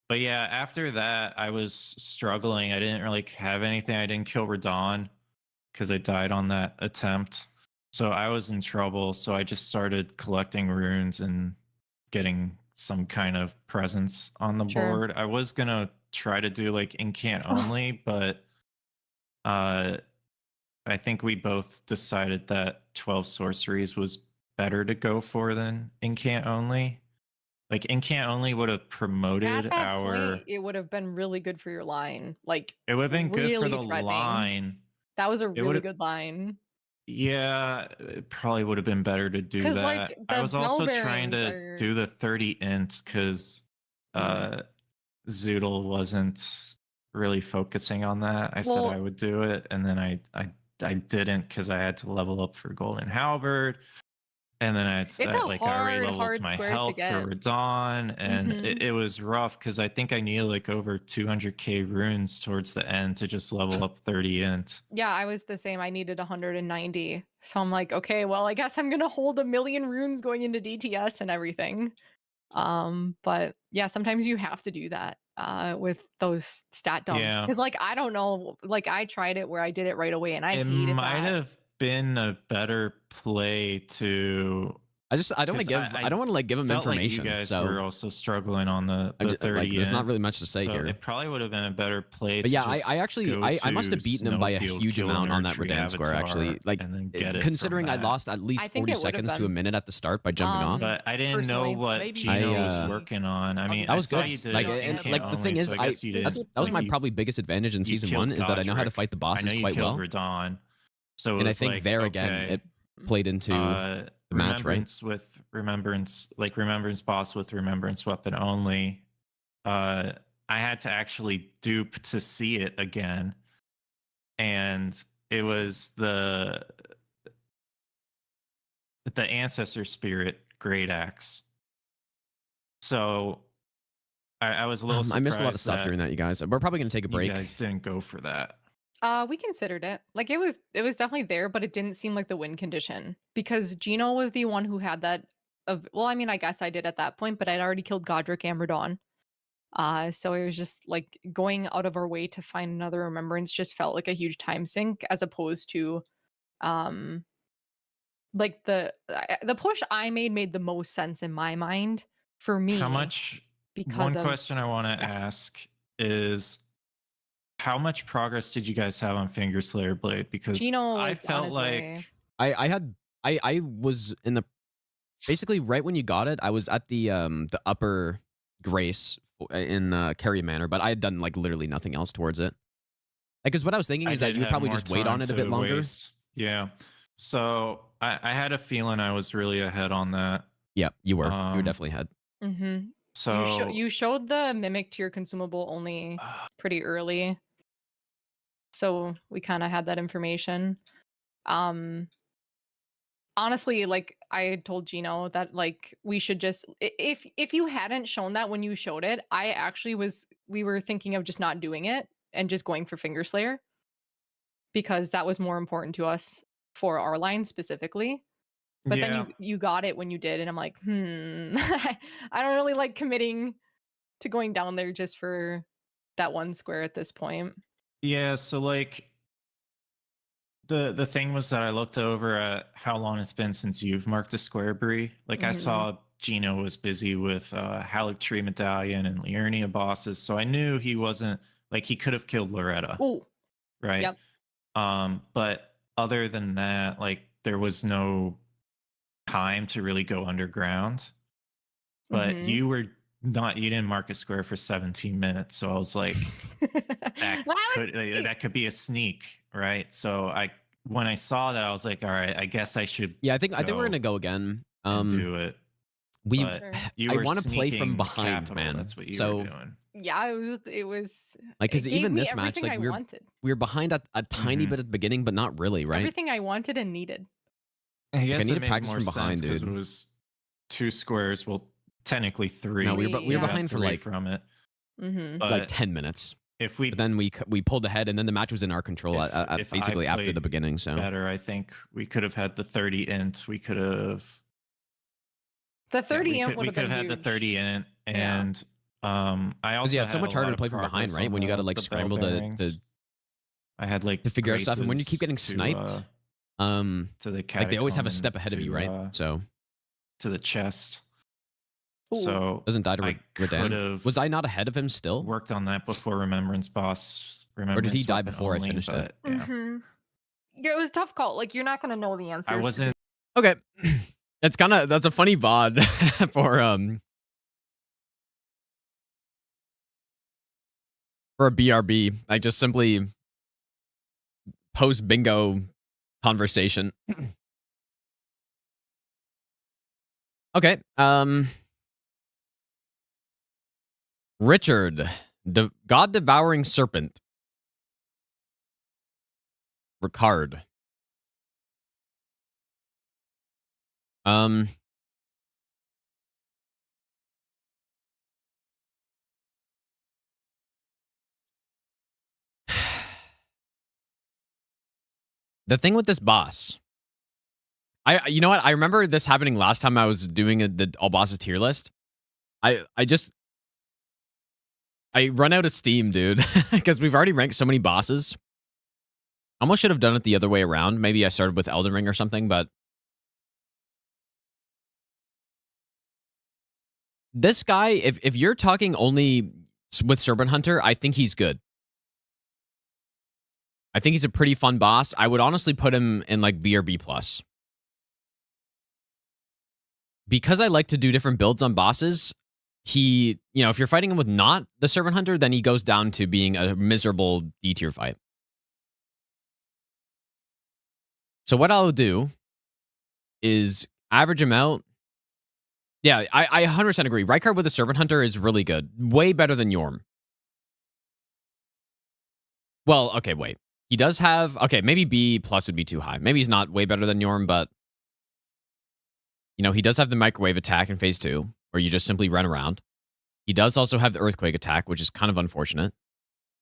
But yeah, after that, I was struggling. I didn't really have anything. I didn't kill Radon because I died on that attempt. So I was in trouble. So I just started collecting runes and getting some kind of presence on the board. I was going to try to do incant only, but I think we both decided that 12 sorceries was better to go for than incant only. Incant only would have promoted At that point, it would have been really good for your line. It would have been good for the line. That was a really good line. Yeah, it probably would have been better to do that. I was also trying to do the 30 int because Zoodle wasn't really focusing on that. I said I would do it, and then I didn't because I had to level up for Golden Halberd. And then I re-leveled my health for Radon, and it was rough because I think I needed over 200k runes towards the end to just level up 30 int. Yeah, I was the same. I needed 190. So I'm like, okay, well, I guess I'm gonna hold 1,000,000 runes going into DTS and everything. But yeah, sometimes you have to do that with those stat dumps. Because I don't know, I tried it where I did it right away and I hated that. It might have been a better play to I don't want to give him information. You guys so we're also struggling on the 30. There's not really much to say here. It probably would have been a better play. But yeah, I must have beaten him by a huge amount on that Radon square. Actually, considering I lost at least 40 seconds to a minute at the start by jumping off. But I didn't know what Gino was working on. I mean, that was good. The thing is, that was my probably biggest advantage in season 1 is that I know how to fight the bosses quite well. So and I think again, it played into the match, right? With remembrance, remembrance boss with remembrance weapon only. I had to actually dupe to see it again, and it was the ancestor spirit great axe. So I was a little surprised. I missed a lot of stuff during that, you guys. We're probably gonna take a break. You guys didn't go for that. We considered it. It was definitely there, but it didn't seem like the win condition because Gino was the one who had that well, I mean, I guess I did at that point, but I'd already killed Godric and Radon. So it was just going out of our way to find another remembrance just felt like a huge time sink as opposed to the push I made the most sense in my mind for me. One question I want to ask is how much progress did you guys have on Finger Slayer Blade? Because Gino I felt like I was in the basically right when you got it. I was at the upper Grace in Carry Manor, but I had done like literally nothing else towards it. Because what I was thinking I is that did you would have probably more just wait on time it a to bit longer. waste. Yeah. So I had a feeling I was really ahead on that. Yeah, you were. You were Um, definitely had. Mm-hmm. So You showed the mimic tier consumable only pretty early, so we kind of had that information. Honestly, like I told Gino that like we should just if you hadn't shown that when you showed it, we were thinking of just not doing it and just going for Finger Slayer because that was more important to us for our line specifically. But yeah. then you got it when you did, and I'm like, I don't really like committing to going down there just for that one square at this point. Yeah, so like the thing was that I looked over at how long it's been since you've marked a square, Bree. Like I Mhm. saw Gino was busy with Haligtree Medallion and Liurnia bosses, so I knew he wasn't like he could have killed Loretta, Oh, right? yep. But other than that, like there was no time to really go underground. But Mhm. you didn't mark a square for 17 minutes, so I was like, that could be a sneak, right? So when I saw that, I was like, all right, I guess I should Yeah, I think we're go gonna go again. and do it. We But Sure. you I were want to play from sneaking the behind, capital, man. That's what you So were doing. Yeah, it was like because it gave even me this match, everything like I wanted. we were behind at a tiny Mhm. bit at the beginning, but not really, right? Everything I wanted and needed. I guess need it to made practice more from sense behind, because it dude. was 2 squares. Well, technically 3. No, we were Yeah. got behind for 3 like from it. Mm-hmm. But like 10 minutes. if we But then we pulled ahead, and then the match was in our control at if I basically after the played beginning. So better, I think we could have had the 30 int. We could have The 30 we amp could, would we have could been have had huge. the 30 int, Yeah. and I also yeah, it's so had much a harder lot to of play from behind, progress right? on When you got to the like bell scramble bearings. I had like to figure out stuff, and when you keep getting graces sniped, to the like they always have a catacomb step ahead of you, right? So to the chest. Ooh. So doesn't die to I could Redan. have Was I not ahead of him still? worked on that before Remembrance boss. Or did he die Weapon before I only, finished it? but, Yeah. Mm-hmm. Yeah, it was a tough call. Like you're not gonna know the answers. I wasn't. Okay, that's a funny VOD for a BRB. I just simply post bingo conversation. Okay. Richard, God Devouring Serpent. Ricard. The thing with this boss, you know what? I remember this happening last time I was doing the all bosses tier list. I run out of steam, dude, because we've already ranked so many bosses. Almost should have done it the other way around. Maybe I started with Elden Ring or something, but this guy, if you're talking only with Serpent Hunter, I think he's good. I think he's a pretty fun boss. I would honestly put him in like B or B plus. Because I like to do different builds on bosses, if you're fighting him with not the Serpent Hunter, then he goes down to being a miserable D tier fight. So what I'll do is average him out. Yeah, I 100% agree. Rykard with a Serpent Hunter is really good. Way better than Yorm. Well, okay, wait. He does have... Okay, maybe B plus would be too high. Maybe he's not way better than Yorm, but... he does have the microwave attack in phase 2, where you just simply run around. He does also have the earthquake attack, which is kind of unfortunate.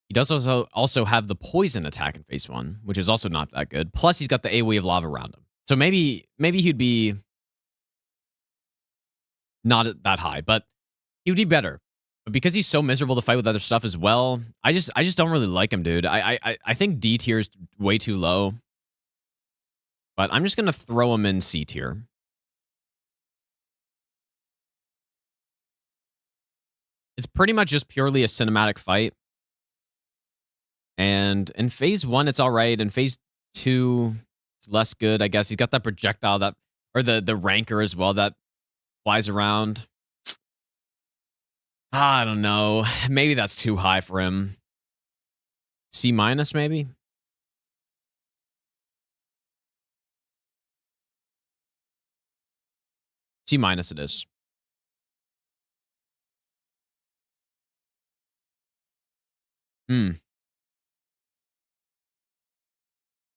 He does also have the poison attack in phase 1, which is also not that good. Plus, he's got the AoE of lava around him. So maybe he'd be not that high, but he would be better. But because he's so miserable to fight with other stuff as well, I just don't really like him, dude. I think D tier is way too low. But I'm just gonna throw him in C tier. It's pretty much just purely a cinematic fight. And in phase 1, it's all right. In phase 2, it's less good, I guess. He's got that projectile or the rancor as well that flies around. I don't know. Maybe that's too high for him. C minus, maybe? C minus it is.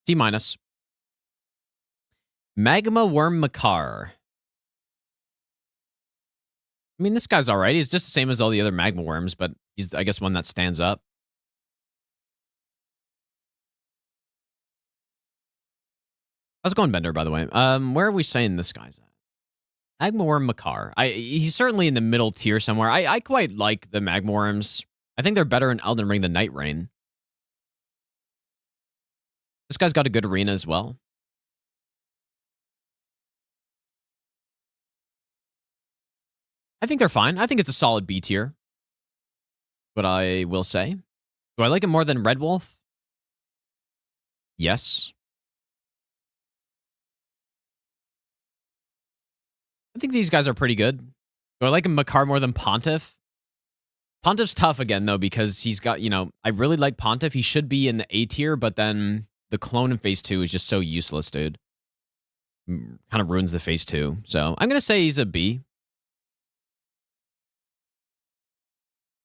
C minus. Magma Worm Makar. I mean, this guy's all right. He's just the same as all the other Magma Worms, but he's, I guess, one that stands up. How's it going, Bender, by the way? Where are we saying this guy's at? Magma Worm Makar. He's certainly in the middle tier somewhere. I quite like the Magma Worms. I think they're better in Elden Ring than Night Rain. This guy's got a good arena as well. I think they're fine. I think it's a solid B tier. But I will say. Do I like it more than Red Wolf? Yes. I think these guys are pretty good. Do I like Makar more than Pontiff? Pontiff's tough again, though, because he's got, you know, I really like Pontiff. He should be in the A tier, but then the clone in phase 2 is just so useless, dude. Kind of ruins the phase 2. So I'm going to say he's a B.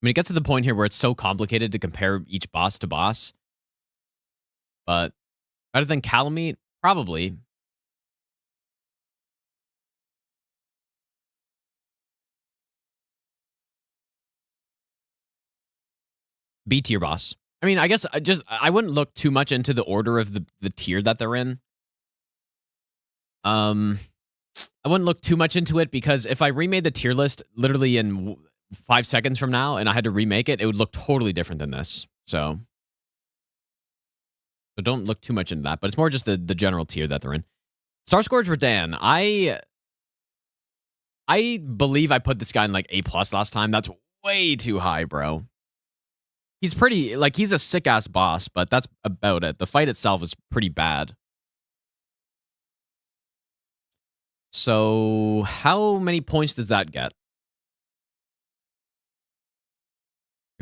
I mean, it gets to the point here where it's so complicated to compare each boss to boss. But better than Calamite? Probably. B tier boss. I mean, I guess I wouldn't look too much into the order of the tier that they're in. I wouldn't look too much into it because if I remade the tier list literally in 5 seconds from now and I had to remake it, it would look totally different than this. So don't look too much into that, but it's more just the general tier that they're in. Starscourge Radan. I believe I put this guy in like A+ last time. That's way too high, bro. He's pretty, like, he's a sick-ass boss, but that's about it. The fight itself is pretty bad. So, how many points does that get?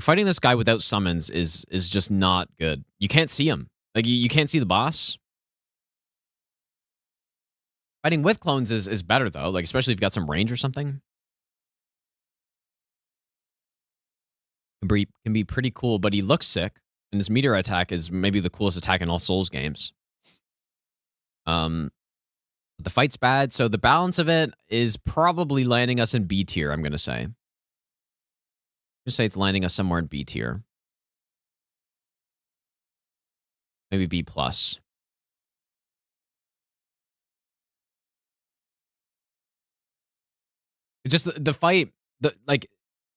Fighting this guy without summons is just not good. You can't see him. Like, you can't see the boss. Fighting with clones is better, though. Like, especially if you've got some range or something. Can be pretty cool, but he looks sick. And his meteor attack is maybe the coolest attack in all Souls games. The fight's bad, so the balance of it is probably landing us in B tier, I'm going to say. Just say it's landing us somewhere in B tier. Maybe B+. It's just the fight, like,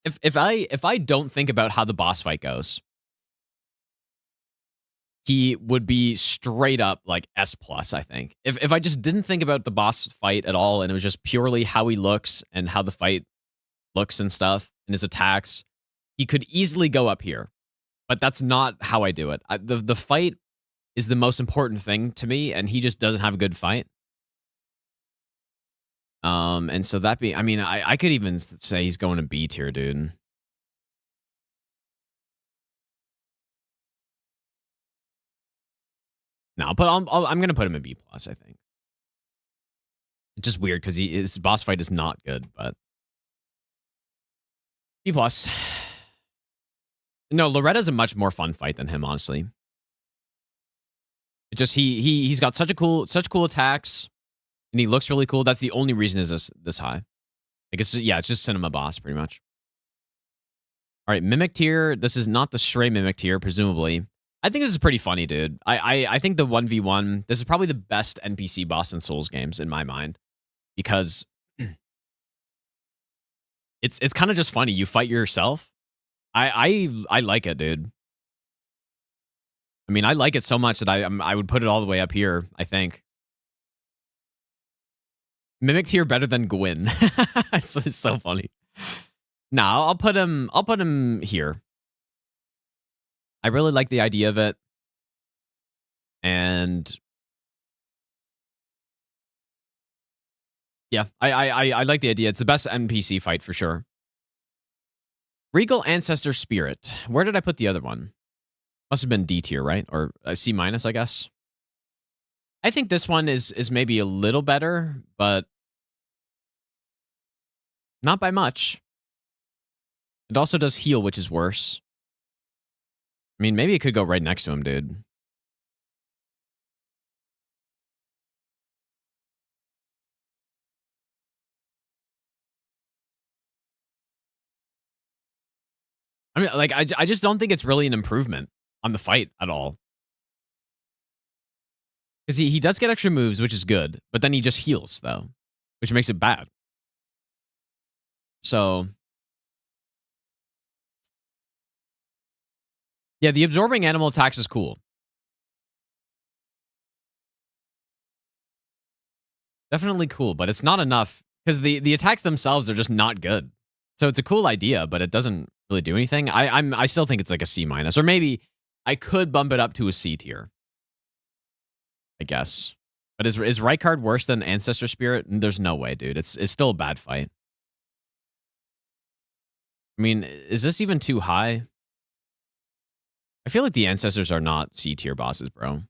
if I don't think about how the boss fight goes, he would be straight up like S+, I think. If I just didn't think about the boss fight at all and it was just purely how he looks and how the fight looks and stuff and his attacks, he could easily go up here. But that's not how I do it. The fight is the most important thing to me, and he just doesn't have a good fight. And so that I mean, I could even say he's going to B tier, dude. No, but I'm gonna put him in B+, I think. It's just weird because his boss fight is not good, but B+. No, Loretta's a much more fun fight than him, honestly. It just he's got such cool attacks. And he looks really cool. That's the only reason is this high. I guess, yeah, it's just cinema boss, pretty much. All right, Mimic tier. This is not the Stray Mimic tier, presumably. I think this is pretty funny, dude. I think the 1v1, this is probably the best NPC boss in Souls games, in my mind. Because it's kind of just funny. You fight yourself. I like it, dude. I mean, I like it so much that I would put it all the way up here, I think. Mimic tier better than Gwyn. It's so funny. Nah, I'll put him here. I really like the idea of it. And yeah, I like the idea. It's the best NPC fight for sure. Regal Ancestor Spirit. Where did I put the other one? Must have been D tier, right? Or C minus, I guess. I think this one is maybe a little better, but not by much. It also does heal, which is worse. I mean, maybe it could go right next to him, dude. I mean, like, I just don't think it's really an improvement on the fight at all. Because he does get extra moves, which is good, but then he just heals, though, which makes it bad. So, yeah, the absorbing animal attacks is cool. Definitely cool, but it's not enough because the attacks themselves are just not good. So it's a cool idea, but it doesn't really do anything. I still think it's like a C minus, or maybe I could bump it up to a C tier, I guess. But is Rykard worse than Ancestor Spirit? There's no way, dude. It's still a bad fight. I mean, is this even too high? I feel like the Ancestors are not C tier bosses, bro.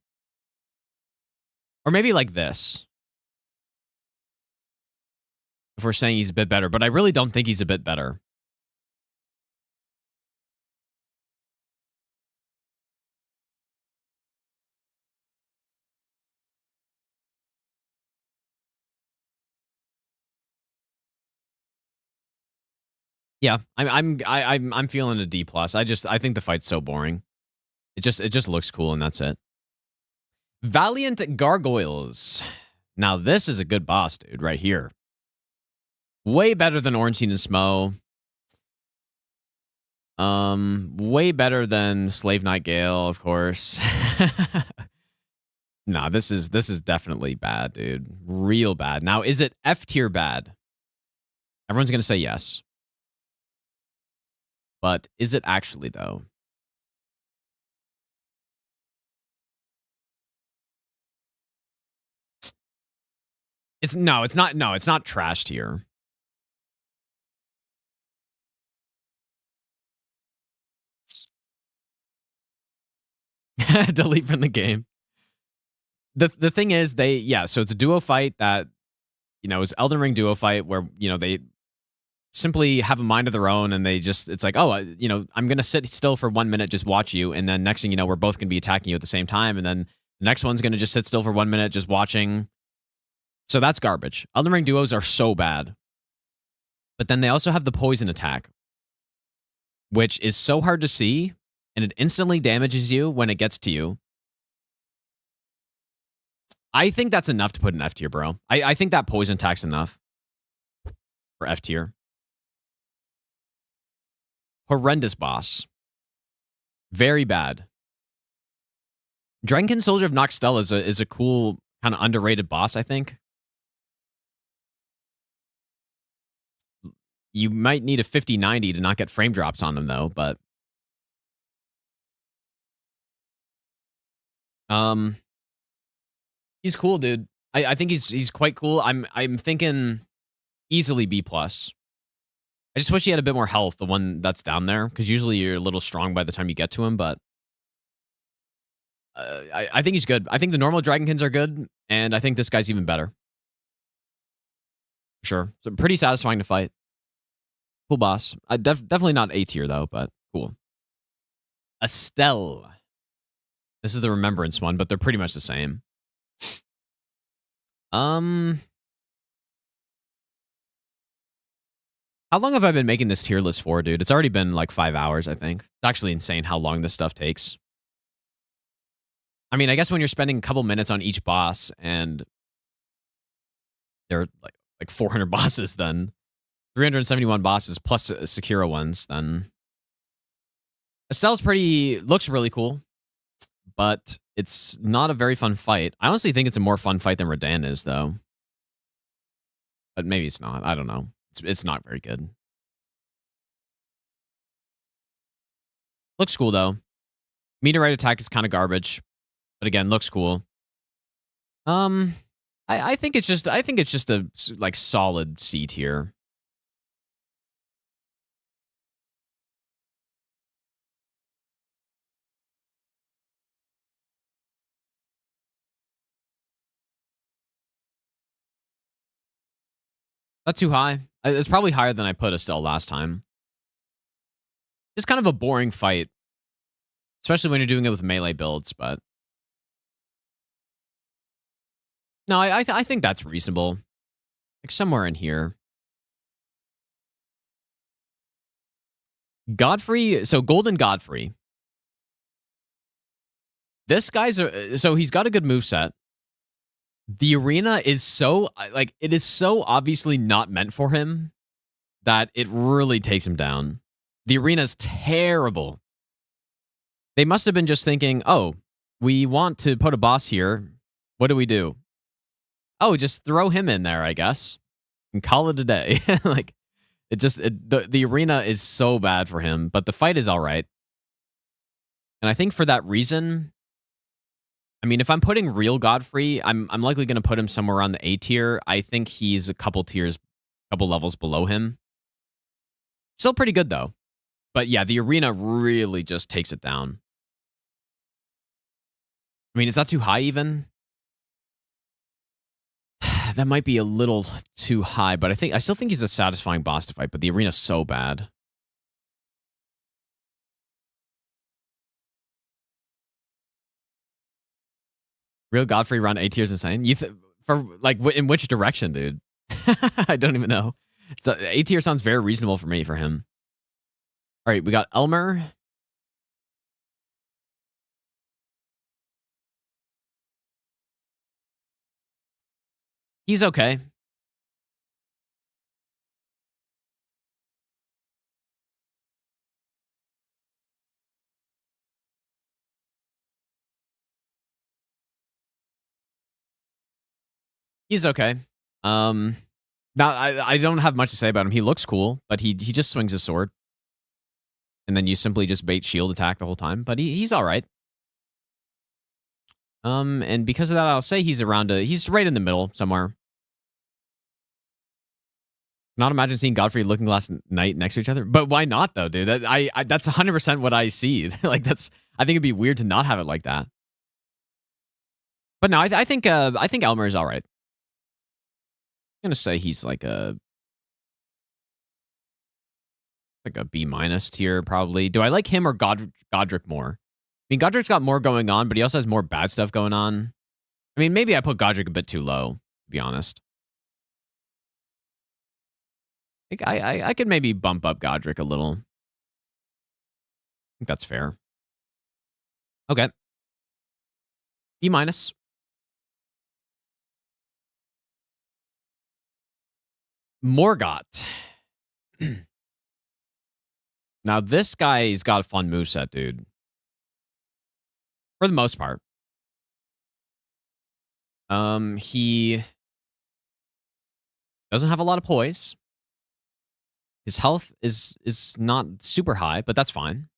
Or maybe like this. If we're saying he's a bit better, but I really don't think he's a bit better. Yeah, I'm feeling a D plus. I think the fight's so boring. It just looks cool and that's it. Valiant Gargoyles. Now this is a good boss, dude, right here. Way better than Ornstein and Smo. Way better than Slave Knight Gale, of course. Nah, this is definitely bad, dude. Real bad. Now, is it F tier bad? Everyone's gonna say yes. But is it actually, though? It's not trash tier. Delete from the game. The thing is, so it's a duo fight that, is Elden Ring duo fight where, they simply have a mind of their own and it's like, oh, I'm going to sit still for 1 minute, just watch you. And then next thing you know, we're both going to be attacking you at the same time. And then the next one's going to just sit still for 1 minute, just watching. So that's garbage. Elden Ring duos are so bad. But then they also have the poison attack, which is so hard to see. And it instantly damages you when it gets to you. I think that's enough to put an F tier, bro. I think that poison attack's enough for F tier. Horrendous boss. Very bad. Dragonkin Soldier of Noxtel is a cool, kind of underrated boss, I think. You might need a 50-90 to not get frame drops on him, though, but... He's cool, dude. I think he's quite cool. I'm thinking easily B plus. I just wish he had a bit more health, the one that's down there, because usually you're a little strong by the time you get to him, but I think he's good. I think the normal Dragonkins are good, and I think this guy's even better. Sure. So pretty satisfying to fight. Cool boss. Definitely not A tier, though, but cool. Estelle. This is the Remembrance one, but they're pretty much the same. How long have I been making this tier list for, dude? It's already been like 5 hours, I think. It's actually insane how long this stuff takes. I mean, I guess when you're spending a couple minutes on each boss and there are like 400 bosses, then 371 bosses plus Sekiro ones, then Estelle's looks really cool, but it's not a very fun fight. I honestly think it's a more fun fight than Radahn is, though. But maybe it's not. I don't know. It's not very good. Looks cool, though. Meteorite attack is kind of garbage. But again, looks cool. I think it's just a like solid C tier. Not too high. It's probably higher than I put Estelle last time. Just kind of a boring fight. Especially when you're doing it with melee builds, but... No, I think that's reasonable. Like somewhere in here. Godfrey, so Golden Godfrey. This guy's so he's got a good moveset. The arena is so like it is so obviously not meant for him that it really takes him down. The arena's terrible. They must have been just thinking, "Oh, we want to put a boss here. What do we do? Oh, just throw him in there, I guess, and call it a day." Like the arena is so bad for him, but the fight is all right. And I think for that reason, I mean, if I'm putting real Godfrey, I'm likely going to put him somewhere on the A tier. I think he's a couple levels below him. Still pretty good though. But yeah, the arena really just takes it down. I mean, is that too high even? That might be a little too high, but I still think he's a satisfying boss to fight, but the arena's so bad. Real Godfrey run A tier is insane. For like in which direction, dude? I don't even know. So A tier sounds very reasonable for me for him. All right, we got Elmer. He's okay. He's okay. Now I don't have much to say about him. He looks cool, but he just swings his sword. And then you simply just bait shield attack the whole time. But he's all right. And because of that, I'll say he's he's right in the middle somewhere. Not imagine seeing Godfrey looking last night next to each other. But why not though, dude? That's 100% what I see. Like I think it'd be weird to not have it like that. But no, I think Elmer is all right. I'm gonna say he's like a B- tier probably. Do I like him or Godric more? I mean, Godric's got more going on, but he also has more bad stuff going on. I mean, maybe I put Godric a bit too low, to be honest. I could maybe bump up Godric a little. I think that's fair. Okay. B-. Morgott. Now, this guy's got a fun moveset, dude. For the most part. He doesn't have a lot of poise. His health is not super high, but that's fine.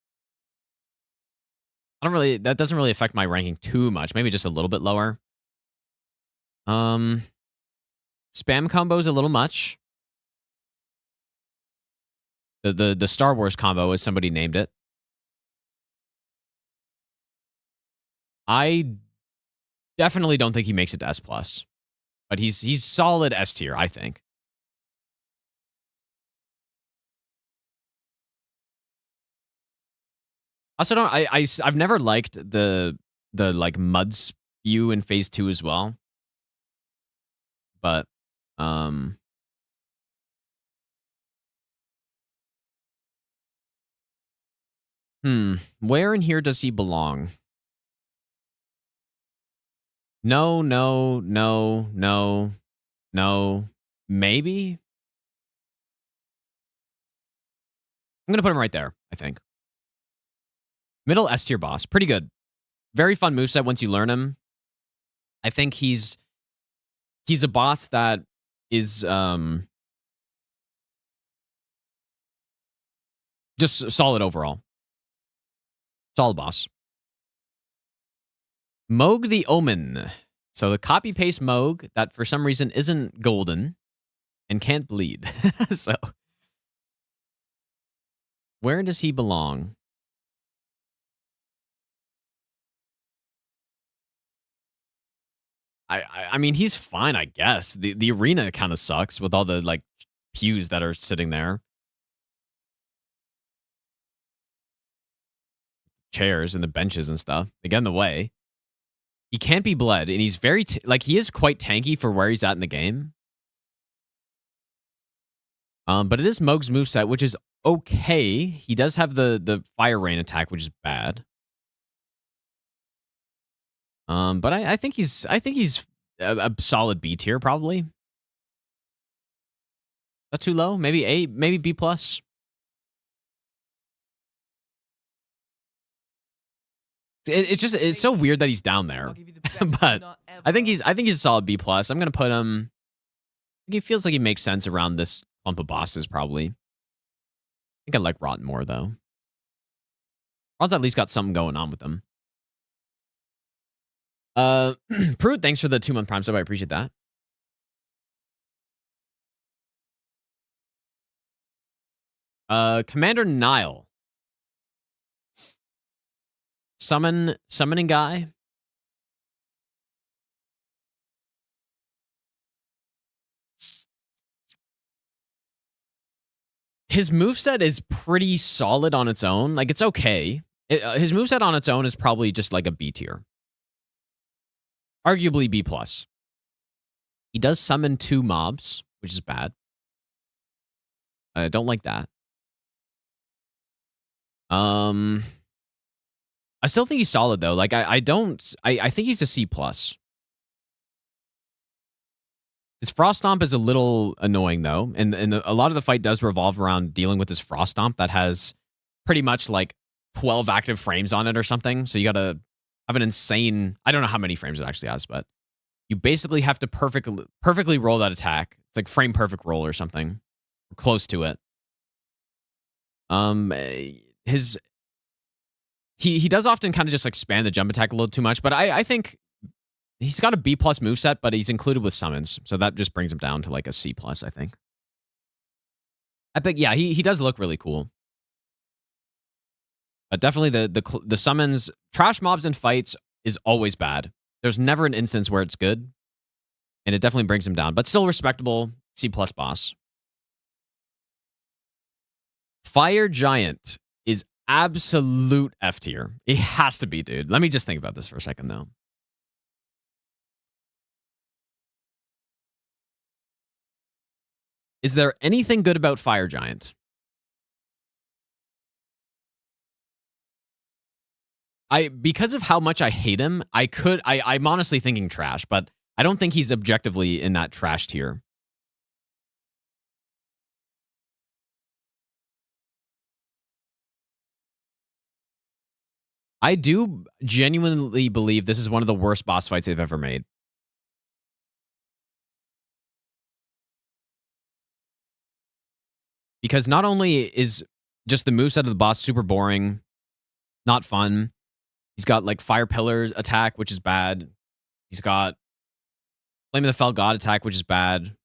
That doesn't really affect my ranking too much. Maybe just a little bit lower. Spam combo's a little much. The Star Wars combo, as somebody named it. I definitely don't think he makes it to S+. But he's solid S tier, I think. Also, I've never liked the like mud spew in phase 2 as well. But where in here does he belong? No. Maybe? I'm gonna put him right there, I think. Middle S tier boss. Pretty good. Very fun moveset once you learn him. I think he's a boss that is just solid overall. Solid boss. Mohg the Omen. So the copy-paste Mohg that for some reason isn't golden and can't bleed. So where does he belong? I mean, he's fine, I guess. The arena kind of sucks with all the like pews that are sitting there. Chairs and the benches and stuff. They get in the way. He can't be bled, and he's very like he is quite tanky for where he's at in the game. But it is Mohg's moveset, which is okay. He does have the fire rain attack, which is bad. But I think he's a solid B tier probably. That's too low. Maybe A, maybe B plus. It's so weird that he's down there. I'll give you the best But nut ever. I think he's a solid B plus. I'm gonna put him. He feels like he makes sense around this clump of bosses probably. I think I like Rot more though. Rot's at least got something going on with him. Prude, thanks for the 2-month Prime sub. I appreciate that. Commander Nile. Summoning guy. His moveset is pretty solid on its own. Like, it's okay. His moveset on its own is probably just like a B tier. Arguably B plus. He does summon 2 mobs, which is bad. I don't like that. I still think he's solid though. Like I think he's a C plus. His Frost Stomp is a little annoying though, and a lot of the fight does revolve around dealing with his Frost Stomp that has pretty much like 12 active frames on it or something. So you gotta have an insane. I don't know how many frames it actually has, but you basically have to perfectly roll that attack. It's like frame perfect roll or something, or close to it. He does often kind of just like spam the jump attack a little too much, but I think he's got a B plus moveset, but he's included with summons, so that just brings him down to like a C plus, I think. Epic, yeah, he does look really cool. But definitely the summons, trash mobs and fights is always bad. There's never an instance where it's good, and it definitely brings him down, but still respectable C plus boss. Fire Giant is absolute F tier. It has to be, dude. Let me just think about this for a second, though. Is there anything good about Fire Giant? Because of how much I hate him, I'm honestly thinking trash, but I don't think he's objectively in that trash tier. I do genuinely believe this is one of the worst boss fights they've ever made. Because not only is just the moveset of the boss super boring, not fun. He's got like Fire Pillar attack, which is bad. He's got Flame of the Fell God attack, which is bad.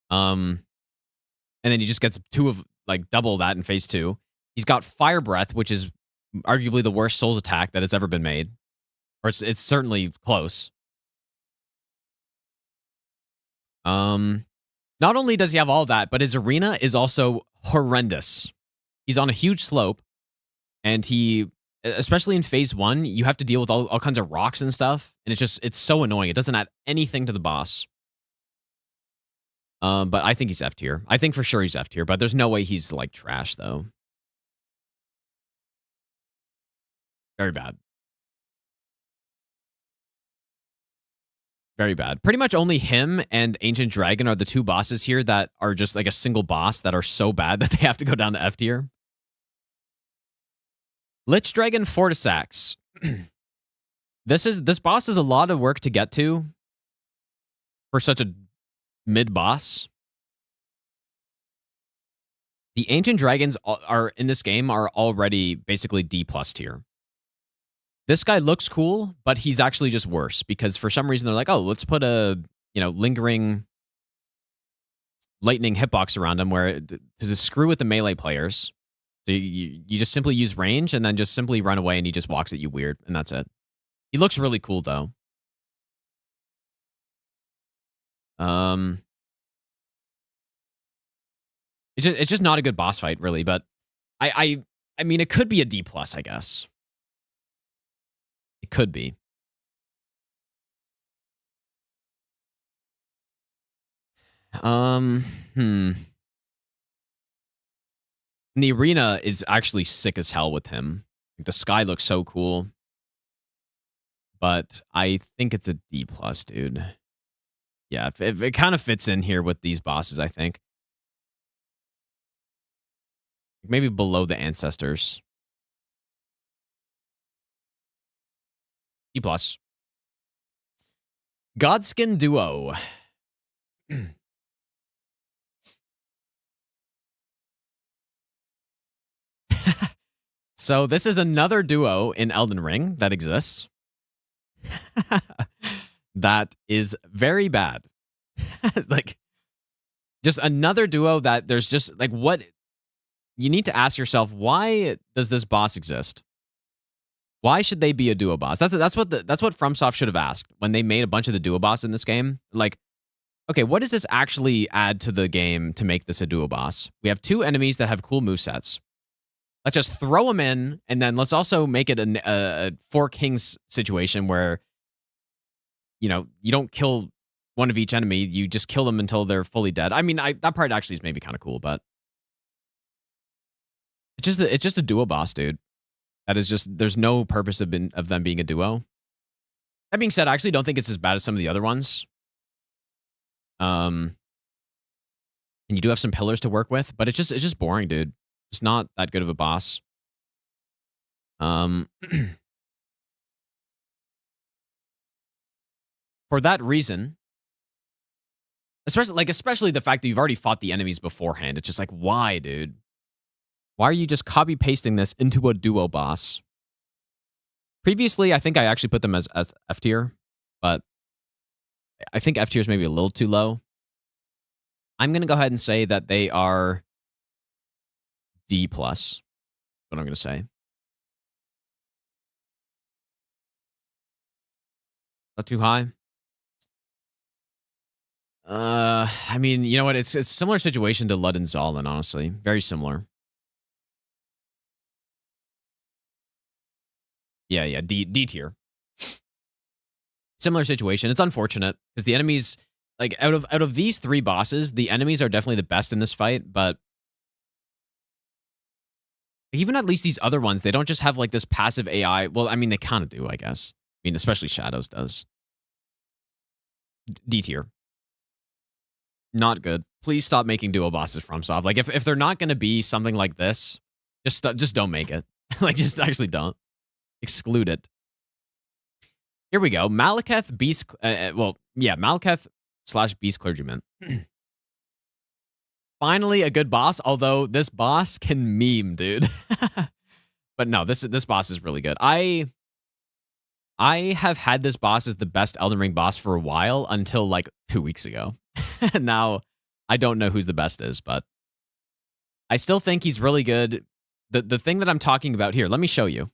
And then he just gets double that in phase 2. He's got Fire Breath, which is arguably the worst Souls attack that has ever been made. Or it's certainly close. Not only does he have all that, but his arena is also horrendous. He's on a huge slope, and especially in phase 1, you have to deal with all kinds of rocks and stuff, and it's so annoying. It doesn't add anything to the boss. But I think he's F tier. I think for sure he's F tier, but there's no way he's like trash though. Very bad. Very bad. Pretty much only him and Ancient Dragon are the 2 bosses here that are just like a single boss that are so bad that they have to go down to F tier. Lich Dragon Fortisax. This boss is a lot of work to get to for such a mid boss. The Ancient Dragons are in this game are already basically D plus tier. This guy looks cool, but he's actually just worse because for some reason they're like, oh, let's put a lingering lightning hitbox around him where to screw with the melee players. So you just simply use range and then just simply run away and he just walks at you weird and that's it. He looks really cool though. Um, it's just not a good boss fight, really. But I mean, it could be a D plus, I guess. It could be. And the arena is actually sick as hell with him. Like, the sky looks so cool. But I think it's a D plus, dude. Yeah, it kind of fits in here with these bosses, I think. Maybe below the ancestors. D plus. Godskin Duo. So this is another duo in Elden Ring that exists. That is very bad. Like, just another duo that there's just like, what you need to ask yourself, why does this boss exist? Why should they be a duo boss? That's what FromSoft should have asked when they made a bunch of the duo boss in this game. Like, okay, what does this actually add to the game to make this a duo boss? We have two enemies that have cool movesets. Let's just throw them in, and then let's also make it a Four Kings situation where, you know, you don't kill one of each enemy. You just kill them until they're fully dead. I mean, that part actually is maybe kind of cool, but it's just a duo boss, dude. That is just, there's no purpose of them being a duo. That being said, I actually don't think it's as bad as some of the other ones. And you do have some pillars to work with, but it's just boring, dude. It's not that good of a boss. For that reason, especially the fact that you've already fought the enemies beforehand, it's just like, why, dude? Why are you just copy pasting this into a duo boss? Previously, I think I actually put them as F tier, but I think F tier is maybe a little too low. I'm gonna go ahead and say that they are D plus. What I'm gonna say. Not too high. I mean, you know what? It's a similar situation to Lud and Zalin, honestly. Very similar. Yeah, D tier. Similar situation. It's unfortunate because the enemies, like, out of these three bosses, the enemies are definitely the best in this fight, but even at least these other ones, they don't just have like this passive AI. Well, I mean, they kind of do, I guess. I mean, especially Shadows does. D tier. Not good. Please stop making duo bosses FromSoft. Like, if they're not going to be something like this, just don't make it. Like, just actually don't. Exclude it. Here we go. Malekith Beast. Malekith / Beast Clergyman. Finally, a good boss. Although this boss can meme, dude. But no, this boss is really good. I have had this boss as the best Elden Ring boss for a while until like 2 weeks ago. Now I don't know who's the best is, but I still think he's really good. The thing that I'm talking about here, let me show you.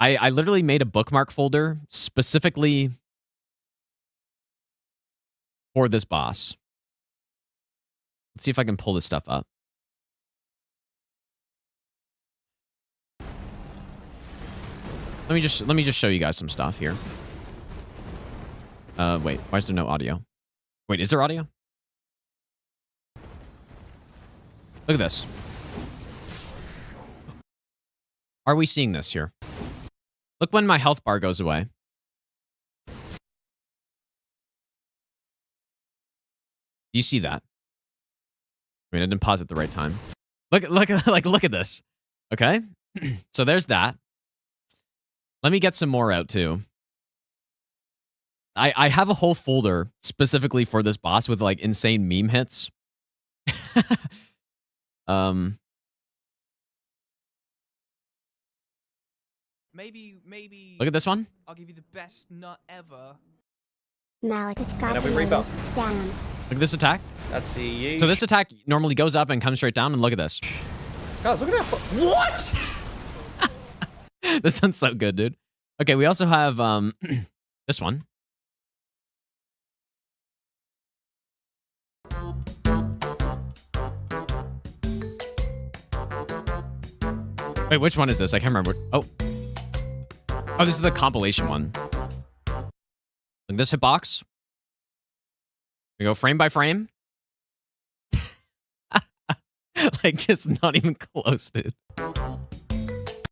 I literally made a bookmark folder specifically for this boss. Let's see if I can pull this stuff up. Let me just show you guys some stuff here. Wait, why is there no audio? Wait, is there audio? Look at this. Are we seeing this here? Look when my health bar goes away. Do you see that? I mean, I didn't pause at the right time. Look at this. Okay? So there's that. Let me get some more out too. I have a whole folder specifically for this boss with like insane meme hits. Maybe. Look at this one. I'll give you the best nut ever. Malekith got we rebound. down. Look at this attack. Let's see. So this attack normally goes up and comes straight down, and look at this. Guys, look at that. What? This one's so good, dude. Okay, we also have this one. Wait, which one is this? I can't remember. Oh, this is the compilation one. Look, this hitbox. We go frame by frame. Like, just not even close, dude.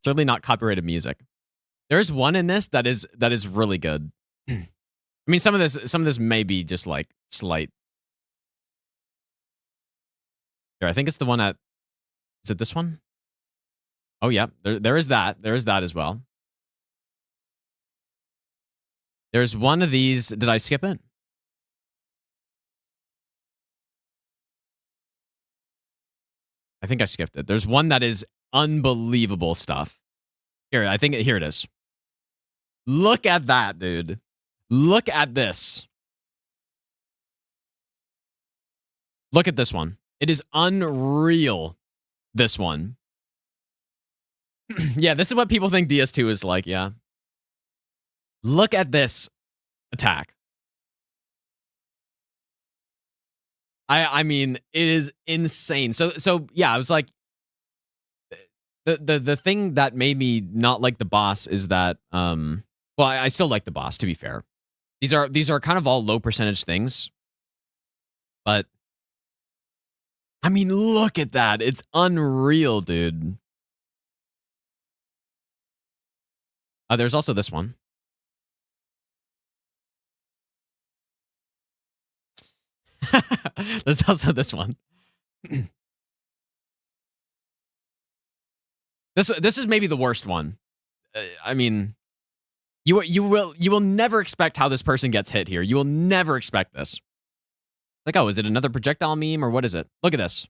Certainly not copyrighted music. There's one in this that is really good. I mean, some of this may be just like slight. Here, I think it's the one at. Is it this one? Oh yeah, there is that. There is that as well. There's one of these. Did I skip it? I think I skipped it. There's one that is unbelievable stuff. Here, I think here it is. Look at that, dude. Look at this. Look at this one. It is unreal. This one. Yeah, this is what people think DS2 is like, yeah. Look at this attack. I mean, it is insane. So yeah, I was like, the thing that made me not like the boss is that well, I still like the boss, to be fair. These are kind of all low percentage things. But I mean, look at that. It's unreal, dude. There's also this one. There's also this one. This is maybe the worst one. I mean, you will never expect how this person gets hit here. You will never expect this. Like, oh, is it another projectile meme or what is it? Look at this.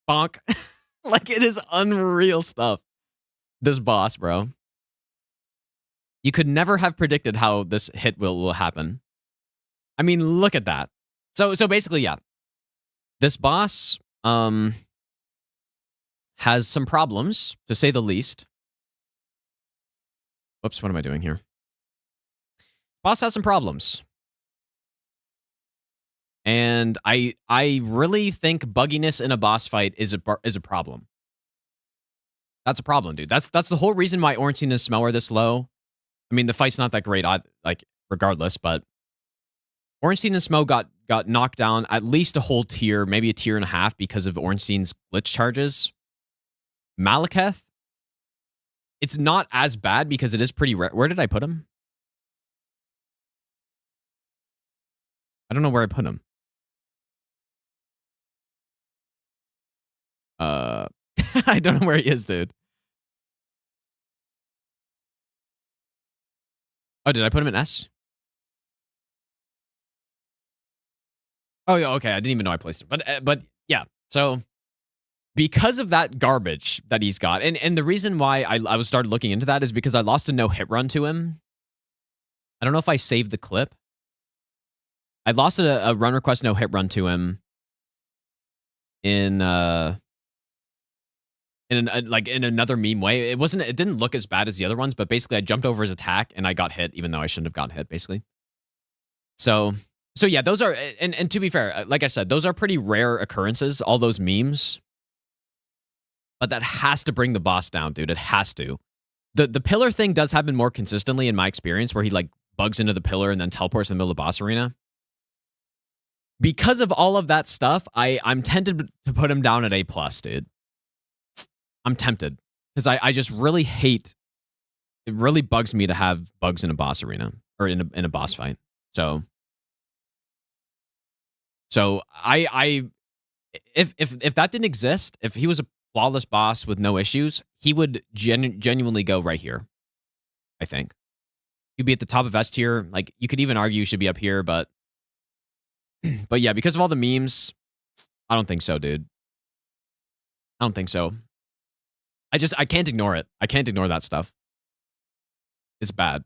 Bonk. Like, it is unreal stuff. This boss, bro. You could never have predicted how this hit will happen. I mean, look at that. So basically, yeah. This boss has some problems, to say the least. Whoops, what am I doing here? Boss has some problems. And I really think bugginess in a boss fight is a problem. That's a problem, dude. That's the whole reason why Ornstein and Smell are this low. I mean, the fight's not that great, like, regardless, but Ornstein and Smo got knocked down at least a whole tier, maybe a tier and a half because of Ornstein's glitch charges. Malekith, it's not as bad because it is pretty rare. Where did I put him? I don't know where I put him. I don't know where he is, dude. Oh, did I put him in S? Oh, yeah, okay. I didn't even know I placed him. But yeah. So because of that garbage that he's got, and the reason why I was started looking into that is because I lost a no-hit run to him. I don't know if I saved the clip. I lost a run request no-hit run to him in another meme way. It didn't look as bad as the other ones, but basically I jumped over his attack and I got hit, even though I shouldn't have gotten hit, basically. So yeah, those are, and to be fair, like I said, those are pretty rare occurrences, all those memes. But that has to bring the boss down, dude. It has to. The pillar thing does happen more consistently in my experience, where he like bugs into the pillar and then teleports in the middle of the boss arena. Because of all of that stuff, I'm tempted to put him down at A+, dude. I'm tempted. Because I just really hate, it really bugs me to have bugs in a boss arena, or in a boss fight. So if that didn't exist, if he was a flawless boss with no issues, he would genuinely go right here, I think. He'd be at the top of S tier. Like, you could even argue he should be up here, but yeah, because of all the memes, I don't think so, dude. I don't think so. I can't ignore it. I can't ignore that stuff. It's bad.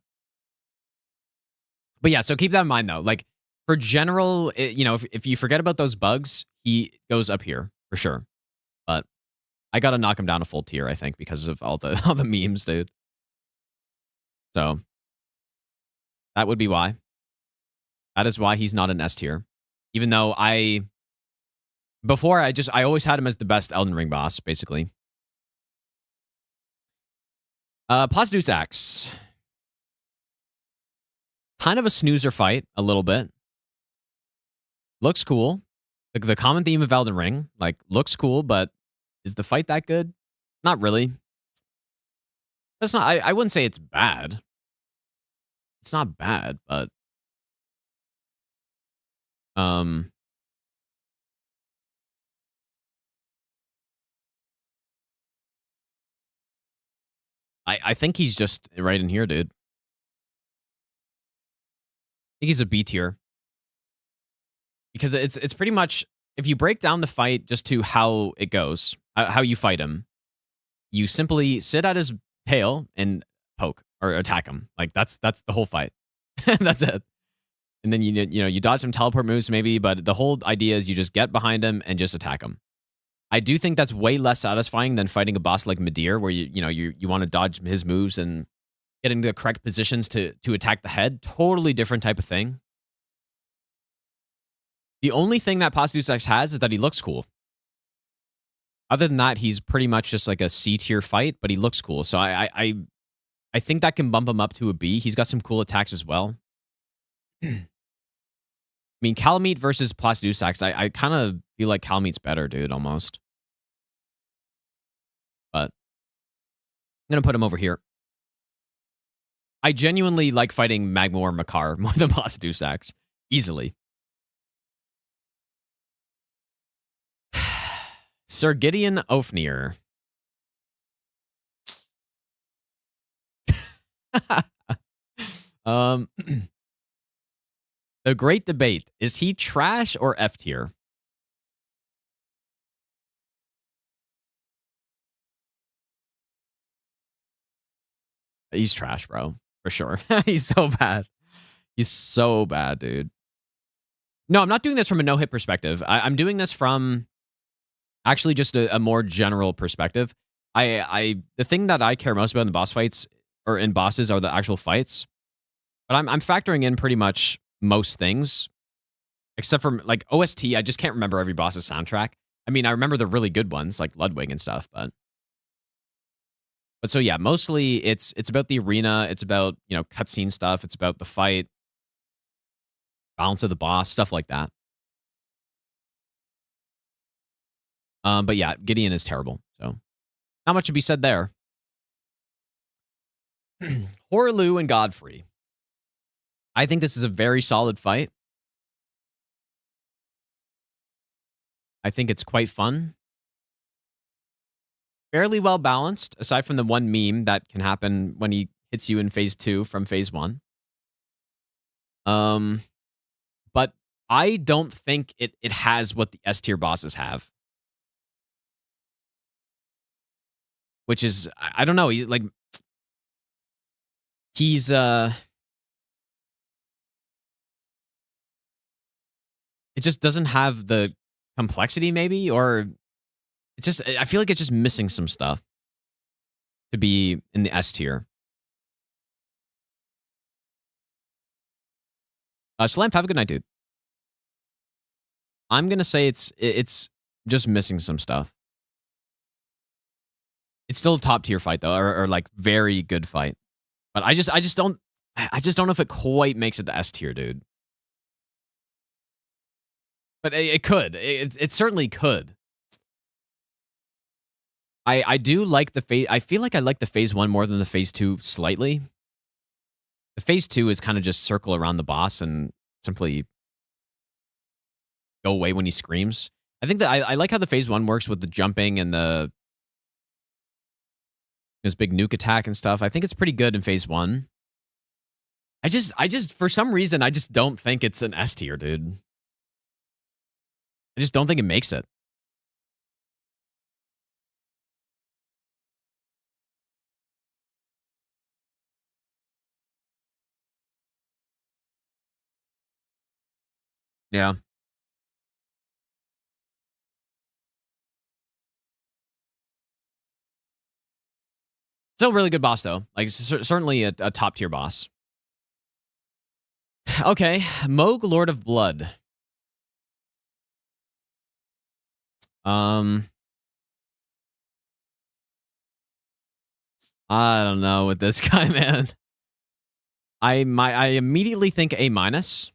But yeah, so keep that in mind, though. Like, for general, if you forget about those bugs, he goes up here for sure. But I gotta knock him down a full tier, I think, because of all the memes, dude. So that would be why. That is why he's not an S tier. Even though I Before, I always had him as the best Elden Ring boss, basically. Placidu's Axe. Kind of a snoozer fight, a little bit. Looks cool. The common theme of Elden Ring, like, looks cool, but is the fight that good? Not really. That's not. I wouldn't say it's bad. It's not bad, but I think he's just right in here, dude. I think he's a B tier. Because it's pretty much, if you break down the fight just to how it goes, how you fight him, you simply sit at his tail and poke or attack him. Like that's the whole fight. That's it. And then you dodge some teleport moves maybe, but the whole idea is you just get behind him and just attack him. I do think that's way less satisfying than fighting a boss like Midir, where you want to dodge his moves and get into the correct positions to attack the head. Totally different type of thing. The only thing that Placidu's Axe has is that he looks cool. Other than that, he's pretty much just like a C tier fight, but he looks cool. So I think that can bump him up to a B. He's got some cool attacks as well. I mean, Kalameet versus Placidu's Axe, I kind of feel like Kalameet's better, dude, almost. But I'm going to put him over here. I genuinely like fighting Magma or Makar more than Placidu's Axe. Easily. Sir Gideon Ofnir. The great debate. Is he trash or F tier? He's trash, bro. For sure. He's so bad. He's so bad, dude. No, I'm not doing this from a no-hit perspective. I'm doing this from actually just a more general perspective. The thing that I care most about in the boss fights or in bosses are the actual fights. But I'm factoring in pretty much most things. Except for like OST, I just can't remember every boss's soundtrack. I mean, I remember the really good ones like Ludwig and stuff, but so yeah, mostly it's about the arena, it's about, cutscene stuff, it's about the fight, balance of the boss, stuff like that. But yeah, Gideon is terrible. So not much to be said there. Horlu and Godfrey. I think this is a very solid fight. I think it's quite fun. Fairly well balanced, aside from the one meme that can happen when he hits you in phase 2 from phase 1. But I don't think it has what the S tier bosses have. Which is, I don't know, he's it just doesn't have the complexity maybe, or I feel like it's just missing some stuff to be in the S tier. Shalamp, have a good night, dude. I'm gonna say it's just missing some stuff. It's still a top tier fight though, or like very good fight. But I just don't know if it quite makes it to S tier, dude. But it could. It certainly could. I do like the phase. I feel like I like the phase 1 more than the phase 2 slightly. The phase 2 is kind of just circle around the boss and simply go away when he screams. I think that I like how the phase 1 works with the jumping and his big nuke attack and stuff. I think it's pretty good in phase 1. I just for some reason I just don't think it's an S tier, dude. I just don't think it makes it. Yeah. Still a really good boss, though. Like, certainly a top tier boss. Okay. Mohg, Lord of Blood. I don't know with this guy, man. I immediately think A minus.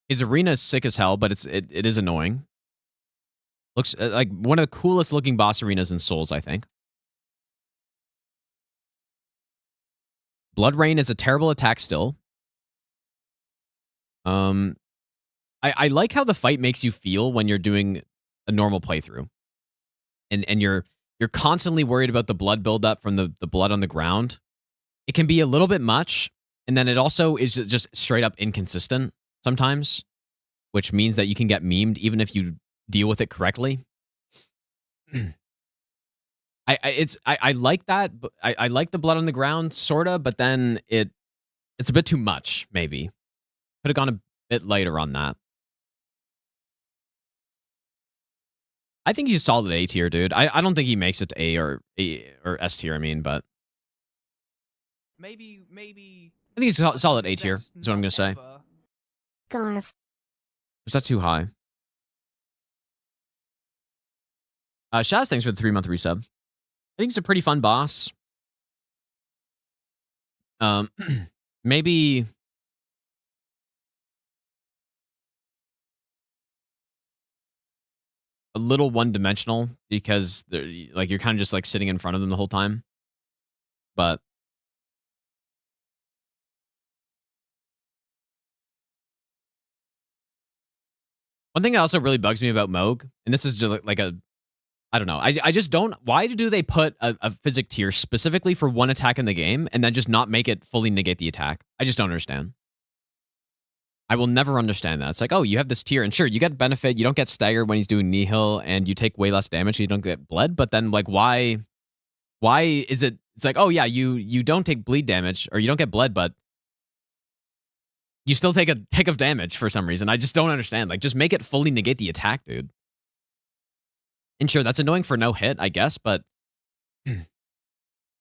His arena is sick as hell, but it is annoying. Looks like one of the coolest looking boss arenas in Souls, I think. Blood Rain is a terrible attack still. I like how the fight makes you feel when you're doing a normal playthrough. And you're constantly worried about the blood buildup from the blood on the ground. It can be a little bit much, and then it also is just straight up inconsistent sometimes, which means that you can get memed even if you deal with it correctly. I like that. I like the blood on the ground, sorta, but then it's a bit too much, maybe. Could have gone a bit lighter on that. I think he's a solid A tier, dude. I don't think he makes it to A or S tier, I mean, but Maybe. I think he's a solid A tier, is what I'm gonna say. Ever. Garf. Is that too high? Shaz, thanks for the 3-month resub. I think it's a pretty fun boss. Maybe a little one-dimensional because like you're kind of just like sitting in front of them the whole time. But one thing that also really bugs me about Moog, and this is just like I don't know. I just don't. Why do they put a physic tier specifically for one attack in the game and then just not make it fully negate the attack? I just don't understand. I will never understand that. It's like, oh, you have this tier, and sure, you get benefit. You don't get staggered when he's doing Nihil, and you take way less damage, so you don't get bled. But then, like, why is it? It's like, oh yeah, you don't take bleed damage, or you don't get bled, but you still take a tick of damage for some reason. I just don't understand. Like, just make it fully negate the attack, dude. And sure, that's annoying for no hit, I guess, but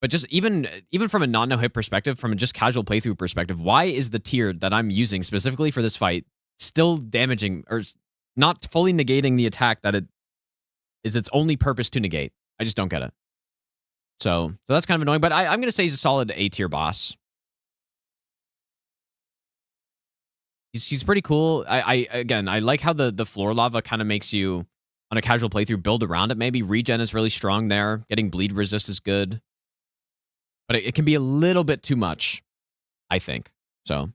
just even from a non-no hit perspective, from a just casual playthrough perspective, why is the tier that I'm using specifically for this fight still damaging or not fully negating the attack that it is its only purpose to negate? I just don't get it. So that's kind of annoying, but I'm going to say he's a solid A tier boss. He's pretty cool. Again, I like how the floor lava kind of makes you, on a casual playthrough, build around it. Maybe regen is really strong there. Getting bleed resist is good. But it can be a little bit too much, I think. So.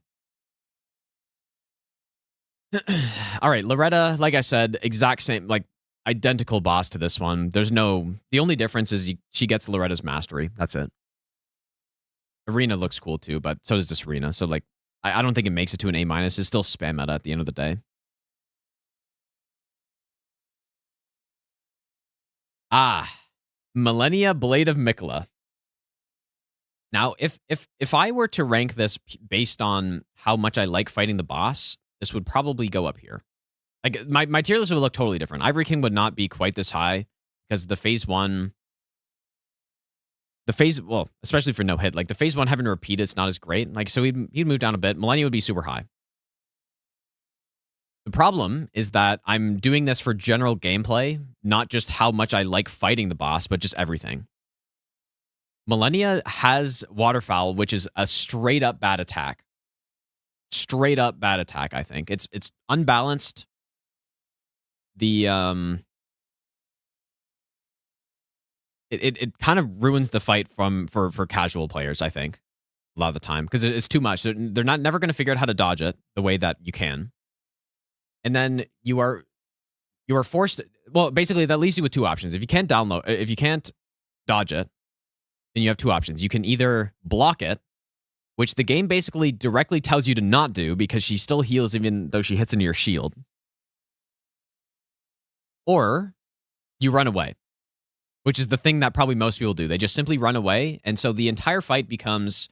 All right, Loretta, like I said, exact same, like identical boss to this one. The only difference is she gets Loretta's mastery. That's it. Arena looks cool too, but so does this arena. So like, I don't think it makes it to an A minus. It's still spam meta at the end of the day. Millennia Blade of Mikla. Now, if I were to rank this based on how much I like fighting the boss, this would probably go up here. Like my tier list would look totally different. Ivory King would not be quite this high because the phase one, well, especially for no hit, like the phase one having to repeat it's not as great. Like so he'd move down a bit. Millennia would be super high. The problem is that I'm doing this for general gameplay, not just how much I like fighting the boss, but just everything. Millennia has Waterfowl, which is a straight up bad attack. Straight up bad attack, I think. It's unbalanced. The it kind of ruins the fight for casual players, I think, a lot of the time, because it's too much. They're never going to figure out how to dodge it the way that you can. And then you are forced. Well, basically, that leaves you with two options. If you can't dodge it, then you have two options. You can either block it, which the game basically directly tells you to not do because she still heals even though she hits into your shield. Or you run away, which is the thing that probably most people do. They just simply run away. And so the entire fight becomes,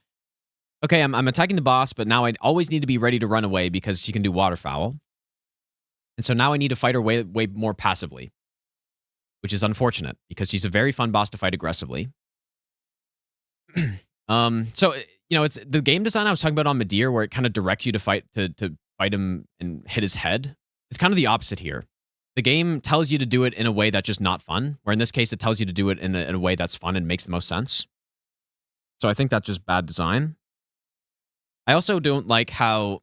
okay, I'm attacking the boss, but now I always need to be ready to run away because she can do Waterfowl. And so now I need to fight her way more passively, which is unfortunate because she's a very fun boss to fight aggressively. So you know, it's the game design I was talking about on Midir, where it kind of directs you to fight him and hit his head. It's kind of the opposite here. The game tells you to do it in a way that's just not fun, where in this case, it tells you to do it in a way that's fun and makes the most sense. So I think that's just bad design. I also don't like how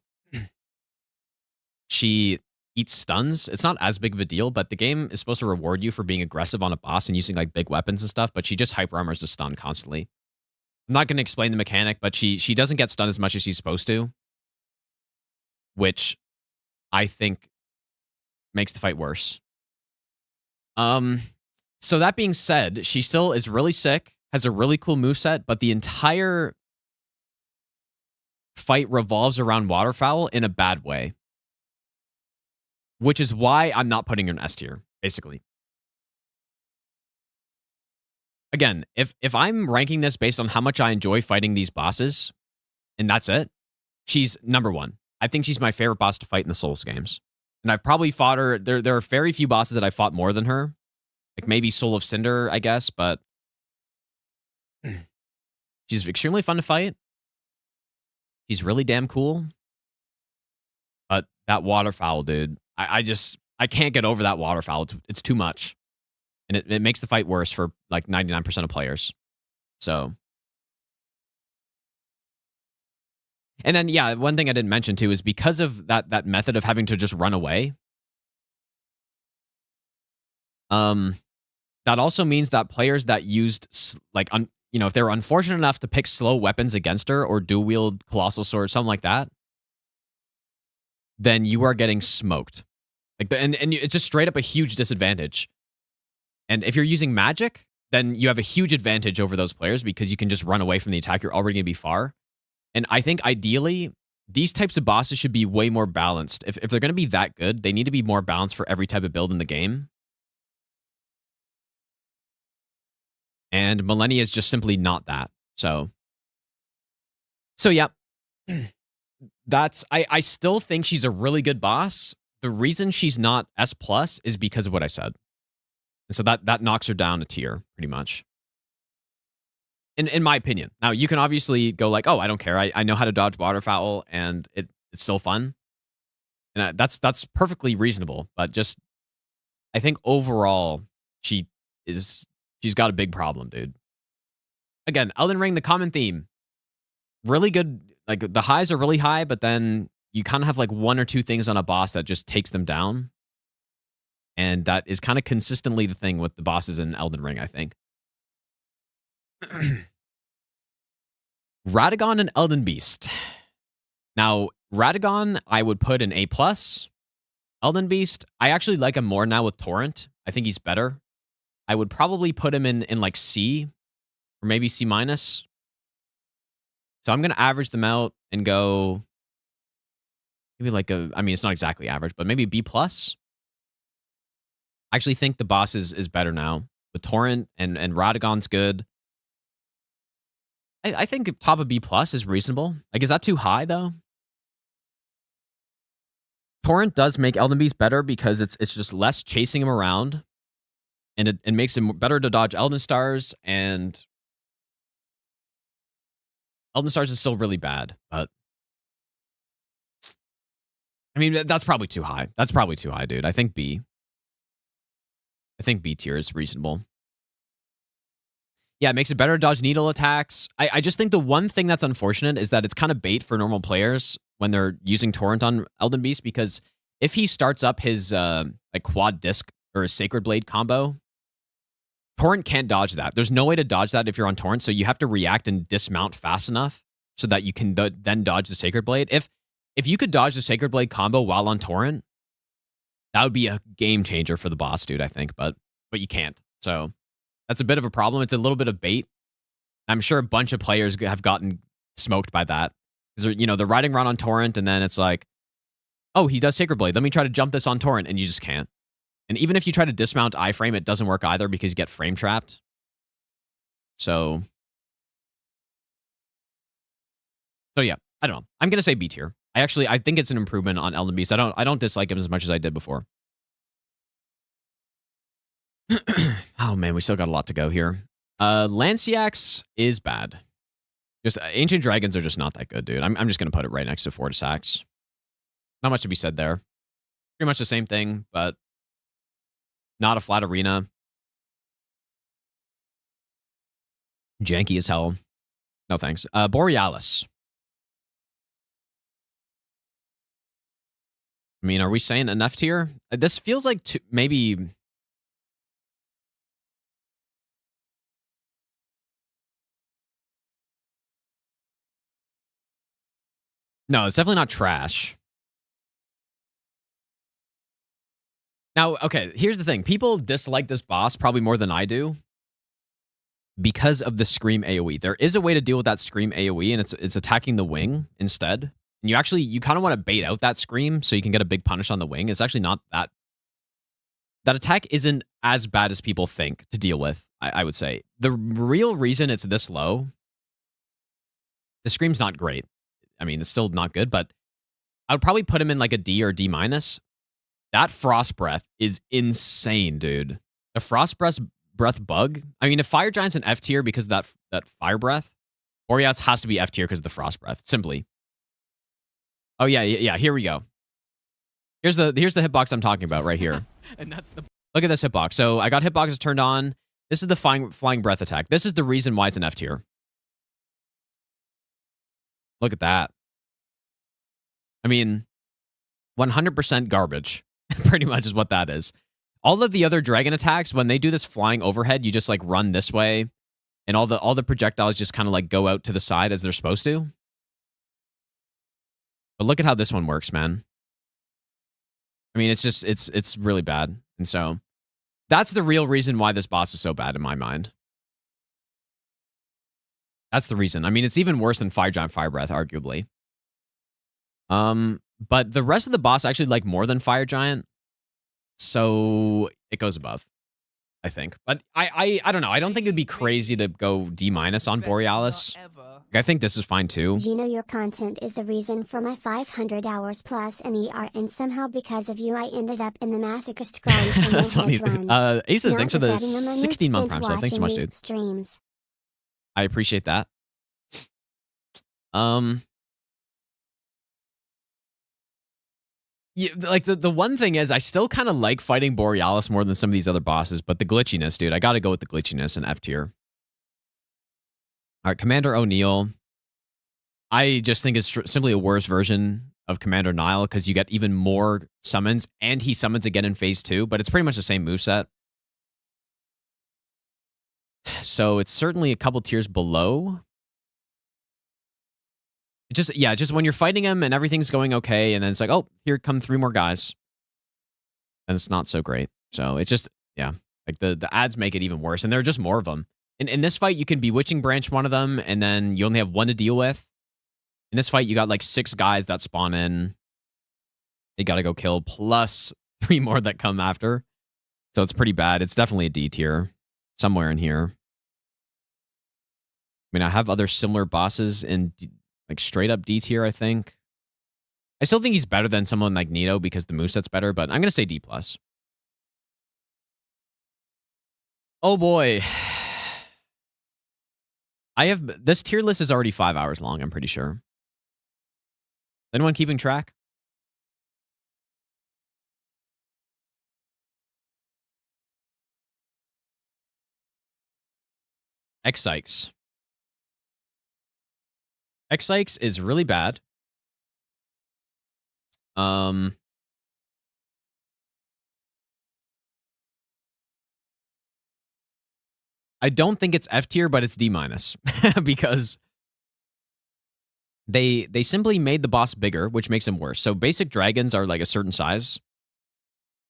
she eats stuns. It's not as big of a deal, but the game is supposed to reward you for being aggressive on a boss and using like big weapons and stuff, but she just hyper armors the stun constantly. I'm not going to explain the mechanic, but she doesn't get stunned as much as she's supposed to, which I think makes the fight worse. So that being said, she still is really sick, has a really cool moveset, but the entire fight revolves around Waterfowl in a bad way, which is why I'm not putting her in S tier, basically. Again, if I'm ranking this based on how much I enjoy fighting these bosses, and that's it, she's number one. I think she's my favorite boss to fight in the Souls games. And I've probably fought her. There are very few bosses that I fought more than her. Like maybe Soul of Cinder, I guess, but she's extremely fun to fight. She's really damn cool. But that Waterfowl, dude, I can't get over that Waterfowl. It's too much. And it makes the fight worse for like 99% of players. So. And then, yeah, one thing I didn't mention too is because of that method of having to just run away. That also means that players that used if they were unfortunate enough to pick slow weapons against her or dual wield colossal sword, something like that, then you are getting smoked. And it's just straight up a huge disadvantage. And if you're using magic, then you have a huge advantage over those players because you can just run away from the attack. You're already going to be far. And I think ideally, these types of bosses should be way more balanced. If they're going to be that good, they need to be more balanced for every type of build in the game. And Malenia is just simply not that. So yeah. I still think she's a really good boss. The reason she's not S+ is because of what I said. And so that knocks her down a tier, pretty much. In my opinion. Now, you can obviously go like, oh, I don't care. I know how to dodge Waterfowl, and it's still fun. And that's perfectly reasonable. But just, I think overall, she's got a big problem, dude. Again, Elden Ring, the common theme. Really good. Like, the highs are really high, but then you kind of have like one or two things on a boss that just takes them down. And that is kind of consistently the thing with the bosses in Elden Ring, I think. Radagon and Elden Beast. Now, Radagon, I would put in A+. Elden Beast, I actually like him more now with Torrent. I think he's better. I would probably put him in like C or maybe C-. So I'm going to average them out and go maybe like it's not exactly average, but maybe B+. I actually think the boss is better now with Torrent and Radagon's good. I think top of B+ is reasonable. Like, is that too high though? Torrent does make Elden Beast better because it's just less chasing him around, and it makes him better to dodge Elden Stars. And Elden Stars is still really bad, but I mean that's probably too high. That's probably too high, dude. I think B. I think B tier is reasonable. Yeah, it makes it better to dodge needle attacks. I just think the one thing that's unfortunate is that it's kind of bait for normal players when they're using Torrent on Elden Beast, because if he starts up his like quad disc or his Sacred Blade combo, Torrent can't dodge that. There's no way to dodge that if you're on Torrent, so you have to react and dismount fast enough so that you can then dodge the Sacred Blade. If you could dodge the Sacred Blade combo while on Torrent, that would be a game changer for the boss, dude, I think, but you can't. So that's a bit of a problem. It's a little bit of bait. I'm sure a bunch of players have gotten smoked by that. Because they're riding around on Torrent, and then it's like, oh, he does Sacred Blade. Let me try to jump this on Torrent, and you just can't. And even if you try to dismount iframe, it doesn't work either because you get frame trapped. So yeah, I don't know. I'm gonna say B tier. I think it's an improvement on Elden Beast. I don't dislike him as much as I did before. Oh man, we still got a lot to go here. Lanciax is bad. Just Ancient Dragons are just not that good, dude. I'm just going to put it right next to Fortis Axe. Not much to be said there. Pretty much the same thing, but not a flat arena. Janky as hell. No thanks. Borealis. I mean, are we saying an F tier? This feels like maybe... No, it's definitely not trash. Now, okay, here's the thing. People dislike this boss probably more than I do because of the Scream AoE. There is a way to deal with that Scream AoE, and it's attacking the wing instead. And you kind of want to bait out that Scream so you can get a big punish on the wing. It's actually not that... That attack isn't as bad as people think to deal with, I would say. The real reason it's this low... The Scream's not great. I mean, it's still not good, but I would probably put him in like a D or D minus. That Frost Breath is insane, dude. The Frost Breath bug. I mean, if Fire Giant's an F tier because of that Fire Breath, Boreas has to be F tier because of the Frost Breath. Simply. Oh yeah. Here we go. Here's the hitbox I'm talking about right here. And that's the... Look at this hitbox. So I got hitboxes turned on. This is the flying breath attack. This is the reason why it's an F tier. Look at that. I mean, 100% garbage. Pretty much is what that is. All of the other dragon attacks, when they do this flying overhead, you just like run this way, and all the projectiles just kind of like go out to the side as they're supposed to. But look at how this one works, man. I mean, it's just it's really bad. And so that's the real reason why this boss is so bad in my mind. That's the reason. I mean, it's even worse than Fire Giant Fire Breath, arguably. But the rest of the boss I actually like more than Fire Giant. So it goes above, I think. But I don't know. I don't think it'd be crazy to go D minus on Borealis. I think this is fine too. Gino, your content is the reason for my 500 hours plus in ER, and somehow because of you I ended up in the massacre scrolling for That's no funny. runs. Aces, Not thanks for the regretting them, I 16-month spent prime sub. Thanks so much, watching dude. these Streams. I appreciate that. Yeah, like the one thing is I still kind of like fighting Borealis more than some of these other bosses, but the glitchiness, dude, I got to go with the glitchiness in F tier. All right, Commander O'Neill. I just think it's simply a worse version of Commander Nile because you get even more summons, and he summons again in phase 2, but it's pretty much the same moveset. So it's certainly a couple tiers below. Just when you're fighting him and everything's going okay, and then it's like, oh, here come 3 more guys. And it's not so great. So it's just, yeah, like the ads make it even worse, and there are just more of them. In this fight, you can Bewitching Branch one of them, and then you only have 1 to deal with. In this fight, you got like 6 guys that spawn in. You got to go kill, plus 3 more that come after. So it's pretty bad. It's definitely a D tier, somewhere in here. I mean, I have other similar bosses in like straight up D tier, I think. I still think he's better than someone like Nito because the moveset's better, but I'm going to say D+. Oh boy. This tier list is already 5 hours long, I'm pretty sure. Anyone keeping track? X-Sykes. X-Sykes is really bad. I don't think it's F tier, but it's D minus because they simply made the boss bigger, which makes him worse. So basic dragons are like a certain size.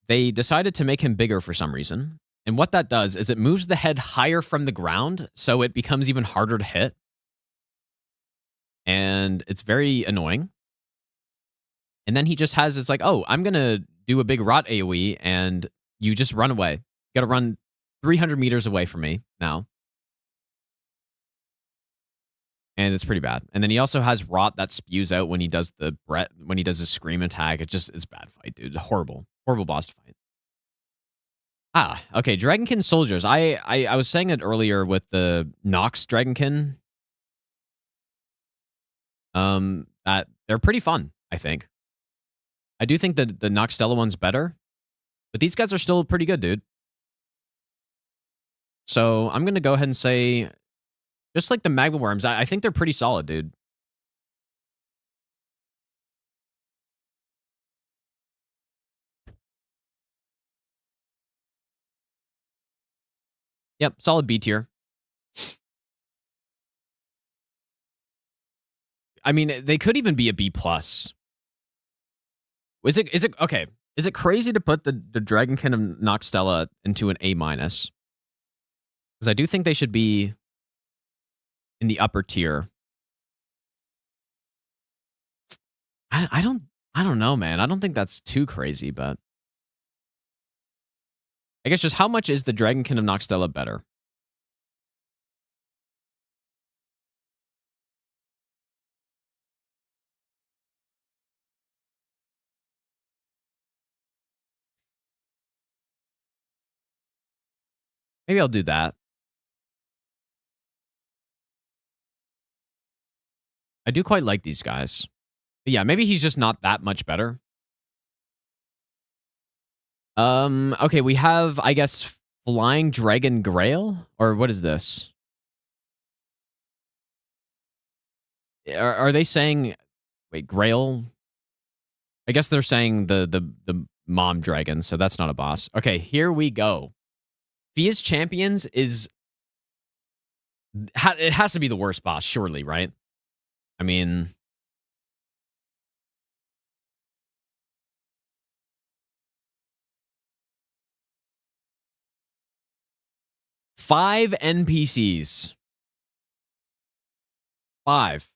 They decided to make him bigger for some reason. And what that does is it moves the head higher from the ground, so it becomes even harder to hit. And it's very annoying. And then he just has, it's like, oh, I'm going to do a big rot AoE, and you just run away. You got to run 300 meters away from me now. And it's pretty bad. And then he also has rot that spews out when he does his scream attack. It's bad fight, dude. Horrible boss to fight. Okay, Dragonkin soldiers. I was saying it earlier with the Nox Dragonkin. that they're pretty fun, I think. I do think that the Noxtella one's better, but these guys are still pretty good, dude. So I'm going to go ahead and say, just like the Magma Worms, I think they're pretty solid, dude. Yep, solid B tier. I mean, they could even be a B plus. Is it okay? Is it crazy to put the Dragonkin of Noxtella into an A minus? Because I do think they should be in the upper tier. I don't know, man. I don't think that's too crazy, but I guess just how much is the Dragonkin of Noxtella better? Maybe I'll do that. I do quite like these guys. But yeah, maybe he's just not that much better. Okay, we have, I guess, Flying Dragon Grail? Or what is this? Are they saying... Wait, Grail? I guess they're saying the mom dragon, so that's not a boss. Okay, here we go. Fia's Champions is... It has to be the worst boss, surely, right? I mean... Five NPCs. 5.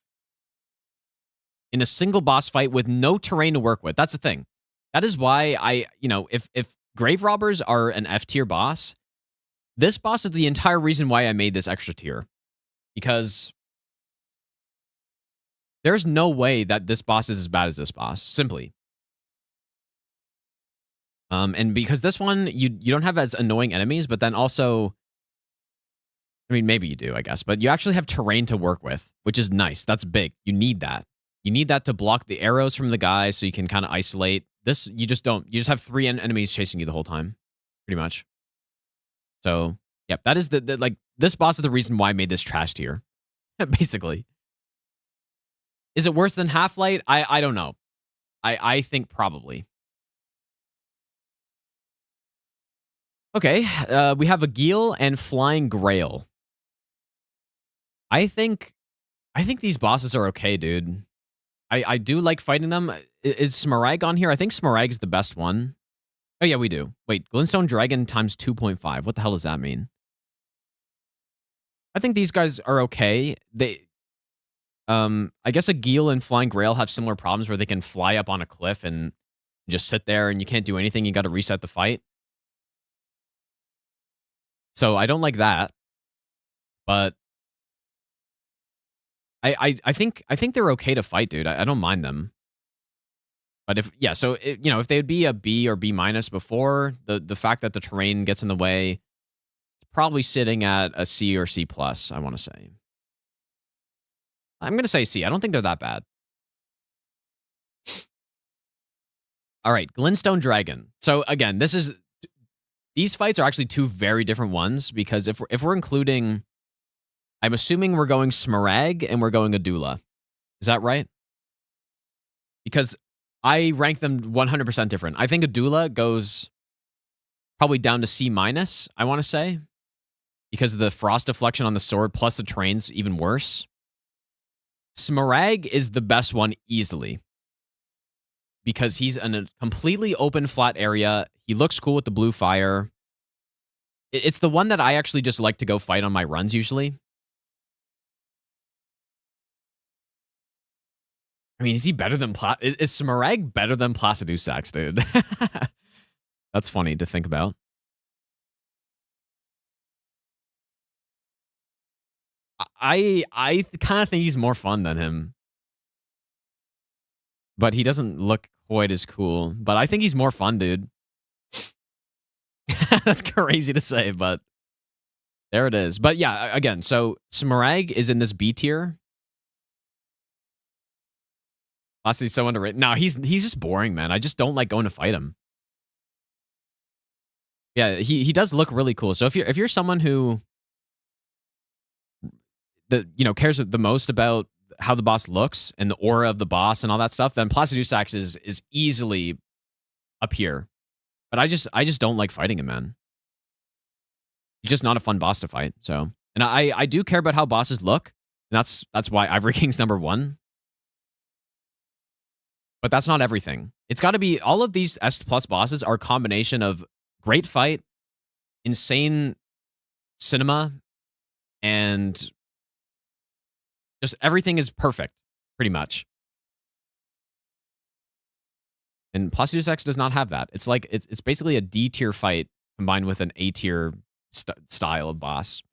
In a single boss fight with no terrain to work with. That's the thing. That is why if Grave Robbers are an F tier boss, this boss is the entire reason why I made this extra tier. Because there's no way that this boss is as bad as this boss, simply. And because this one, you don't have as annoying enemies, but then also, I mean, maybe you do, I guess, but you actually have terrain to work with, which is nice. That's big. You need that. You need that to block the arrows from the guys so you can kind of isolate. This, you just don't. You just have 3 enemies chasing you the whole time, pretty much. So, yep, that is like, this boss is the reason why I made this trash tier, basically. Is it worse than Half-Light? I don't know. I think probably. Okay, we have Agheel and Flying Grail. I think these bosses are okay, dude. I do like fighting them. Is Smarag on here? I think Smarag's the best one. Oh, yeah, we do. Wait, Glintstone Dragon times 2.5. What the hell does that mean? I think these guys are okay. I guess Agheel and Flying Grail have similar problems where they can fly up on a cliff and just sit there and you can't do anything. You got to reset the fight. So I don't like that. But I think they're okay to fight, dude. I don't mind them. But if they would be a B or B minus before, the fact that the terrain gets in the way, it's probably sitting at a C or C plus, I want to say. I'm going to say C. I don't think they're that bad. All right, Glintstone Dragon. So again, these fights are actually 2 very different ones because if we're including, I'm assuming we're going Smarag and we're going Adula. Is that right? Because I rank them 100% different. I think Adula goes probably down to C minus, I want to say, because of the frost deflection on the sword plus the terrain's even worse. Smarag is the best one easily because he's in a completely open flat area. He looks cool with the blue fire. It's the one that I actually just like to go fight on my runs usually. I mean, is he better than is Smarag better than Placidusax, dude? That's funny to think about. I kind of think he's more fun than him. But he doesn't look quite as cool. But I think he's more fun, dude. That's crazy to say, but there it is. But yeah, again, so Smarag is in this B tier. Placidu's so underrated. No, he's just boring, man. I just don't like going to fight him. Yeah, he does look really cool. So if you're someone who cares the most about how the boss looks and the aura of the boss and all that stuff, then Placidusax is easily up here. But I just don't like fighting him, man. He's just not a fun boss to fight. So, and I do care about how bosses look, and that's why Ivory King's number 1. But that's not everything. It's got to be, all of these S+ bosses are a combination of great fight, insane cinema, and just everything is perfect, pretty much. And Placidusax does not have that. It's like it's basically a D tier fight combined with an A tier style of boss.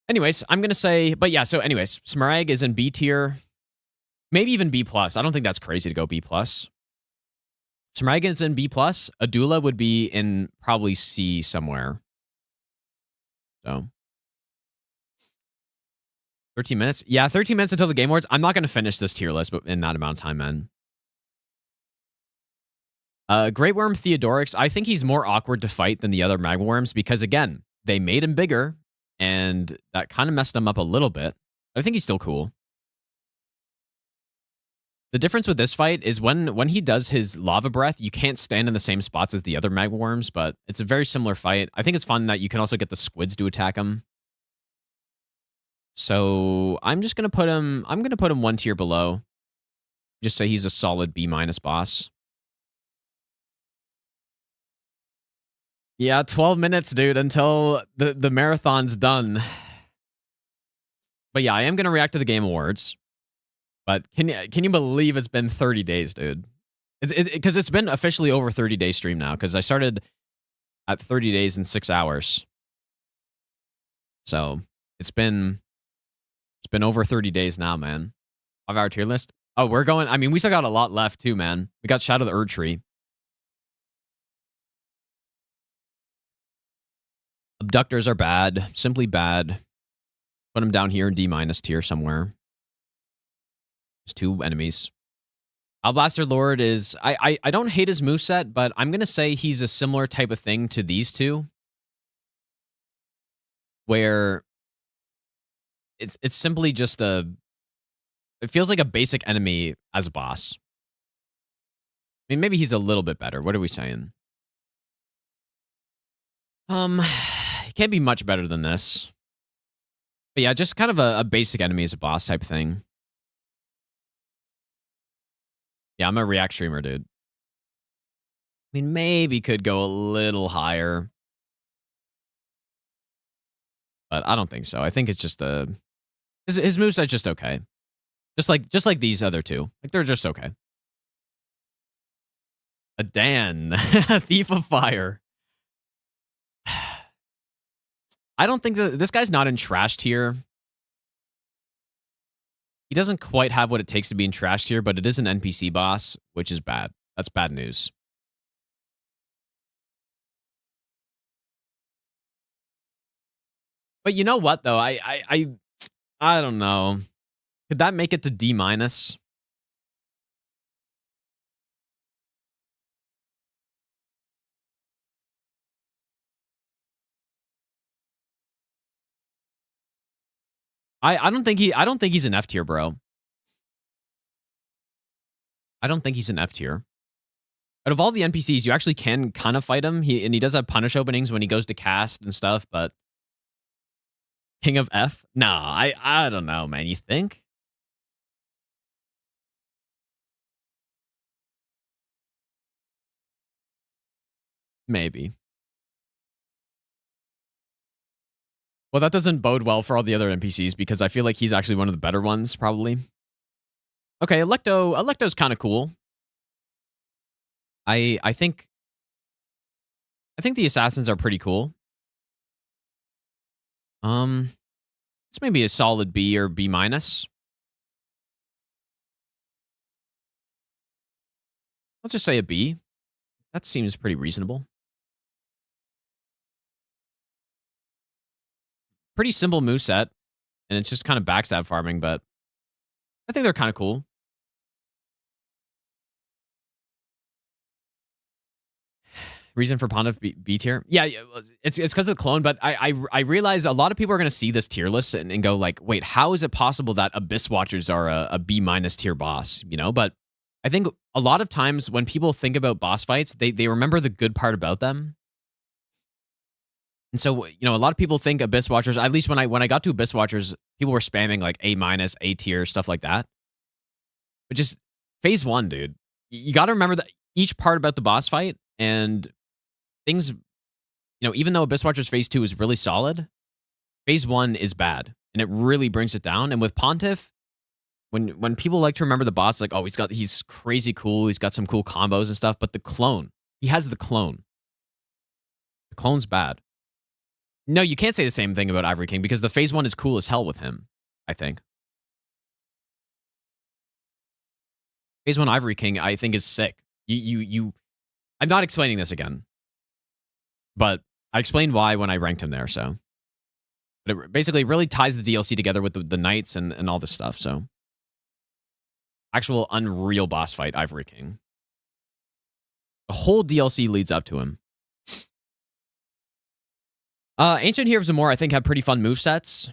Anyways, I'm gonna say, but yeah. So, anyways, Smarag is in B tier, maybe even B+. I don't think that's crazy to go B+. Smarag is in B+. Adula would be in probably C somewhere. So 13 minutes. Yeah, 13 minutes until the Game Awards. I'm not gonna finish this tier list, but in that amount of time, man. Great Worm Theodorix, I think he's more awkward to fight than the other Magma Worms because, again, they made him bigger, and that kind of messed him up a little bit. But I think he's still cool. The difference with this fight is when he does his Lava Breath, you can't stand in the same spots as the other Magma Worms, but it's a very similar fight. I think it's fun that you can also get the squids to attack him. So I'm just going to put him, 1 tier below. Just say he's a solid B- boss. Yeah, 12 minutes, dude, until the marathon's done. But yeah, I am going to react to the Game Awards. But can you believe it's been 30 days, dude? Because it's been officially over 30-day stream now, because I started at 30 days and 6 hours. So it's been over 30 days now, man. 5-hour tier list. Oh, we're going, I mean, we still got a lot left too, man. We got Shadow of the Erdtree. Abductors are bad. Simply bad. Put them down here in D- tier somewhere. There's 2 enemies. Alblaster Lord is... I don't hate his moveset, but I'm going to say he's a similar type of thing to these 2. Where... It's simply just a... It feels like a basic enemy as a boss. I mean, maybe he's a little bit better. What are we saying? It can't be much better than this. But yeah, just kind of a basic enemy as a boss type thing. Yeah, I'm a React streamer, dude. I mean, maybe could go a little higher. But I don't think so. I think it's just a... His moveset's just okay. Just like these other 2. Like, they're just okay. A Dan. Thief of Fire. I don't think that... This guy's not in trash tier. He doesn't quite have what it takes to be in trash tier, but it is an NPC boss, which is bad. That's bad news. But you know what, though? I don't know. Could that make it to D-? I don't think he's an F tier, bro. I don't think he's an F tier. Out of all the NPCs, you actually can kind of fight him. He does have punish openings when he goes to cast and stuff, but King of F? No, I don't know, man. You think? Maybe. Well, that doesn't bode well for all the other NPCs because I feel like he's actually one of the better ones, probably. Okay, Electo's kind of cool. I think the assassins are pretty cool. It's maybe a solid B or B-. Let's just say a B. That seems pretty reasonable. Pretty simple moveset, and it's just kind of backstab farming, but I think they're kind of cool. Reason for Pontiff B tier? Yeah, it's because of the clone, but I realize a lot of people are going to see this tier list and go like, wait, how is it possible that Abyss Watchers are a B- tier boss? You know, but I think a lot of times when people think about boss fights, they remember the good part about them. And so, you know, a lot of people think Abyss Watchers, at least when I got to Abyss Watchers, people were spamming like A-, A tier, stuff like that. But just phase 1, dude. You got to remember that each part about the boss fight and things, you know, even though Abyss Watchers phase 2 is really solid, phase 1 is bad. And it really brings it down. And with Pontiff, when people like to remember the boss, like, oh, he's crazy cool, he's got some cool combos and stuff, but the clone, he has the clone. The clone's bad. No, you can't say the same thing about Ivory King because the phase 1 is cool as hell with him, I think. Phase 1 Ivory King, I think, is sick. I'm not explaining this again. But I explained why when I ranked him there, so. But it basically really ties the DLC together with the knights and all this stuff, so. Actual unreal boss fight, Ivory King. The whole DLC leads up to him. Ancient Heroes of War, I think, have pretty fun movesets.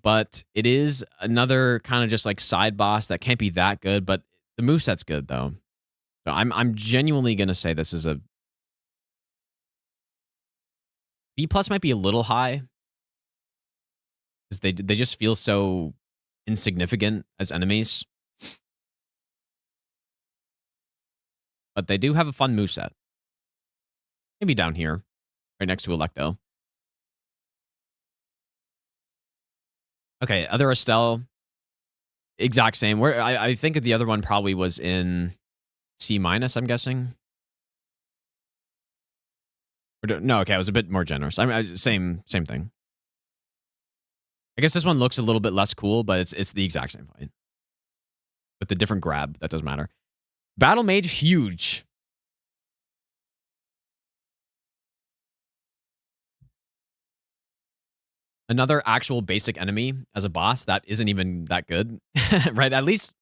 But it is another kind of just like side boss that can't be that good, but the moveset's good, though. So I'm genuinely going to say this is a B+ might be a little high. Because they just feel so insignificant as enemies. But they do have a fun moveset. Maybe down here, right next to Electo. Okay, other Estelle, exact same. Where I think the other one probably was in C-, I'm guessing. No, okay, I was a bit more generous. I mean, same thing. I guess this one looks a little bit less cool, but it's the exact same fight. With the different grab, that doesn't matter. Battle Mage, huge. Another actual basic enemy as a boss that isn't even that good, right? At least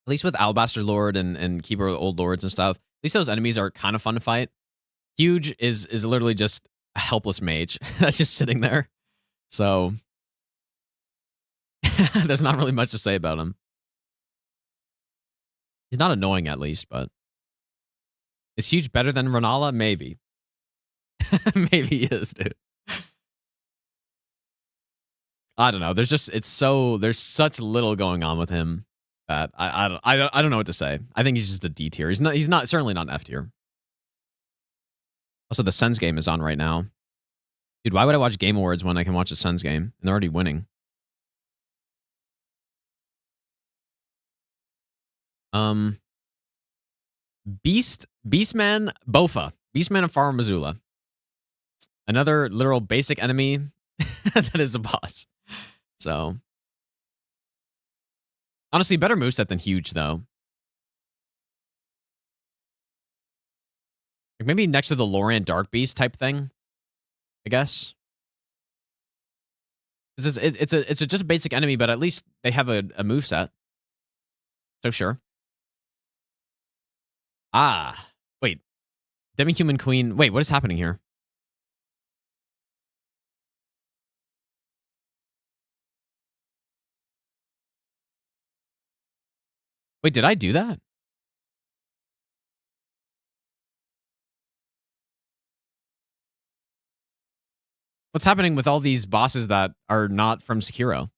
with Alabaster Lord and Keeper of Old Lords and stuff, at least those enemies are kind of fun to fight. Huge is literally just a helpless mage that's just sitting there. So there's not really much to say about him. He's not annoying, at least, but is Huge better than Renala? Maybe. Maybe he is, dude. I don't know. There's such little going on with him that I don't know what to say. I think he's just a D tier. He's certainly not an F tier. Also, the Sens game is on right now. Dude, why would I watch Game Awards when I can watch the Sens game? And they're already winning. Beastman Bofa. Beastman of Far Missoula. Another literal basic enemy that is a boss. So, honestly, better moveset than Huge, though. Like maybe next to the Lorian Dark Beast type thing, I guess. It's just a basic enemy, but at least they have a moveset. So sure. Ah, wait. Demi-Human Queen. Wait, what is happening here? Wait, did I do that? What's happening with all these bosses that are not from Sekiro?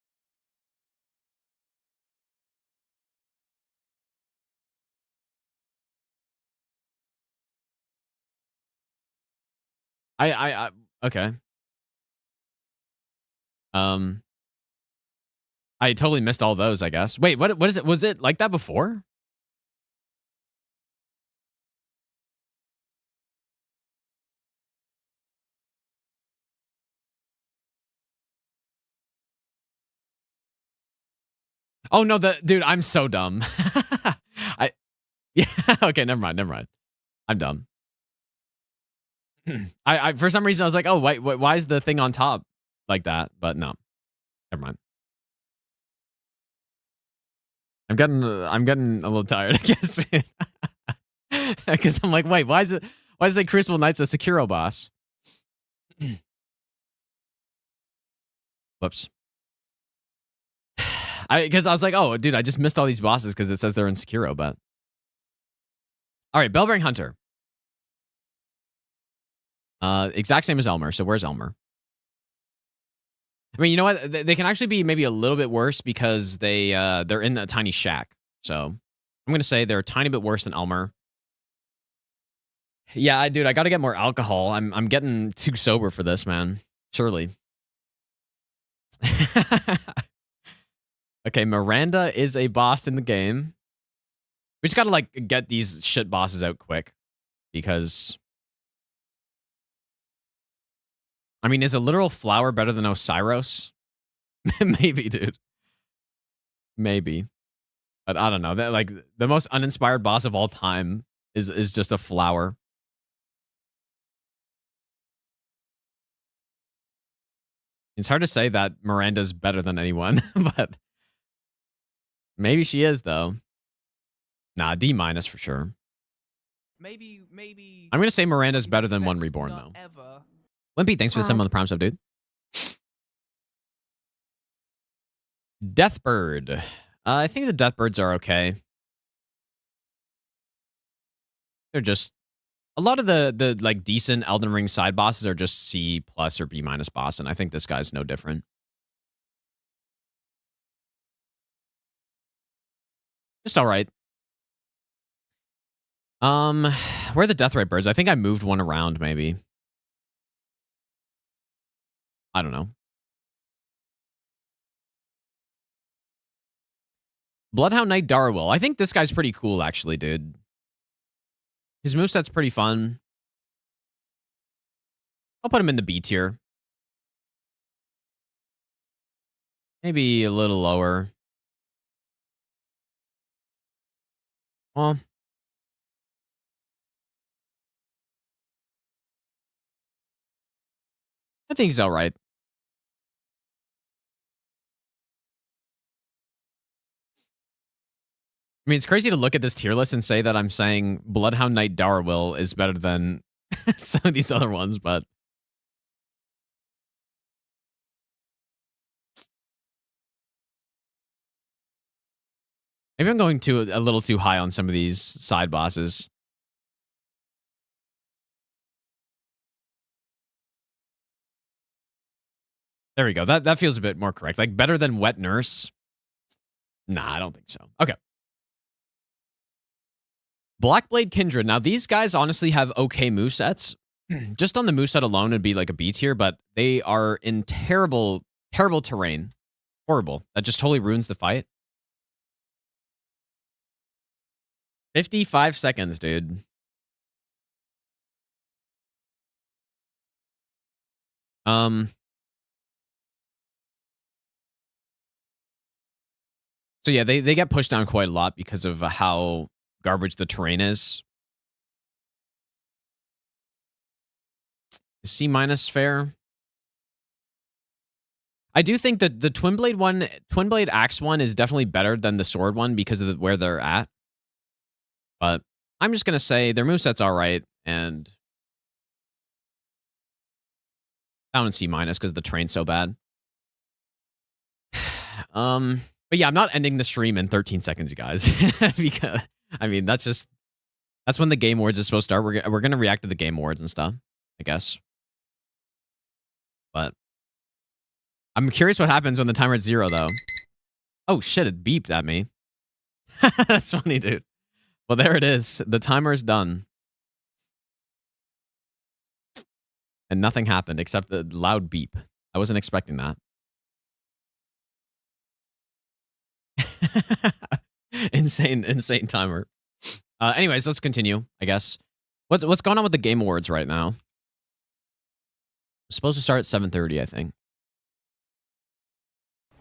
Okay. I totally missed all those, I guess. Wait, what is it? Was it like that before? Oh no, dude, I'm so dumb. Yeah, okay, never mind. I'm dumb. I for some reason I was like, oh, why is the thing on top like that? But no, never mind. I'm getting a little tired, I guess, because I'm like, wait, why Why does it say Crucible Knight's a Sekiro boss? Whoops. Because I was like, oh, dude, I just missed all these bosses because it says they're in Sekiro, but... All right, Bellbearing Hunter. Exact same as Elmer, so where's Elmer? I mean, you know what? They can actually be maybe a little bit worse because they're in a tiny shack. So I'm going to say they're a tiny bit worse than Elmer. Yeah, dude, I got to get more alcohol. I'm getting too sober for this, man. Surely. Okay, Miranda is a boss in the game. We just got to, like, get these shit bosses out quick. Because... I mean, is a literal flower better than Osiris? Maybe, dude. Maybe. But I don't know. That, like, the most uninspired boss of all time is just a flower. It's hard to say that Miranda's better than anyone, but maybe she is, though. Nah, D- for sure. Maybe. I'm going to say Miranda's better than One Reborn, though. Ever. Wimpy, thanks for the 7 on the Prime sub, dude. Deathbird. I think the Deathbirds are okay. They're just... A lot of the like decent Elden Ring side bosses are just C+ or B- boss, and I think this guy's no different. Just all right. Where are the Deathrite birds? I think I moved one around, maybe. I don't know. Bloodhound Knight Darwill. I think this guy's pretty cool, actually, dude. His moveset's pretty fun. I'll put him in the B tier. Maybe a little lower. Well... I think he's all right. I mean, it's crazy to look at this tier list and say that I'm saying Bloodhound Knight Darwill is better than some of these other ones, but... Maybe I'm going a little too high on some of these side bosses. There we go. That feels a bit more correct. Like, better than Wet Nurse? Nah, I don't think so. Okay. Blackblade Kindred. Now, these guys honestly have okay movesets. Just on the moveset alone, it'd be like a B tier, but they are in terrible, terrible terrain. Horrible. That just totally ruins the fight. 55 seconds, dude. So yeah, they get pushed down quite a lot because of how garbage the terrain is. C- fair. I do think that the Twin Blade Axe one is definitely better than the Sword one because of where they're at. But I'm just going to say their moveset's all right, and down in C- because the terrain's so bad. But yeah, I'm not ending the stream in 13 seconds, you guys. Because, I mean, that's when the Game Awards is supposed to start. We're going to react to the Game Awards and stuff, I guess. But I'm curious what happens when the timer is 0, though. Oh, shit, it beeped at me. That's funny, dude. Well, there it is. The timer is done. And nothing happened except the loud beep. I wasn't expecting that. insane timer. Anyways, let's continue, I guess. What's going on with the Game Awards right now? It's supposed to start at 7:30, I think.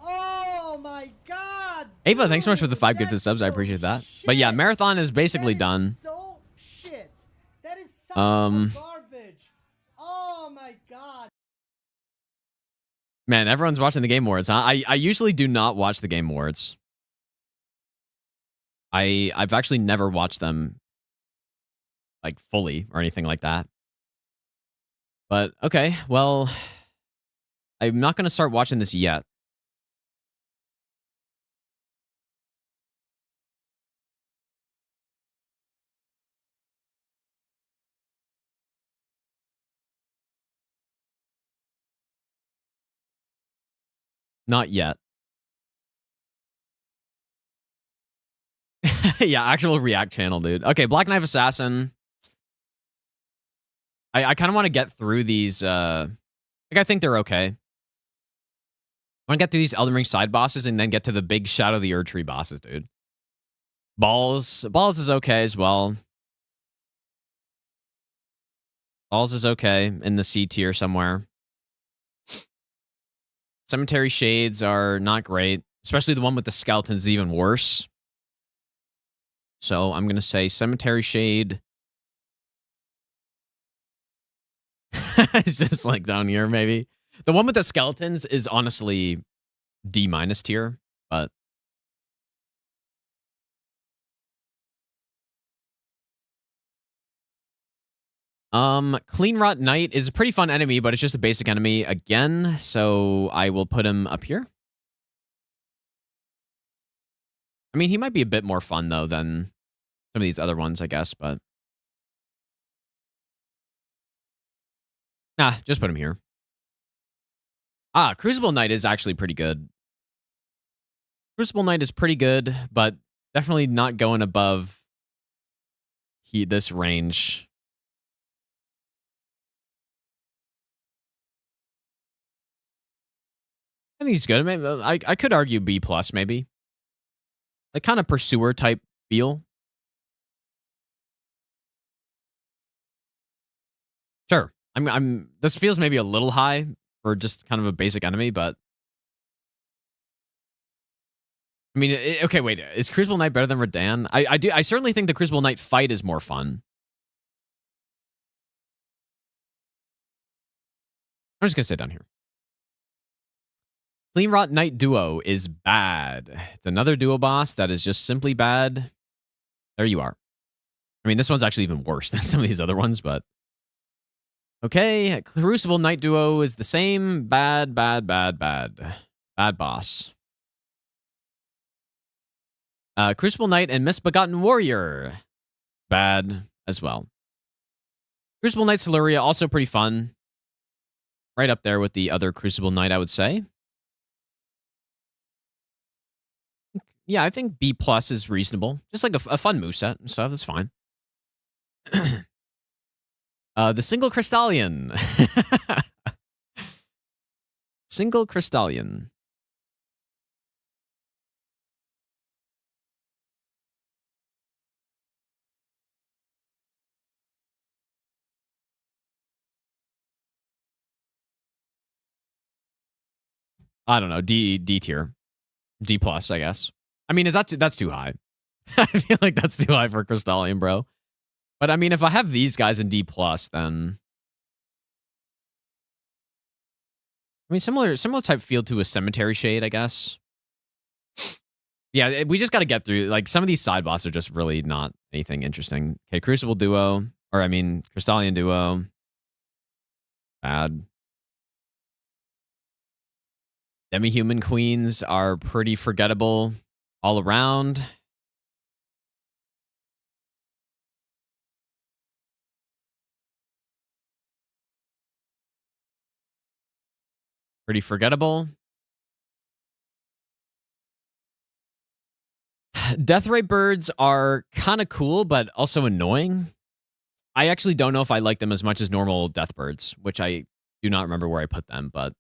Oh my god! Ava, thanks so much for the 5 gifted subs. I appreciate that. But yeah, Marathon is basically done. So shit. That is such garbage. Oh my god. Man, everyone's watching the Game Awards, huh? I usually do not watch the Game Awards. I've actually never watched them like fully or anything like that. But okay, well, I'm not gonna start watching this yet. Not yet. Yeah, actual React channel, dude. Okay, Black Knife Assassin. I kind of want to get through these. Like, I think they're okay. I want to get through these Elden Ring side bosses and then get to the big Shadow of the Erdtree bosses, dude. Balls is okay as well. Balls is okay in the C tier somewhere. Cemetery Shades are not great, especially the one with the skeletons is even worse. So I'm going to say Cemetery Shade. It's just like down here, maybe. The one with the skeletons is honestly D- tier, but Clean Rot Knight is a pretty fun enemy, but it's just a basic enemy again, so I will put him up here. I mean, he might be a bit more fun though than some of these other ones, I guess, but nah, just put him here. Ah, Crucible Knight is actually pretty good. Crucible Knight is pretty good, but definitely not going above this range. I think he's good. I could argue B+, maybe. Like kind of pursuer type feel. Sure. This feels maybe a little high for just kind of a basic enemy, but I mean, okay, wait. Is Crucible Knight better than Radahn? I certainly think the Crucible Knight fight is more fun. I'm just gonna sit down here. Clean Rot Knight Duo is bad. It's another duo boss that is just simply bad. There you are. I mean, this one's actually even worse than some of these other ones, but okay. Crucible Knight Duo is the same. Bad, bad, bad, bad. Bad boss. Crucible Knight and Misbegotten Warrior. Bad as well. Crucible Knight Siluria, also pretty fun. Right up there with the other Crucible Knight, I would say. Yeah, I think B+ is reasonable. Just like a fun moveset and stuff. That's fine. The Single Crystallion. Single Crystallion. I don't know. D tier. D+, I guess. I mean, that's too high. I feel like that's too high for Crystallion, bro. But I mean, if I have these guys in D+, then I mean, similar type feel to a Cemetery Shade, I guess. Yeah, we just got to get through. Like, some of these side bosses are just really not anything interesting. Okay, Crucible Duo. Or, I mean, Crystallion Duo. Bad. Demi-Human Queens are pretty forgettable all around. Pretty forgettable. Deathrite Birds are kind of cool, but also annoying. I actually don't know if I like them as much as normal Deathbirds, which I do not remember where I put them, but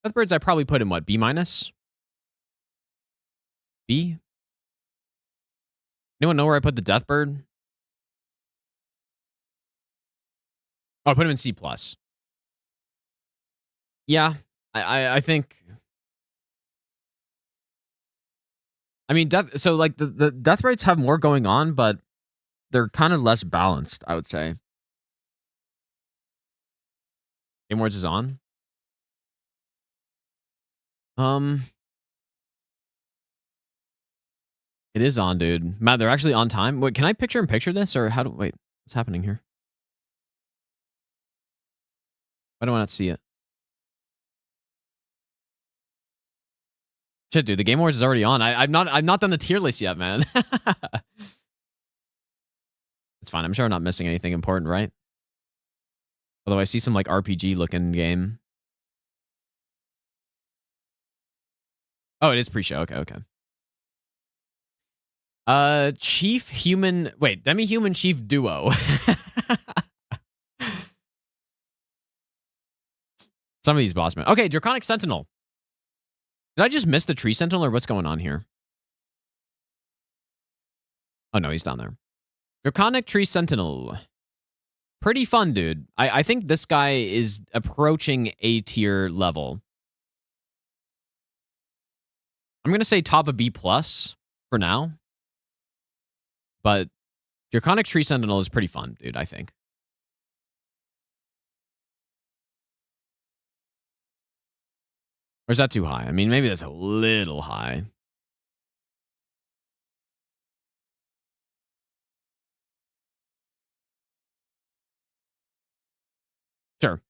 Deathbirds I probably put in what, B-? B? Anyone know where I put the Deathbird? Oh, I put him in C+. Yeah, I think. I mean, so like the Deathrites have more going on, but they're kind of less balanced, I would say. Game Awards is on. It is on, dude. Matt, they're actually on time. Wait, can I picture in picture this, or how do wait? What's happening here? Why do I not see it? Shit, dude, the Game Awards is already on. I've not done the tier list yet, man. It's fine. I'm sure I'm not missing anything important, right? Although I see some like RPG looking game. Oh, it is pre-show. Okay. Chief Human... Wait, Demi-Human Chief Duo. Some of these boss men. Okay, Draconic Sentinel. Did I just miss the Tree Sentinel or what's going on here? Oh, no, he's down there. Draconic Tree Sentinel. Pretty fun, dude. I think this guy is approaching A tier level. I'm going to say top of B+ for now. But Draconic Tree Sentinel is pretty fun, dude, I think. Or is that too high? I mean, maybe that's a little high. Sure.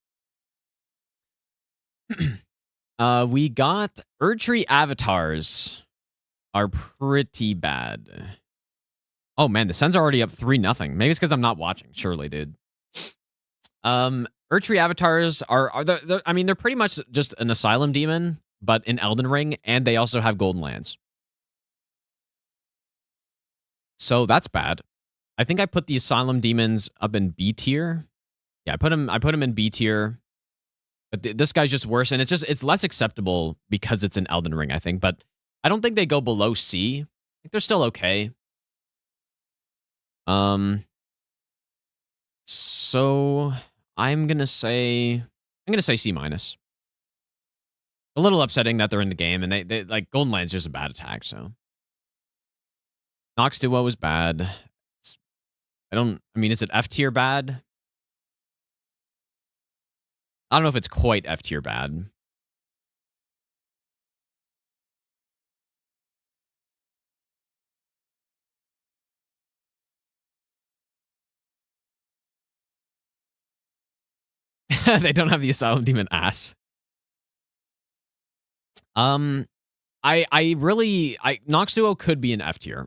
We got Erdtree avatars are pretty bad. Oh man, the Sens are already up 3-0. Maybe it's because I'm not watching. Surely, dude. Erdtree avatars are I mean, they're pretty much just an Asylum Demon, but in Elden Ring, and they also have Golden Lands. So that's bad. I think I put the Asylum Demons up in B tier. Yeah, I put him in B tier. But this guy's just worse, and it's less acceptable because it's an Elden Ring, I think. But I don't think they go below C. I think they're still okay. So I'm gonna say C-. A little upsetting that they're in the game, and they like Golden Land's just a bad attack. So Nox Duo is bad. I mean, is it F tier bad? I don't know if it's quite F tier bad. They don't have the Asylum Demon ass. Nox Duo could be an F tier.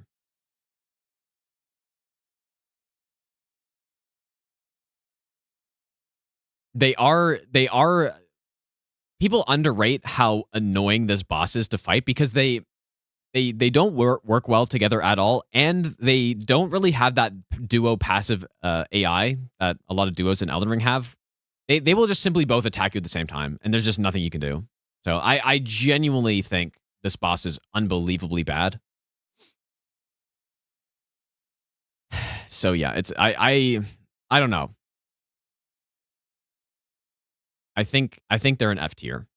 They are people underrate how annoying this boss is to fight because they don't work well together at all, and they don't really have that duo passive AI that a lot of duos in Elden Ring have. They will just simply both attack you at the same time, and there's just nothing you can do. So I genuinely think this boss is unbelievably bad. So yeah, it's I don't know. I think they're an F tier.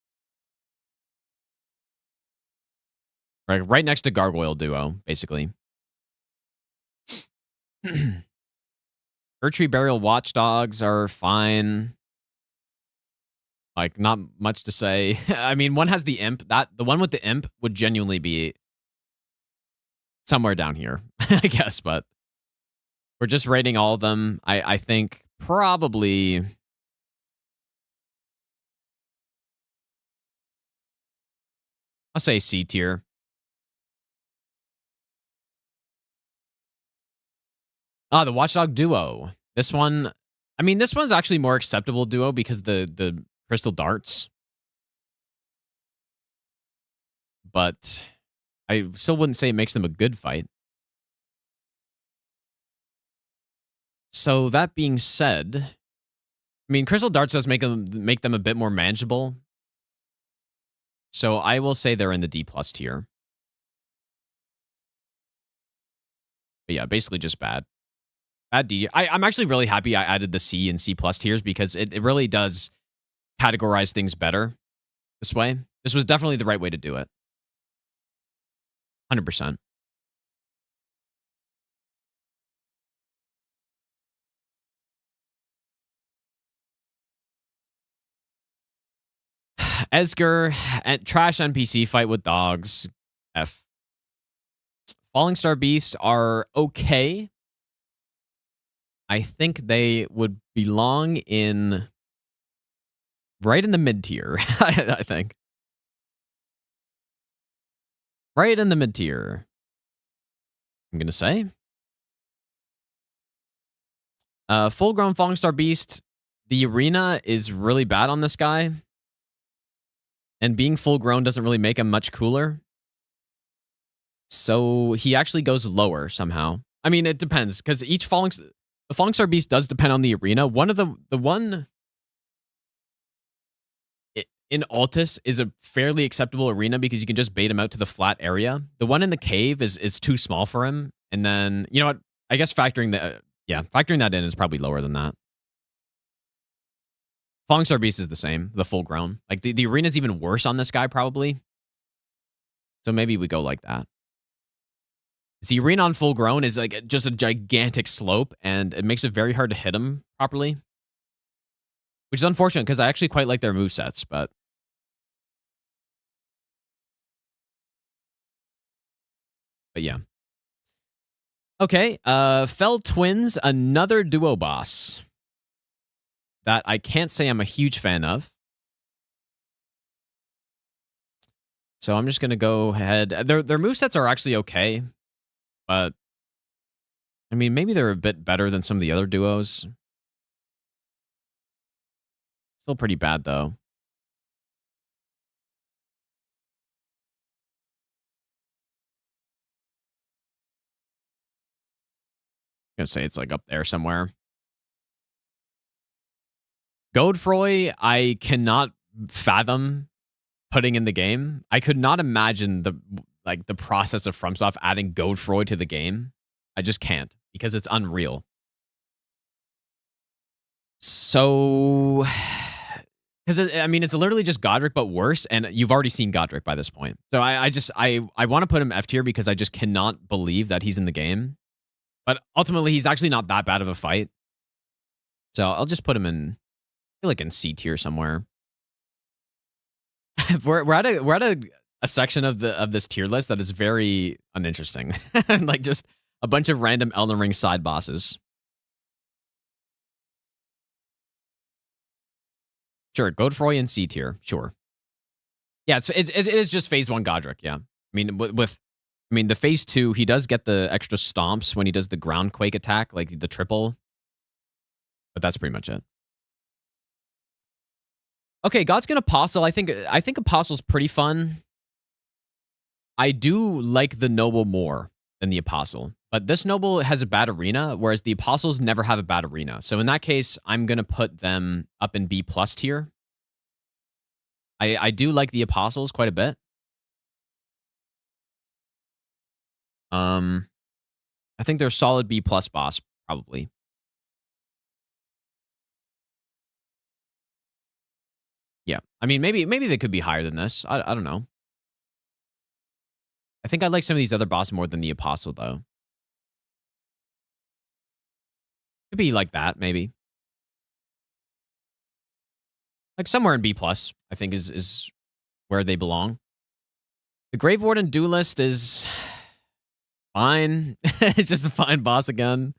Right next to Gargoyle Duo, basically. Erdtree Burial Watchdogs are fine. Like, not much to say. I mean, one has the imp. The one with the imp would genuinely be somewhere down here, I guess. But we're just rating all of them. I think probably... I'll say C tier. The Watchdog Duo. This one... I mean, this one's actually more acceptable duo because the Crystal Darts. But I still wouldn't say it makes them a good fight. So that being said, I mean, Crystal Darts does make them a bit more manageable. So I will say they're in the D+ tier. But yeah, basically just bad. Bad D. I'm actually really happy I added the C and C+ tiers because it really does categorize things better this way. This was definitely the right way to do it. 100%. Esger and trash NPC fight with dogs. F. Falling Star Beasts are okay. I think they would belong in right in the mid tier. I think right in the mid tier. I'm gonna say. Full grown Falling Star Beast. The arena is really bad on this guy. And being full grown doesn't really make him much cooler. So he actually goes lower somehow. I mean, it depends, because the Falling Star Beast does depend on the arena. One of the one in Altus is a fairly acceptable arena because you can just bait him out to the flat area. The one in the cave is too small for him. And then, you know what? I guess factoring that in is probably lower than that. Falling Star Beast is the same, the full grown. Like the arena's even worse on this guy probably. So maybe we go like that. The arena on full grown is like just a gigantic slope, and it makes it very hard to hit him properly. Which is unfortunate because I actually quite like their movesets, but yeah. Okay, Fell Twins, another duo boss that I can't say I'm a huge fan of. So I'm just going to go ahead. Their movesets are actually okay, but I mean, maybe they're a bit better than some of the other duos. Still pretty bad, though. I'm going to say it's like up there somewhere. Godefroy, I cannot fathom putting in the game. I could not imagine the process of FromSoft adding Godefroy to the game. I just can't, because it's unreal. So, because I mean, it's literally just Godric but worse, and you've already seen Godric by this point. So I want to put him F tier because I just cannot believe that he's in the game. But ultimately, he's actually not that bad of a fight. So I'll just put him in, I feel like in C tier somewhere. we're at a section of this tier list that is very uninteresting. Like just a bunch of random Elden Ring side bosses. Sure, Godefroy in C tier. Sure. Yeah, it is just phase 1 Godric. Yeah, I mean the phase 2, he does get the extra stomps when he does the ground quake attack, like the triple. But that's pretty much it. Okay, Godskin Apostle. I think Apostle's pretty fun. I do like the Noble more than the Apostle, but this Noble has a bad arena, whereas the Apostles never have a bad arena. So in that case, I'm gonna put them up in B+ tier. I do like the Apostles quite a bit. I think they're solid B+ boss probably. Yeah, I mean, maybe they could be higher than this. I don't know. I think I like some of these other bosses more than the Apostle, though. Could be like that, maybe. Like somewhere in B+, I think is where they belong. The Grave Warden Duelist is fine. It's just a fine boss again.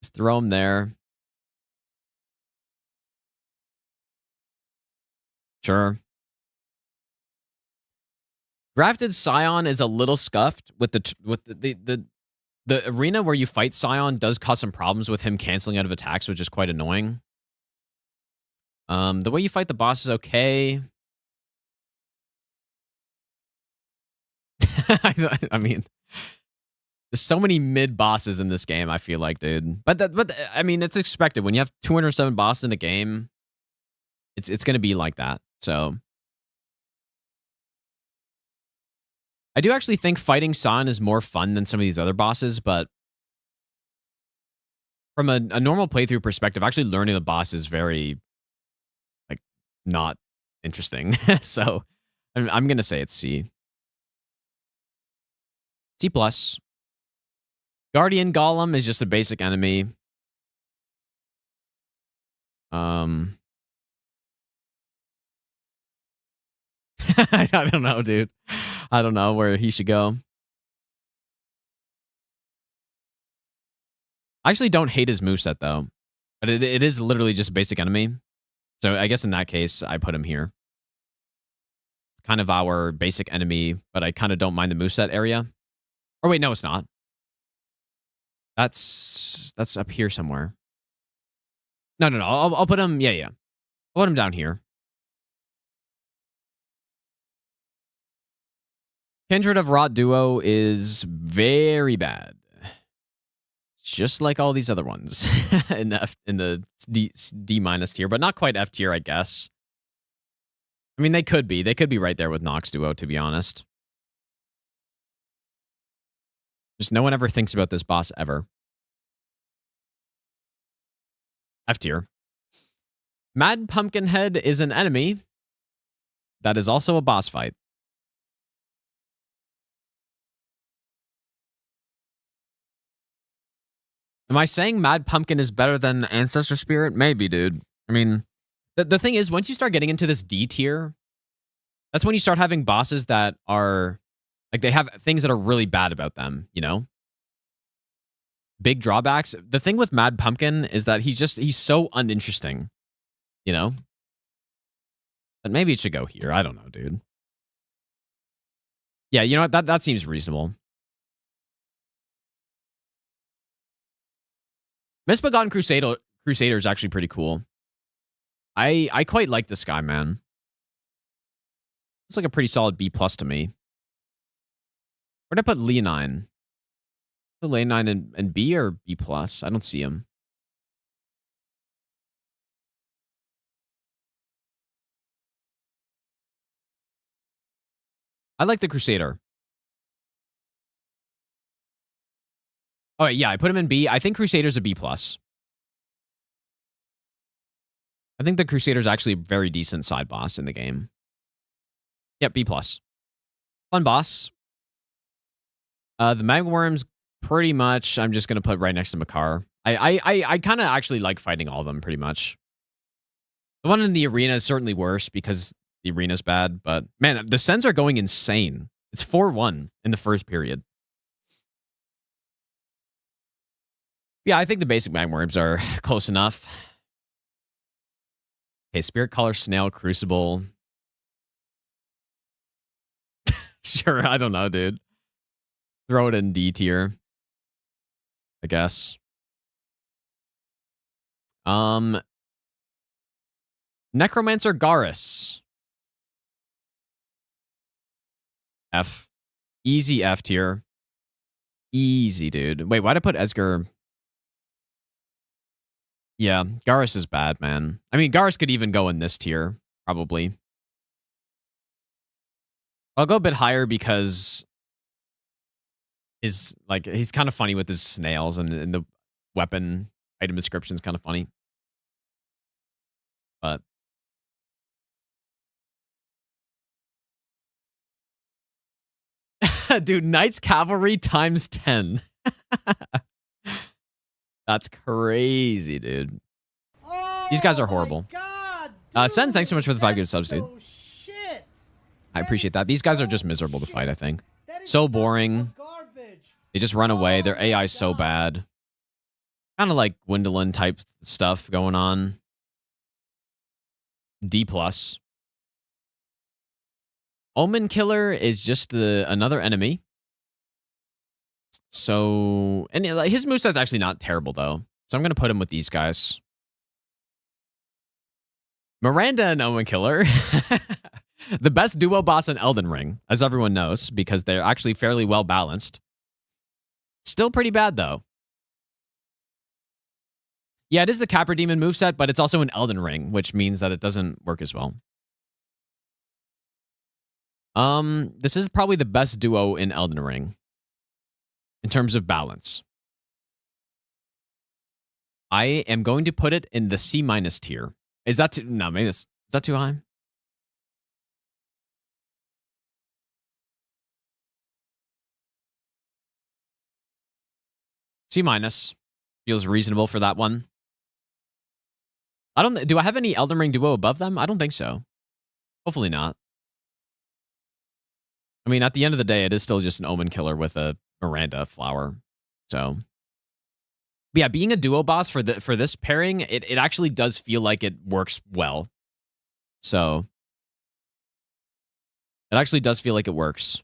Just throw him there. Sure. Grafted Scion is a little scuffed with the arena where you fight Scion does cause some problems with him canceling out of attacks, which is quite annoying. The way you fight the boss is okay. I mean, there's so many mid bosses in this game, I feel like, dude. But I mean, it's expected when you have 207 bosses in a game. It's going to be like that. So I do actually think fighting Scion is more fun than some of these other bosses, but from a normal playthrough perspective, actually learning the boss is very, like, not interesting. So I'm going to say it's C. C+. Guardian Golem is just a basic enemy. I don't know, dude. I don't know where he should go. I actually don't hate his moveset, though. But it is literally just a basic enemy. So I guess in that case, I put him here. It's kind of our basic enemy, but I kind of don't mind the moveset area. Or wait, no, it's not. That's up here somewhere. No. I'll put him, yeah. I'll put him down here. Kindred of Rot Duo is very bad. Just like all these other ones in the D minus tier, but not quite F tier, I guess. I mean, they could be. They could be right there with Nox Duo, to be honest. Just no one ever thinks about this boss ever. F tier. Mad Pumpkinhead is an enemy that is also a boss fight. Am I saying Mad Pumpkin is better than Ancestor Spirit? Maybe, dude. I mean, the thing is, once you start getting into this D tier, that's when you start having bosses that are, like, they have things that are really bad about them, you know? Big drawbacks. The thing with Mad Pumpkin is that he's so uninteresting, you know? But maybe it should go here. I don't know, dude. Yeah, you know what? That seems reasonable. Misbegotten Crusader is actually pretty cool. I quite like this guy, man. It's like a pretty solid B+ to me. Where'd I put Leonine? The Leonine in B or B+? I don't see him. I like the Crusader. Oh, yeah, I put him in B. I think Crusader's a B+. I think the Crusader's actually a very decent side boss in the game. Yep, B+. Fun boss. The Magworms, pretty much, I'm just going to put right next to Makar. I kind of actually like fighting all of them, pretty much. The one in the arena is certainly worse because the arena's bad, but man, the Sens are going insane. It's 4-1 in the first period. Yeah, I think the basic Magworms are close enough. Okay, Spirit Color, Snail, Crucible. Sure, I don't know, dude. Throw it in D tier, I guess. Necromancer Garrus. F. Easy F tier. Easy, dude. Wait, why'd I put Esger? Yeah, Garrus is bad, man. I mean, Garrus could even go in this tier, probably. I'll go a bit higher because he's kind of funny with his snails, and the weapon item description is kind of funny. But dude, Knights Cavalry times 10. That's crazy, dude. These guys are horrible. Sen, thanks so much for the 5 good subs, dude. I appreciate that. These guys are just miserable to fight, I think. So boring. They just run away. Their AI is so bad. Kind of like Gwendolyn type stuff going on. D+. Omen Killer is just another enemy. So, and his moveset's actually not terrible, though. So I'm going to put him with these guys. Miranda and Omen Killer. The best duo boss in Elden Ring, as everyone knows, because they're actually fairly well balanced. Still pretty bad, though. Yeah, it is the Capra Demon moveset, but it's also an Elden Ring, which means that it doesn't work as well. This is probably the best duo in Elden Ring in terms of balance. I am going to put it in the C- tier. Is that too? No, maybe is that too high? C- feels reasonable for that one. Do I have any Elden Ring duo above them? I don't think so. Hopefully not. I mean, at the end of the day, it is still just an Omen Killer with a Miranda flower. So But yeah, being a duo boss for this pairing, it actually does feel like it works well. So it actually does feel like it works.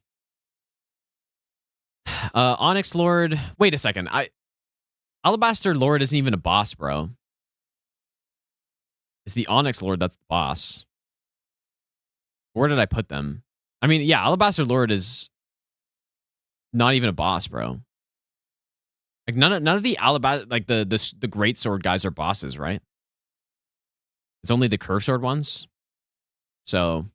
Onyx Lord. Wait a second. Alabaster Lord isn't even a boss, bro. It's the Onyx Lord that's the boss. Where did I put them? I mean, yeah, Alabaster Lord is not even a boss, bro. Like none of the Alabaster, like the Great Sword guys are bosses, right? It's only the Curve Sword ones. So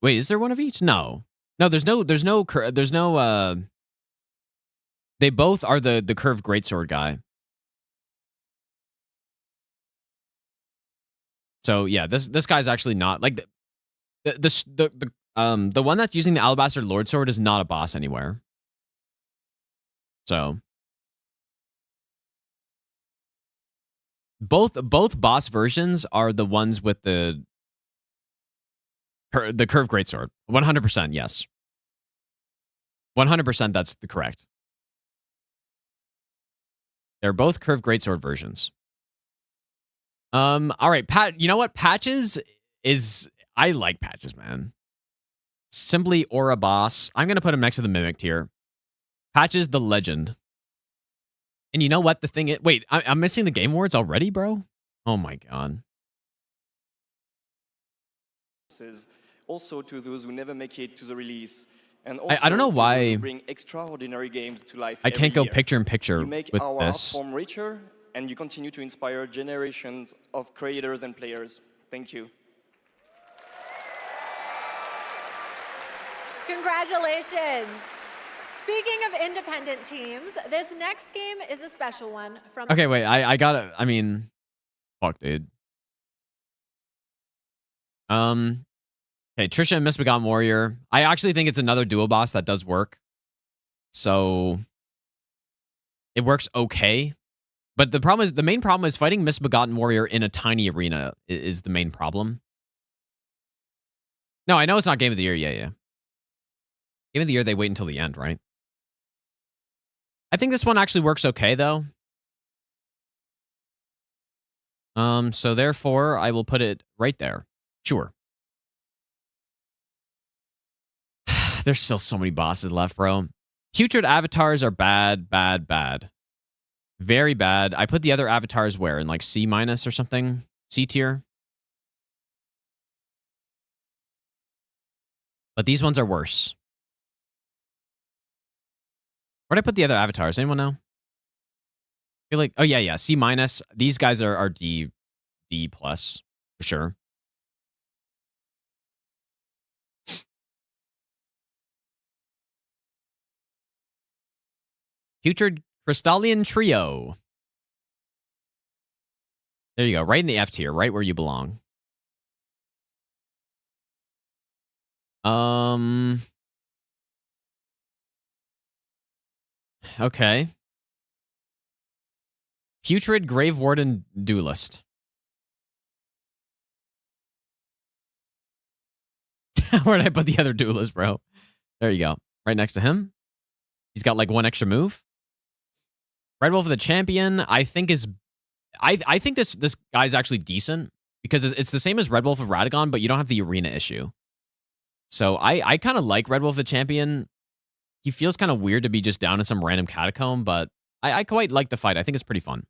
wait, is there one of each? No. There's no they both are the curved greatsword guy. So yeah, this guy's actually not like the one that's using the Alabaster Lord Sword is not a boss anywhere. So both boss versions are the ones with the curved greatsword. 100%, yes. 100% that's the correct. They're both curved greatsword versions. All right, Pat. You know what? Patches is I like Patches, man. Simply Aura boss. I'm gonna put him next to the Mimic tier. Patches the legend. And you know what? The thing is, wait, I'm missing the Game Awards already, bro. Oh my god. Also to those who never make it to the release. And I don't know why bring extraordinary games to life I can't go year. picture in picture You make with our this. platform richer, and you continue to inspire generations of creators and players. Thank you. Congratulations. Speaking of independent teams, this next game is a special one from... Okay, wait, I gotta, I mean, fuck, dude. Okay, Trisha and Misbegotten Warrior. I actually think it's another duo boss that does work. So it works okay. But the main problem is fighting Misbegotten Warrior in a tiny arena is the main problem. No, I know it's not Game of the Year. Yeah. Game of the Year, they wait until the end, right? I think this one actually works okay, though. So therefore, I will put it right there. Sure. There's still so many bosses left, bro. Putrid avatars are bad. Very bad. I put the other avatars where? In like C- or something? C tier? But these ones are worse. Where'd I put the other avatars? Anyone know? I feel like, oh yeah. C-. These guys are D+ for sure. Putrid Crystallian Trio. There you go. Right in the F tier. Right where you belong. Okay. Putrid Grave Warden Duelist. Where did I put the other duelist, bro? There you go. Right next to him. He's got like one extra move. Red Wolf of the Champion, I think is... I think this guy's actually decent because it's the same as Red Wolf of Radagon, but you don't have the arena issue. So I kind of like Red Wolf of the Champion. He feels kind of weird to be just down in some random catacomb, but I quite like the fight. I think it's pretty fun.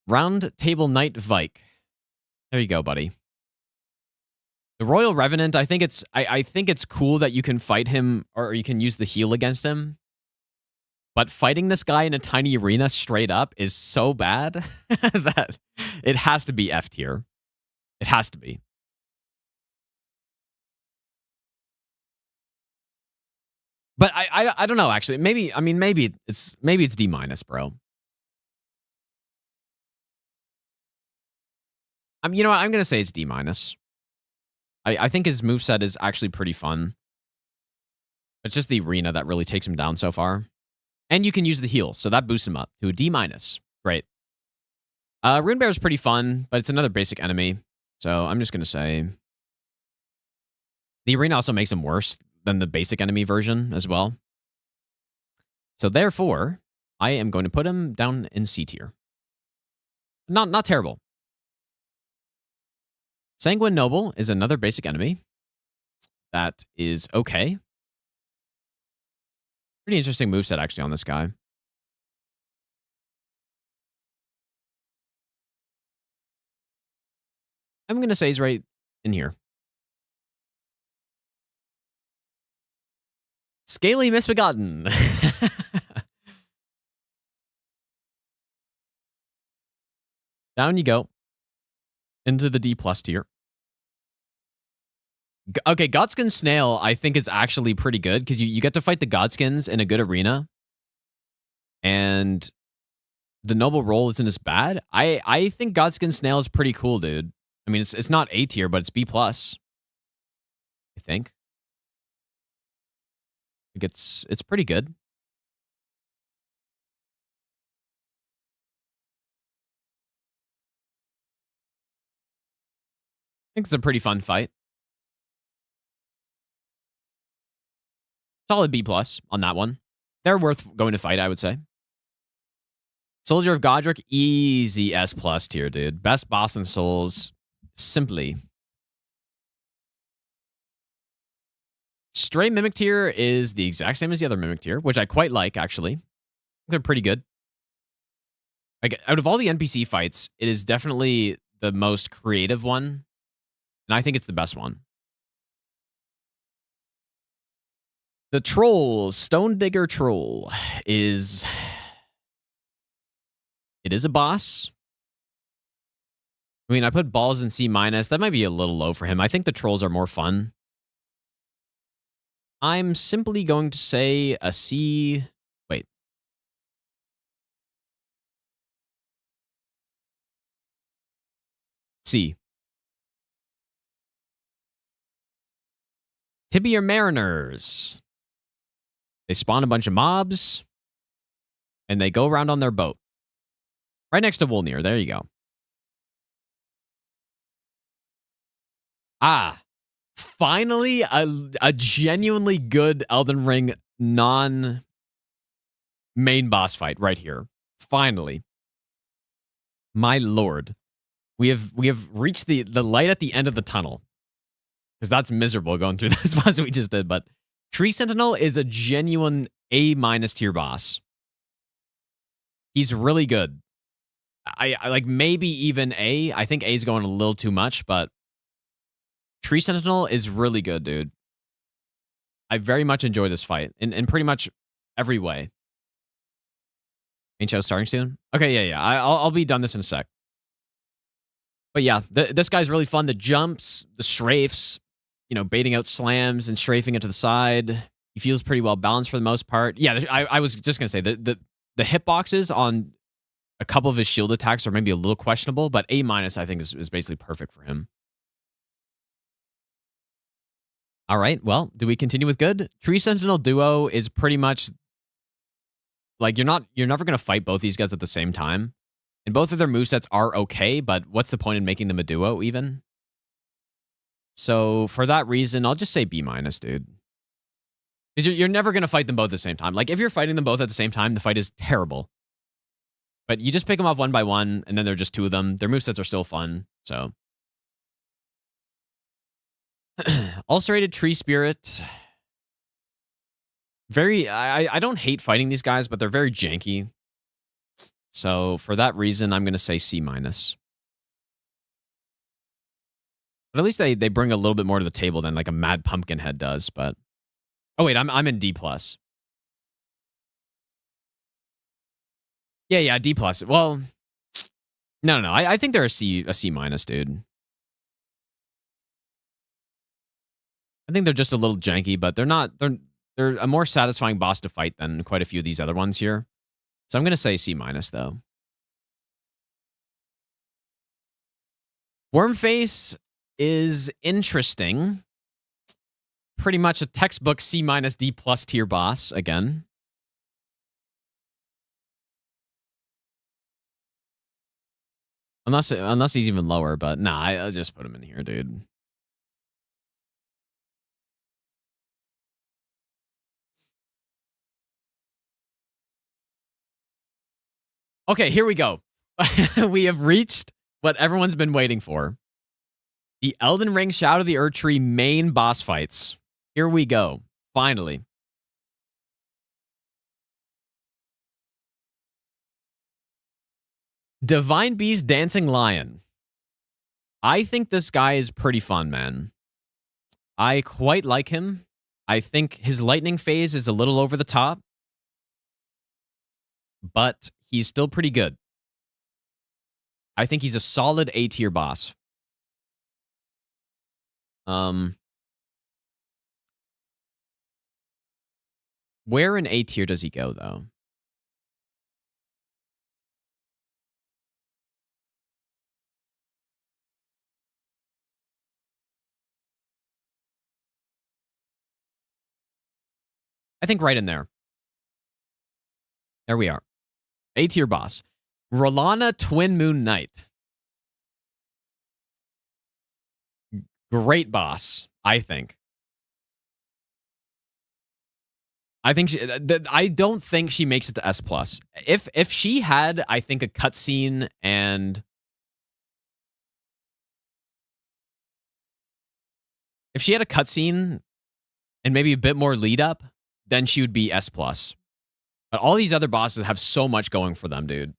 Round Table Knight Vike. There you go, buddy. The Royal Revenant, I think it's cool that you can fight him or you can use the heal against him. But fighting this guy in a tiny arena straight up is so bad that it has to be F tier. It has to be. But I don't know actually. Maybe it's D-, bro. You know what? I'm gonna say it's D-. I think his moveset is actually pretty fun. It's just the arena that really takes him down so far. And you can use the heal, so that boosts him up to a D-. Great. Runebear is pretty fun, but it's another basic enemy. So I'm just gonna say the arena also makes him worse. than the basic enemy version as well. So therefore, I am going to put him down in C tier. Not terrible. Sanguine Noble is another basic enemy. That is okay. Pretty interesting moveset actually on this guy. I'm going to say he's right in here. Scaly Misbegotten. Down you go. Into the D+ tier. Okay, Godskin Snail, I think, is actually pretty good because you get to fight the Godskins in a good arena. And the Noble Roll isn't as bad. I think Godskin Snail is pretty cool, dude. I mean, it's not A tier, but it's B+. I think. It's pretty good. I think it's a pretty fun fight. Solid B+ on that one. They're worth going to fight, I would say. Soldier of Godric, easy S+ tier, dude. Best boss in Souls, simply. Stray Mimic tier is the exact same as the other Mimic tier, which I quite like, actually. They're pretty good. Like, out of all the NPC fights, it is definitely the most creative one, and I think it's the best one. The Troll, Stone Digger Troll, is... It is a boss. I mean, I put Balls in C-. That might be a little low for him. I think the Trolls are more fun. I'm simply going to say a C... Wait. C. Tibia Mariners. They spawn a bunch of mobs, and they go around on their boat. Right next to Wolnir. There you go. Ah. Finally, a genuinely good Elden Ring non-main boss fight right here. Finally. My lord. We have reached the light at the end of the tunnel. Because that's miserable going through this boss we just did, but Tree Sentinel is a genuine A- tier boss. He's really good. I like maybe even A. I think A is going a little too much, but Tree Sentinel is really good, dude. I very much enjoy this fight in pretty much every way. Ain't Show starting soon? Okay, yeah. I'll be done this in a sec. But yeah, this guy's really fun. The jumps, the strafes, you know, baiting out slams and strafing it to the side. He feels pretty well balanced for the most part. Yeah, I was just gonna say the hitboxes on a couple of his shield attacks are maybe a little questionable, but A- I think is basically perfect for him. All right, well, do we continue with good? Tree Sentinel Duo is pretty much like you're never gonna fight both these guys at the same time. And both of their movesets are okay, but what's the point in making them a duo even? So for that reason, I'll just say B-, dude. Because you're never gonna fight them both at the same time. Like if you're fighting them both at the same time, the fight is terrible. But you just pick them off one by one, and then they're just two of them. Their movesets are still fun, so. Ulcerated Tree Spirit. I don't hate fighting these guys, but they're very janky. So for that reason, I'm going to say C-. But at least they bring a little bit more to the table than like a Mad Pumpkinhead does. But oh wait, I'm in D+. Yeah, D+. Well, no. I think they're a C-, dude. I think they're just a little janky, but they're a more satisfying boss to fight than quite a few of these other ones here. So I'm going to say C- though. Wormface is interesting. Pretty much a textbook C-, D+ tier boss again. Unless he's even lower, but nah, I'll just put him in here, dude. Okay, here we go. We have reached what everyone's been waiting for. The Elden Ring Shadow of the Erdtree main boss fights. Here we go. Finally. Divine Beast Dancing Lion. I think this guy is pretty fun, man. I quite like him. I think his lightning phase is a little over the top, but he's still pretty good. I think he's a solid A tier boss. Where in A tier does he go, though? I think right in there. There we are. A tier boss. Rolana Twin Moon Knight. Great boss, I think. I don't think she makes it to S+. If she had, I think, a cutscene and if she had a cutscene and maybe a bit more lead up, then she would be S+. But all these other bosses have so much going for them, dude.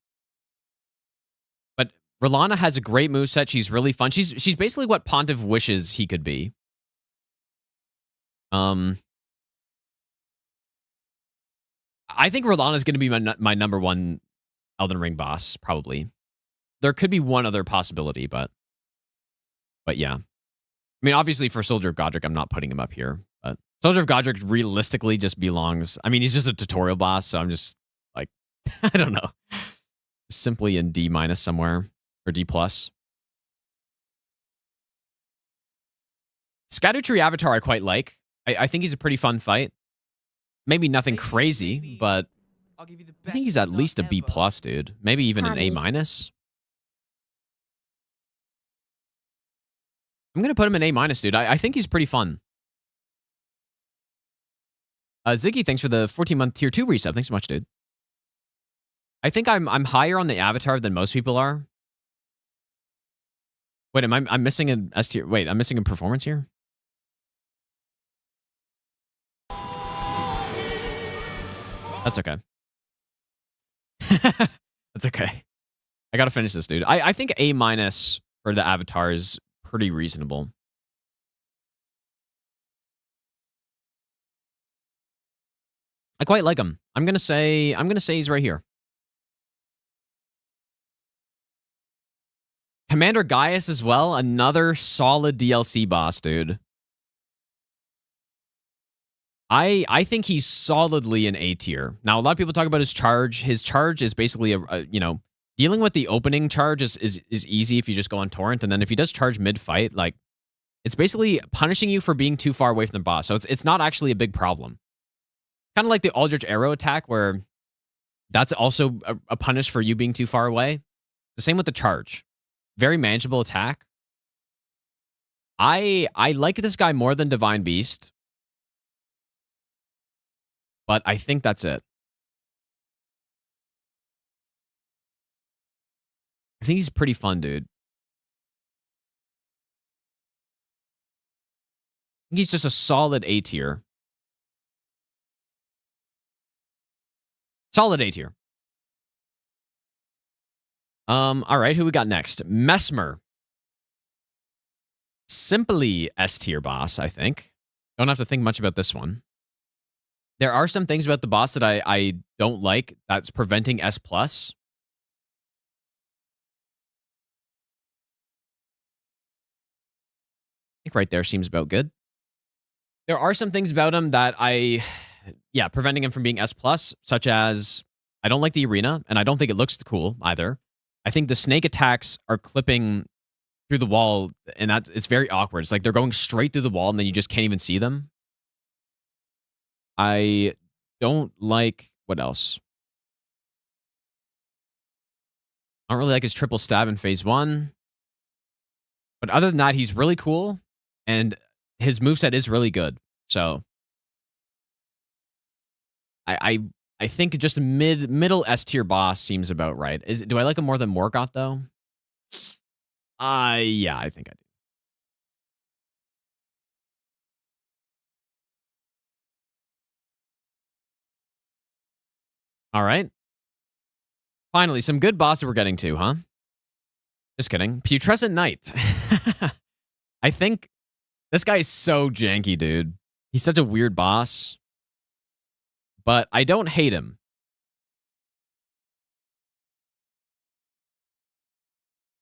But Rolana has a great moveset. She's really fun. She's basically what Pontiff wishes he could be. I think Rolana is going to be my number one Elden Ring boss, probably. There could be one other possibility, but yeah. I mean, obviously for Soldier of Godric, I'm not putting him up here, but Soldier of Godric realistically just belongs. I mean, he's just a tutorial boss, so I'm just like, I don't know. Simply in D- somewhere, or D+. Scadutree Avatar I quite like. I think he's a pretty fun fight. Maybe nothing crazy, but I'll give you the I best think he's at nut least a B+, ever. dude. Maybe even an A-. Hotties. I'm going to put him in A-, dude. I think he's pretty fun. Ziggy, thanks for the 14-month tier 2 resub. Thanks so much, dude. I think I'm higher on the Avatar than most people are. Wait, I'm missing an S tier. Wait, I'm missing a performance here? That's okay. That's okay. I gotta finish this, dude. I think A- for the Avatar is pretty reasonable. I quite like him. I'm gonna say he's right here. Commander Gaius as well, another solid DLC boss, dude. I think he's solidly an A tier. Now, a lot of people talk about his charge. His charge is basically dealing with the opening charge is easy if you just go on torrent, and then if he does charge mid-fight, like, it's basically punishing you for being too far away from the boss. So it's not actually a big problem. Kind of like the Aldrich Arrow attack, where that's also a punish for you being too far away. The same with the charge. Very manageable attack. I like this guy more than Divine Beast, but I think that's it. I think he's pretty fun, dude. I think he's just a solid A tier. Solid A tier. All right, who we got next? Mesmer. Simply S tier boss, I think. Don't have to think much about this one. There are some things about the boss that I don't like that's preventing S+. I think right there seems about good. There are some things about him that preventing him from being S+, such as I don't like the arena, and I don't think it looks cool either. I think the snake attacks are clipping through the wall, and it's very awkward. It's like they're going straight through the wall, and then you just can't even see them. I don't like... What else? I don't really like his triple stab in phase 1. But other than that, he's really cool, and his moveset is really good. So I I think just middle S tier boss seems about right. Do I like him more than Morgoth though? Yeah, I think I do. All right. Finally, some good bosses we're getting to, huh? Just kidding. Putrescent Knight. I think this guy is so janky, dude. He's such a weird boss. But I don't hate him.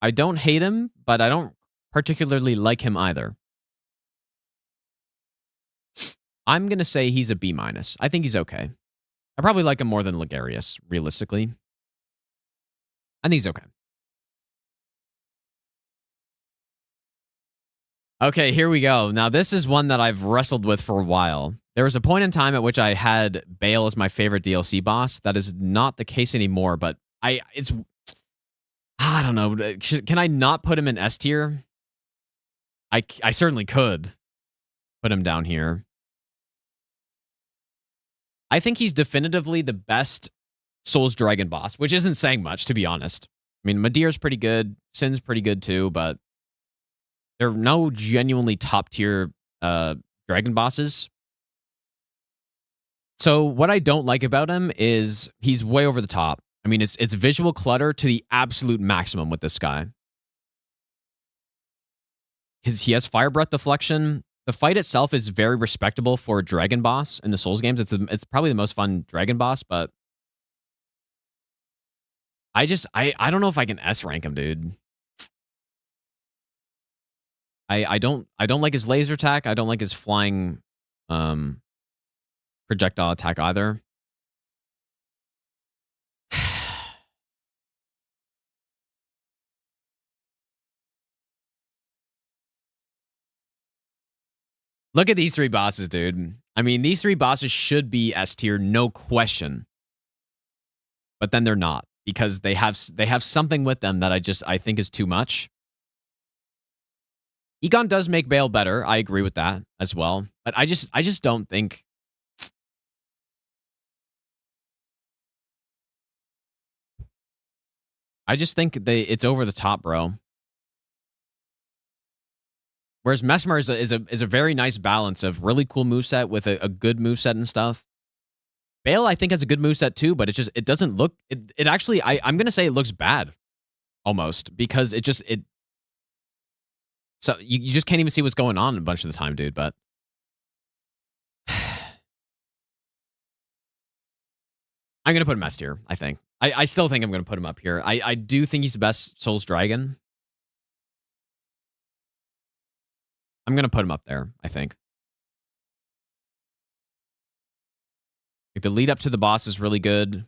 I don't hate him, but I don't particularly like him either. I'm going to say he's a B-. I think he's okay. I probably like him more than Ligarius, realistically. I think he's okay. Okay, here we go. Now, this is one that I've wrestled with for a while. There was a point in time at which I had Bale as my favorite DLC boss. That is not the case anymore, but I don't know. Can I not put him in S tier? I certainly could put him down here. I think he's definitively the best Souls Dragon boss, which isn't saying much, to be honest. I mean, Madir's pretty good. Sin's pretty good too, but there are no genuinely top tier dragon bosses. So what I don't like about him is he's way over the top. I mean, it's visual clutter to the absolute maximum with this guy. He has Fire Breath Deflection. The fight itself is very respectable for a dragon boss in the Souls games. It's probably the most fun dragon boss, but I don't know if I can S rank him, dude. I don't like his laser attack. I don't like his flying projectile attack either. Look at these three bosses, dude. I mean, these three bosses should be S tier, no question. But then they're not, because they have something with them that I think is too much. Egon does make Bale better. I agree with that as well. But I just don't think. I just think it's over the top, bro. Whereas Mesmer is a very nice balance of really cool moveset with a good moveset and stuff. Bale, I think, has a good moveset too, but it doesn't look... It actually... I'm going to say it looks bad. Almost. Because so you just can't even see what's going on a bunch of the time, dude, but... I'm going to put him S tier, I think. I still think I'm going to put him up here. I do think he's the best Souls Dragon. I'm going to put him up there, I think. Like, the lead up to the boss is really good.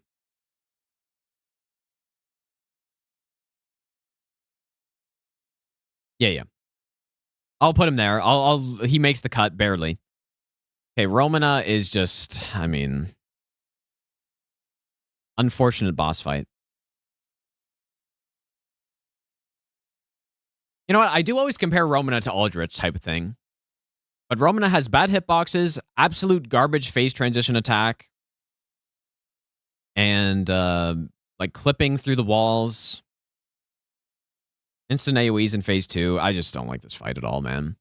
Yeah. I'll put him there. He makes the cut barely. Okay, Romana is just, I mean, unfortunate boss fight. You know what? I do always compare Romana to Aldrich type of thing. But Romana has bad hitboxes, absolute garbage phase transition attack, and like clipping through the walls. Instant AoEs in phase 2. I just don't like this fight at all, man.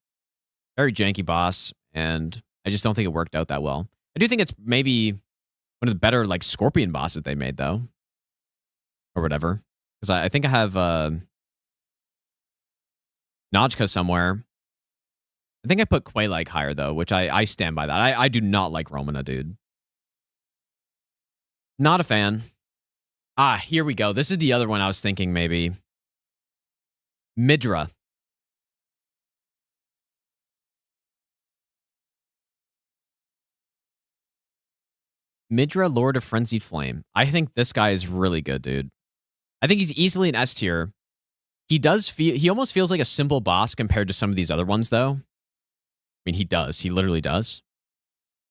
Very janky boss, and I just don't think it worked out that well. I do think it's maybe one of the better like Scorpion bosses they made, though. Or whatever. Because I think I have Najka somewhere. I think I put Quelaag higher, though, which I stand by that. I do not like Romana, dude. Not a fan. Here we go. This is the other one I was thinking maybe. Midra. Midra, Lord of Frenzied Flame. I think this guy is really good, dude. I think he's easily an S tier. He almost feels like a simple boss compared to some of these other ones, though. I mean, he does. He literally does.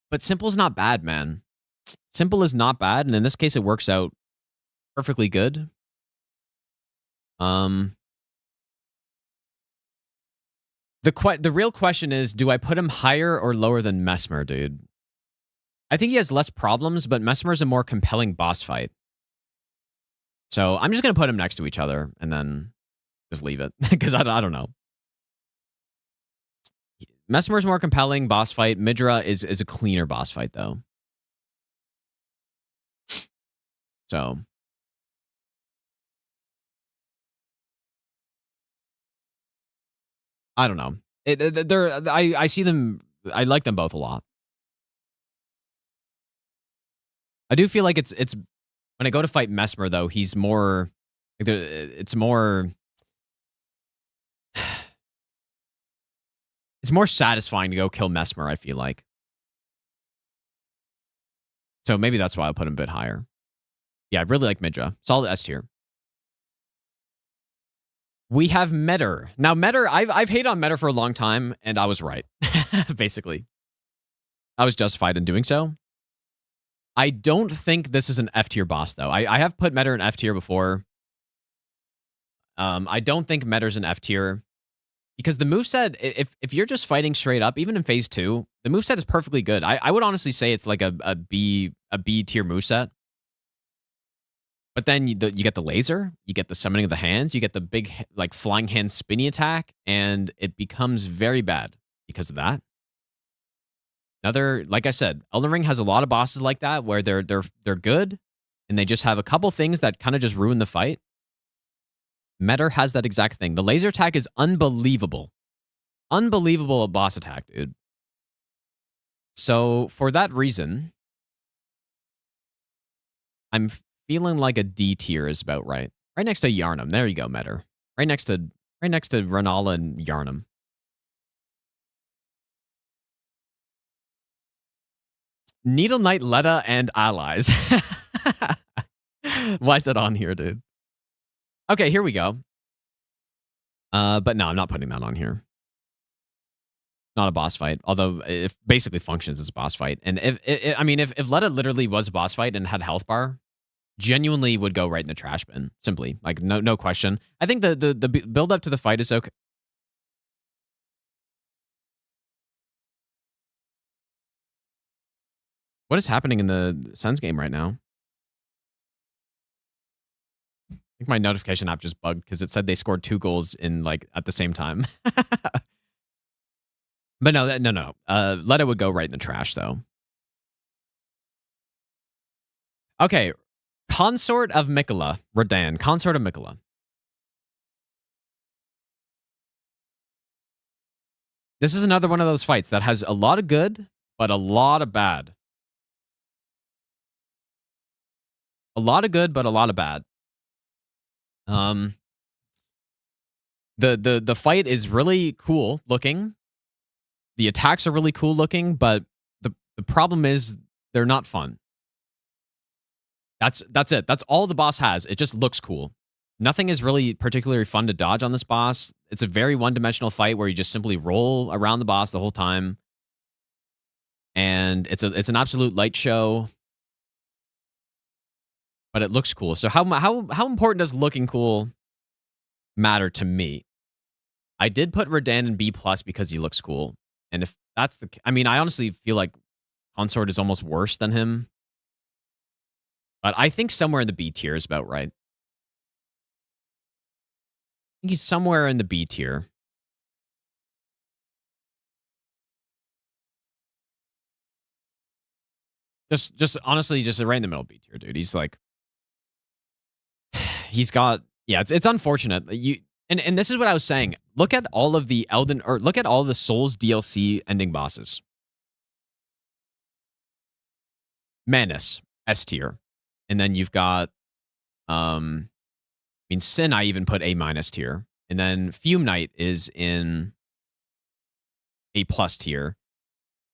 But simple's not bad, man. Simple is not bad, and in this case, it works out perfectly good. The real question is, do I put him higher or lower than Mesmer, dude? I think he has less problems, but Mesmer's a more compelling boss fight. So I'm just going to put him next to each other and then just leave it. Because I don't know. Mesmer's more compelling boss fight. Midra is a cleaner boss fight, though. So... I don't know. I see them. I like them both a lot. I do feel like it's when I go to fight Mesmer though, he's more. It's more. It's more satisfying to go kill Mesmer. I feel like. So maybe that's why I'll put him a bit higher. Yeah, I really like Midra. Solid S tier. We have Metter. Now, Metter, I've hated on Metter for a long time, and I was right. Basically. I was justified in doing so. I don't think this is an F tier boss, though. I have put Metter in F tier before. I don't think Metter's an F tier. Because the moveset, if you're just fighting straight up, even in phase 2, the moveset is perfectly good. I would honestly say it's like a B tier moveset. But then you get the laser, you get the summoning of the hands, you get the big like flying hand spinny attack, and it becomes very bad because of that. Another, like I said, Elden Ring has a lot of bosses like that where they're good, and they just have a couple things that kind of just ruin the fight. Metter has that exact thing. The laser attack is unbelievable. Unbelievable boss attack, dude. So for that reason, I'm feeling like a D tier is about right. Right next to Yharnam. There you go, Metter. Right next to Rennala and Yharnam. Needle Knight, Letta, and allies. Why is that on here, dude? Okay, here we go. But no, I'm not putting that on here. Not a boss fight, although it basically functions as a boss fight. And if Letta literally was a boss fight and had health bar, genuinely would go right in the trash bin. Simply, like no question. I think the build up to the fight is okay. What is happening in the Suns game right now? I think my notification app just bugged because it said they scored 2 goals in like at the same time. But no. Letta would go right in the trash though. Okay. Consort of Miquella. Radahn. Consort of Miquella. This is another one of those fights that has a lot of good, but a lot of bad. A lot of good, but a lot of bad. The fight is really cool looking. The attacks are really cool looking, but the problem is they're not fun. That's it. That's all the boss has. It just looks cool. Nothing is really particularly fun to dodge on this boss. It's a very one-dimensional fight where you just simply roll around the boss the whole time. And it's an absolute light show. But it looks cool. So how important does looking cool matter to me? I did put Radahn in B+ because he looks cool. And if that's the... I mean, I honestly feel like Consort is almost worse than him. But I think somewhere in the B tier is about right. I think he's somewhere in the B tier. Just honestly, just right in the middle B tier, dude. He's like... He's got... Yeah, it's unfortunate. And this is what I was saying. Look at all of the look at all the Souls DLC ending bosses. Manus, S tier. And then you've got, Sin I even put A- tier. And then Fume Knight is in A+ tier.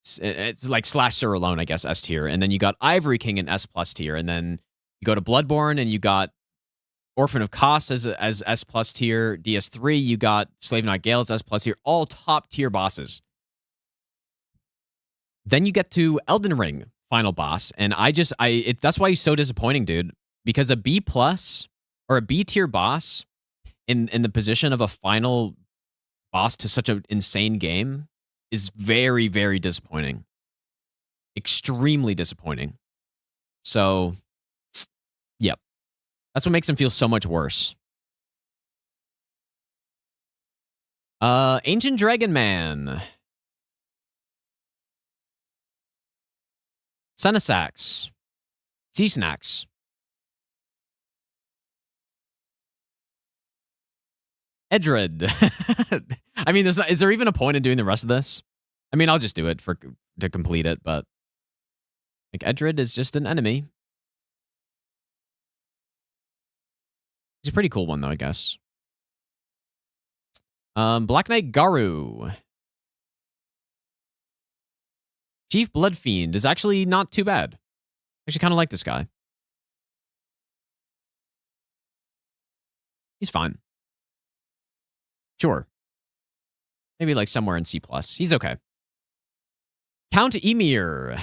It's like /Sir alone, I guess, S tier. And then you got Ivory King in S+ tier. And then you go to Bloodborne and you got Orphan of Kos as S+ tier. DS3, you got Slave Knight Gale as S+ tier. All top tier bosses. Then you get to Elden Ring final boss, and that's why he's so disappointing, dude. Because a B+ or a B tier boss in the position of a final boss to such an insane game is very, very disappointing. extremely disappointing. So, yep. That's what makes him feel so much worse. Ancient Dragon Man. Senesax. Sea Snacks. Edred. I mean, is there even a point in doing the rest of this? I mean, I'll just do it to complete it, but like Edred is just an enemy. He's a pretty cool one though, I guess. Black Knight Garu. Chief Bloodfiend is actually not too bad. I actually kind of like this guy. He's fine. Sure. Maybe like somewhere in C+. He's okay. Count Emir.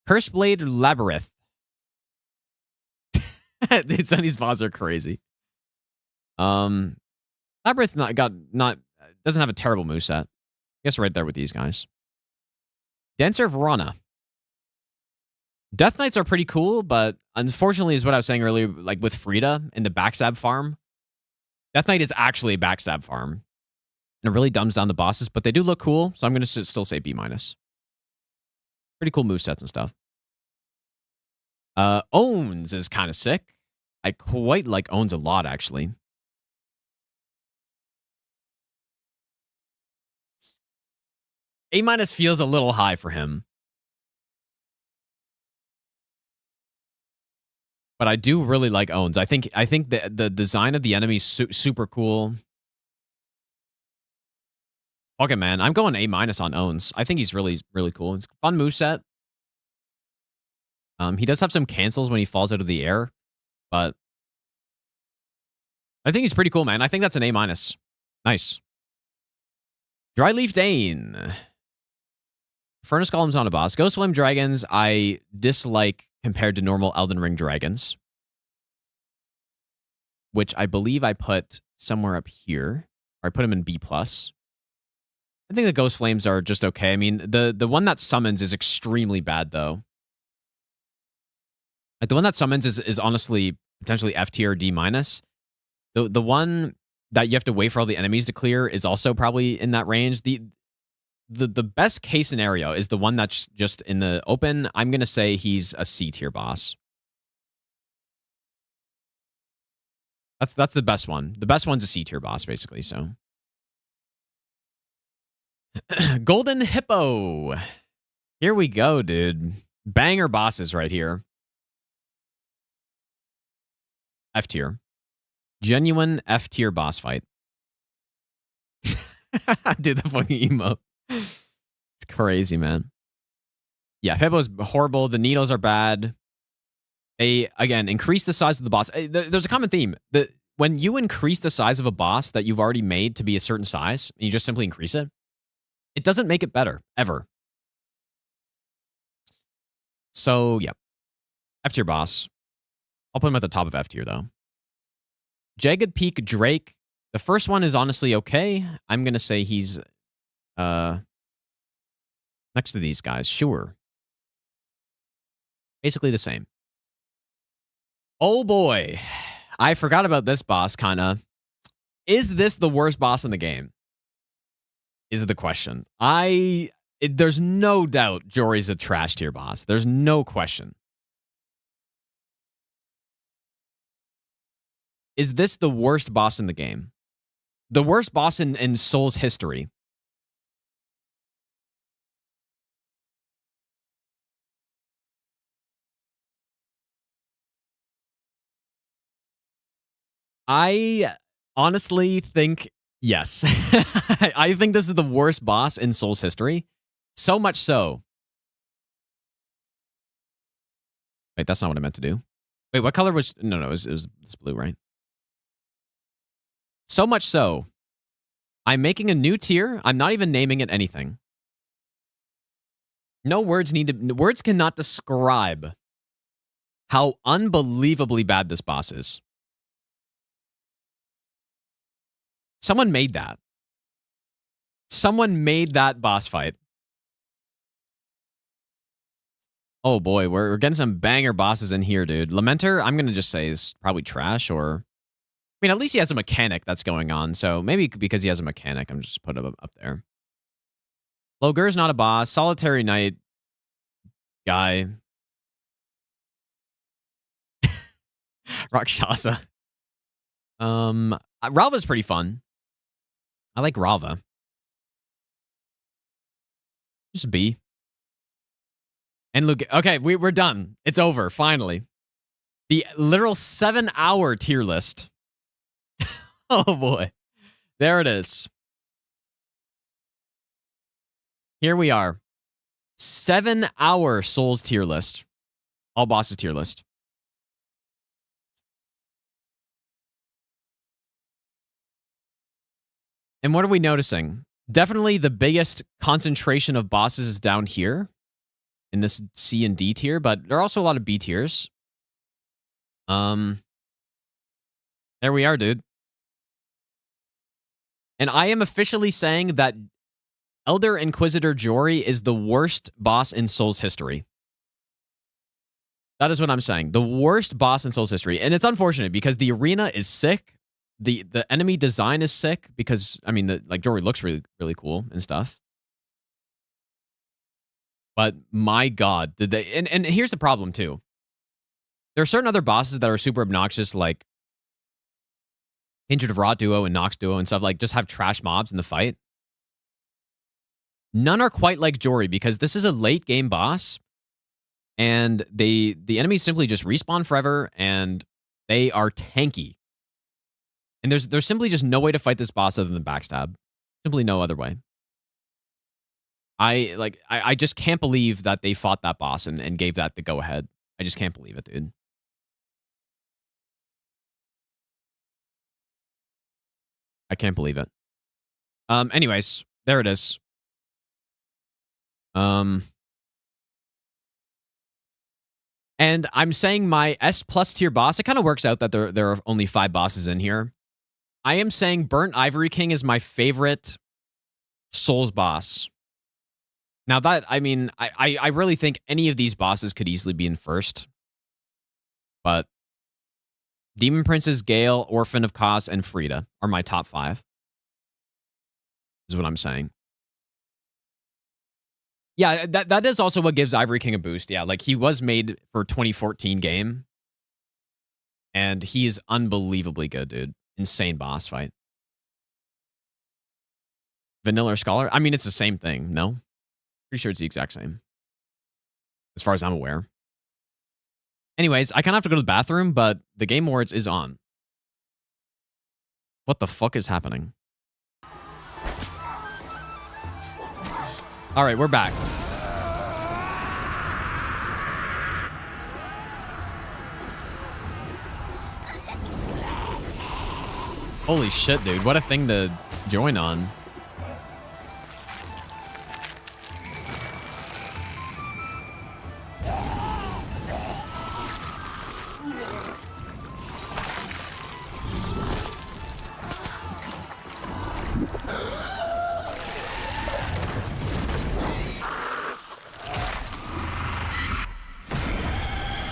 Curseblade Labyrinth. These bots are crazy. Labyrinth doesn't have a terrible moveset. I guess right there with these guys. Dancer of Rana. Death Knights are pretty cool, but unfortunately, is what I was saying earlier, like with Frida in the backstab farm. Death Knight is actually a backstab farm. And it really dumbs down the bosses, but they do look cool, so I'm going to still say B-. Pretty cool movesets and stuff. Owns is kind of sick. I quite like Owns a lot, actually. A- feels a little high for him. But I do really like Owns. I think the design of the enemy is super cool. Fuck it, man. I'm going A- on Owns. I think he's really, really cool. It's a fun moveset. He does have some cancels when he falls out of the air, but I think he's pretty cool, man. I think that's an A-. Nice. Dryleaf Dane. Furnace Golem's on a boss. Ghost Flame Dragons, I dislike compared to normal Elden Ring dragons, which I believe I put somewhere up here, or I put them in B+. I think the Ghost Flames are just okay. I mean, the one that summons is extremely bad, though. Like, the one that summons is honestly potentially F tier or D-. The one that you have to wait for all the enemies to clear is also probably in that range. The best case scenario is the one that's just in the open. I'm going to say he's a C tier boss. That's the best one. The best one's a C tier boss, basically, so. Golden Hippo. Here we go, dude. Banger bosses right here. F tier. Genuine F tier boss fight. Dude, the fucking emote. It's crazy, man. Yeah, Hippo's horrible. The needles are bad. They, again, increase the size of the boss. There's a common theme. When you increase the size of a boss that you've already made to be a certain size, and you just simply increase it, it doesn't make it better, ever. So, yeah. F tier boss. I'll put him at the top of F tier, though. Jagged Peak Drake. The first one is honestly okay. I'm going to say he's next to these guys. Sure. Basically the same. Oh, boy. I forgot about this boss, kind of. Is this the worst boss in the game? Is the question. There's no doubt Jory's a trash tier boss. There's no question. Is this the worst boss in the game? The worst boss in Souls history? I honestly think yes. I think this is the worst boss in Souls history. So much so. Wait, that's not what I meant to do. Wait, what color was... No, it was this blue, right? So much so, I'm making a new tier. I'm not even naming it anything. No words words cannot describe how unbelievably bad this boss is. Someone made that. Someone made that boss fight. Oh boy, we're getting some banger bosses in here, dude. Lamenter, I'm going to just say is probably trash, or... I mean, at least he has a mechanic that's going on, so maybe because he has a mechanic, I'm just put him up there. Logur's not a boss. Solitary Knight guy. Rakshasa. Ralva's pretty fun. I like Ralva. Just a B. And look, okay, we're done. It's over, finally. The literal 7-hour tier list. Oh boy. There it is. Here we are. 7-hour Souls tier list. All bosses tier list. And what are we noticing? Definitely the biggest concentration of bosses is down here in this C and D tier, but there are also a lot of B tiers. There we are, dude. And I am officially saying that Elder Inquisitor Jory is the worst boss in Souls history. That is what I'm saying. The worst boss in Souls history. And it's unfortunate because the arena is sick. The enemy design is sick because, I mean, like Jory looks really, really cool and stuff. But my God, and here's the problem too. There are certain other bosses that are super obnoxious, like Kindred of Rot Duo and Nox Duo and stuff, like just have trash mobs in the fight. None are quite like Jory because this is a late game boss, and the enemies simply just respawn forever, and they are tanky. And there's simply just no way to fight this boss other than backstab. Simply no other way. I just can't believe that they fought that boss and gave that the go ahead. I just can't believe it, dude. I can't believe it. Anyways, there it is. And I'm saying my S+ tier boss, it kind of works out that there are only 5 bosses in here. I am saying Burnt Ivory King is my favorite Souls boss. Now that, I mean, I really think any of these bosses could easily be in first. But Demon Princess, Gale, Orphan of Kos, and Frida are my top 5. Is what I'm saying. Yeah, that is also what gives Ivory King a boost. Yeah, like he was made for 2014 game. And he is unbelievably good, dude. Insane boss fight. Vanilla Scholar? I mean, it's the same thing, no? Pretty sure it's the exact same. As far as I'm aware. Anyways, I kind of have to go to the bathroom, but the Game Awards is on. What the fuck is happening? All right, we're back. Holy shit, dude. What a thing to join on.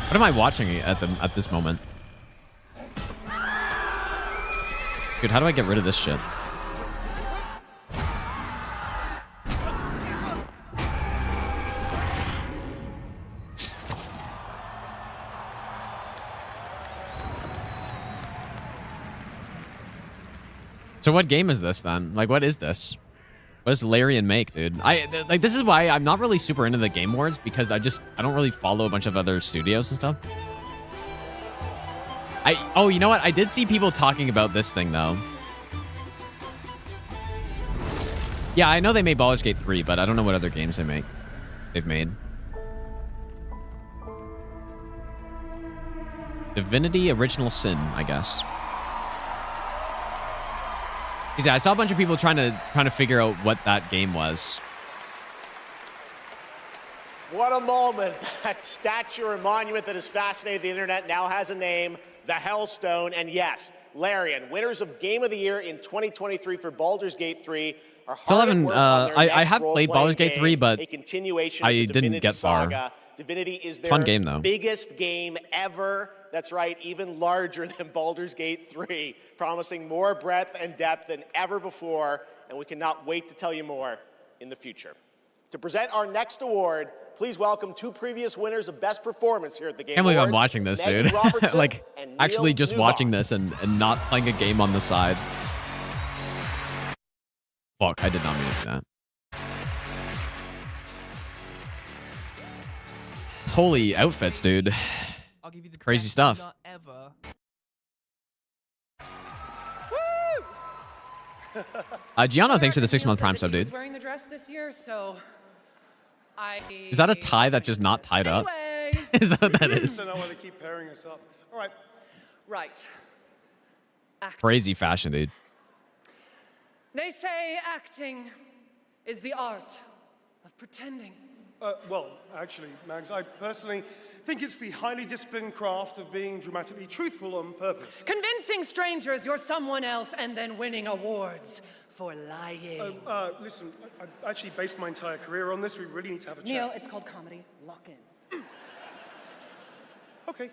What am I watching at this moment? Dude, how do I get rid of this shit? So what game is this then? Like, what is this? What does Larian make, dude? Like, this is why I'm not really super into the Game Awards, because I don't really follow a bunch of other studios and stuff. Oh, you know what? I did see people talking about this thing, though. Yeah, I know they made Baldur's Gate 3, but I don't know what other games they've made. Divinity Original Sin, I guess. Yeah, I saw a bunch of people trying to figure out what that game was. What a moment. That statue or monument that has fascinated the internet now has a name. the Hellstone, and yes, Larian, winners of Game of the Year in 2023 for Baldur's Gate 3, are Still hard at haven't. work on their I next have played role-playing Baldur's Gate 3, game, but a continuation of I the didn't Divinity get far. saga. Divinity is their Fun game, though. biggest game ever. That's right, even larger than Baldur's Gate 3, promising more breadth and depth than ever before, and we cannot wait to tell you more in the future. To present our next award, please welcome two previous winners of Best Performance here at the Game Can't believe I'm Awards, watching this, Maggie dude. Robertson Like, and actually Neil just Newbach. watching this and not playing a game on the side. Fuck, I did not mean to do that. Holy outfits, dude. I'll give you the Crazy best stuff. nut ever. Gianno, thanks for the 6-month Prime sub, dude. Wearing the dress this year, so Is that a tie that's just not tied up? Is that what that is? I don't know why they keep pairing us up. All right. Right. Crazy fashion, dude. They say acting is the art of pretending. Well, actually, Mags, I personally think it's the highly disciplined craft of being dramatically truthful on purpose. Convincing strangers you're someone else and then winning awards for lying. Listen, I actually based my entire career on this. We really need to have a chat. Neil, it's called comedy. Lock in. Okay,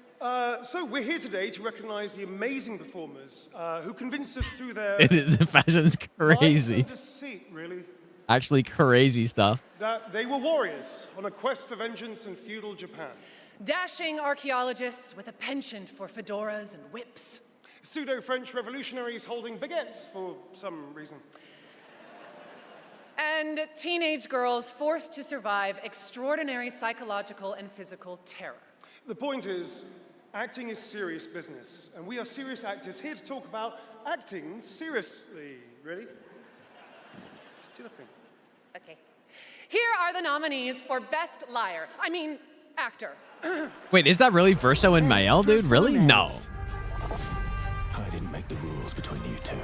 so we're here today to recognize the amazing performers who convinced us through their The fashion's crazy. life and deceit, really, Actually crazy stuff. that they were warriors on a quest for vengeance in feudal Japan. Dashing archaeologists with a penchant for fedoras and whips. Pseudo-French revolutionaries holding baguettes for some reason. And teenage girls forced to survive extraordinary psychological and physical terror. The point is, acting is serious business, and we are serious actors here to talk about acting seriously. Ready? Just do the thing. Okay. Here are the nominees for Best Liar. I mean, actor. Wait, is that really Verso and Mael, dude? Really? No. I didn't make the rules between you two.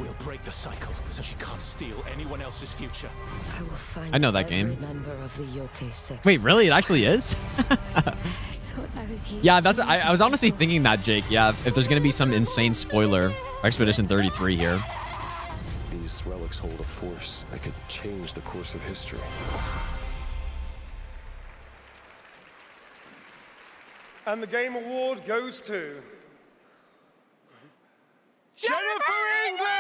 We'll break the cycle so she can't steal anyone else's future. I will find I know that every game. member of the Yote Six. Wait, really? It actually is? Thought I was Yeah, that's. I was honestly thinking that, Jake. Yeah, if there's gonna be some insane spoiler for Expedition 33 here. These relics hold a force that could change the course of history. And the Game Award goes to Jennifer English!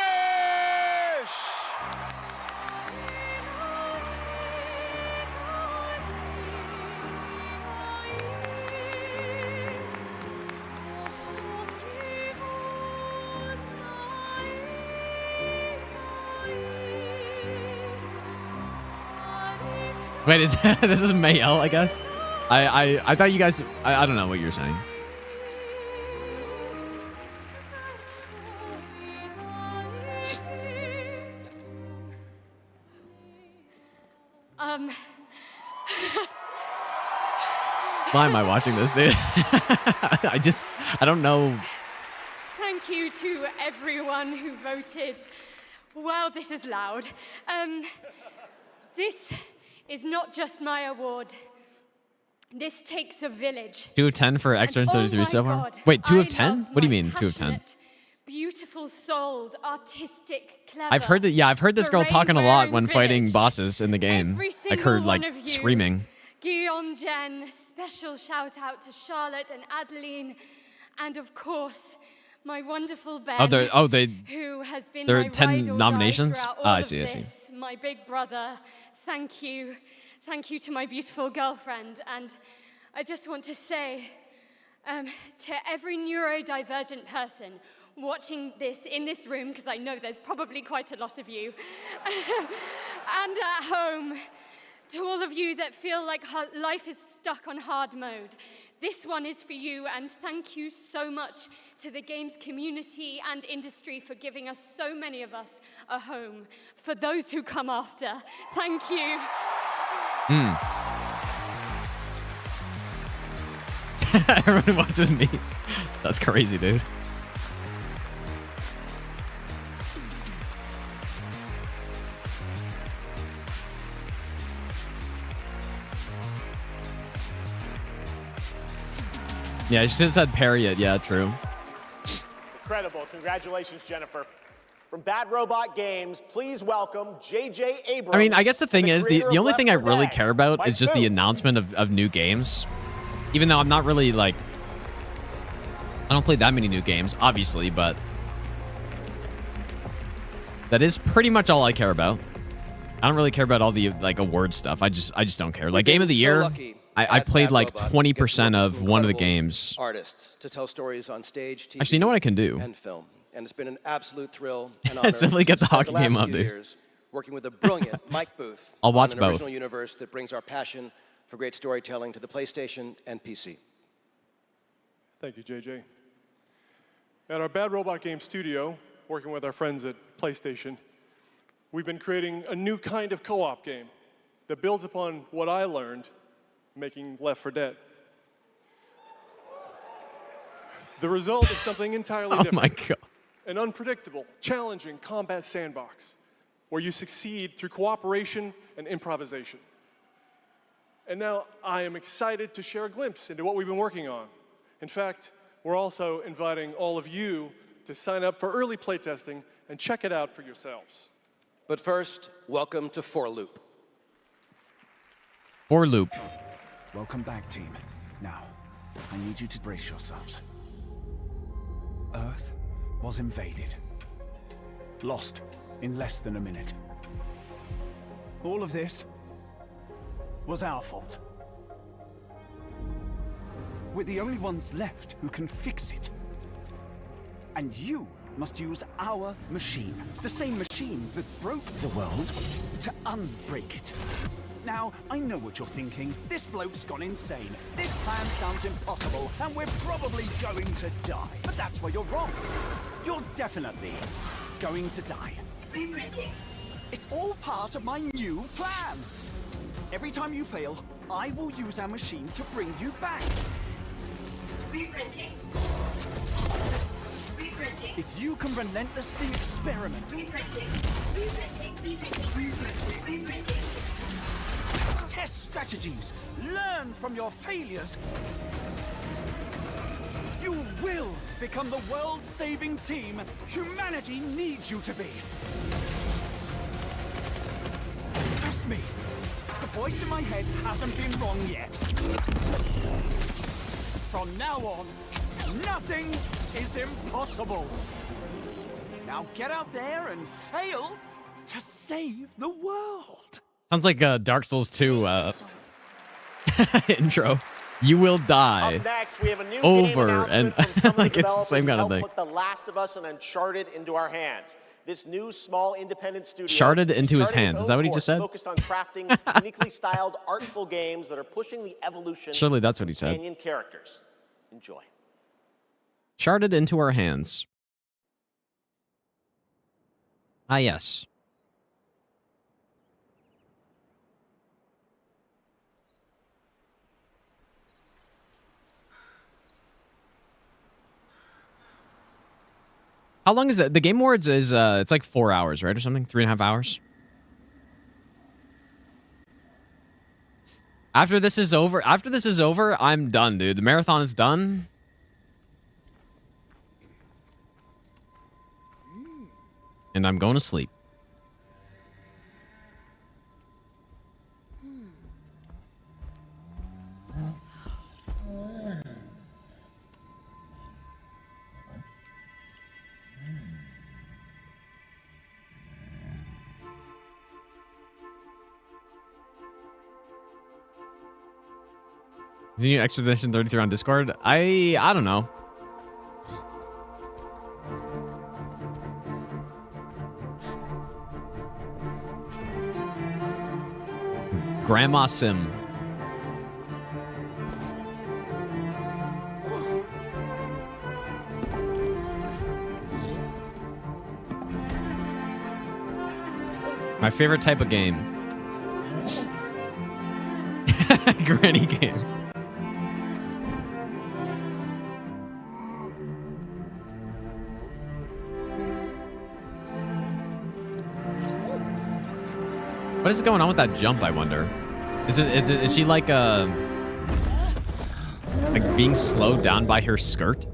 Wait, is this is Mael? I guess. I thought you guys. I don't know what you're saying. Why am I watching this, dude? I don't know. Thank you to everyone who voted. Wow, this is loud. This is not just my award. This takes a village. 2 of 10 for Expedition 33 so far. God, Wait, 2 I of 10? love What do you my mean 2 of 10? passionate, beautiful-souled, artistic, clever. I've heard that. Yeah, I've heard this girl talking a lot when fighting bosses in the game. Every Like her single like one of you. screaming. Guillaume, Jen, special shout out to Charlotte and Adeline, and of course, my wonderful Ben. There who has been are my 10 ride or die nominations? throughout all Ah, I of see, I see. this. My big brother. Thank you. Thank you to my beautiful girlfriend. And I just want to say to every neurodivergent person watching this in this room, because I know there's probably quite a lot of you, and at home, to all of you that feel like life is stuck on hard mode, this one is for you, and thank you so much to the games community and industry for giving us, so many of us, a home. For those who come after, thank you. Everyone watches me. That's crazy, dude. Yeah, she said parry it. Yeah, true. Incredible. Congratulations, Jennifer. From Bad Robot Games, please welcome J.J. Abrams. I mean, I guess the thing is, the only Left thing I 4 really Dead. care about is just the announcement of new games. Even though I'm not really, like... I don't play that many new games, obviously, but... That is pretty much all I care about. I don't really care about all the, like, award stuff. I just don't care. Like, Game of the Year, I played, like, 20% of one of the games. Artists to tell stories on stage, TV, Actually, you know what I can do? and film. And it's been an absolute thrill and honor. Simply get the to spend hockey last game up, few dude. years working with a brilliant Mike Booth I'll watch on an both. original universe that brings our passion for great storytelling to the PlayStation and PC. Thank you, JJ. At our Bad Robot Game studio, working with our friends at PlayStation, we've been creating a new kind of co-op game that builds upon what I learned making Left 4 Dead. The result is something entirely different. Oh my god. An unpredictable, challenging combat sandbox where you succeed through cooperation and improvisation. And now I am excited to share a glimpse into what we've been working on. In fact, we're also inviting all of you to sign up for early playtesting and check it out for yourselves. But first, welcome to 4Loop. For Loop. Welcome back, team. Now, I need you to brace yourselves. Earth was invaded. Lost in less than a minute. All of this was our fault. We're the only ones left who can fix it. And you must use our machine, the same machine that broke the world, to unbreak it. Now, I know what you're thinking. This bloke's gone insane. This plan sounds impossible, and we're probably going to die. But that's where you're wrong. You're definitely going to die. Reprinting. It's all part of my new plan. Every time you fail, I will use our machine to bring you back. Reprinting. Reprinting. If you can relentlessly experiment. Reprinting. Reprinting. Reprinting. Reprinting. Test strategies. Learn from your failures. You will become the world-saving team humanity needs you to be. Trust me, the voice in my head hasn't been wrong yet. From now on, nothing is impossible. Now get out there and fail to save the world. Sounds like Dark Souls 2 intro. You will die. Up next, we have a new over game and announcement from some of the like it's the same developers kind who of thing. helped put The Last of Us and Uncharted into our hands. This new small independent studio Sharded into his charted its hands. Is own that what he course, just said? Focused on crafting uniquely styled, artful games that are pushing the evolution Surely that's what he of said. companion characters. Enjoy. Sharded into our hands. Ah, yes. How long is it? The Game Awards is, it's like 4 hours, right? Or something? 3.5 hours? After this is over, I'm done, dude. The marathon is done. And I'm going to sleep. Is you Expedition 33 on Discord? I don't know. Grandma Sim. My favorite type of game. Granny game. What is going on with that jump, I wonder? Is she like a Being slowed down by her skirt?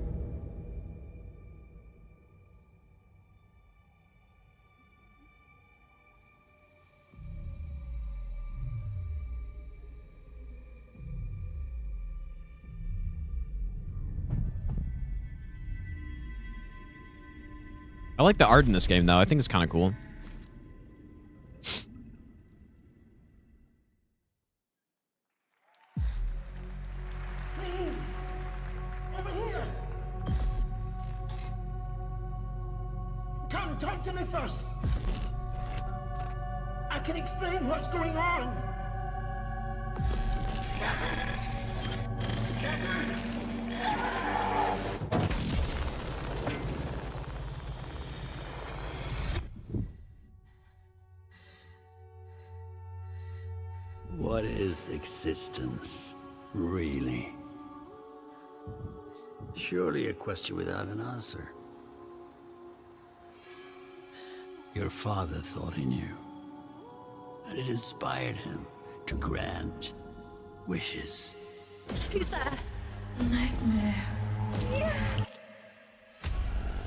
I like the art in this game, though. I think it's kind of cool. Please! Over here! Come, talk to me first! I can explain what's going on! What is existence, really? Surely a question without an answer. Your father thought he knew, and it inspired him to grant wishes. Who's there? Nightmare.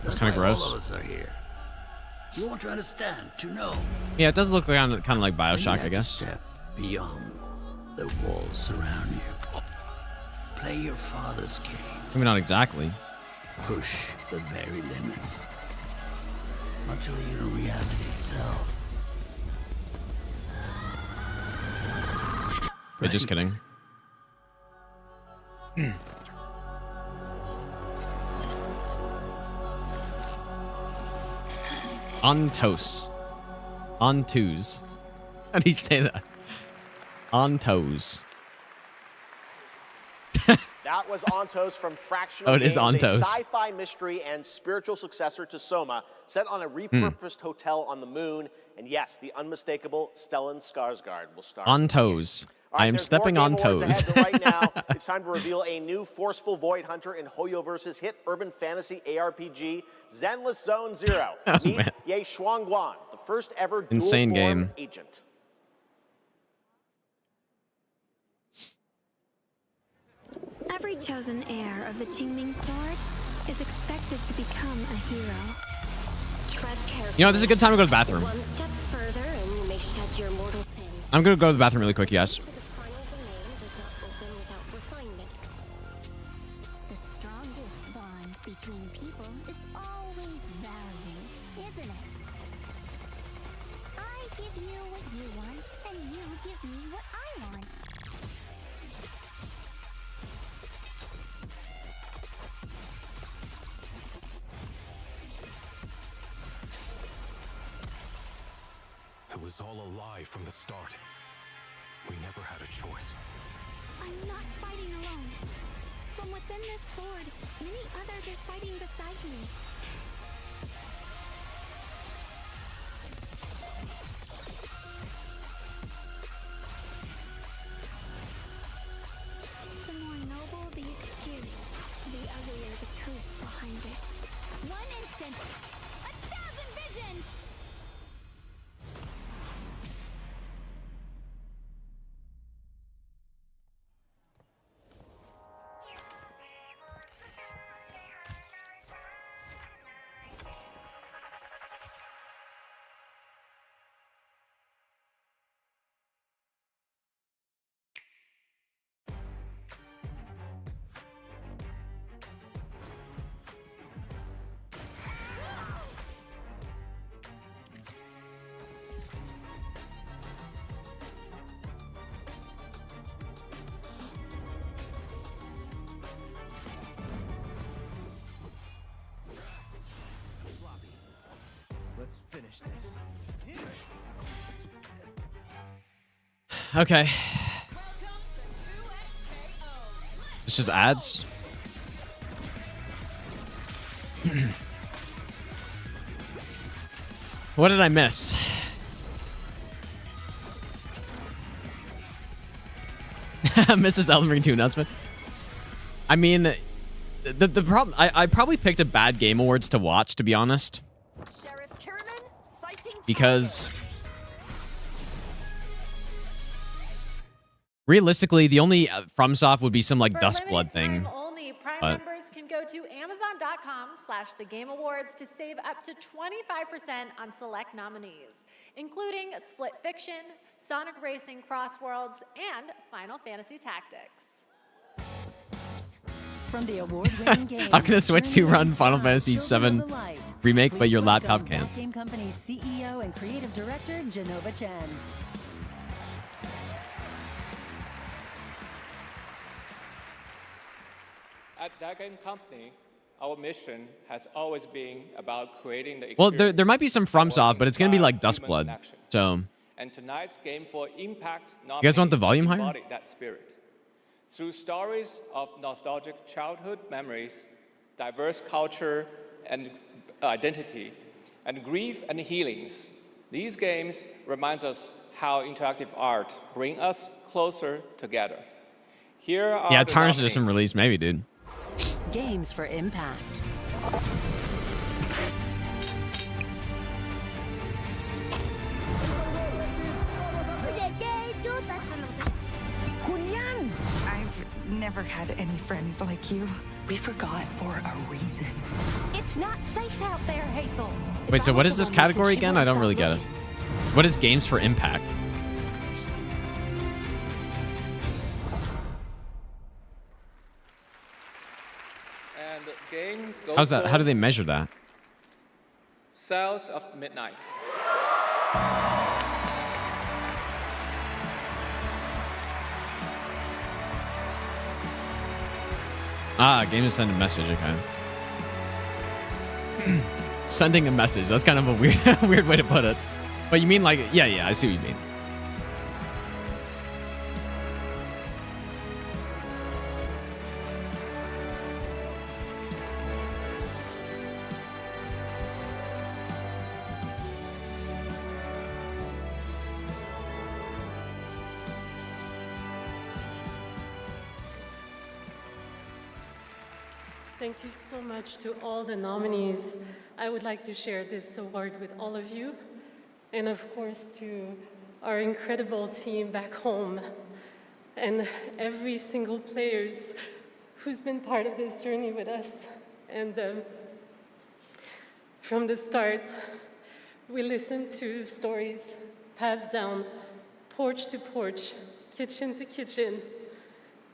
It's kind of gross. All of us are here. You want to understand, to know. Yeah, it does look kind of like Bioshock, You have I to guess. step beyond the walls surround you. Play your father's game. Maybe not exactly. Push the very limits until you're reality itself. Wait, just kidding. Ontos. Ontos. How do you say that? Ontos. That was Ontos from Fractional Oh, it is Games, Ontos. a sci-fi mystery and spiritual successor to Soma, set on a repurposed hotel on the moon. And yes, the unmistakable Stellan Skarsgård will star. Ontos. I am there's stepping more on Game Awards toes. ahead, but right now, it's time to reveal a new forceful Void Hunter in Hoyoverse's hit urban fantasy ARPG, Zenless Zone Zero. Oh, Meet man. Ye Shuangguan, the first ever Insane dual-form game. agent. Every chosen heir of the Qingming sword is expected to become a hero. Tread carefully. You know, this is a good time to go to the bathroom. One step further and you may shed your mortal sins. I'm gonna go to the bathroom really quick, yes. The final domain does not open without refinement. The strongest bond between people is always value, isn't it? I give you what you want, and you give me what I want. It was all a lie from the start. We never had a choice. I'm not fighting alone. From within this sword, many others are fighting beside me. The more noble the excuse, the uglier the truth behind it. One instant, 1,000 visions! Let's finish this. Okay. It's just ads. What did I miss? Mrs. Elden Ring 2 announcement. I mean, the problem, I probably picked a bad Game Awards to watch, to be honest. Because realistically, the only FromSoft would be some like Dustblood thing. But members can go to amazon.com/thegameawards to save up to 25% on select nominees, including Split Fiction, Sonic Racing Crossworlds, and Final Fantasy Tactics. From the award-winning game, how can a Switch 2 run Final Fantasy Children VII of the Light, remake, but please your welcome laptop can't? That Game Company's CEO and creative director, Genova Chen. At that game company, our mission has always been about creating the Well, there might be some FromSoft, but it's gonna be like Dustblood. So And tonight's game for impact. you guys want the volume higher? embodied that spirit. Through stories of nostalgic childhood memories, diverse culture and identity, and grief and healings, these games remind us how interactive art brings us closer together. Here are Yeah, the Tarnished nominees. Edition release, maybe, dude. Games for Impact. I've never had any friends like you. We forgot for a reason. It's not safe out there, Hazel. Wait, so what is this category again? I don't really get it. What is Games for Impact? And the game goes How's that? for How do they measure that? Cells of Midnight. Ah, game is send a message. Okay. Sending a message. That's kind of a weird, weird way to put it. But you mean like, yeah, I see what you mean. Thank you so much to all the nominees. I would like to share this award with all of you, and of course to our incredible team back home, and every single players who's been part of this journey with us. And from the start, we listened to stories passed down porch to porch, kitchen to kitchen,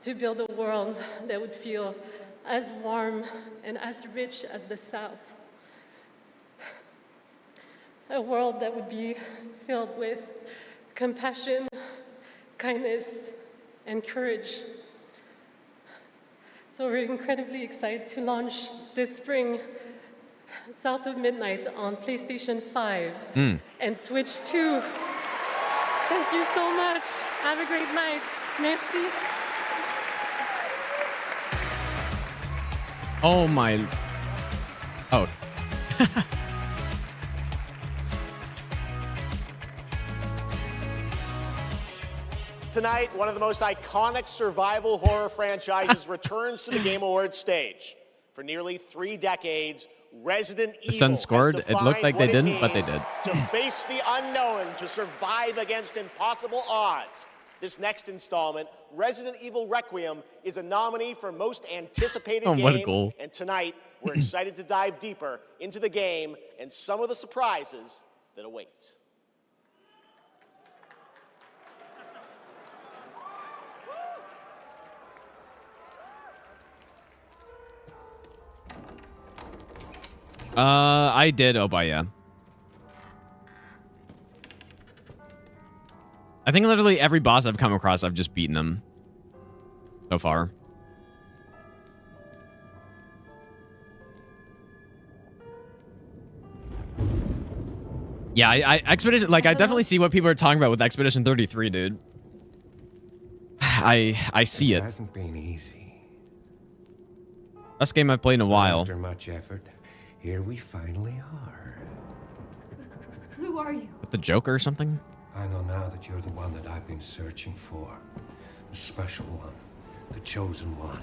to build a world that would feel as warm and as rich as the South. A world that would be filled with compassion, kindness, and courage. So we're incredibly excited to launch this spring South of Midnight on PlayStation 5 and Switch 2. Thank you so much. Have a great night. Merci. Oh my. Oh. Tonight, one of the most iconic survival horror franchises returns to the Game Awards stage. For nearly 3 decades, Resident Evil Sun scored. has It looked defined like they what it didn't, but they means did. To face the unknown, to survive against impossible odds. This next installment, Resident Evil Requiem, is a nominee for most anticipated Oh, game. what a goal. And tonight, we're excited to dive deeper into the game and some of the surprises that await. I did. Oh, but yeah. I think literally every boss I've come across, I've just beaten them so far. Yeah, I Expedition, like, I definitely see what people are talking about with Expedition 33, dude. I see it. It hasn't been easy. Best game I've played in a while. After much effort, here we finally are. Who are you? With the Joker or something? I know now that you're the one that I've been searching for. The special one. The chosen one.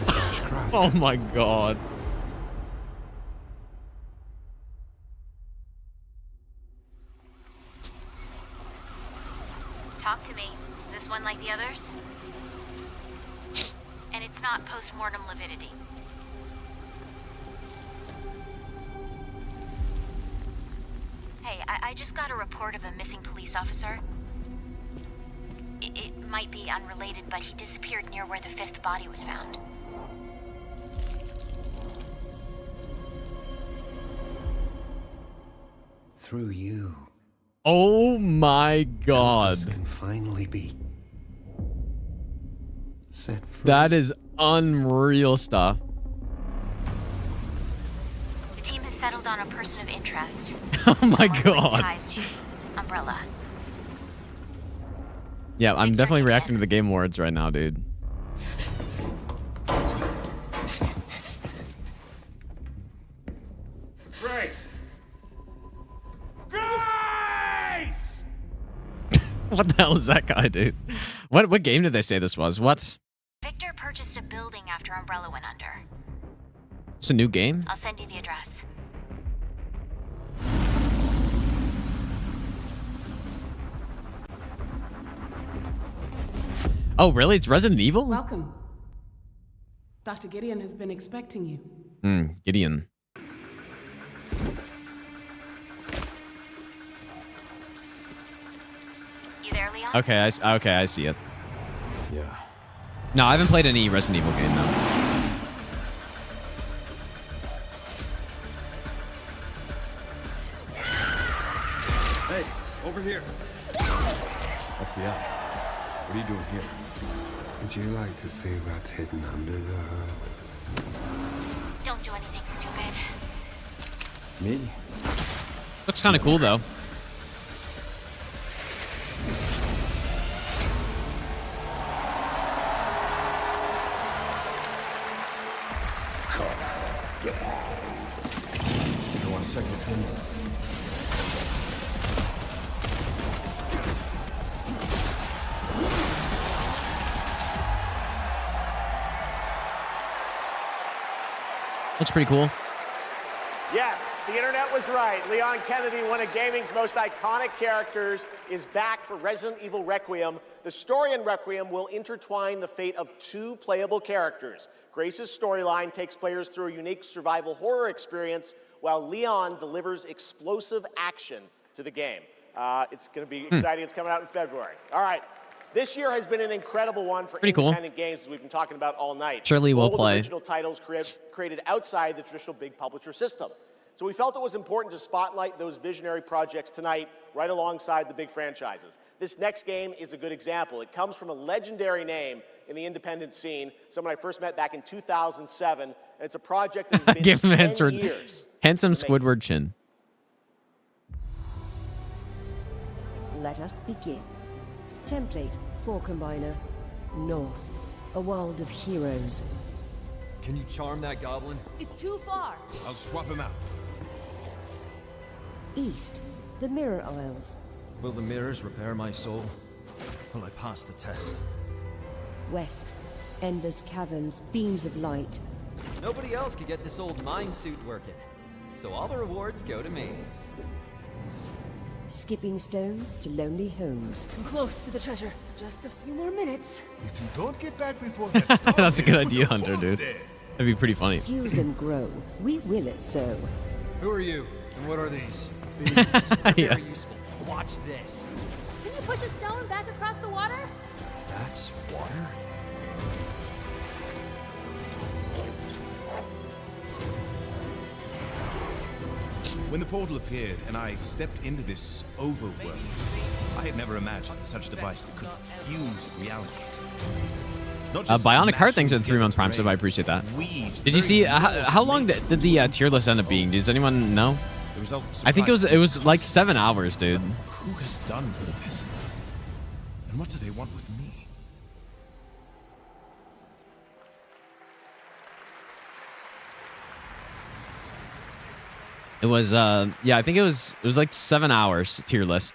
Miss Ashcroft. Oh my god. Talk to me. Is this one like the others? And it's It's not post-mortem lividity. Hey, I just got a report of a missing police officer. It might be unrelated, but he disappeared near where the 5th body was found. Through you, Oh my god. can finally be set free. That is unreal stuff. The team has settled on a person of interest. Oh my Someone with god. ties to Umbrella. Yeah, I'm definitely reacting to the Game Awards right now, dude. Grace! Grace! What the hell is that guy, dude? What game did they say this was? What? Victor purchased a building after Umbrella went under. It's a new game? I'll send you the address. Oh, really? It's Resident Evil? Welcome. Dr. Gideon has been expecting you. Gideon. You there, Leon? Okay, I see it. Yeah. No, I haven't played any Resident Evil game, though. Hey, over here. FBI. What are you doing here? Would you like to see what's hidden under the hood? Don't do anything stupid. Me? Looks kind of cool, though. Take a 1 second opinion. Looks pretty cool. Yes, the internet was right. Leon Kennedy, one of gaming's most iconic characters, is back for Resident Evil Requiem. The story in Requiem will intertwine the fate of 2 playable characters. Grace's storyline takes players through a unique survival horror experience, while Leon delivers explosive action to the game. It's going to be exciting. It's coming out in February. All right. This year has been an incredible one for Pretty cool. independent games, as we've been talking about all night. Surely we'll Full play. original titles created outside the traditional big publisher system. So we felt it was important to spotlight those visionary projects tonight, right alongside the big franchises. This next game is a good example. It comes from a legendary name in the independent scene, someone I first met back in 2007, and it's a project that has been Give him 10 Hansford. years. Handsome Squidward chin. Let us begin. Template 4 Combiner. North. A world of heroes. Can you charm that goblin? It's too far. I'll swap him out. East. The Mirror Isles. Will the mirrors repair my soul? Will I pass the test? West. Endless caverns. Beams of light. Nobody else could get this old mine suit working. So all the rewards go to me. Skipping stones to lonely homes. I'm close to the treasure. Just a few more minutes. If you don't get back before that That's a good idea, Hunter, dude. That'd be pretty funny. Fuse and grow. We will it so. Who are you? And what are these? Yeah. Very useful. Watch this. Can you push a stone back across the water? That's water? When the portal appeared and I stepped into this overworld, I had never imagined such a device that could fuse realities. Not just Bionic Heart, mash thanks for the them 3-month together Prime sub. I appreciate that. weaves Did you see how long did the tier list end up being? Does anyone know? The result I think surprised it was like 7 hours, dude. Who has done all this? And what do they want with me? It was yeah, I think it was like 7 hours tier list.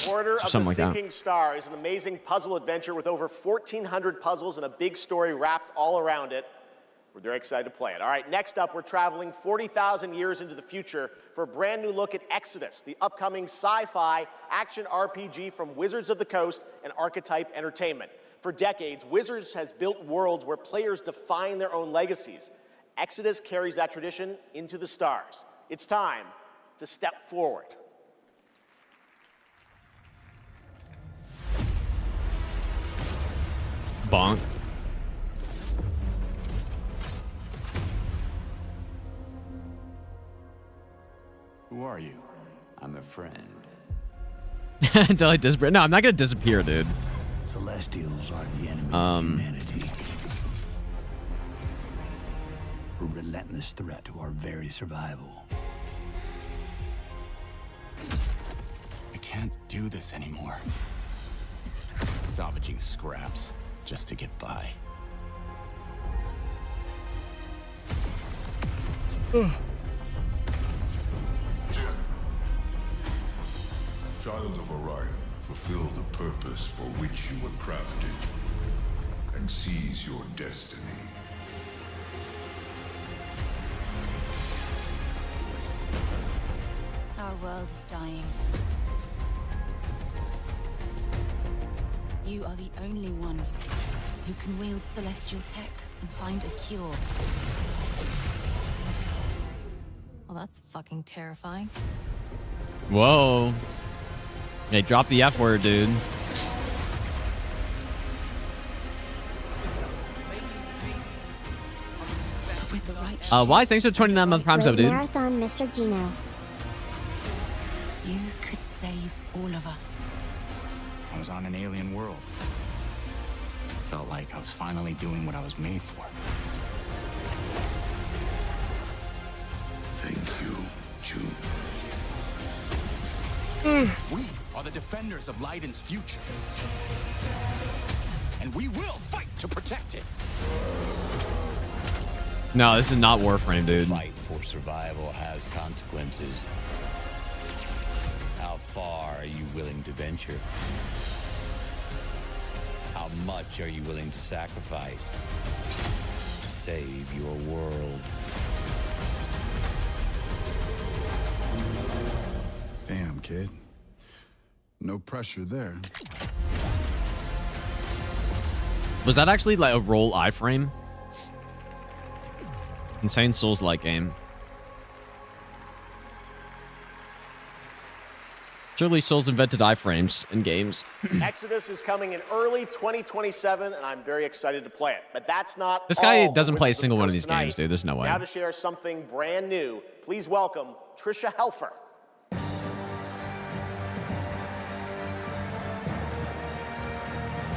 Order of the Something like that. Sinking Star is an amazing puzzle adventure with over 1,400 puzzles and a big story wrapped all around it. We're very excited to play it. All right, next up, we're traveling 40,000 years into the future for a brand new look at Exodus, the upcoming sci-fi action RPG from Wizards of the Coast and Archetype Entertainment. For decades, Wizards has built worlds where players define their own legacies. Exodus carries that tradition into the stars. It's time to step forward. Bonk. Who are you? I'm a friend. Until I disappear. No, I'm not gonna disappear, dude. Celestials are the enemy of humanity. A relentless threat to our very survival. I can't do this anymore. Salvaging scraps just to get by. Child of Orion, fulfill the purpose for which you were crafted, and seize your destiny. Our world is dying. You are the only one who can wield celestial tech and find a cure. Well, that's fucking terrifying. Whoa. Hey, drop the F word, dude. With the right Wise, thanks for 29-month Prime sub, dude. Marathon, Mr. Gino. You could save all of us. I was on an alien world. Felt like I was finally doing what I was made for. Thank you, June. We are the defenders of Leiden's future. And we will fight to protect it. No, this is not Warframe, dude. Fight for survival has consequences. How far are you willing to venture? How much are you willing to sacrifice to save your world? Damn, kid. No pressure there. Was that actually like a roll iframe? Insane Souls-like game. Surely Souls invented iframes in games. Exodus is coming in early 2027, and I'm very excited to play it. But that's not This guy all doesn't for play a Wizards single the one of Coast these games, tonight. dude. There's no way. Now to share something brand new, please welcome Trisha Helfer.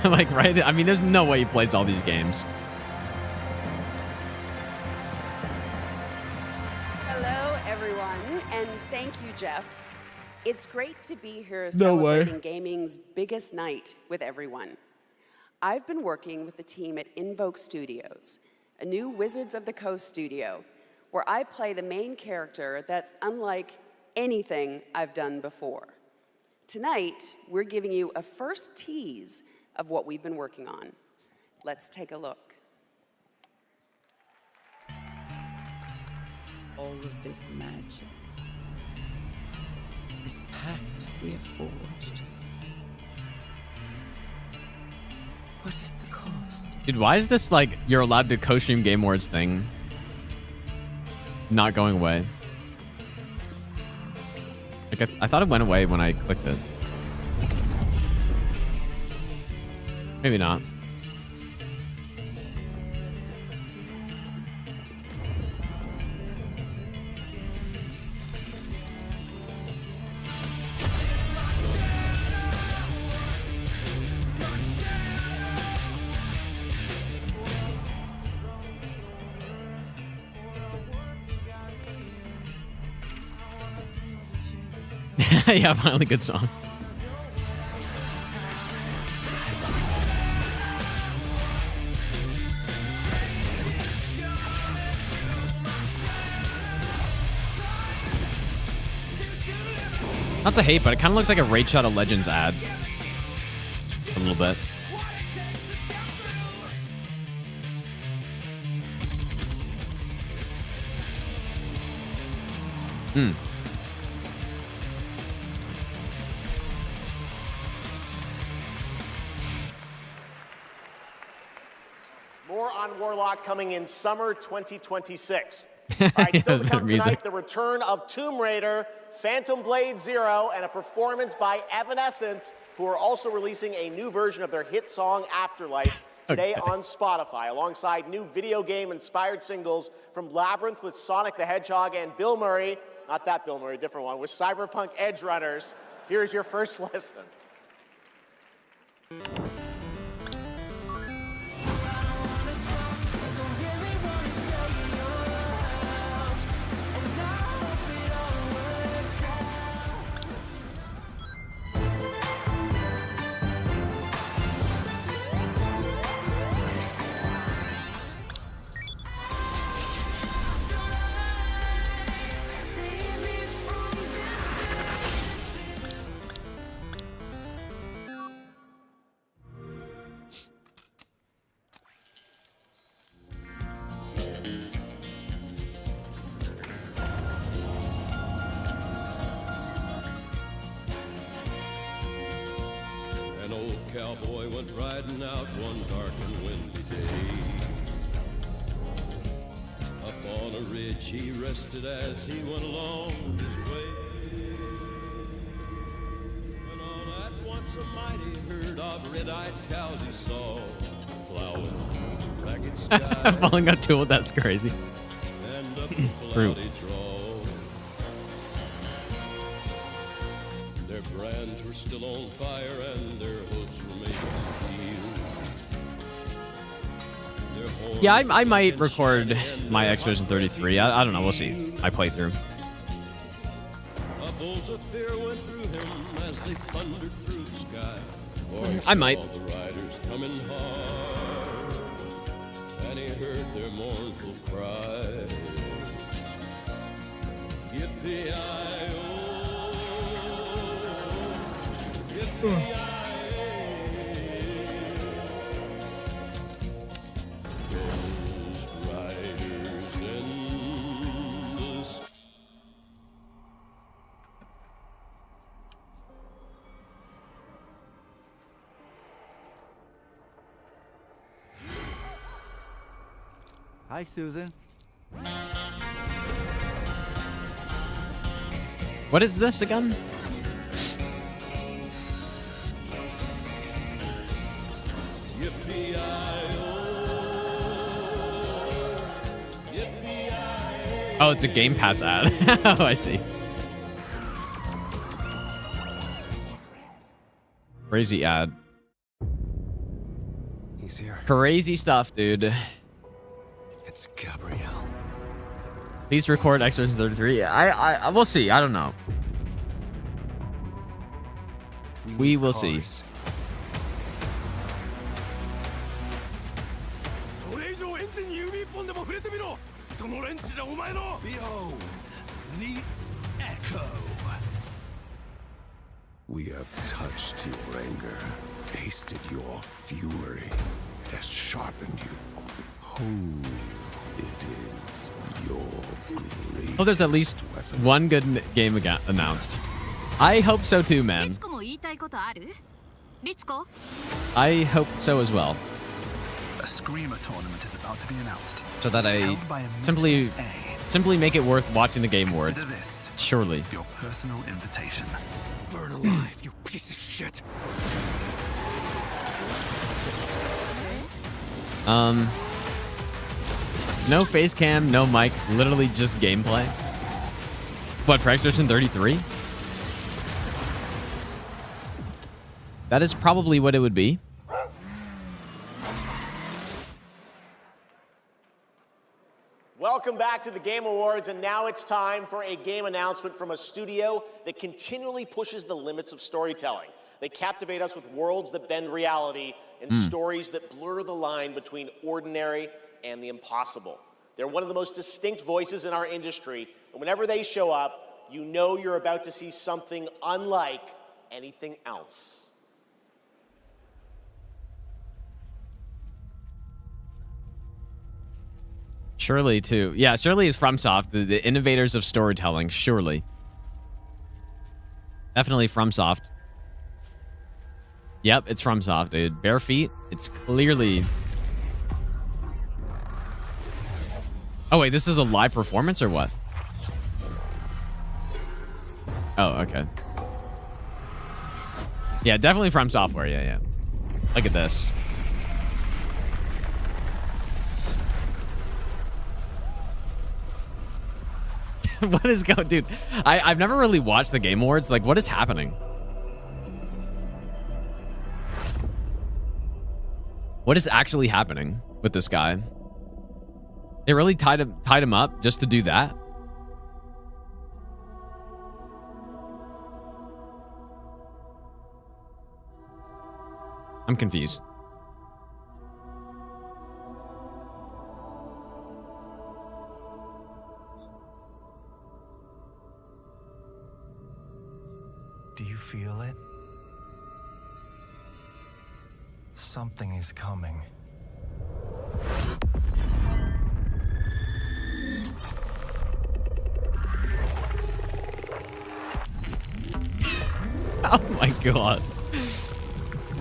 Like, right? I mean, there's no way he plays all these games. Hello, everyone, and thank you, Jeff. It's great to be here No way. celebrating gaming's biggest night with everyone. I've been working with the team at Invoke Studios, a new Wizards of the Coast studio, where I play the main character that's unlike anything I've done before. Tonight, we're giving you a first tease of what we've been working on. Let's take a look. All of this magic, this pact we have forged. What is the cost? Dude, why is this like you're allowed to co-stream Game Awards thing not going away? Like I thought it went away when I clicked it. Maybe not. Yeah, finally good song. Not to hate, but it kind of looks like a Raid Shadow Legends ad. A little bit. Hmm. Warlock coming in summer 2026. All right, still to come tonight, the return of Tomb Raider, Phantom Blade Zero, and a performance by Evanescence, who are also releasing a new version of their hit song Afterlife today on Spotify, alongside new video game-inspired singles from Labyrinth with Sonic the Hedgehog and Bill Murray, not that Bill Murray, a different one, with Cyberpunk Edge Runners. Here's your first listen. An old cowboy went riding out one dark and windy day. Up on a ridge he rested as he went along his way. When all at once a mighty herd of red-eyed cows he saw plowing through the ragged sky. Falling on tool, that's crazy. And up a cloudy draw. Their brands were still on fire and their hoods were made of steel. Yeah, I might record my Expedition 33. I don't know. We'll see. My playthrough. A bolt of fear went through him as they thundered through the sky. I might. All the riders coming hard, and he heard their mournful cry. Yippee-yi-oh, yippee-yi-oh. Ghost riders in the sky. Hi, Susan. What is this again? Oh, it's a Game Pass ad. Oh, I see. Crazy ad. He's here. Crazy stuff, dude. It's Gabrielle. Please record Expedition 33. I will see. I don't know. We will see. Behold, the echo. We have touched your anger, tasted your fury. It has sharpened you. Who it is your greatest Oh, there's at least one good game announced. I hope so too, man. I hope so as well. A Screamer tournament is about to be announced. So that I simply make it worth watching the Game Awards. Consider this Surely. your personal invitation. Burn alive, you piece of shit. No face cam, no mic, literally just gameplay. What, for Expedition 33? That is probably what it would be. Welcome back to the Game Awards, and now it's time for a game announcement from a studio that continually pushes the limits of storytelling. They captivate us with worlds that bend reality and stories that blur the line between ordinary and the impossible. They're one of the most distinct voices in our industry, and whenever they show up, you know you're about to see something unlike anything else. Surely, too. Yeah, Surely is FromSoft, the innovators of storytelling. Surely. Definitely FromSoft. Yep, it's FromSoft, dude. Bare Feet, it's clearly Oh, wait, this is a live performance or what? Oh, okay. Yeah, definitely From Software. Yeah, yeah. Look at this. What is going, dude? I've never really watched the Game Awards. Like, what is happening? What is actually happening with this guy? They really tied him up just to do that? I'm confused. Do you feel it? Something is coming. Oh my god.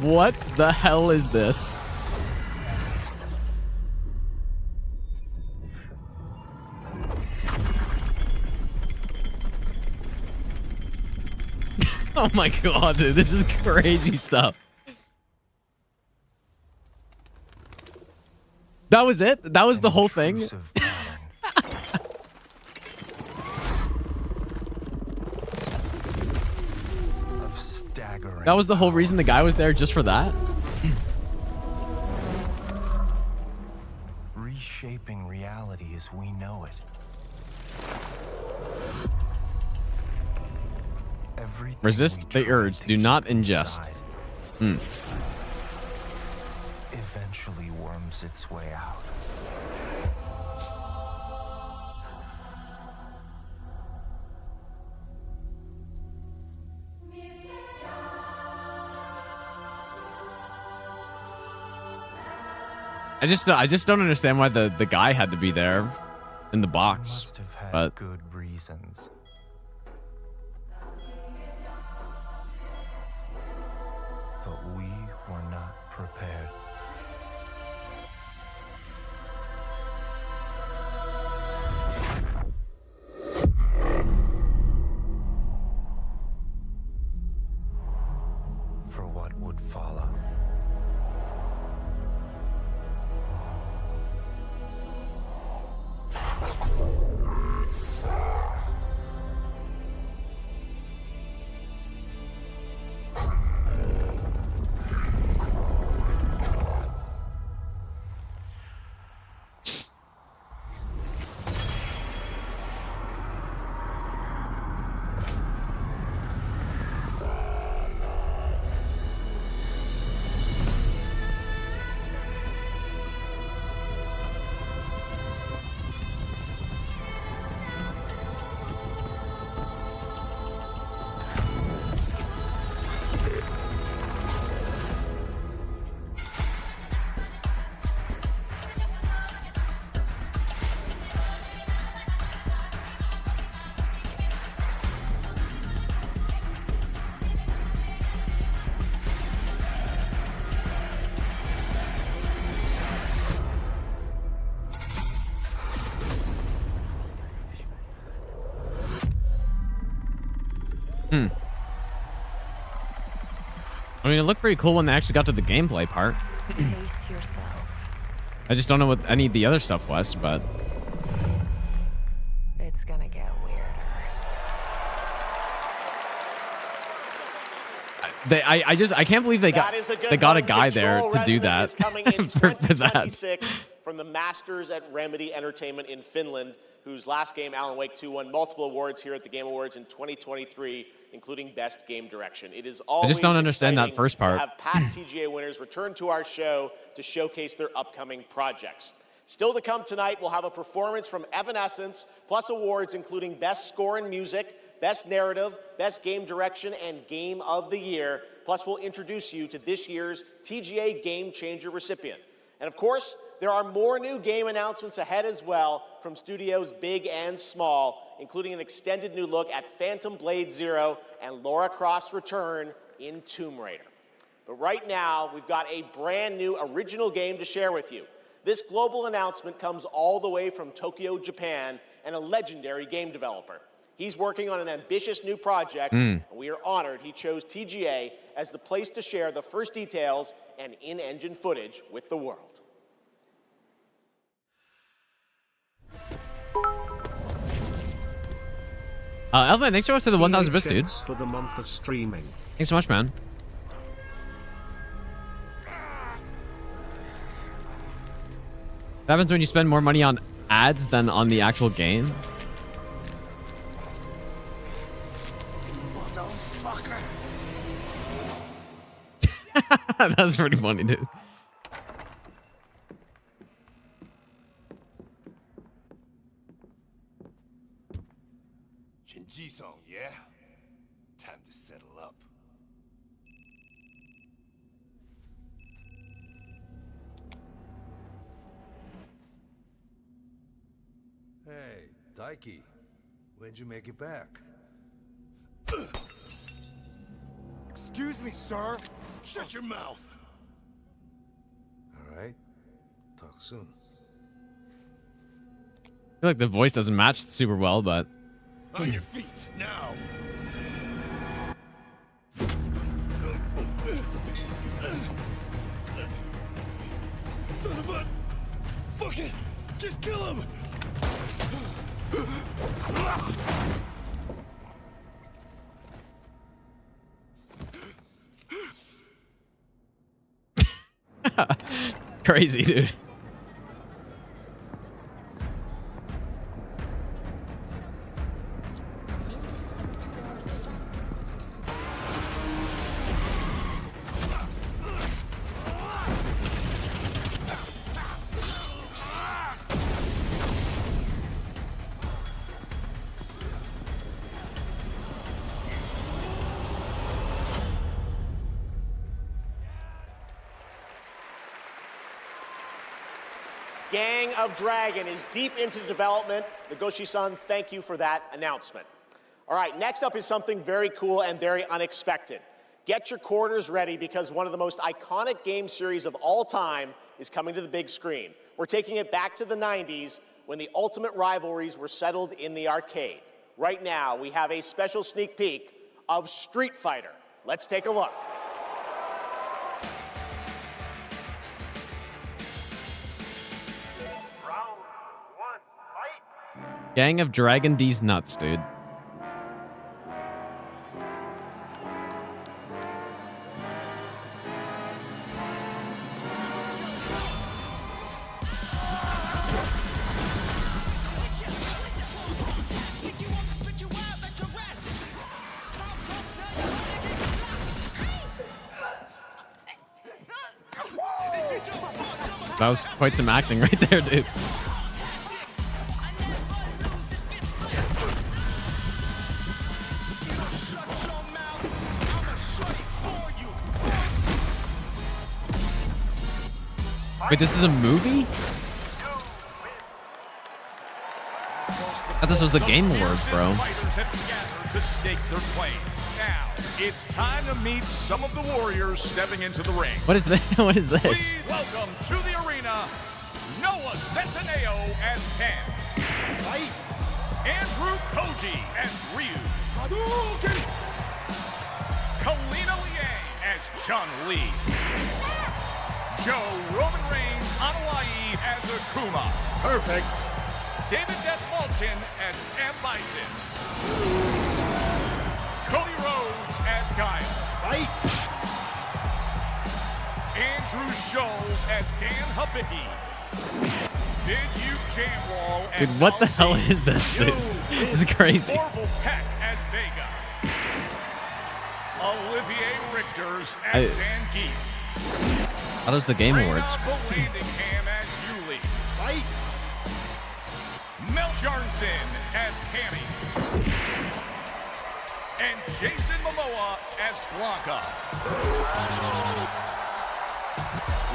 What the hell is this? Oh my god, dude. This is crazy stuff. That was it? That was the whole thing? That was the whole reason the guy was there, just for that? Reshaping reality as we know it. Everything Resist the urge. Do not ingest. Eventually worms its way out. I just don't understand why the guy had to be there in the box. Must have had But good reasons. But we were not prepared. For what would follow. I mean, it looked pretty cool when they actually got to the gameplay part. Pace yourself. I just don't know what any of the other stuff was, but It's gonna get weirder. I can't believe they got a guy there to do that. Coming in for that. 2026 from the Masters at Remedy Entertainment in Finland, whose last game, Alan Wake 2, won multiple awards here at the Game Awards in 2023, including Best Game Direction. It is always I just don't understand that first part. to have past TGA winners return to our show to showcase their upcoming projects. Still to come tonight, we'll have a performance from Evanescence, plus awards including Best Score in Music, Best Narrative, Best Game Direction, and Game of the Year. Plus, we'll introduce you to this year's TGA Game Changer recipient. And of course, there are more new game announcements ahead as well from studios big and small, including an extended new look at Phantom Blade Zero and Lara Croft's return in Tomb Raider. But right now, we've got a brand new original game to share with you. This global announcement comes all the way from Tokyo, Japan, and a legendary game developer. He's working on an ambitious new project, and we are honored he chose TGA as the place to share the first details and in-engine footage with the world. Elfman, thanks so much for the 1,000 bits, dude. For the month of streaming. Thanks so much, man. What happens when you spend more money on ads than on the actual game? Motherfucker. That was pretty funny, dude. Shinji-san, yeah? Time to settle up. Hey, Daiki. When'd you make it back? Excuse me, sir. Shut your mouth. All right. Talk soon. I feel like the voice doesn't match super well, but... On your feet, now. Son of a... Fuck it! Just kill him! Crazy, dude. Gang of Dragon is deep into development. Nagoshi-san, thank you for that announcement. All right, next up is something very cool and very unexpected. Get your quarters ready because one of the most iconic game series of all time is coming to the big screen. We're taking it back to the 90s when the ultimate rivalries were settled in the arcade. Right now, we have a special sneak peek of Street Fighter. Let's take a look. Gang of Dragon D's nuts, dude. That was quite some acting right there, dude. Wait, this is a movie? I thought this was the Game Awards, bro. Fighters have gathered to stake their claim. Now, it's time to meet some of the warriors stepping into the ring. What is this? What is this? Please welcome to the arena, Noah Centineo as Ken. Andrew Koji as Ryu. Kalina Liang as Chun-Li. Joe Roman Reigns on Hawaii as Akuma. Perfect. David Desmalchin as M. Bison. Cody Rhodes as Guile. Fight. Andrew Scholes as Dan Hibiki. Bid-Yu Jamwal as Dude, what the hell is this, dude? This is crazy. Orville Peck as Vega. Olivier Richters as Zangief. How does the Game Awards? Landingham as Yuli. Fight. Mel Jarnson as Cammy. And Jason Momoa as Blanca.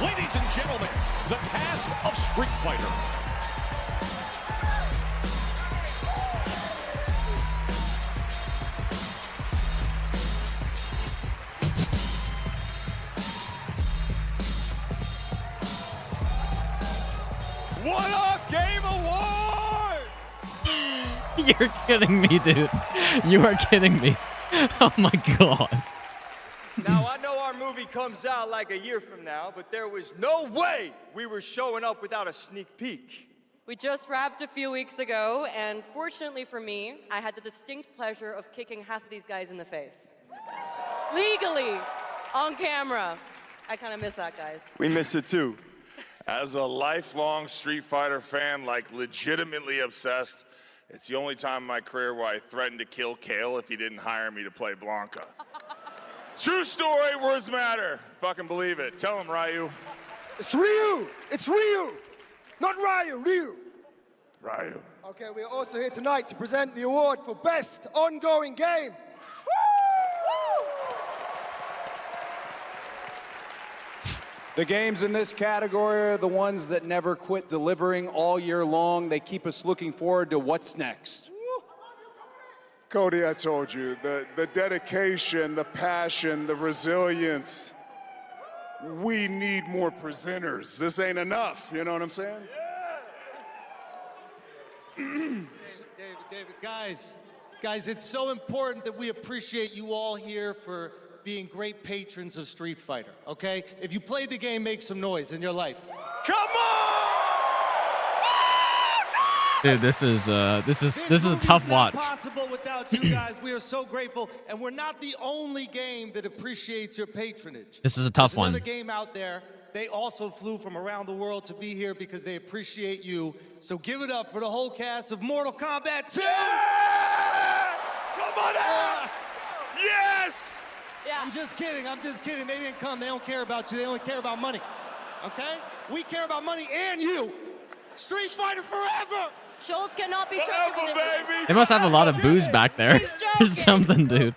Ladies and gentlemen, the cast of Street Fighter. You're kidding me, dude. You are kidding me. Oh my god. Now, I know our movie comes out like a year from now, but there was no way we were showing up without a sneak peek. We just wrapped a few weeks ago, and fortunately for me, I had the distinct pleasure of kicking half of these guys in the face. Legally, on camera. I kind of miss that, guys. We miss it too. As a lifelong Street Fighter fan, like legitimately obsessed, it's the only time in my career where I threatened to kill Kale if he didn't hire me to play Blanca. True story, words matter. Fucking believe it. Tell him, Ryu. It's Ryu! It's Ryu! Not Ryu, Ryu! Ryu. Okay, we're also here tonight to present the award for Best Ongoing Game. The games in this category are the ones that never quit delivering all year long. They keep us looking forward to what's next. Cody, I told you, the dedication, the passion, the resilience. We need more presenters. This ain't enough, you know what I'm saying? David, guys, it's so important that we appreciate you all here for being great patrons of Street Fighter, okay? If you played the game, make some noise in your life. Come on! Dude, this is a tough watch. Not possible without you guys. We are so grateful, and we're not the only game that appreciates your patronage. This is a tough one. There's another game out there. They also flew from around the world to be here because they appreciate you. So give it up for the whole cast of Mortal Kombat 2. Yeah! Come on out! Yes! Yeah. I'm just kidding. They didn't come. They don't care about you. They only care about money. Okay? We care about money and you. Street Fighter forever! Schultz cannot be forever, baby! They must have a lot of booze back there or something, dude.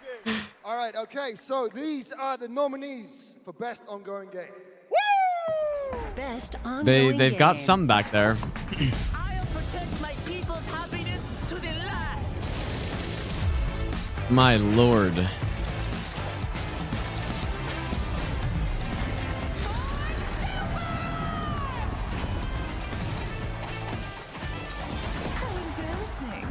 All right, okay, so these are the nominees for Best Ongoing Game. Best Ongoing They've got Game. some back there. I'll protect my people's happiness to the last. My lord. How embarrassing.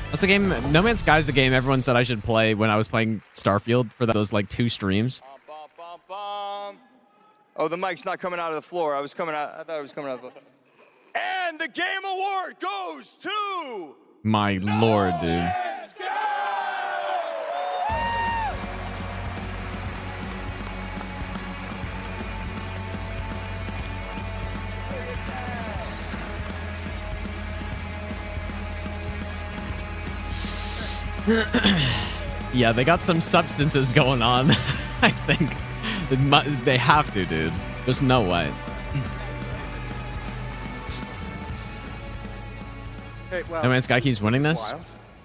That's the game. No Man's Sky is the game everyone said I should play when I was playing Starfield for those like 2 streams. Oh, the mic's not coming out of the floor. I thought it was coming out of the floor. And the game award goes to... My lord, dude. Yeah, they got some substances going on. I think they have to, dude. There's no way. Okay, well, No Man's Sky keeps winning this.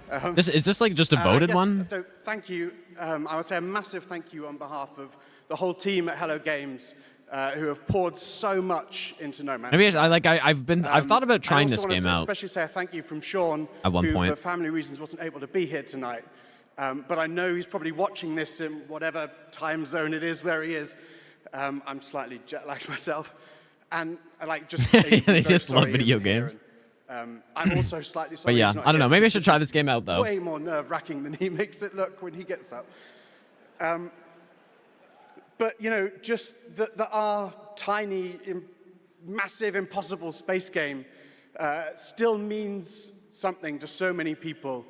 wild. Is this like just a voted yes, one? So thank you. I would say a massive thank you on behalf of the whole team at Hello Games, who have poured so much into No Man's Maybe Sky. I've thought about trying I this also game want to out. especially say a thank you from Sean, At one who point. for family reasons wasn't able to be here tonight. But I know he's probably watching this in whatever time zone it is where he is. I'm slightly jet-lagged myself. And I like just... They very just love sorry video he's here. games. I'm also slightly sorry But yeah, he's not I don't know. here. Maybe I should try this game out though. Way more nerve-wracking than he makes it look when he gets up. But, you know, just that our tiny, massive, impossible space game still means something to so many people,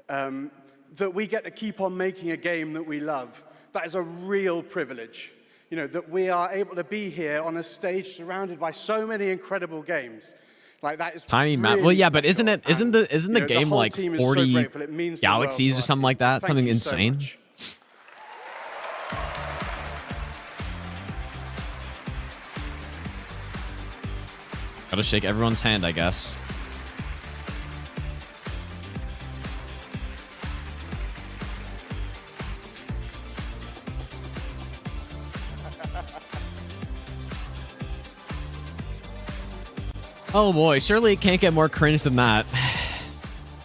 that we get to keep on making a game that we love. That is a real privilege. You know, that we are able to be here on a stage surrounded by so many incredible games. Like that is Tiny map. really Well, yeah, but special. isn't the You know, game whole like team is so 40 grateful. It means the world galaxies to or our something team. like that? Thank Something you so insane. much. Gotta shake everyone's hand, I guess. Oh boy, surely it can't get more cringe than that.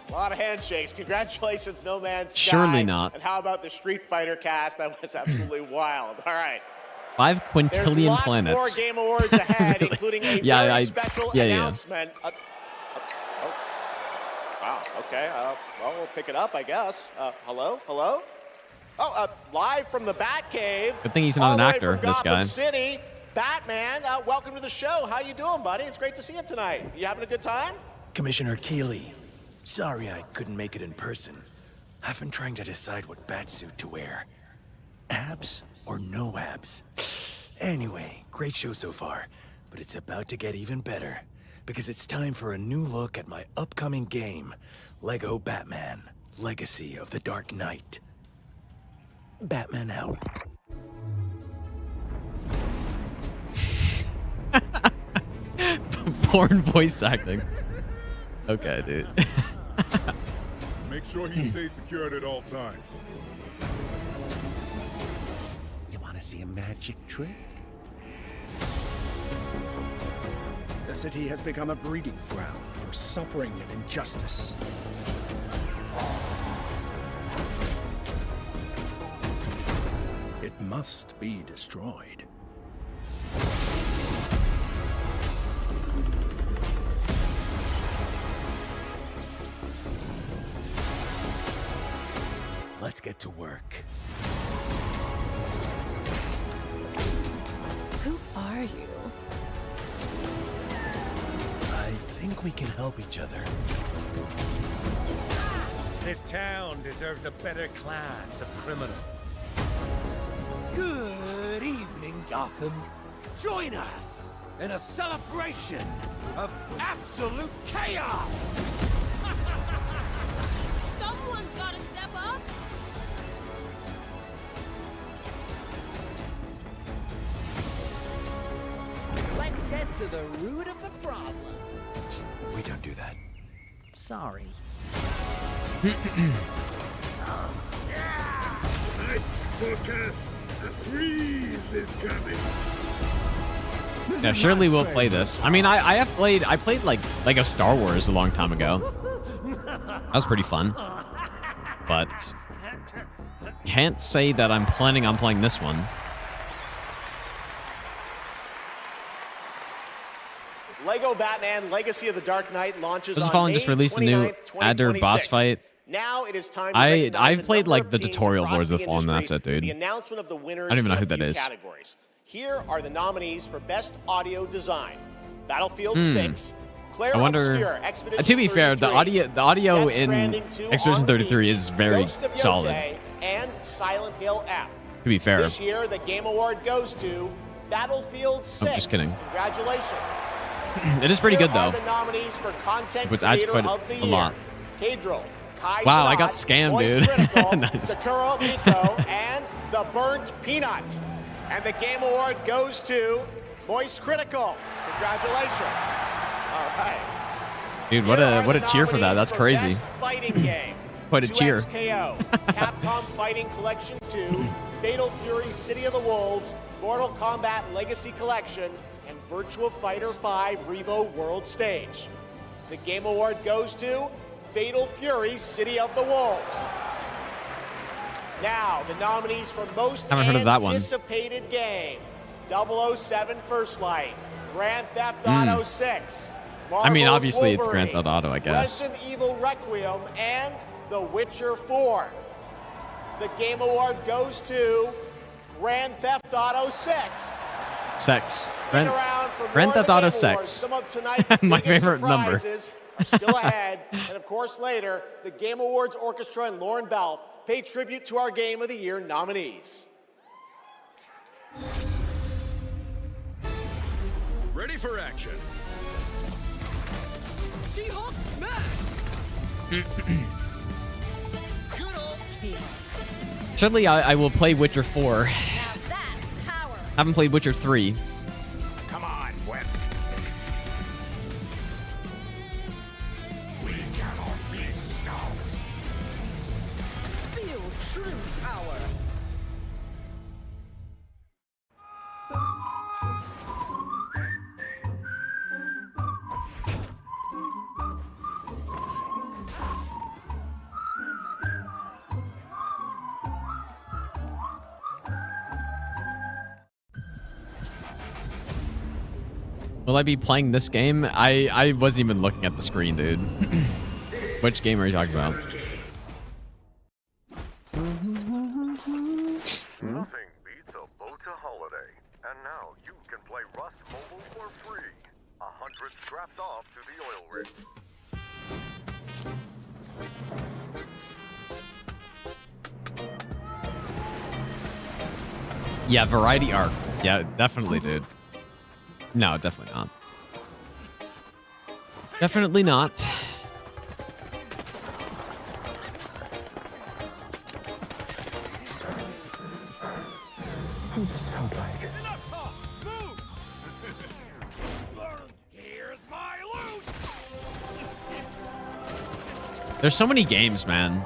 A lot of handshakes. Congratulations, No Man's Sky. Surely not. And how about the Street Fighter cast? That was absolutely wild. All right. 5 There's quintillion lots planets. more Game Awards ahead, including a very special announcement. Wow, okay. Well, we'll pick it up, I guess. Hello? Hello? Oh, live from the Batcave. Good thing he's not all an the way actor, from this Gotham guy. City. Batman, welcome to the show. How you doing, buddy? It's great to see you tonight. You having a good time? Commissioner Keeley, sorry I couldn't make it in person. I've been trying to decide what batsuit to wear. Abs or no abs? Anyway, great show so far, but it's about to get even better because it's time for a new look at my upcoming game, Lego Batman: Legacy of the Dark Knight. Batman out. Porn voice acting. Okay, dude. Make sure he stays secured at all times. You want to see a magic trick? The city has become a breeding ground for suffering and injustice. It must be destroyed. Let's get to work. Who are you? I think we can help each other. This town deserves a better class of criminal. Good evening, Gotham. Join us in a celebration of absolute chaos. Someone's gotta step up. Let's get to the root of the problem. We don't do that. Sorry. Let's forecast a freeze is coming. Yeah, surely we'll play this. I mean, I played like Lego Star Wars a long time ago. That was pretty fun. But can't say that I'm planning on playing this one. Lego Batman: Legacy of the Dark Knight launches This is on following May just released a new 29th, Adder boss 2026. fight. Now it is time to I've played like the scenes tutorial across version of the the phone. That's industry it, with dude. The announcement of the winners I don't even know in who a that few is. categories. Here are the nominees for Best Audio Design: Battlefield Hmm. 6, Claire I wonder. Obscure, Expedition To be fair, the 33, audio Death in Stranding 2 Expedition on the 33 Beach, is very Ghost of solid. Yotei, and Silent Hill F. To be fair, This year, the Game Award goes to Battlefield 6. I'm just kidding. Congratulations. It is pretty Here good are though. the nominees for Content Which adds Creator quite of the a Year. lot. Cadril, Kai Wow, I got Cenat, scammed, Voice dude. Critical, Nice. Sakura Miko, and The Burnt Peanut. And the Game Award goes to Voice Critical. Congratulations. All right. Dude, what a cheer for that. That's crazy. Best Fighting Game. Quite a cheer. 2XKO, Capcom Fighting Collection 2, Fatal Fury City of the Wolves, Mortal Kombat Legacy Collection, and Virtua Fighter 5 Revo World Stage. The Game Award goes to Fatal Fury City of the Wolves. Now, the nominees for Most Haven't heard of that one. Anticipated Game: 007 First Light, Grand Theft Auto 6, I mean, Marvel's obviously it's Grand Theft Wolverine, Auto, I guess. Resident Evil Requiem, and The Witcher 4. The Game Award goes to Grand Theft Auto 6. Sex. Stick around for Grand more Theft of the Auto Game 6. Awards. Some of tonight's My biggest favorite number. surprises are still ahead. And of course, later, the Game Awards Orchestra and Lauren Balfe pay tribute to our Game of the Year nominees. Ready for action. She-Hulk smash! Good old team. Certainly, I will play Witcher 4. That's power. Haven't played Witcher 3. Come on, Web. We cannot be stopped. Feel true power. Will I be playing this game? I wasn't even looking at the screen, dude. Which game are you talking about? Nothing beats a Bota holiday. And now you can play Rust Mobile for free. 100 strapped off to the oil rig. Yeah, variety arc. Yeah, definitely, dude. No, definitely not. Definitely not. Who this felt like? Here's my loot. There's so many games, man.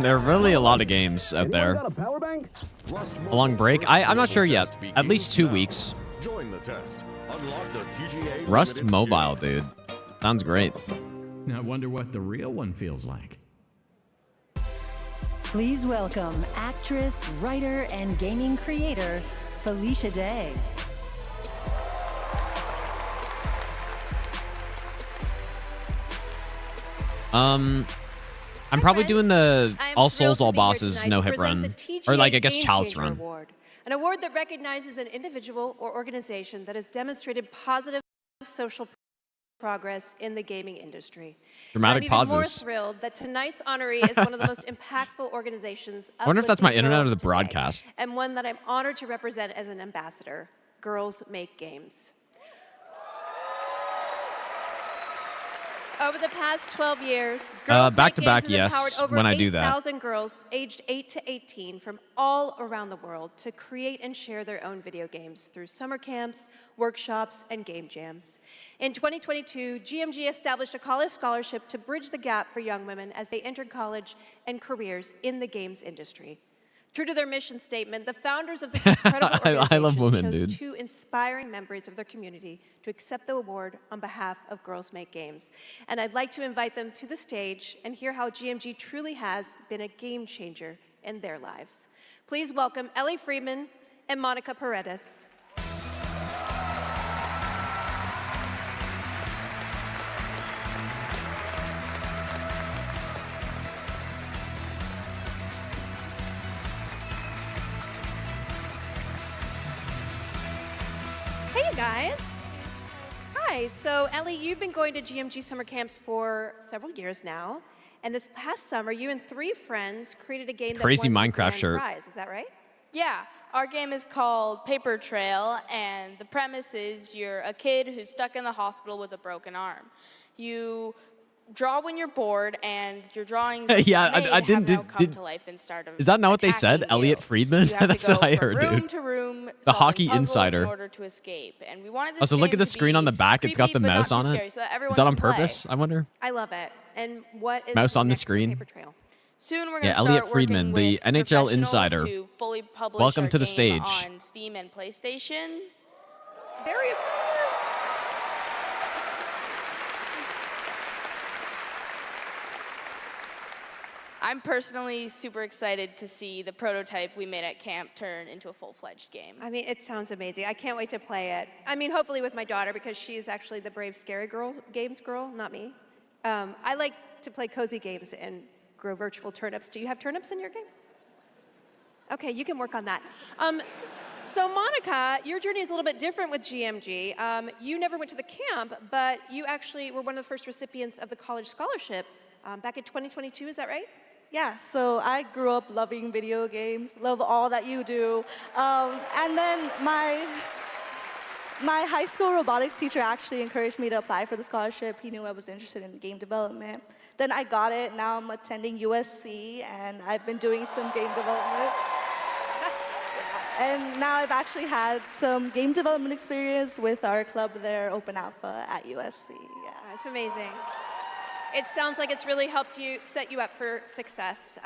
There are really a lot of games out there. A long break? I'm not sure yet. At least 2 weeks. Join the test. Unlock the TGA Rust limited Mobile, dude. Sounds great. I wonder what the real one feels like. Please welcome actress, writer, and gaming creator, Felicia Day. I'm probably doing the All Souls, All Bosses no hit run. Or like, I guess, Chalice run. Award, an award that recognizes an individual or organization that has demonstrated positive social progress in the gaming industry. Dramatic I'm pauses. even more thrilled that tonight's honoree is one of the most impactful organizations. I wonder if that's my uplifting internet or girls the broadcast. today, and one that I'm honored to represent as an ambassador. Girls Make Games. Over the past 12 years, Girls back Make to Games back, has yes, empowered over when I do that. 8,000 girls aged 8 to 18 from all around the world to create and share their own video games through summer camps, workshops, and game jams. In 2022, GMG established a college scholarship to bridge the gap for young women as they entered college and careers in the games industry. True to their mission statement, the founders of this incredible organization I love women, chose dude. 2 inspiring members of their community to accept the award on behalf of Girls Make Games. And I'd like to invite them to the stage and hear how GMG truly has been a game changer in their lives. Please welcome Ellie Friedman and Monica Paredes. Hey, you guys. Hi. So, Ellie, you've been going to GMG summer camps for several years now. And this past summer, you and 3 friends created a game Crazy that won the Minecraft grand shirt. prize. Is that right? Yeah, our game is called Paper Trail, and the premise is you're a kid who's stuck in the hospital with a broken arm. You draw when you're bored, and your drawings Yeah, may I have didn't- now did- come did- to life and start Is that not what they said? attacking Elliot Friedman? You have That's to go what I from heard, room dude. to room, The solving Hockey puzzles Insider. in order to escape. And we wanted this Also, look game at the to screen be on the back. It's got the creepy, but not mouse too on scary, it. so that everyone Is that on can play. purpose? I wonder. I love it. And what is Mouse on the next for screen. Paper Trail? Soon we're Yeah, going to Elliot start Friedman, working the with NHL professionals insider. to fully publish Welcome our to the game stage. on Steam and PlayStation. Very I'm personally super excited to see the prototype we made at camp turn into a full-fledged game. I mean, it sounds amazing. I can't wait to play it. I mean, hopefully with my daughter, because she's actually the brave, scary girl, games girl, not me. I like to play cozy games and grow virtual turnips. Do you have turnips in your game? Okay, you can work on that. So Monica, your journey is a little bit different with GMG. You never went to the camp, but you actually were one of the first recipients of the college scholarship back in 2022, is that right? Yeah, so I grew up loving video games, love all that you do. And then my high school robotics teacher actually encouraged me to apply for the scholarship. He knew I was interested in game development. Then I got it. Now I'm attending USC, and I've been doing some game development. And now I've actually had some game development experience with our club there, Open Alpha at USC. Yeah. That's amazing. It sounds like it's really helped you, set you up for success.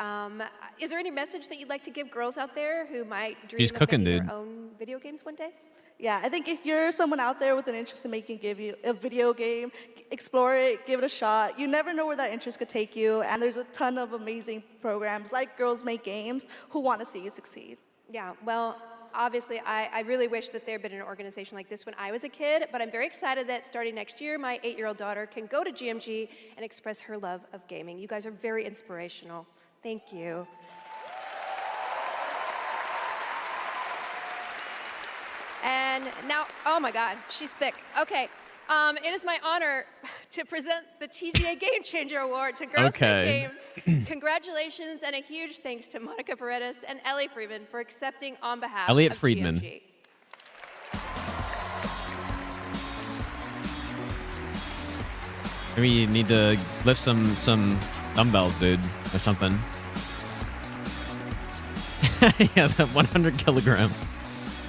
Is there any message that you'd like to give girls out there who might dream She's of cooking, making dude. their own video games one day? Yeah, I think if you're someone out there with an interest in making a video game, explore it, give it a shot. You never know where that interest could take you, and there's a ton of amazing programs like Girls Make Games who want to see you succeed. Yeah, well, obviously, I really wish that there had been an organization like this when I was a kid, but I'm very excited that starting next year, my 8-year-old daughter can go to GMG and express her love of gaming. You guys are very inspirational. Thank you. And now, oh my God, she's thick. Okay, it is my honor to present the TGA Game Changer Award to Girls Make Games. Congratulations and a huge thanks to Monica Paredes and Ellie Friedman for accepting on behalf Elliot of Friedman. GMG. Maybe you need to lift some dumbbells, dude, or something. Yeah, that 100 kilogram.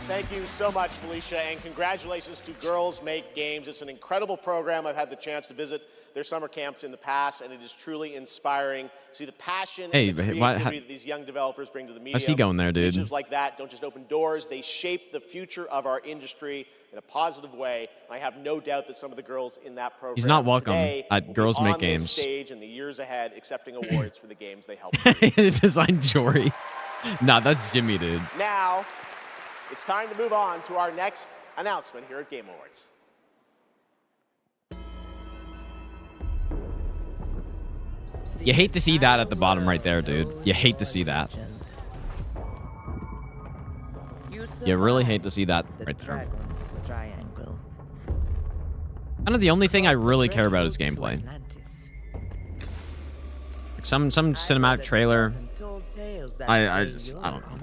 Thank you so much, Felicia, and congratulations to Girls Make Games. It's an incredible program. I've had the chance to visit their summer camps in the past, and it is truly inspiring to see the passion and the creativity that these young developers bring to the medium. How's he going there, dude? Initiatives like that don't just open doors, they shape the future of our industry in a positive way. And I have no doubt that some of the girls in that program He's not welcome today at will Girls be Make on this Games. stage in the years ahead accepting awards for the games they helped. Design Jory. Nah, that's Jimmy, dude. Now, it's time to move on to our next announcement here at Game Awards. You hate to see that at the bottom right there, dude. You hate to see that. You really hate to see that right there. Kind of the only thing I really care about is gameplay. Like some cinematic trailer. I don't know.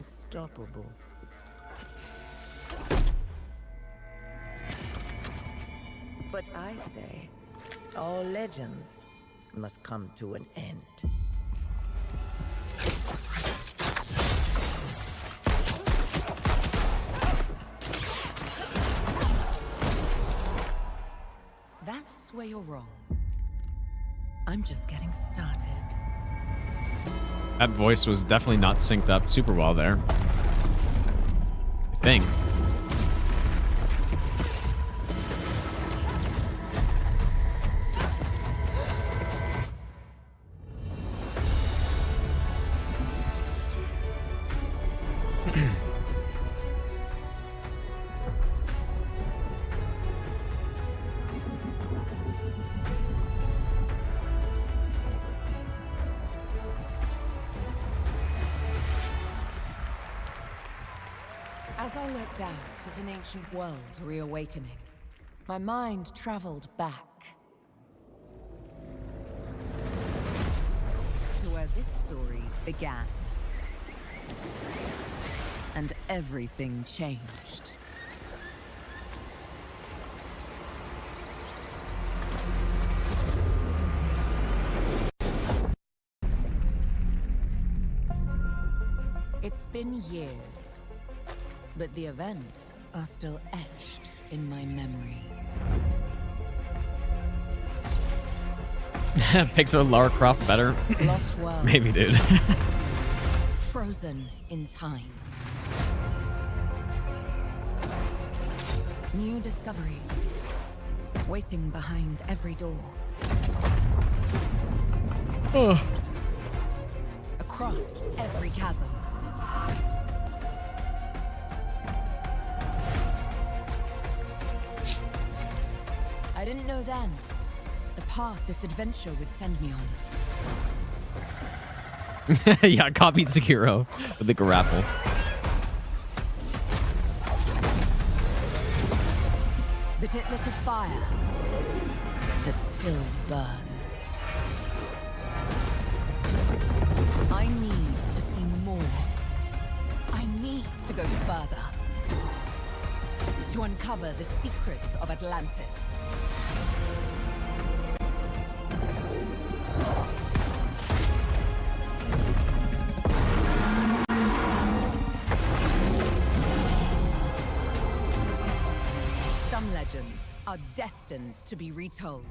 But I say, all legends must come to an end. That's where you're wrong. I'm just getting started. That voice was definitely not synced up super well there. I think. As I looked out at an ancient world reawakening, my mind traveled back to where this story began. And everything changed. It's been years, but the events are still etched in my memory. Pixar Lara Croft better? Lost worlds. Maybe, dude. Frozen in time. New discoveries waiting behind every door. Across every chasm. I didn't know then the path this adventure would send me on. Yeah, I copied Sekiro with the grapple. But it lit a fire that still burns. I need to see more. I need to go further. To uncover the secrets of Atlantis. Some legends are destined to be retold.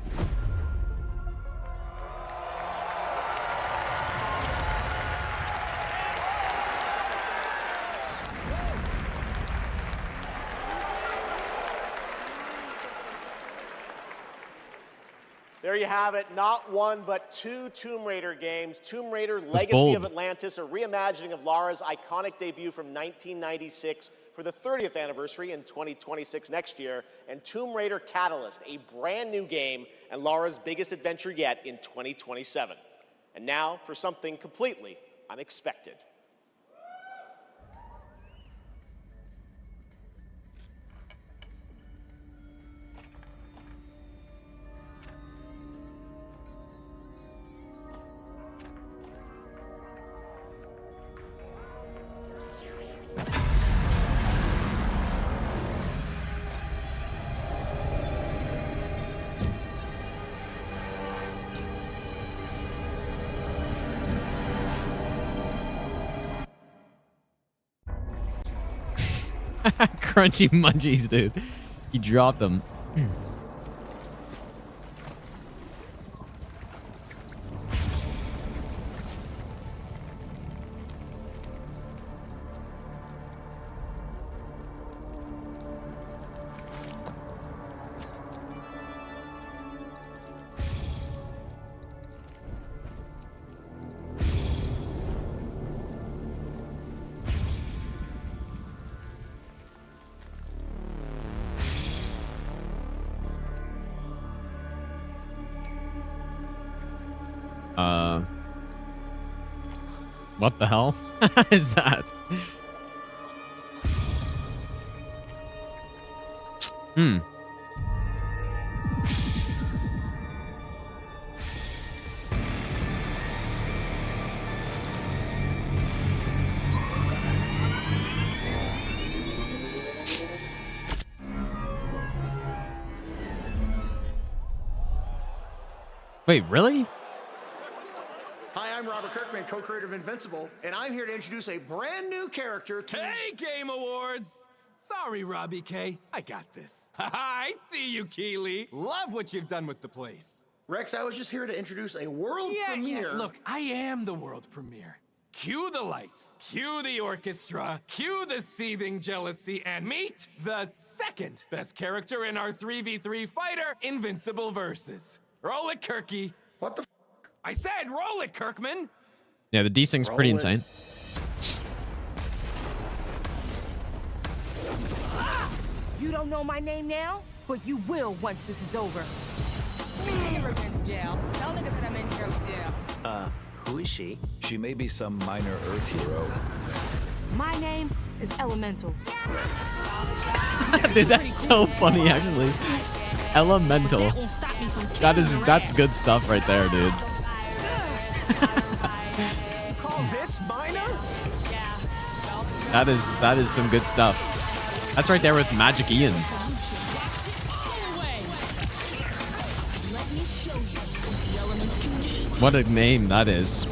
There you have it. Not one, but two Tomb Raider games. Tomb Raider Legacy bold. of Atlantis, a reimagining of Lara's iconic debut from 1996 for the 30th anniversary in 2026 next year, and Tomb Raider Catalyst, a brand new game and Laura's biggest adventure yet in 2027. And now for something completely unexpected. Crunchy munchies, dude. He dropped them. What the hell is that? Wait, really? Hi, I'm Robert Kirkman, co-creator of Invincible, and I'm here to introduce a brand new character to... Hey, Game Awards! Sorry, Robbie K. I got this. I see you, Keeley. Love what you've done with the place. Rex, I was just here to introduce a world premiere. Yeah, look, I am the world premiere. Cue the lights, cue the orchestra, cue the seething jealousy, and meet the second best character in our 3v3 fighter, Invincible Versus. Roll it, Kirky. What the f? I said roll it, Kirkman. Yeah, the desyncs pretty insane. You don't know my name now, but you will once this is over. Who is she? She may be some minor Earth hero. My name is Elemental. Dude, that's so funny, actually. Elemental. That's good stuff right there, dude. Call this minor? That is some good stuff. That's right there with Magic Ian. What a name that is.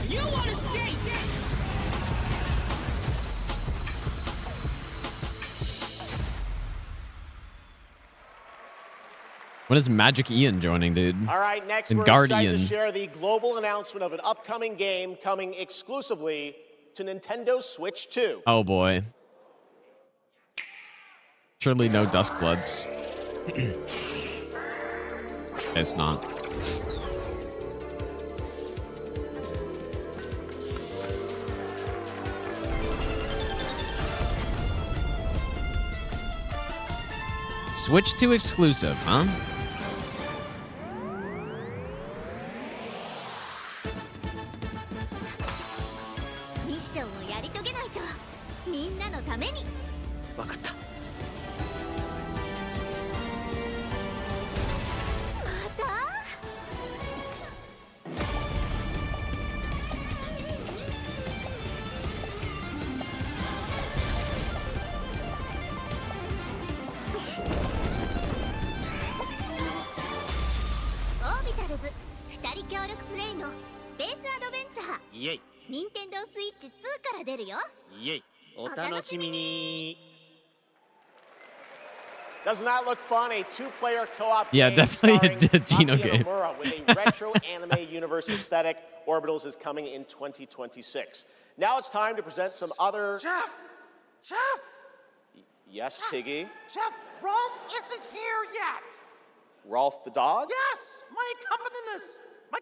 You want to skate? When is Magic Ian joining, dude? All right, next And we're Guardian. excited to share the global announcement of an upcoming game coming exclusively to Nintendo Switch 2. Oh boy. Surely no Duskbloods. It's not. Switch 2 exclusive, huh? Doesn't that look fun? A two-player co-op Yeah, game definitely a starring Geno Maki game. Nomura with a retro anime universe aesthetic. Orbitals is coming in 2026. Now it's time to present some other... Chef! Yes, Piggy? Chef, Rolf isn't here yet. Rolf the dog? Yes, my accompanist, my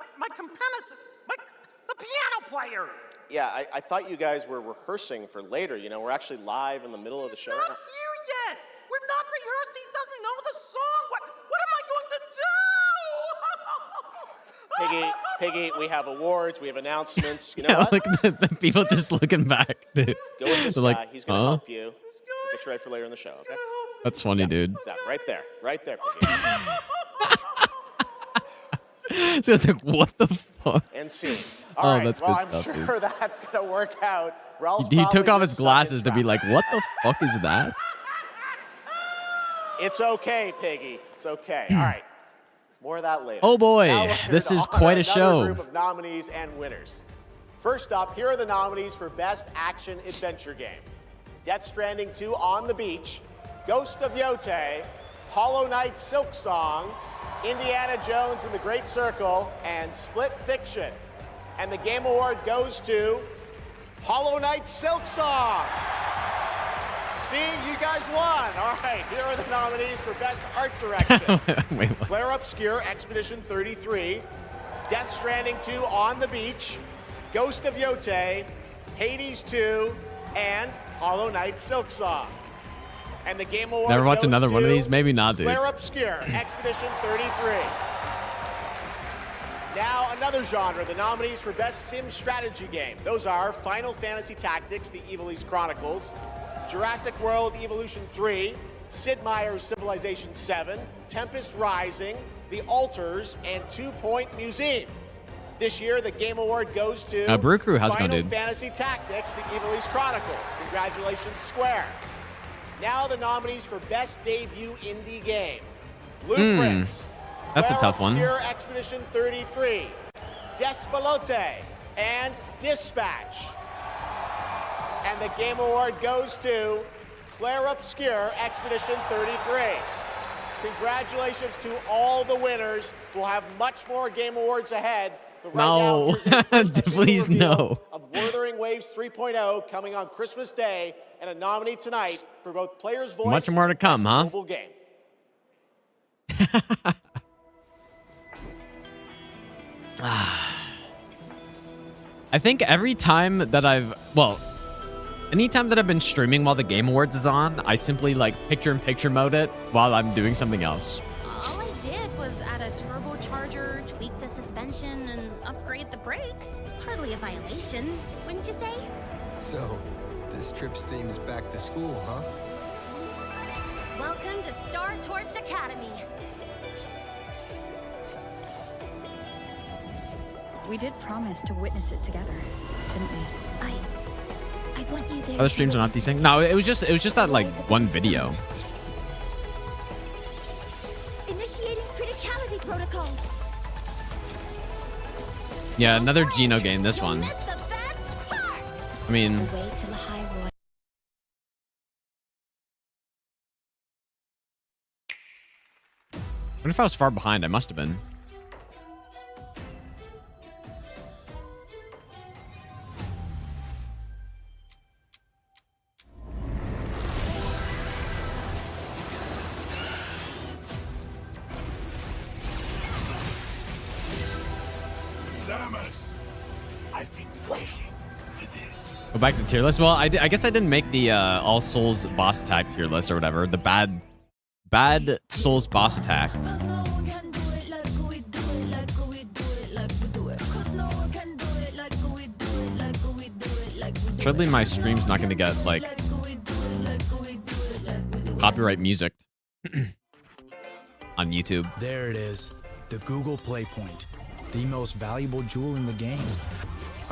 The piano player! Yeah, I thought you guys were rehearsing for later. You know, we're actually live in the middle of the show. He's not here yet! We're not rehearsed, he doesn't know the song! What am I going to do? Piggy, we have awards, we have announcements. You know Yeah, what? look at the people just looking back, dude. Go with this They're guy. like, He's going to huh? help you. We'll get you ready for later in the show, okay? That's funny, dude. Zach, right there, Piggy. So it's like, what the fuck? And scene. Oh, All right, that's well, good I'm stuff, sure that's going to work out. Ralph's He took probably off just his stuck in glasses to be traffic. like, what the fuck is that? It's okay, Piggy. It's okay. All right. More of that later. Oh boy, Now we're here this to is honor quite a another show. Group of nominees and winners. First up, here are the nominees for Best Action Adventure Game: Death Stranding 2 On the Beach, Ghost of Yote, Hollow Knight Silksong, Indiana Jones and the Great Circle, and Split Fiction. And the Game Award goes to Hollow Knight Silksong. See, you guys won. All right, here are the nominees for Best Art Direction. Wait, what? Claire Obscure, Expedition 33, Death Stranding 2 On the Beach, Ghost of Yote, Hades 2, and Hollow Knight Silksong. And the Game Award Never watch goes another one of to these? Maybe not, dude. Claire Obscure, Expedition 33. Now, another genre, the nominees for Best Sim Strategy Game. Those are Final Fantasy Tactics, The Evil East Chronicles, Jurassic World Evolution 3, Sid Meier's Civilization 7, Tempest Rising, The Alters, and 2 Point Museum. This year, the Game Award goes to Brew Crew, how's it going, Final dude? Fantasy Tactics, The Evil East Chronicles. Congratulations, Square. Now the nominees for Best Debut Indie Game. Blueprints. That's a Claire tough one. Obscure Expedition 33, Despalote, and Dispatch. And the Game Award goes to Claire Obscure Expedition 33. Congratulations to all the winners. We'll have much more Game Awards ahead. But right No. now, here's your first official Please, reveal no. of Wuthering Waves 3.0 coming on Christmas Day, and a nominee tonight for both Player's Voice Much more to come, and huh? Mobile Game. I think every time that anytime that I've been streaming while the Game Awards is on, I simply like picture-in-picture mode it while I'm doing something else. All I did was add a turbocharger, tweak the suspension, and upgrade the brakes. Hardly a violation, wouldn't you say? So, this trip seems back to school, huh? Welcome to Star Torch Academy. We did promise to witness it together, didn't we? I want you there. Other streams are not desync. No, it was just that like one video. Initiating criticality protocol. Yeah, another Geno game. This one. I mean, Way to the high road. I wonder if I was far behind. I must have been. Samus, I've been waiting for this. Go back to tier list. Well, I guess I didn't make the All Souls boss attack tier list or whatever. The bad Souls boss attack. Surely my stream's not going to get like copyright music on YouTube. There it is, the Google Play Point, the most valuable jewel in the game.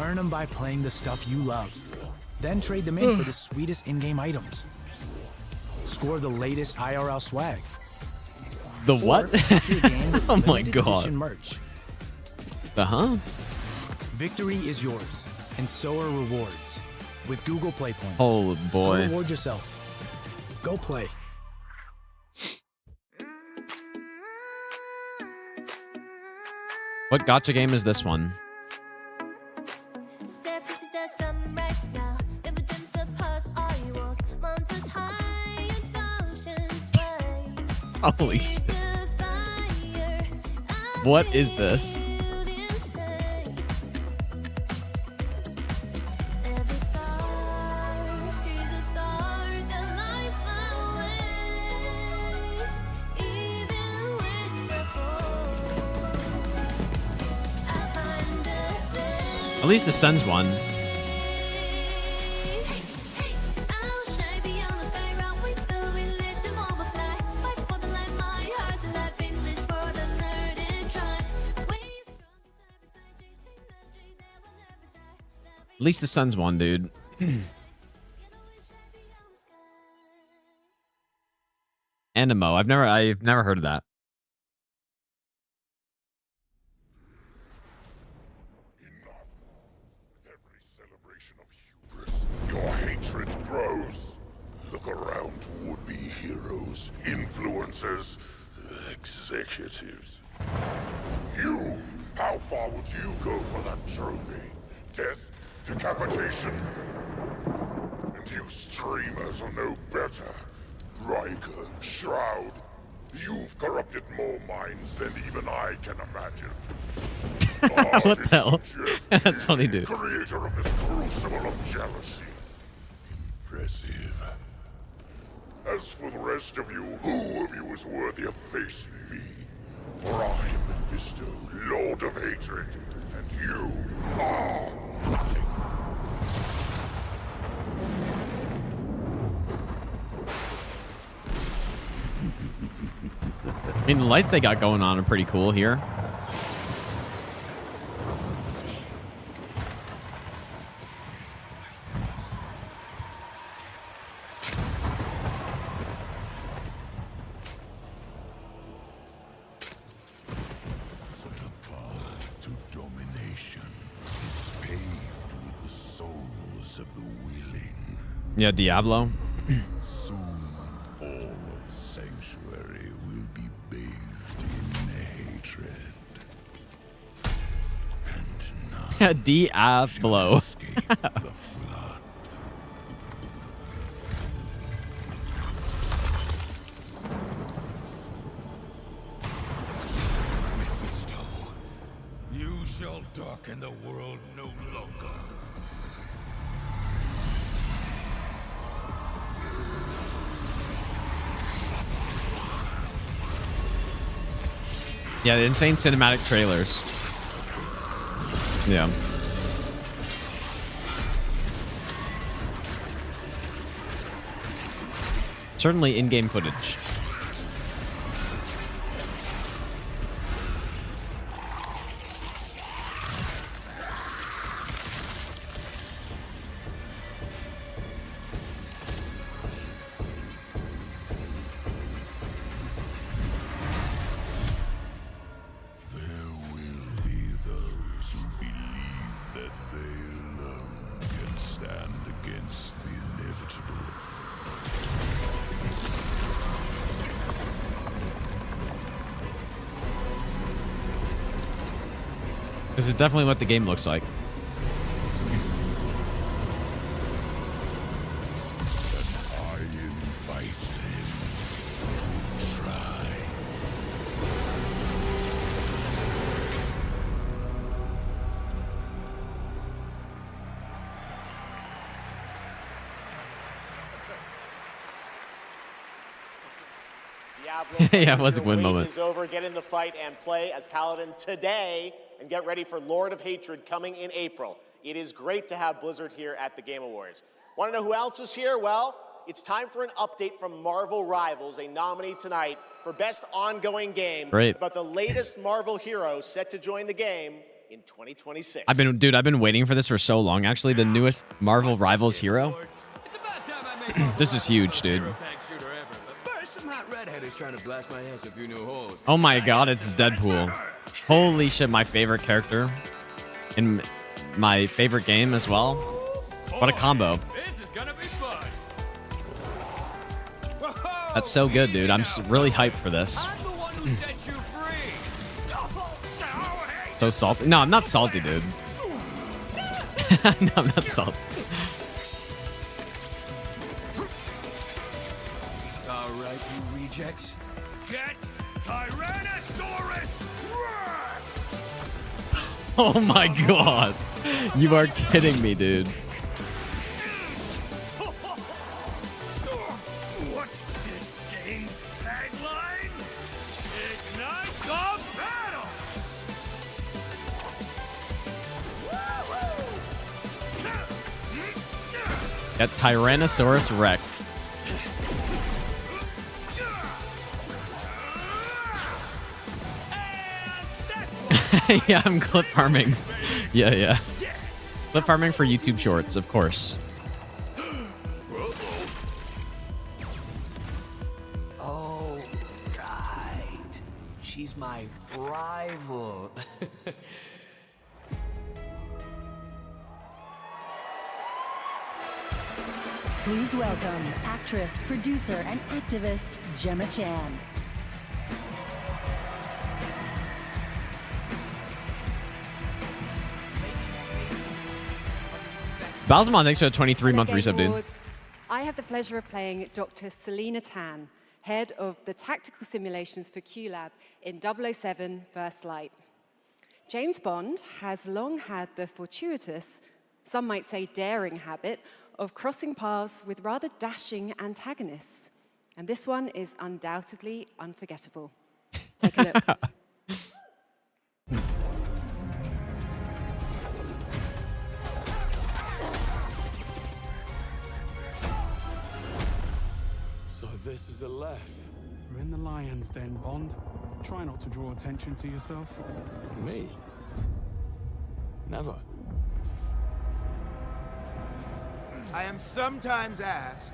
Earn them by playing the stuff you love. Then trade them in for the sweetest in-game items. Score the latest IRL swag. The what? Oh my Limited god. edition merch. The huh? Victory is yours, and so are rewards. With Google Play Points. Oh boy. Go reward yourself. Go play. What gacha game is this one? Step into the sunrise now. Never dim supposed all you walk. Mountains high and oceans wide. Holy shit. What is this? At least the sun's one. At least the sun's one, dude. Animo. I've never heard of that. Your hatred grows. Look around to would-be heroes, influencers, executives. You, how far would you go for that trophy? Death? Decapitation? And you streamers are no better. Riker, Shroud, you've corrupted more minds than even I can imagine. What the hell? That's funny, dude. Creator of this crucible of jealousy. Impressive. As for the rest of you, who of you is worthy of facing me? For I am Mephisto, Lord of Hatred, and you are nothing. I mean, the lights they got going on are pretty cool here. Yeah, Diablo. Soon, all of Sanctuary will be bathed in hatred. And none Diablo. escape the flood. Mephisto, you shall darken the world no longer. Yeah, the insane cinematic trailers. Yeah. Certainly in-game footage. This is definitely what the game looks like. I invite them to try. Diablo Yeah, it was a your good wait moment. is over. Get in the fight and play as Paladin today, and get ready for Lord of Hatred coming in April. It is great to have Blizzard here at the Game Awards. Want to know who else is here? Well, it's time for an update from Marvel Rivals, a nominee tonight for Best Ongoing Game. Great. About the latest Marvel hero set to join the game in 2026. I've been waiting for this for so long. Actually, the newest Marvel Rivals hero. This is huge, dude. Some hot redhead who's trying to blast my ass a few new holes. Oh my god, it's Deadpool. Holy shit, my favorite character. In my favorite game as well. What a combo. This is gonna be fun. That's so good, dude. I'm really hyped for this. I'm the one who set you free. So salty. No, I'm not salty, dude. No, I'm not salty. All right, you rejects. Get Tyrannosaurus Rex! Oh my god. You are kidding me, dude. What's this game's tagline? Ignite the battle! Got Tyrannosaurus Rex. Yeah, I'm clip farming. Yeah. Clip farming for YouTube Shorts, of course. Oh, right. She's my rival. Please welcome actress, producer, and activist Gemma Chan. Balsamon, thanks for a 23-month resub, dude. I have the pleasure of playing Dr. Selena Tan, head of the tactical simulations for QLab in 007 First Light. James Bond has long had the fortuitous, some might say daring habit, of crossing paths with rather dashing antagonists. And this one is undoubtedly unforgettable. Take a look. So this is Aleph. We're in the lion's den, Bond. Try not to draw attention to yourself. Me? Never. I am sometimes asked,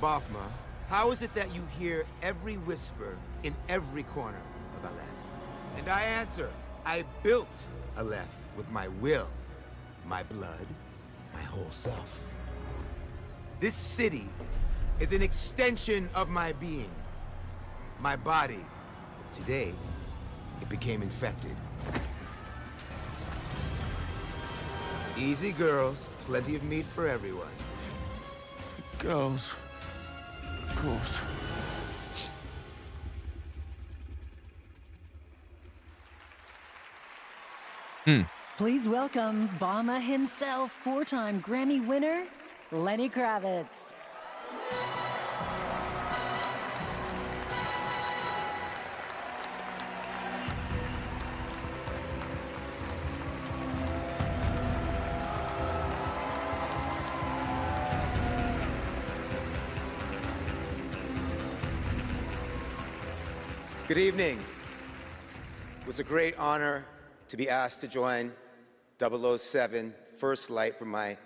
Bafma, how is it that you hear every whisper in every corner of Aleph? And I answer, I built Aleph with my will, my blood, my whole self. This city is an extension of my being, my body. Today, it became infected. Easy, girls. Plenty of meat for everyone. Girls. Of course. Please welcome Obama himself, 4-time Grammy winner, Lenny Kravitz. Good evening. It was a great honor to be asked to join 007 First Light for my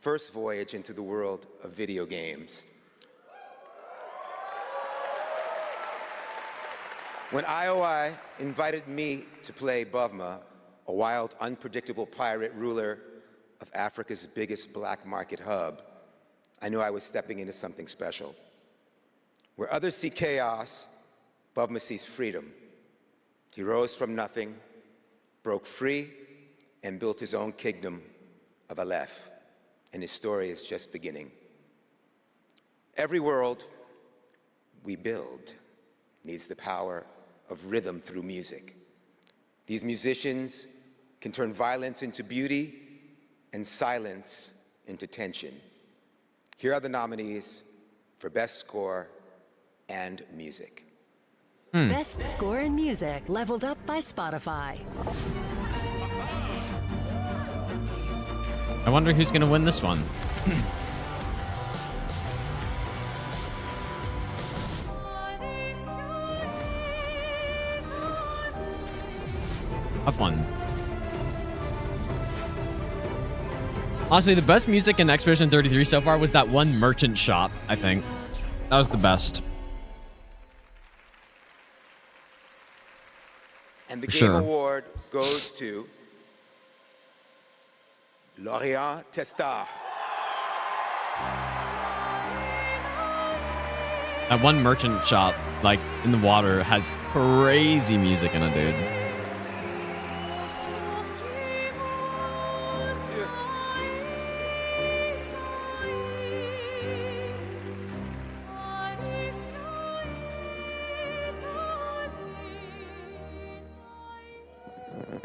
first voyage into the world of video games. When IOI invited me to play Bavma, a wild, unpredictable pirate ruler of Africa's biggest black market hub, I knew I was stepping into something special. Where others see chaos, Bavma sees freedom. He rose from nothing, broke free, and built his own kingdom of Aleph. And his story is just beginning. Every world we build needs the power of rhythm through music. These musicians can turn violence into beauty and silence into tension. Here are the nominees for Best Score and Music. Best Score in Music, leveled up by Spotify. I wonder who's going to win this one. Tough one. Honestly, the best music in Expedition 33 so far was that one merchant shop, I think. That was the best. And the Game Award goes to Lorient Testar. That one merchant shop, like, in the water, has crazy music in it, dude.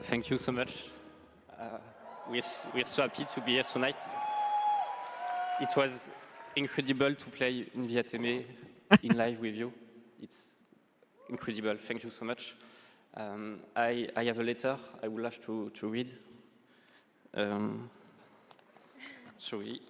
Thank you so much. We're so happy to be here tonight. It was incredible to play in Viateme in live with you. It's incredible. Thank you so much. I have a letter I would love to read. Sorry.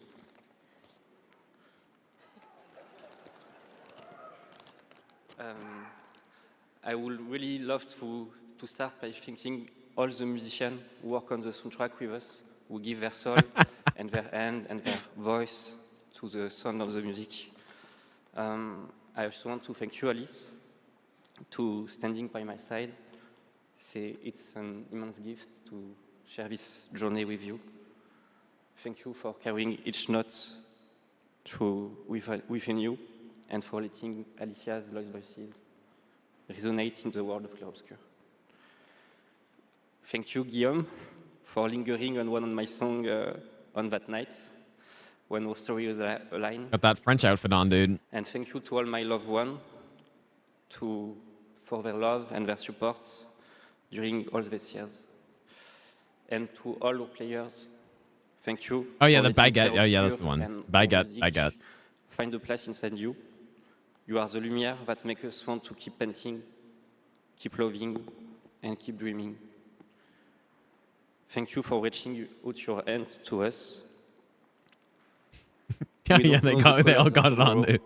I would really love to start by thanking all the musicians who work on the soundtrack with us, who give their soul and their hand and their voice to the sound of the music. I also want to thank you, Alice, to standing by my side. It's an immense gift to share this journey with you. Thank you for carrying each note within you and for letting Alicia's lost voices resonate in the world of Clair Obscur. Thank you, Guillaume, for lingering on one of my songs on that night when our story was aligned. Got that French outfit on, dude. And thank you to all my loved ones for their love and their support during all these years. And to all our players, thank you. Oh yeah, for the letting baguette. Clair Oh yeah, Obscur that's the one. and our Baguette, music baguette. Find a place inside you. You are the lumière that makes us want to keep painting, keep loving, and keep dreaming. Thank you for reaching out your hands to us. Yeah, they all got it on, dude.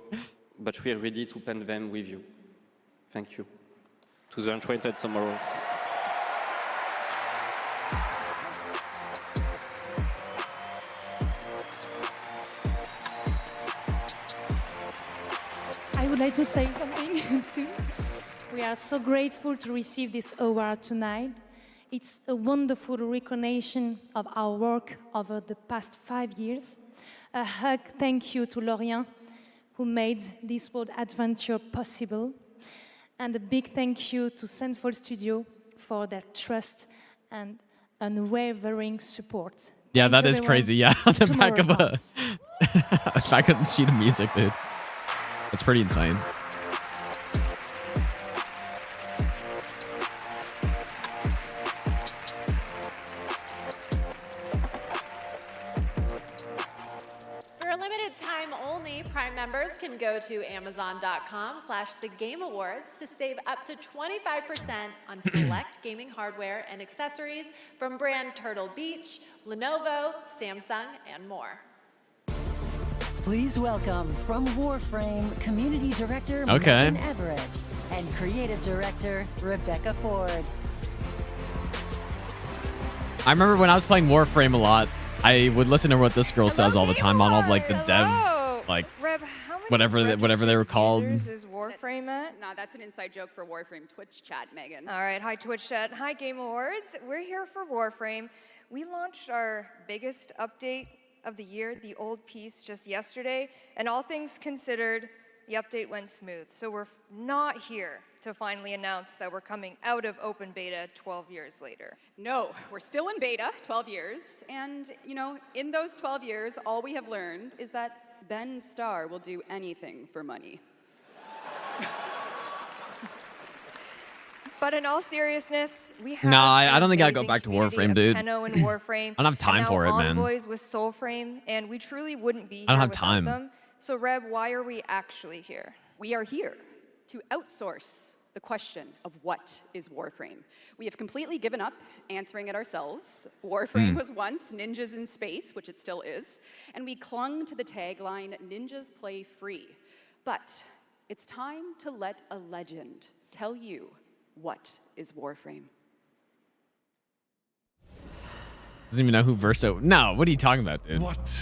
But we are ready to paint them with you. Thank you. To the Enchanted Tomorrows. I would like to say something too. We are so grateful to receive this award tonight. It's a wonderful recognition of our work over the past 5 years. A hug thank you to Lorient, who made this world adventure possible. And a big thank you to Central Studio for their trust and unwavering support. Yeah, Thank that you, is everyone. crazy. Yeah, on the back of Tomorrow a back of the sheet of music, dude. That's pretty insane. For a limited time only, Prime members can go to Amazon.com/thegameawards to save up to 25% on select gaming hardware and accessories from brand Turtle Beach, Lenovo, Samsung, and more. Please welcome from Warframe, Community Director Okay. Megan Everett and Creative Director Rebecca Ford. I remember when I was playing Warframe a lot, I would listen to what this girl says all the time on all of, like the dev, like Reb, how many whatever they were called. users is Warframe at? No, that's an inside joke for Warframe Twitch chat, Megan. All right, hi Twitch chat, hi Game Awards. We're here for Warframe. We launched our biggest update of the year, the old piece, just yesterday, and all things considered, the update went smooth. So we're not here to finally announce that we're coming out of open beta 12 years later. No, we're still in beta, 12 years, and you know, in those 12 years, all we have learned is that Ben Starr will do anything for money. But in all seriousness, we have No, I an don't think I'd go amazing back to community Warframe, of dude. Tenno and Warframe. I don't have time and for now it, man. Envoys with Soulframe, and we truly wouldn't be I don't here have without time. them. So Reb, why are we actually here? We are here to outsource the question of what is Warframe. We have completely given up answering it ourselves. Warframe was once ninjas in space, which it still is, and we clung to the tagline, ninjas play free. But it's time to let a legend tell you what is Warframe. Doesn't even know who Verso. No, what are you talking about, dude? What?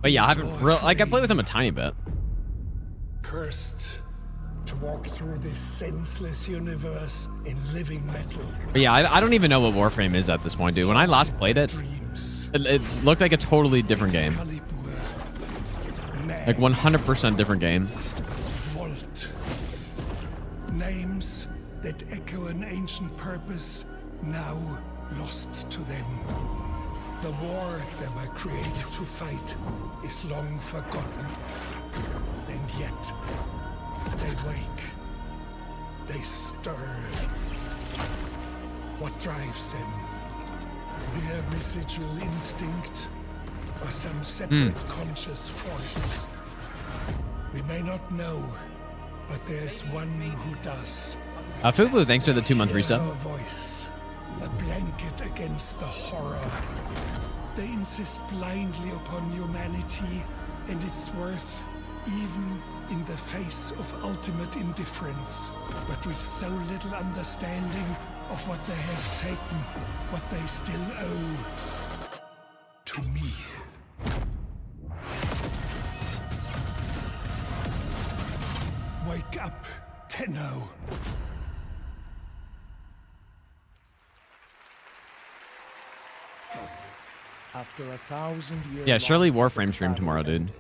But yeah, I haven't I played with him a tiny bit. Cursed to walk through this senseless universe in living metal. But yeah, I don't even know what Warframe is at this point, dude. When I last played it, it looked like a totally different game. Like 100% different game. Vault. Names that echo an ancient purpose, now lost to them. The war they were created to fight is long forgotten. And yet, they wake. They stir. What drives them? Their residual instinct or some separate conscious force? We may not know, but there's one who does. Fubu, thanks for the 2-month reset. Their voice, a blanket against the horror. They insist blindly upon humanity and its worth, even in the face of ultimate indifference, but with so little understanding of what they have taken, what they still owe to me. Wake up, Tenno. After 1,000 years. Yeah, surely Warframe stream tomorrow, dude.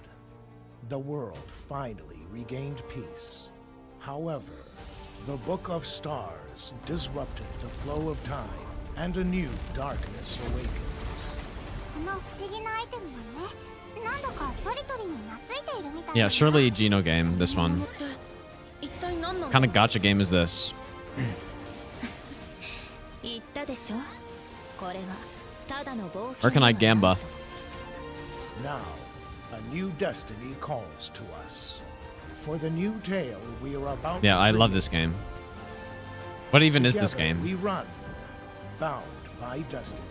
The world finally regained peace. However, the Book of Stars disrupted the flow of time, and a new darkness awakens. Yeah, surely Geno game, this one. What kind of gacha game is this? Where can I gamba? Now, a new destiny calls to us. For the new tale we are about Yeah, to I love create, this game. What even is this together game? We run, bound by destiny.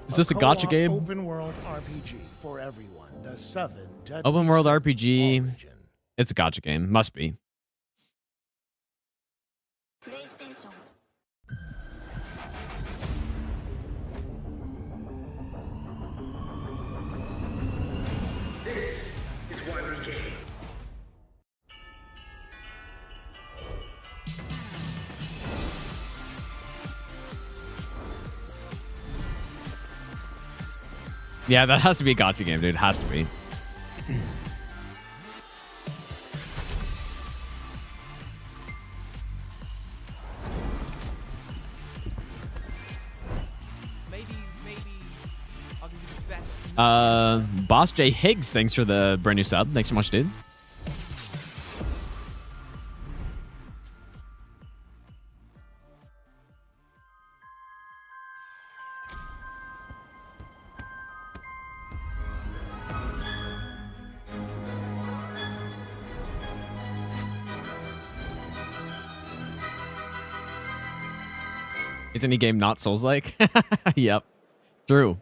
Is this a gacha co-op game? Open world RPG for everyone. The 7 deadly Open world sins RPG. It's a gacha game. Must be. Yeah, that has to be a gacha game, dude. It has to be. Boss J Higgs, thanks for the brand new sub. Thanks so much, dude. Is any game not Souls-like? Yep. True.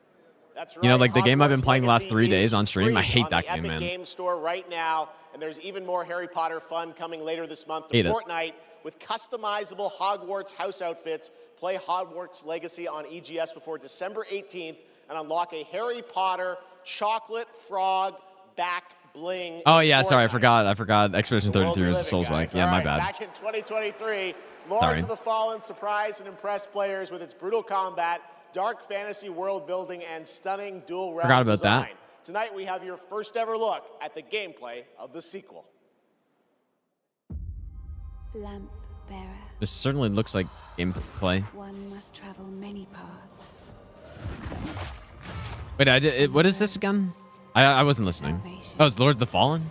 That's right. You know, like the game I've been Hogwarts playing the last 3 Legacy days is on stream, I free hate on that the game, Epic man. Game Store right now, and there's even more Harry Potter fun coming later this month to Hate it. Fortnite with customizable Hogwarts house outfits. Play Hogwarts Legacy on EGS before December 18th and unlock a Harry Potter chocolate frog back bling. Oh in yeah, sorry, I Fortnite. forgot. Expedition The world 33 we is live in, Souls-like. guys. Yeah, All my right, bad. Back in 2023, Lords Sorry. of the Fallen surprised and impressed players with its brutal combat, dark fantasy world building, and stunning dual realm Forgot about that. design. Tonight we have your first ever look at the gameplay of the sequel. Lamp bearer, This certainly looks like gameplay. one must travel many paths. Wait, what is this again? I wasn't listening. Oh, it's Lord of the Fallen?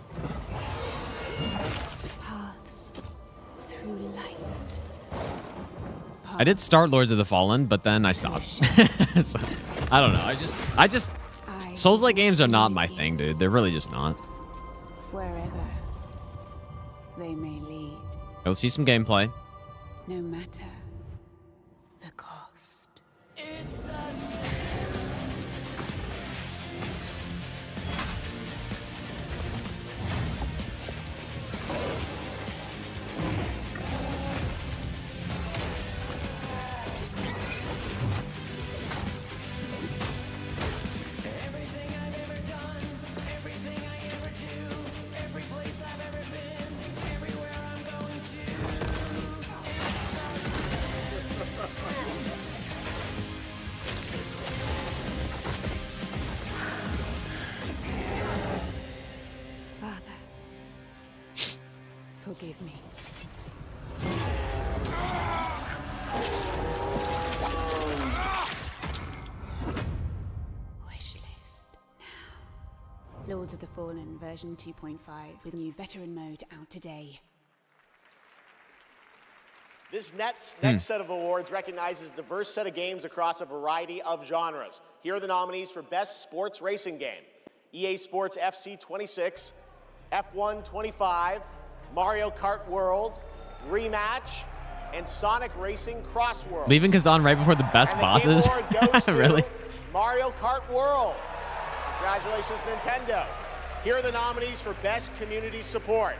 Paths through light. I did start Lords of the Fallen, but then I stopped. So, I don't know. I just Souls-like games are not my thing, dude. They're really just not. Wherever they may lead, Let's see some gameplay. no matter the cost. Father, forgive me. Wishlist now. Lords of the Fallen version 2.5 with new veteran mode out today. This next set of awards recognizes a diverse set of games across a variety of genres. Here are the nominees for Best Sports Racing Game: EA Sports FC 26, F1 25, Mario Kart World, Rematch, and Sonic Racing Cross World. Leaving Kazan right before the best And the bosses? Game Award goes to Really? Mario Kart World. Congratulations, Nintendo. Here are the nominees for Best Community Support.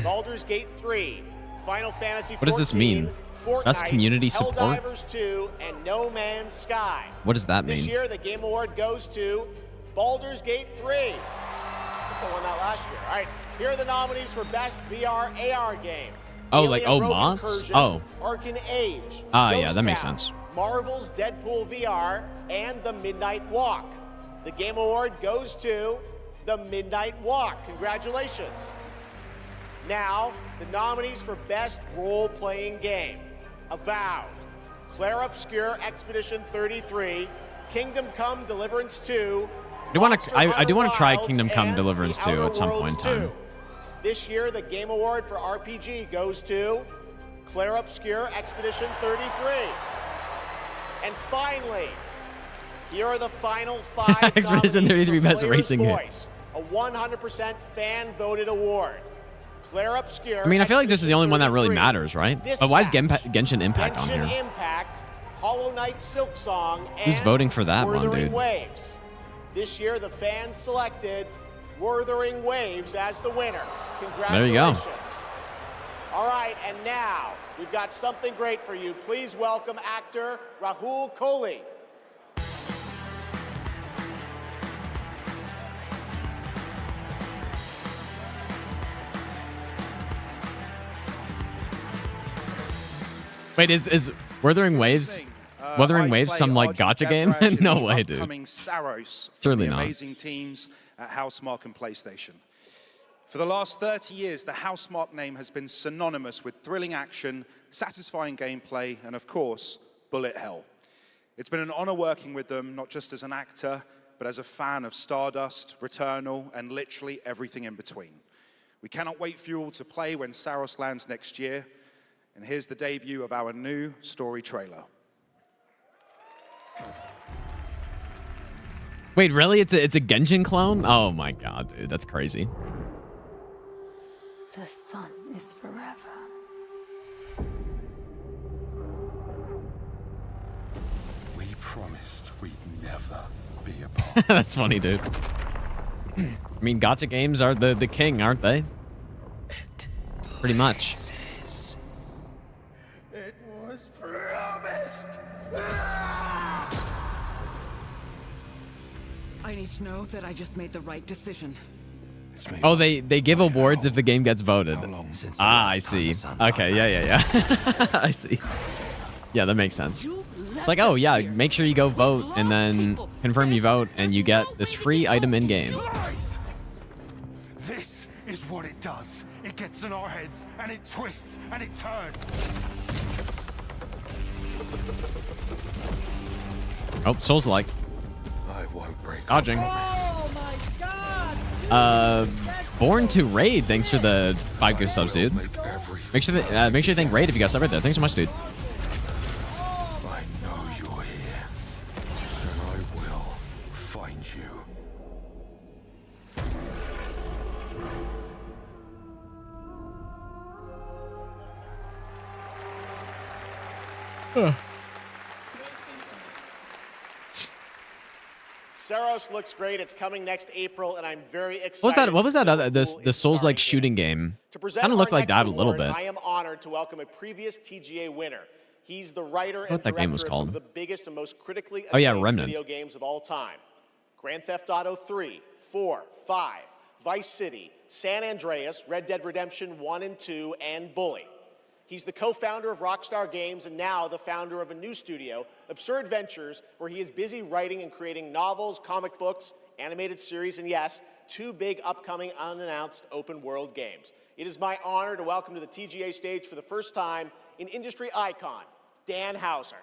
Baldur's Gate 3, Final Fantasy 14, What does this mean? Fortnite, Best community support? Helldivers 2, and No Man's Sky. What does that This mean? year, the Game Award goes to Baldur's Gate 3. I think they won that last year. All right, here are the nominees for Best VR AR Game. Oh, like, Alien oh, Rogue mods? Incursion, Oh. Arcan Age. Ah, yeah, Ghost that makes Town, sense. Marvel's Deadpool VR, and The Midnight Walk. The Game Award goes to The Midnight Walk. Congratulations. Now, the nominees for Best Role-Playing Game. Avowed, Claire Obscure Expedition 33, Kingdom Come Deliverance 2, I do want Monster to. I Hunter do want to try Wilds, Kingdom Come and Deliverance The 2 Outer at some point in Worlds time. 2. This year, the Game Award for RPG goes to Claire Obscure Expedition 33. And finally, here are the final 5 Expedition nominees 33 for Best Player's Racing Game. Voice, a 100% fan-voted award. Claire Obscure. I mean, I feel like this is the only one that really 33, matters, right? But why is Genshin Impact on Genshin here? Impact, Hollow Knight Silksong, Who's and voting for that one, Wuthering dude? Waves. This year, the fans selected Wuthering Waves as the winner. There you go. Congratulations. All right, and now we've got something great for you. Please welcome actor Rahul Kohli. Wait, is Wuthering Waves? Wuthering Waves some like gotcha game? No way, dude. Upcoming Saros from Surely the not. amazing teams at Housemarque and PlayStation. For the last 30 years, the Housemarque name has been synonymous with thrilling action, satisfying gameplay, and of course, bullet hell. It's been an honor working with them, not just as an actor, but as a fan of Stardust, Returnal, and literally everything in between. We cannot wait for you all to play when Saros lands next year. And here's the debut of our new story trailer. Wait, really? It's a Genshin clone? Oh my god, dude, that's crazy. The sun is forever. We promised we'd never be apart. That's funny, dude. I mean, gotcha games are the king, aren't they? Pretty much. It was promised. I need to know that I just made the right decision. Oh, they give awards if the game gets voted. Ah, I see. Okay, yeah. I see. Yeah, that makes sense. It's like, oh yeah, make sure you go vote and then confirm you vote and you get this free item in game. This is what it does. It gets in our heads, and it twists, and it turns. Oh, Souls-like. I won't break. Dodging. Born to Raid, thanks for the 5 gift subs, dude. Make sure you thank Raid if you got sub right there. Thanks so much, dude. I know you're here, and I will find you. Saros looks great. It's coming next April, and I'm very excited. What was that other the Souls-like shooting game? To present Kind of looked our like that a next little award, bit. I am honored to welcome a previous TGA winner. He's the writer and What that director game was of called. some of the biggest and most critically Oh, yeah, acclaimed Remnant. video games of all time. Grand Theft Auto 3, 4, 5, Vice City, San Andreas, Red Dead Redemption 1 and 2, and Bully. He's the co-founder of Rockstar Games and now the founder of a new studio, Absurd Ventures, where he is busy writing and creating novels, comic books, animated series, and yes, 2 big upcoming unannounced open world games. It is my honor to welcome to the TGA stage for the first time an industry icon, Dan Houser.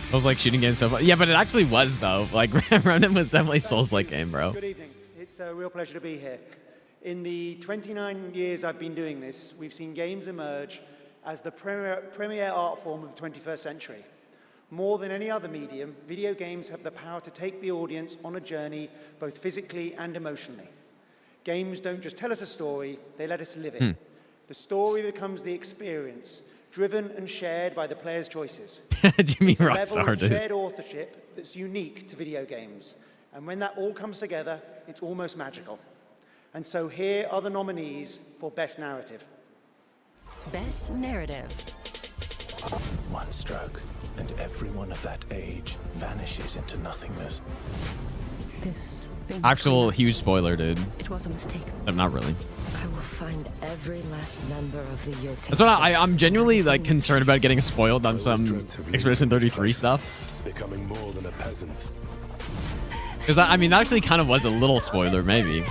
Souls-like shooting game so far. Yeah, but it actually was though. Like Remnant was definitely Souls-like game, bro. Good evening. It's a real pleasure to be here. In the 29 years I've been doing this, we've seen games emerge as the premier art form of the 21st century. More than any other medium, video games have the power to take the audience on a journey, both physically and emotionally. Games don't just tell us a story, they let us live it. The story becomes the experience, driven and shared by the player's choices. Jimmy It's a level Rockstar, of dude. shared authorship that's unique to video games. And when that all comes together, it's almost magical. And so here are the nominees for Best Narrative. Best Narrative. One stroke, and everyone of that age vanishes into nothingness. This Actual huge spoiler, dude. It was a mistake. Not really. I will find every last member of the Yotei. That's what I'm genuinely like concerned about getting spoiled on some Expedition 33 stuff. Becoming more than a peasant. Because that, I mean, that actually kind of was a little spoiler, maybe,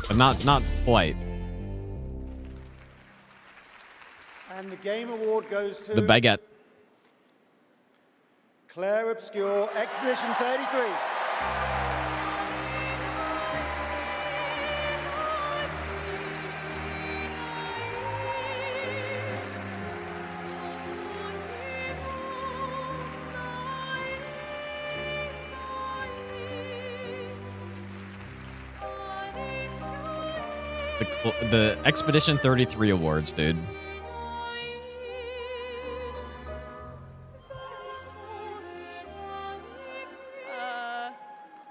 but not quite. And the Game Award goes to The baguette. Claire Obscure, Expedition 33. The Expedition 33 awards, dude.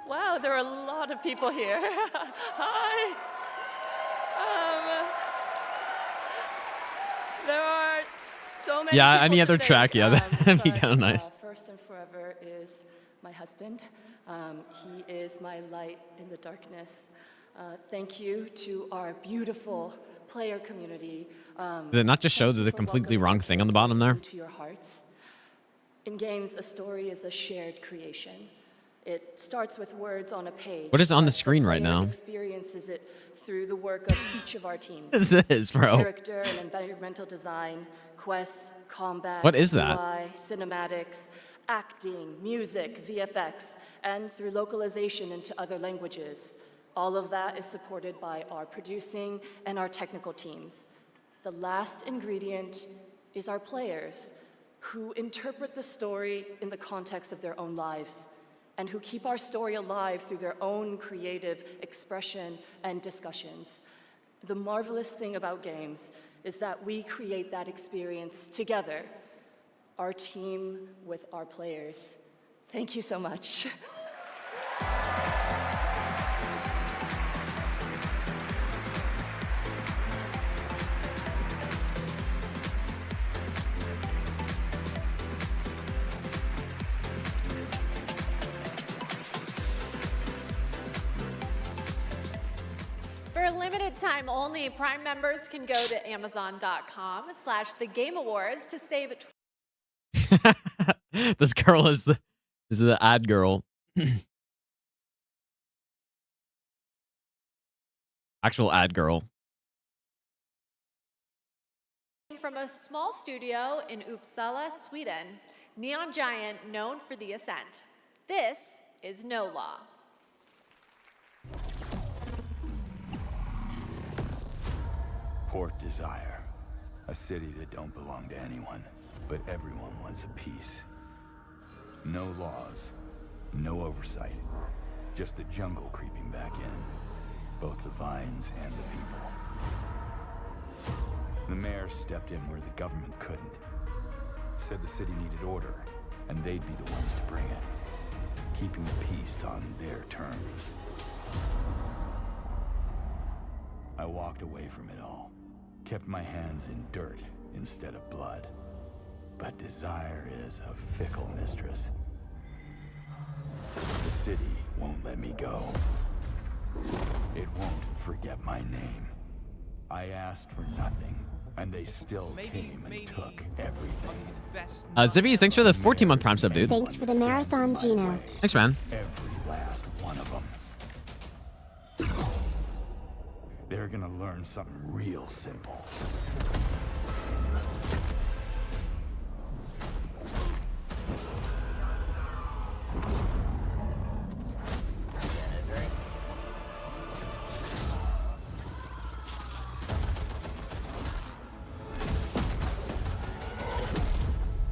Wow, there are a lot of people here. Hi. There are so many. Yeah, people any other today, track, yeah, that'd be kind of nice. First and forever is my husband. He is my light in the darkness. Thank you to our beautiful player community. Did it not just show the completely wrong thing on the bottom there? To your hearts. In games, a story is a shared creation. It starts with words on a page. What is on the but screen right player now? Experiences it through the work of each of our teams. What is this, bro? Character and environmental design, quests, combat, What is that? UI, cinematics, acting, music, VFX, and through localization into other languages. All of that is supported by our producing and our technical teams. The last ingredient is our players, who interpret the story in the context of their own lives, and who keep our story alive through their own creative expression and discussions. The marvelous thing about games is that we create that experience together, our team with our players. Thank you so much. For a limited time only, Prime members can go to Amazon.com/The Game Awards to save. This girl is the ad girl. Actual ad girl. From a small studio in Uppsala, Sweden, Neon Giant, known for The Ascent. This is No Law. Port Desire, a city that don't belong to anyone, but everyone wants a piece. No laws, no oversight, just the jungle creeping back in, both the vines and the people. The mayor stepped in where the government couldn't. Said the city needed order, and they'd be the ones to bring it, keeping the peace on their terms. I walked away from it all, kept my hands in dirt instead of blood. But desire is a fickle mistress. The city won't let me go. It won't forget my name. I asked for nothing, and they still came and took everything. Zibbies, thanks for the 14-month Prime sub, dude. Thanks for the marathon, Gino. Thanks, man. Every last one of them. They're gonna learn something real simple.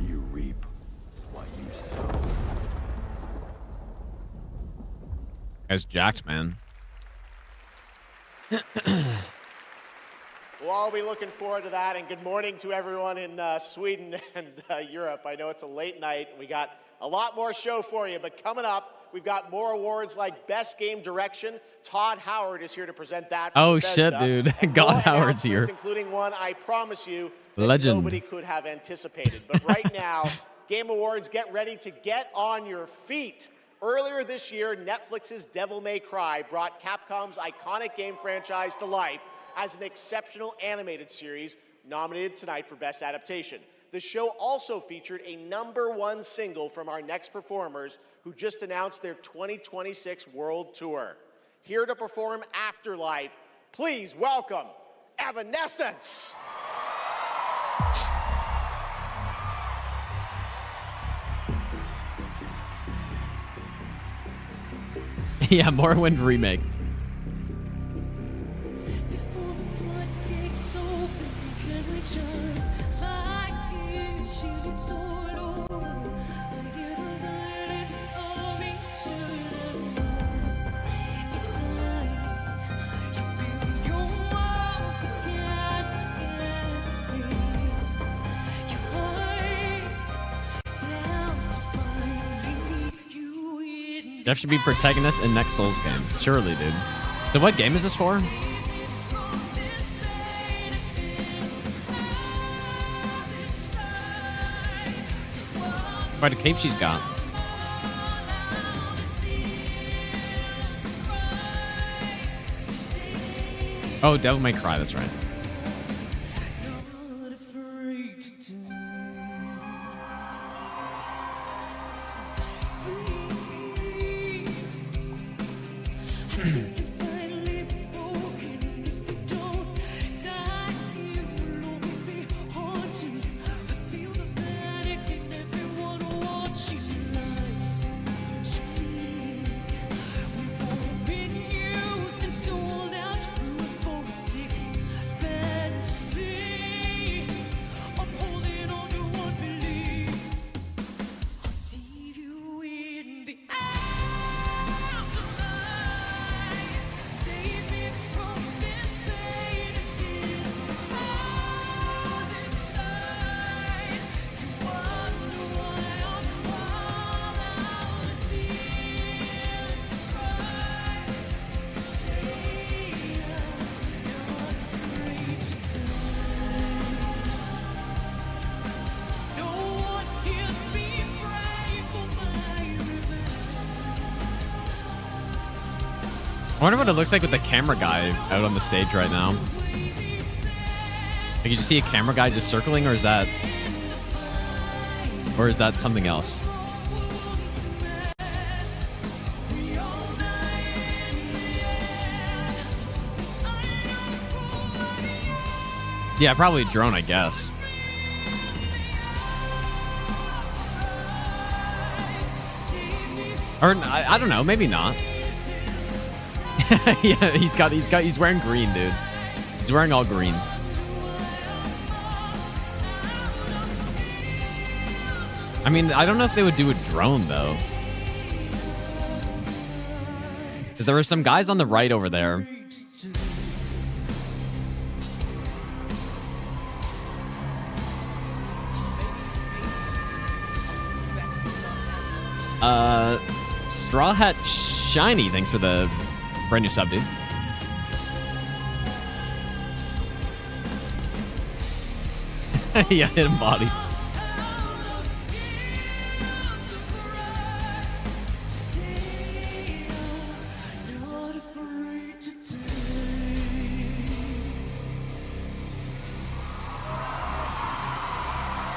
You reap Guy's jacked, man. We'll all be looking forward to that, and good morning to everyone in Sweden and Europe. I know it's a late night. We got a lot more show for you, but coming up, we've got more awards like Best Game Direction. Todd Howard is here to present that. Oh, Bethesda. shit, dude. And God more Howard's here. including one I promise you that Legend. nobody could have anticipated. But right now, Game Awards, get ready to get on your feet. Earlier this year, Netflix's Devil May Cry brought Capcom's iconic game franchise to life as an exceptional animated series nominated tonight for Best Adaptation. The show also featured a #1 single from our next performers who just announced their 2026 World Tour. Here to perform Afterlife, please welcome Evanescence. Yeah, Morrowind remake. Jeff should be protagonist in next Souls game. Surely, dude. So what game is this for? Quite a cape she's got. Oh, Devil May Cry, that's right. I wonder what it looks like with the camera guy out on the stage right now. Like, you just see a camera guy just circling, or is that something else? Yeah, probably a drone, I guess. Or I don't know, maybe not. Yeah, he's wearing green, dude. He's wearing all green. I mean, I don't know if they would do a drone though. Because there were some guys on the right over there. Straw Hat Shiny, thanks for the brand new sub, dude. Yeah, hit him body.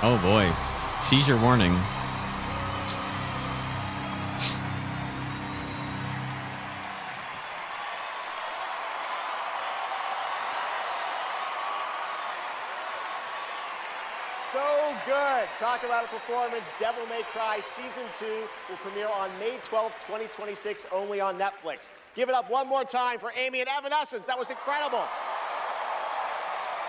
Oh boy. Seizure warning. So good. Talk about a performance. Devil May Cry Season 2 will premiere on May 12th, 2026, only on Netflix. Give it up one more time for Amy and Evanescence. That was incredible.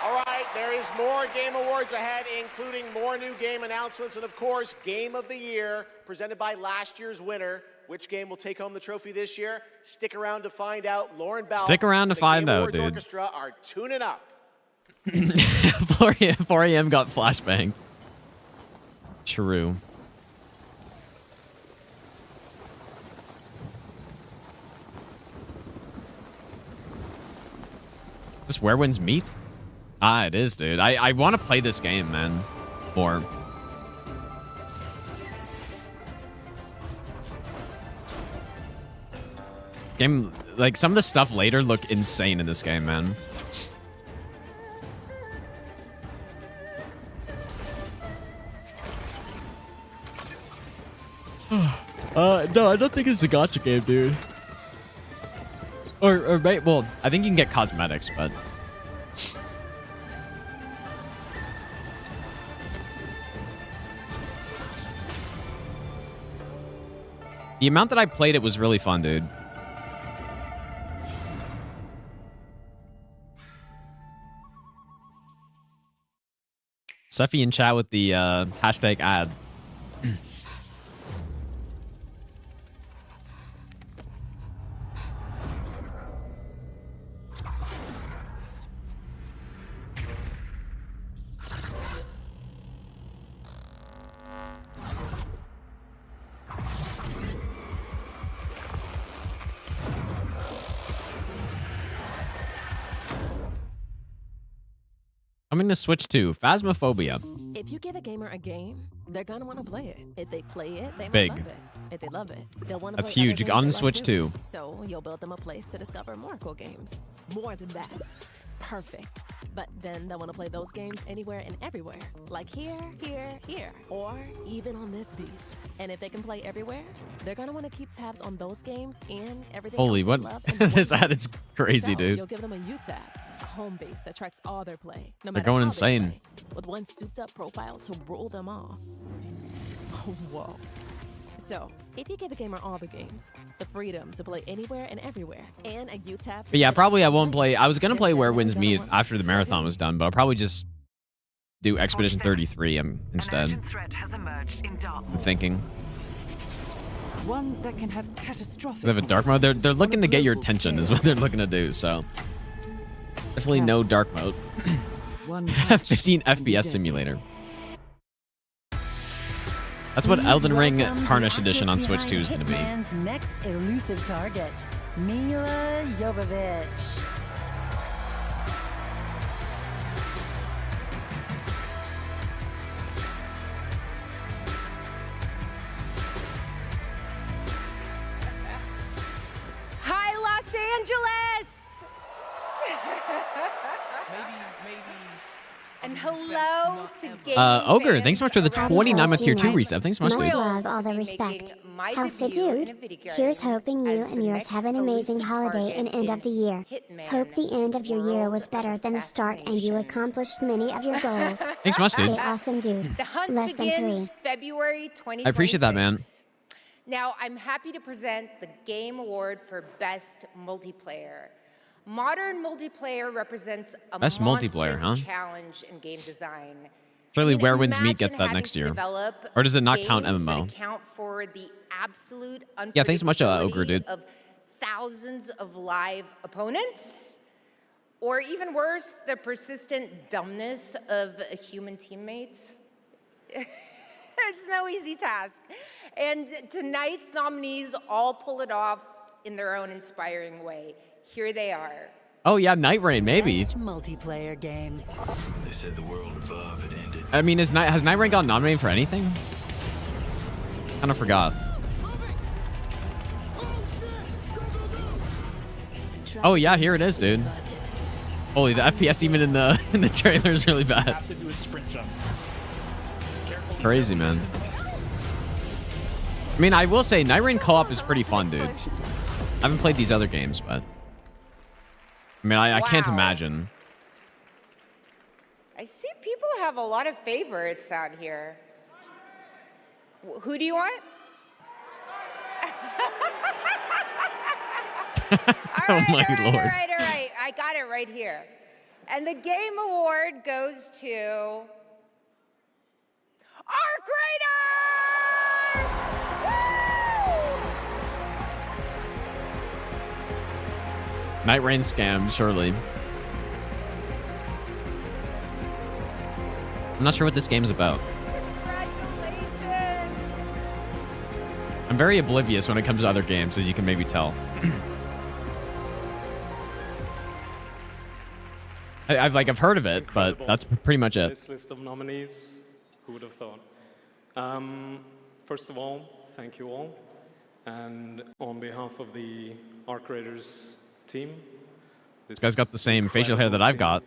All right, there is more Game Awards ahead, including more new game announcements and, of course, Game of the Year, presented by last year's winner. Which game will take home the trophy this year? Stick around to find out. Lauren Bell. Stick around to find out, dude. Orchestra are tuning up. 4 a.m. got flashbang. True. This Where Winds Meet? Ah, it is, dude. I want to play this game, man. More. Game, like, some of the stuff later look insane in this game, man. No, I don't think it's a gacha game, dude. Or well, I think you can get cosmetics, but... The amount that I played it was really fun, dude. Seffi in chat with the hashtag ad. Coming to Switch 2, Phasmophobia. If you give a gamer a game, they're gonna want to play it. If they play it, they Big. might love it. If they love it, they'll want to That's play huge. other games On they Switch love 2. So you'll build them a place to discover more cool games. More than that. Perfect. But then they'll want to play those games anywhere and everywhere. Like here, here, or even on this beast. And if they can play everywhere, they're gonna want to keep tabs on those games and everything Holy, else what? they love in one This ad place. is crazy, So dude. You'll give them a U-tab, a home base that tracks all their play. No They're matter going how they insane. play, with one souped-up profile to rule them all. Whoa. So, if you give a gamer all the games, the freedom to play anywhere and everywhere, and a U-tab... But yeah, probably I won't play. I was going to play Where Winds Meet after the marathon was done, but I'll probably just do Expedition 33 instead. I'm thinking. One that can have catastrophic. They have a dark mode. They're looking to get your attention is what they're looking to do, so. Definitely no dark mode. 15 FPS simulator. That's what Elden Ring Tarnished Edition on Switch 2 is going to be. Hitman's next elusive target, Mila Jovovich. Hi, Los Angeles! And hello to gaming Ogre, fans thanks so much for the around the 29 month tier 2 Teamwork. reset. Thanks so much, Much dude. love, all the respect. Howsa dude. Here's hoping you and yours have an amazing holiday and end of the year. Hope the end of your year was better than the start and you accomplished many of your goals. Thanks so much, dude. Stay awesome, dude. The hunt Less than begins 3. February 2026. I appreciate that, man. Now, I'm happy to present the Game Award for Best Multiplayer. Modern multiplayer represents a Best multiplayer, monstrous huh? challenge in game design. Surely I mean, Where Winds Meet gets imagine that having next to year. develop Or does it not count games that MMO? account for the absolute Yeah, thanks so much, Ogre, dude. of thousands of live opponents, or even worse, the persistent dumbness of a human teammate. It's no easy task. And tonight's nominees all pull it off in their own inspiring way. Here they are. Oh, yeah, Night Rain, maybe. Best multiplayer game. They said the world above had ended. I mean, has Night Rain gotten nominated for anything? Kind of forgot. Oh, yeah, here it is, dude. Holy, the FPS even in the trailer is really bad. Have to do a sprint jump. Crazy, man. I mean, I will say, Night Rain co-op is pretty fun, dude. I haven't played these other games, but... I mean, I can't Wow. imagine. I see people have a lot of favorites out here. Who do you want? Oh, my All lord. right. I got it right here. And the game award goes to Arc Raiders! Night Rain scam, surely. I'm not sure what this game's about. Congratulations! I'm very oblivious when it comes to other games, as you can maybe tell. I've heard of it, but that's pretty much it. This list of nominees, who would have thought? First of all, thank you all. And on behalf of the Arc Raiders team, This guy's got the same facial hair that I've got.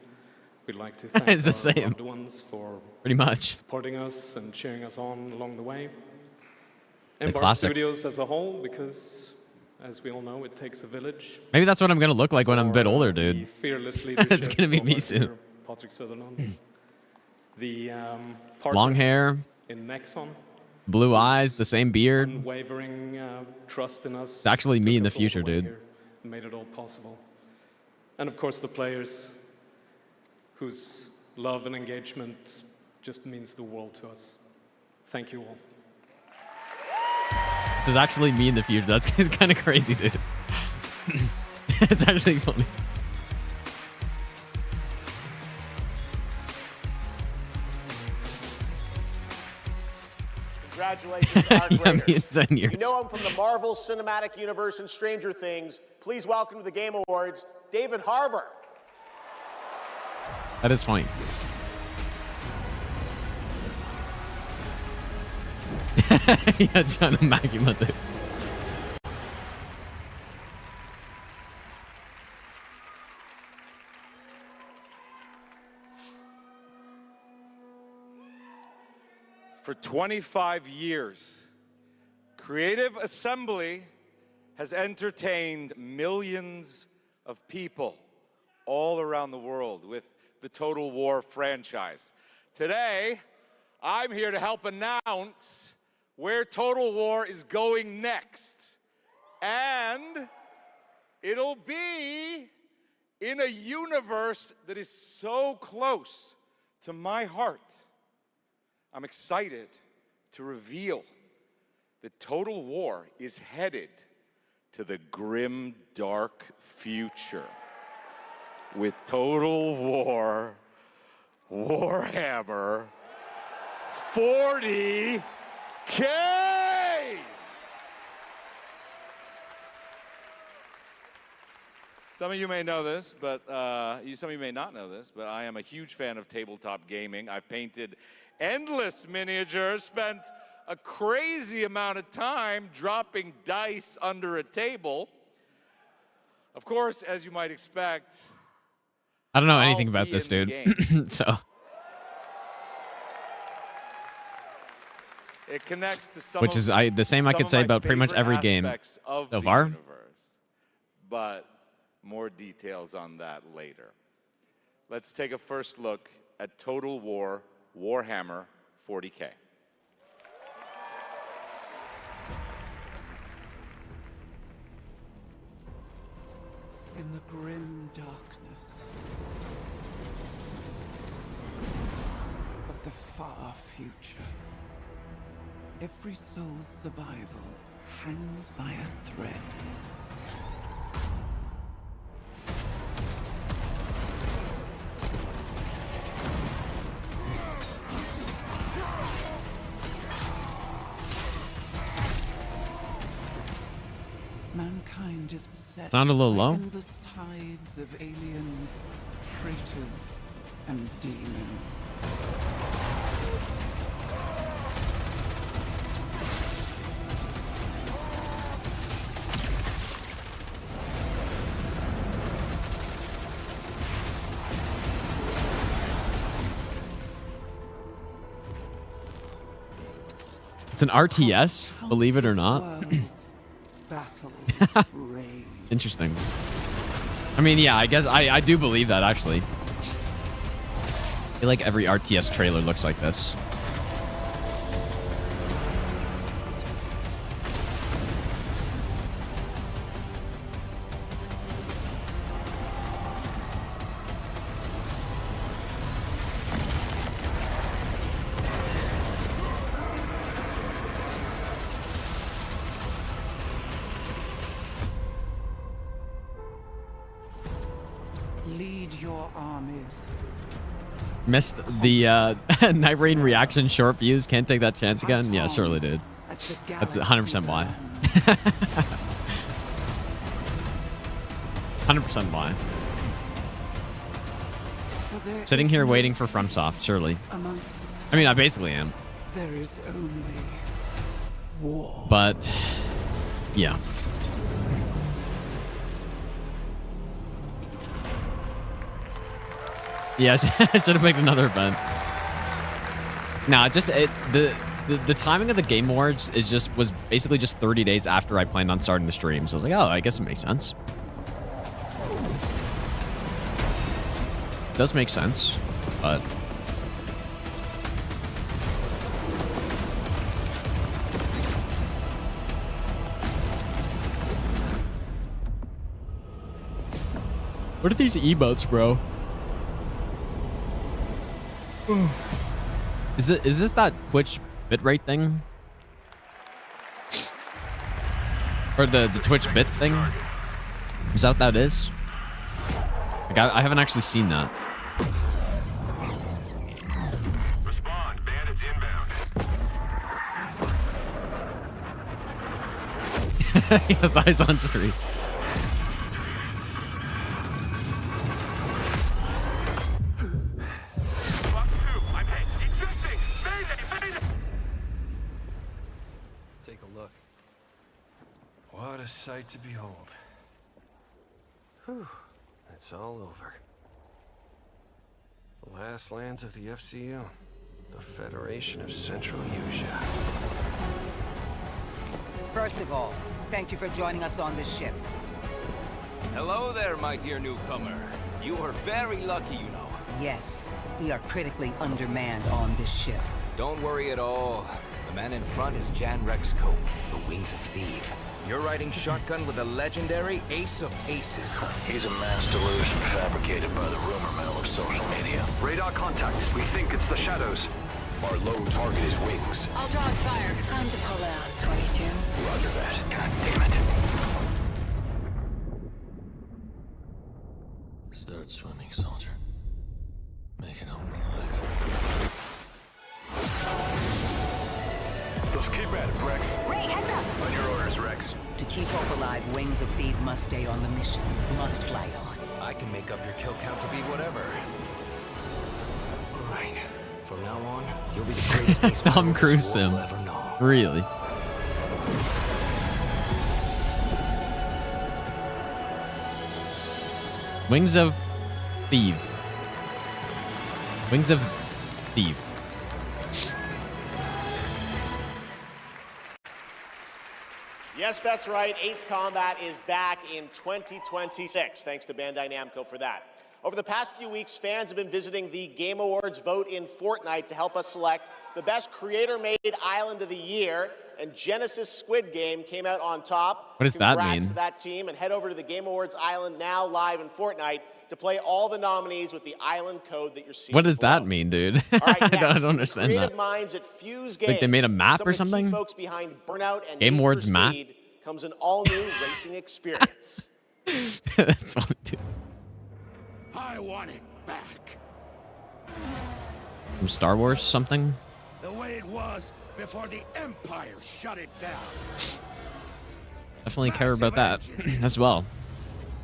we'd like to thank It's the our same. loved ones for Pretty much. supporting us and cheering us on along the way. The Embark classic. Studios as a whole, because as we all know, it takes a village. Maybe that's what I'm gonna look like when I'm a bit older, The dude. fearless It's leadership gonna be of me our soon. leader, Patrick Sutherland. The Long partners hair, in Nexon, blue eyes, the same beard. unwavering trust in us. It's actually me in the took us all future, way dude. here and made it all possible. And of course, the players whose love and engagement just means the world to us. Thank you all. This is actually me in the future. That's kind of crazy, dude. It's actually funny. Congratulations, Arc Yeah, Raiders. me in 10 years. You know him from the Marvel Cinematic Universe and Stranger Things. Please welcome to the Game Awards, David Harbour. That is funny. Yeah, John Makima, dude. For 25 years, Creative Assembly has entertained millions of people all around the world with the Total War franchise. Today, I'm here to help announce where Total War is going next. And it'll be in a universe that is so close to my heart. I'm excited to reveal that Total War is headed to the grim, dark future with Total War Warhammer 40K! Some of you may know this, but some of you may not know this, but I am a huge fan of tabletop gaming. I've painted endless miniatures, spent a crazy amount of time dropping dice under a table. Of course, as you might expect, I don't know I'll anything about be this, in dude. the game. So It connects to some which of, is the same I some could of say my about pretty much favorite every game aspects of so the far. universe. But more details on that later. Let's take a first look at Total War Warhammer 40K. In the grim darkness of the far future, every soul's survival hangs by a thread. Mankind is beset Sound a little by low? endless tides of aliens, traitors, and demons. it's an RTS, believe it or not. Battles rage. Interesting. I mean, yeah, I guess I do believe that, actually. I feel like every RTS trailer looks like this. Lead your armies. Missed the Night Rain reaction short views. Can't take that chance again. Yeah, surely, dude. That's 100% why. 100% why. Sitting here waiting for FromSoft, surely. I mean, I basically am. There is only war. But, yeah. Yeah, I should have made another event. Nah, just the timing of the Game Awards was basically just 30 days after I planned on starting the stream. So I was like, oh, I guess it makes sense. It does make sense, but what are these emotes, bro? Is this that Twitch bitrate thing? Or the Twitch bit thing? Is that what that is? Like, I haven't actually seen that. Respond, bandits inbound. Yeah, thighs on street. Take a look. What a sight to behold. Whew, it's all over. The last lands of the FCU, the Federation of Central Usia. First of all, thank you for joining us on this ship. Hello there, my dear newcomer. You are very lucky, you know. Yes, we are critically undermanned on this ship. Don't worry at all. The man in front is Jan Rexco, the Wings of Thief. You're riding shotgun with the legendary Ace of Aces. He's a mass delusion fabricated by the rumor mill of social media. Radar contact. We think it's the Shadows. Our lone target is Wings. All dogs fire. Time to pull out. 22. Roger that. God damn it. Start swimming, soldier. Make it home alive. Just keep at it, Rex. Ray, heads up! On your orders, Rex. To keep hope alive, Wings of Thief must stay on the mission. Must fly on. I can make up your kill count to be whatever. Right. From now on, you'll be the greatest ace Tom Cruise sim. we'll ever know. Really? Wings of Thief. Wings of Thief. Yes, that's right. Ace Combat is back in 2026. Thanks to Bandai Namco for that. Over the past few weeks, fans have been visiting the Game Awards vote in Fortnite to help us select the best creator-made island of the year, and Genesis Squid Game came out on top. What does that Congrats mean? to that team, and head over to the Game Awards island now live in Fortnite to play all the nominees with the island code that you're seeing. What does that mean, dude? Right, I don't understand creative that. minds at Fuse Games. Like they made a map Some or of the key something? folks behind Burnout and Game Need for Awards map? Speed comes an all-new racing experience. That's funny, dude. I want it back. From Star Wars something? The way it was before the Empire shut it down. Definitely care about that as well.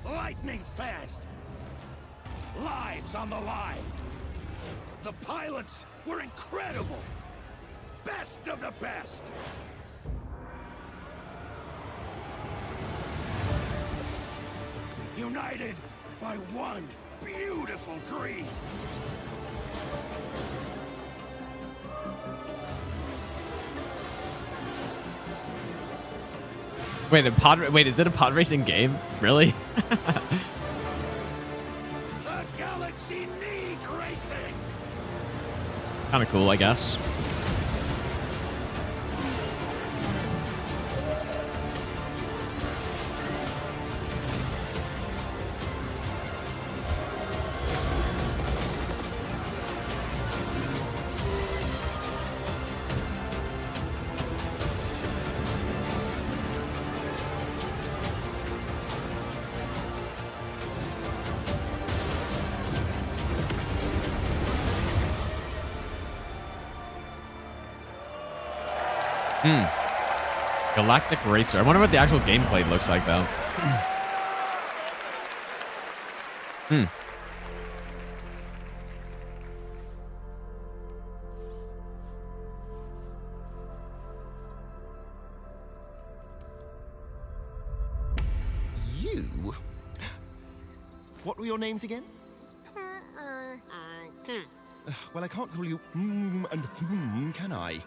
Lightning fast. Lives on the line. The pilots were incredible. Best of the best. United by one beautiful dream. Wait, is it a pod racing game? Really? The galaxy needs racing. Kind of cool, I guess. Galactic Racer. I wonder what the actual gameplay looks like, though. You? What were your names again? Well, I can't call you and can I?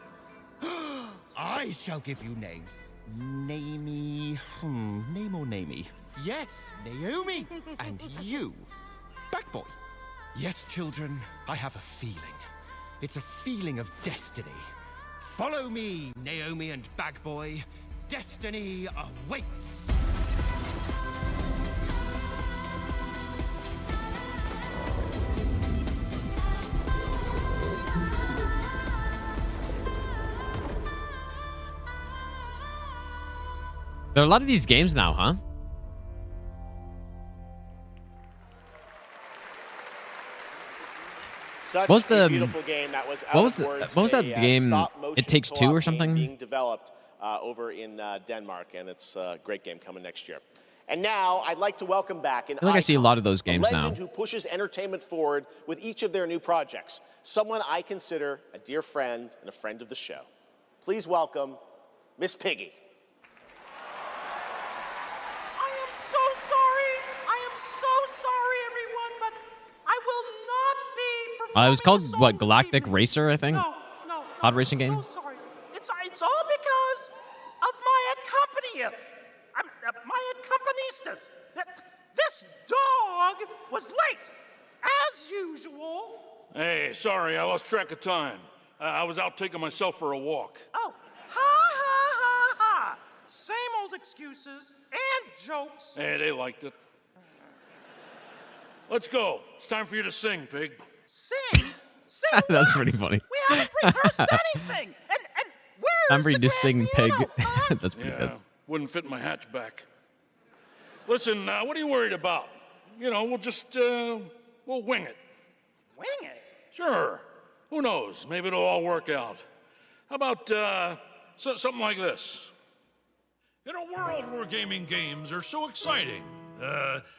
I shall give you names. Namey. Name or namey? Yes, Naomi. And you, Backboy. Yes, children, I have a feeling. It's a feeling of destiny. Follow me, Naomi and Backboy. Destiny awaits. There are a lot of these games now, huh? Such What was the beautiful game that was out what was of words, what was that a, game? stop-motion It Takes Two co-op or game something? being developed over in Denmark, and it's a great game coming next year. And now I'd like to welcome back an I feel like I see a lot of those games a legend now. who pushes entertainment forward with each of their new projects. Someone I consider a dear friend and a friend of the show. Please welcome Miss Piggy. It was called, what, Galactic Racer, I think? No, Pod racing game? so sorry. It's all because of my my accompanisters. This dog was late, as usual. Hey, sorry, I lost track of time. I was out taking myself for a walk. Oh, ha. Same old excuses and jokes. Hey, they liked it. Let's go. It's time for you to sing, pig. Sing? That's pretty funny. We haven't rehearsed anything. And where's Remember, you just sing pig. That's pretty Yeah, good. wouldn't fit in my hatchback. Listen, what are you worried about? You know, we'll just, we'll wing it. Wing it? Sure. Who knows? Maybe it'll all work out. How about, something like this? In a world where gaming games are so exciting,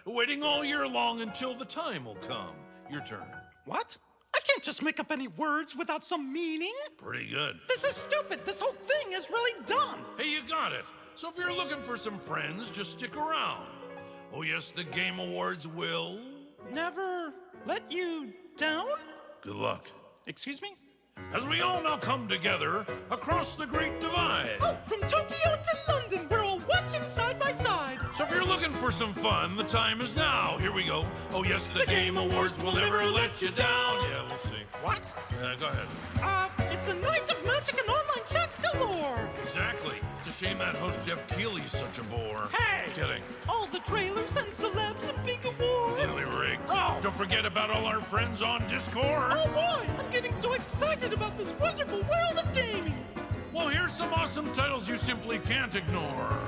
waiting all year long until the time will come. Your turn. What? I can't just make up any words without some meaning. Pretty good. This is stupid. This whole thing is really dumb. Hey, you got it. So if you're looking for some friends, just stick around. Oh yes, the Game Awards will... Never let you down? Good luck. Excuse me? As we all now come together across the Great Divide. Oh, from Tokyo to London, we're all watching side by side. So if you're looking for some fun, the time is now. Here we go. Oh yes, the Game Awards will never let you down. Yeah, we'll see. What? Go ahead. It's a night of magic and online chats galore. Exactly. It's a shame that host Jeff Keighley's such a bore. Hey! Kidding. All the trailers and celebs and big awards. Really rigged. Oh. Don't forget about all our friends on Discord. Oh boy, I'm getting so excited about this wonderful world of gaming. Well, here's some awesome titles you simply can't ignore.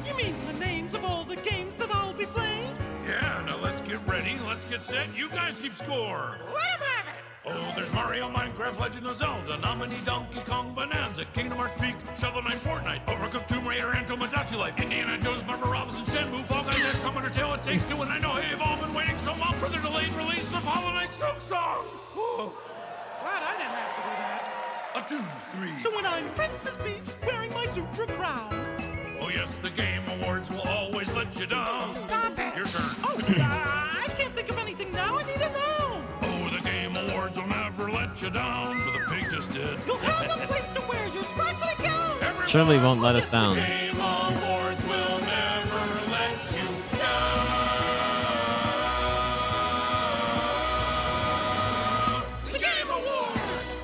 You mean the names of all the games that I'll be playing? Yeah, now let's get ready, let's get set, you guys keep score. Let 'em have it! Oh, there's Mario, Minecraft, Legend of Zelda, Nominee, Donkey Kong, Bonanza, Kingdom Hearts Peak, Shovel Knight, Fortnite, Overcooked, Tomb Raider, and Tomodachi Life, Indiana Jones, Marvel Robinson, Shenmue, Fall Guys, XCOM, Undertale, It Takes Two, and I know you've all been waiting so long for the delayed release of Hollow Knight Silksong. Glad I didn't have to do that. 1, 2, 3. So when I'm Princess Peach wearing my super crown. Oh yes, the Game Awards will always let you down. Stop it! Your turn. Oh, I can't think of anything now. I need to know. Oh, the Game Awards will never let you down. But the pig just did. You'll have a place to wear your sparkly gown. Surely won't let us down. Game Awards will never let you down. The Game Awards.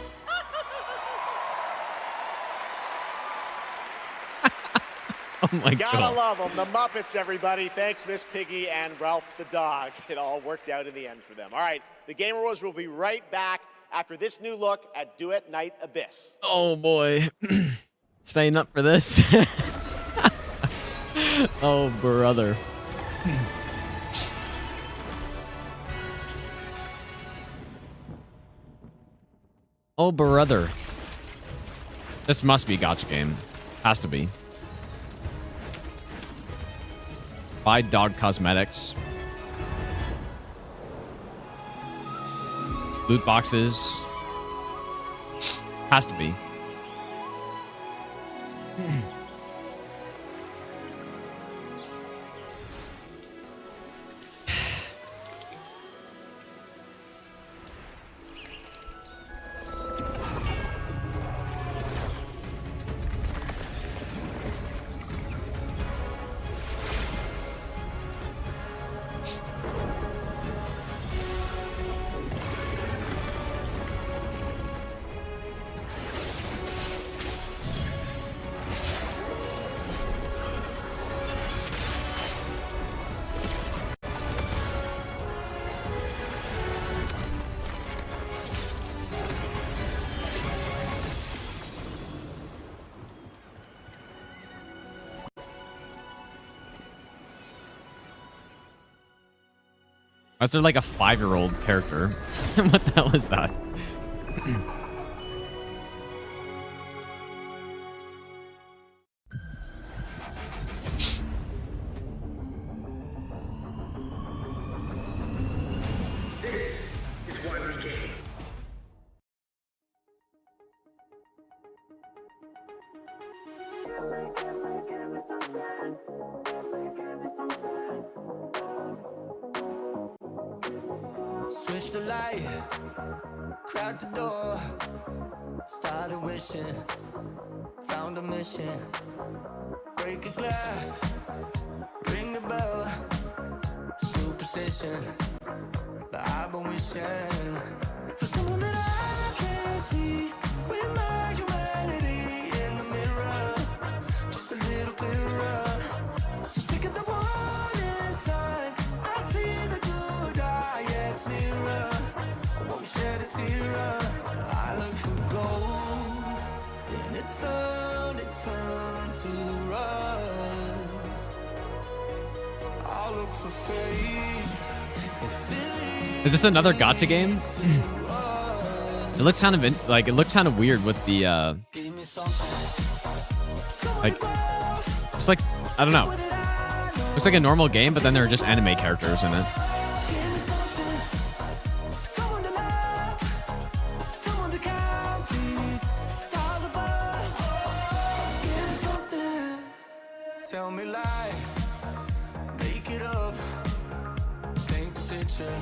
Oh my Gotta god. love them. The Muppets, everybody. Thanks, Miss Piggy and Ralph the dog. It all worked out in the end for them. All right, the Game Awards will be right back after this new look at Duet Night Abyss. Oh boy. Staying up for this. Oh, brother. Oh, brother. This must be a gacha game. Has to be. Buy dog cosmetics. Loot boxes. Has to be. Is there like a 5-year-old character? What the hell is that? Switch the light, crack the door, started wishing, found a mission, break a glass, ring the bell, superstition, but I've been wishing for someone that I can see with my humanity in the mirror, just a little clearer, so sick of the warning signs, I see the good eye, yes, nearer, I won't shed a tear, I look for gold, then it turned to rust, I'll look for faith. Is this another gacha game? It looks kind of like it looks kind of weird with the like it's like I don't know. Looks like a normal game, but then there are just anime characters in it. Tell me lies, make it up, paint the picture,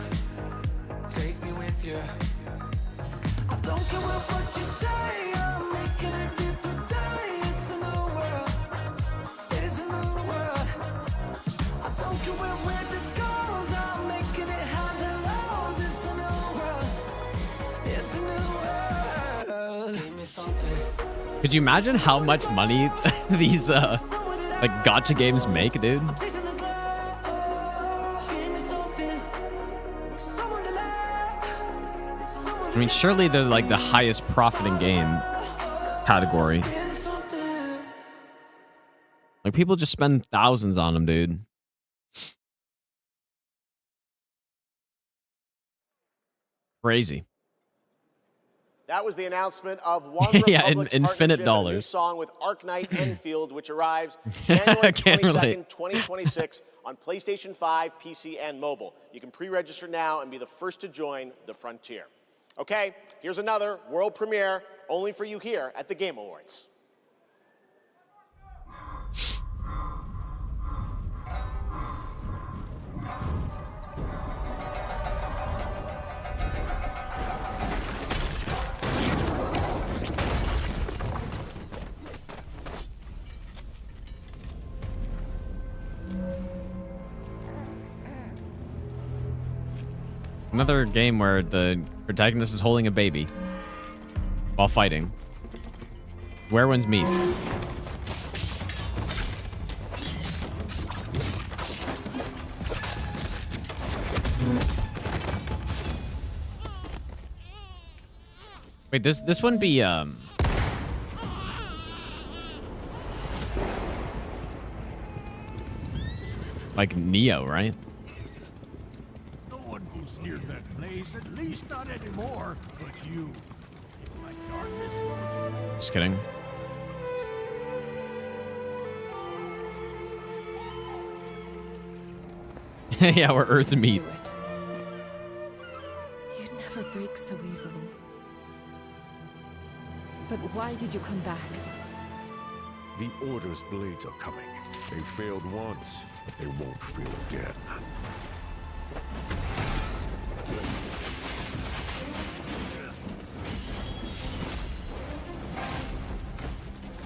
take me with you. I don't care what you say, I'm making it deep today. It's a new world, it's a new world. I don't care where this goes, I'm making it highs and lows. It's a new world, it's a new world. Give me something. Could you imagine how much money these like gacha games make, dude? I mean, surely they're like the highest profiting game category. Like people just spend thousands on them, dude. Crazy. That was the announcement of One Yeah, Republic's infinite partnership and a new dollars. song with Arknight Enfield, which arrives January Can't 22nd, relate. 2026 on PlayStation 5, PC, and mobile. You can pre-register now and be the first to join the frontier. Okay, here's another world premiere only for you here at the Game Awards. Another game where the protagonist is holding a baby while fighting. Where one's meat. Wait, this wouldn't be like Neo, right? No one goes near that place, at least not anymore. But you, like darkness. Just kidding. Yeah, we're Earth meat. You'd never break so easily. But why did you come back? The Order's blades are coming. They failed once, but they won't fail again.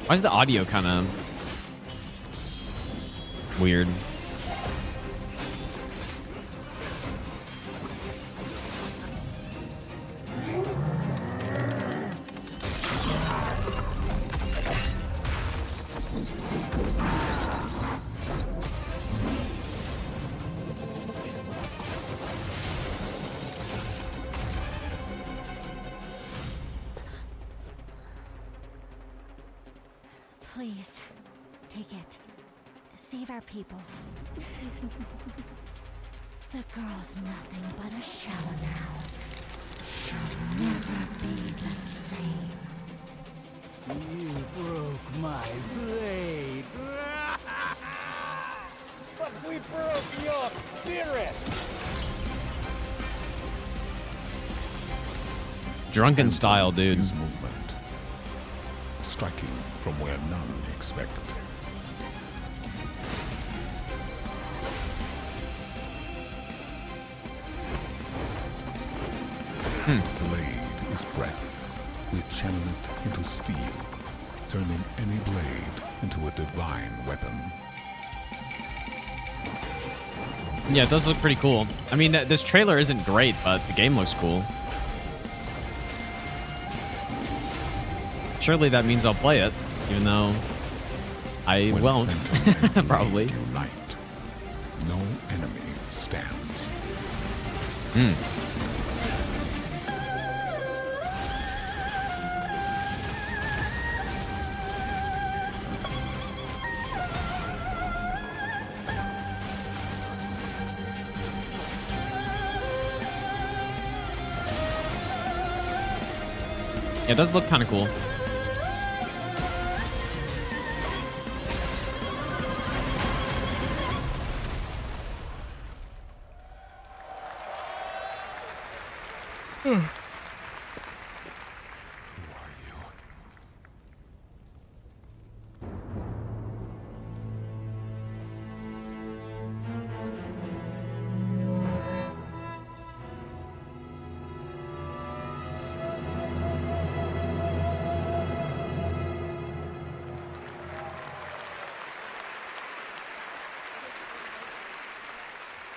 Why is the audio kind of weird? Please, take it. Save our people. The girl's nothing but a shell now. She'll never be the same. You broke my blade. But we broke your spirit! Drunken style, dude. His movement. Striking from where none expect. Blade is breath. We channel it into steel, turning any blade into a divine weapon. Yeah, it does look pretty cool. I mean, this trailer isn't great, but the game looks cool. Surely that means I'll play it, even though I won't, probably. Unite. No enemy stands. Yeah, it does look kind of cool.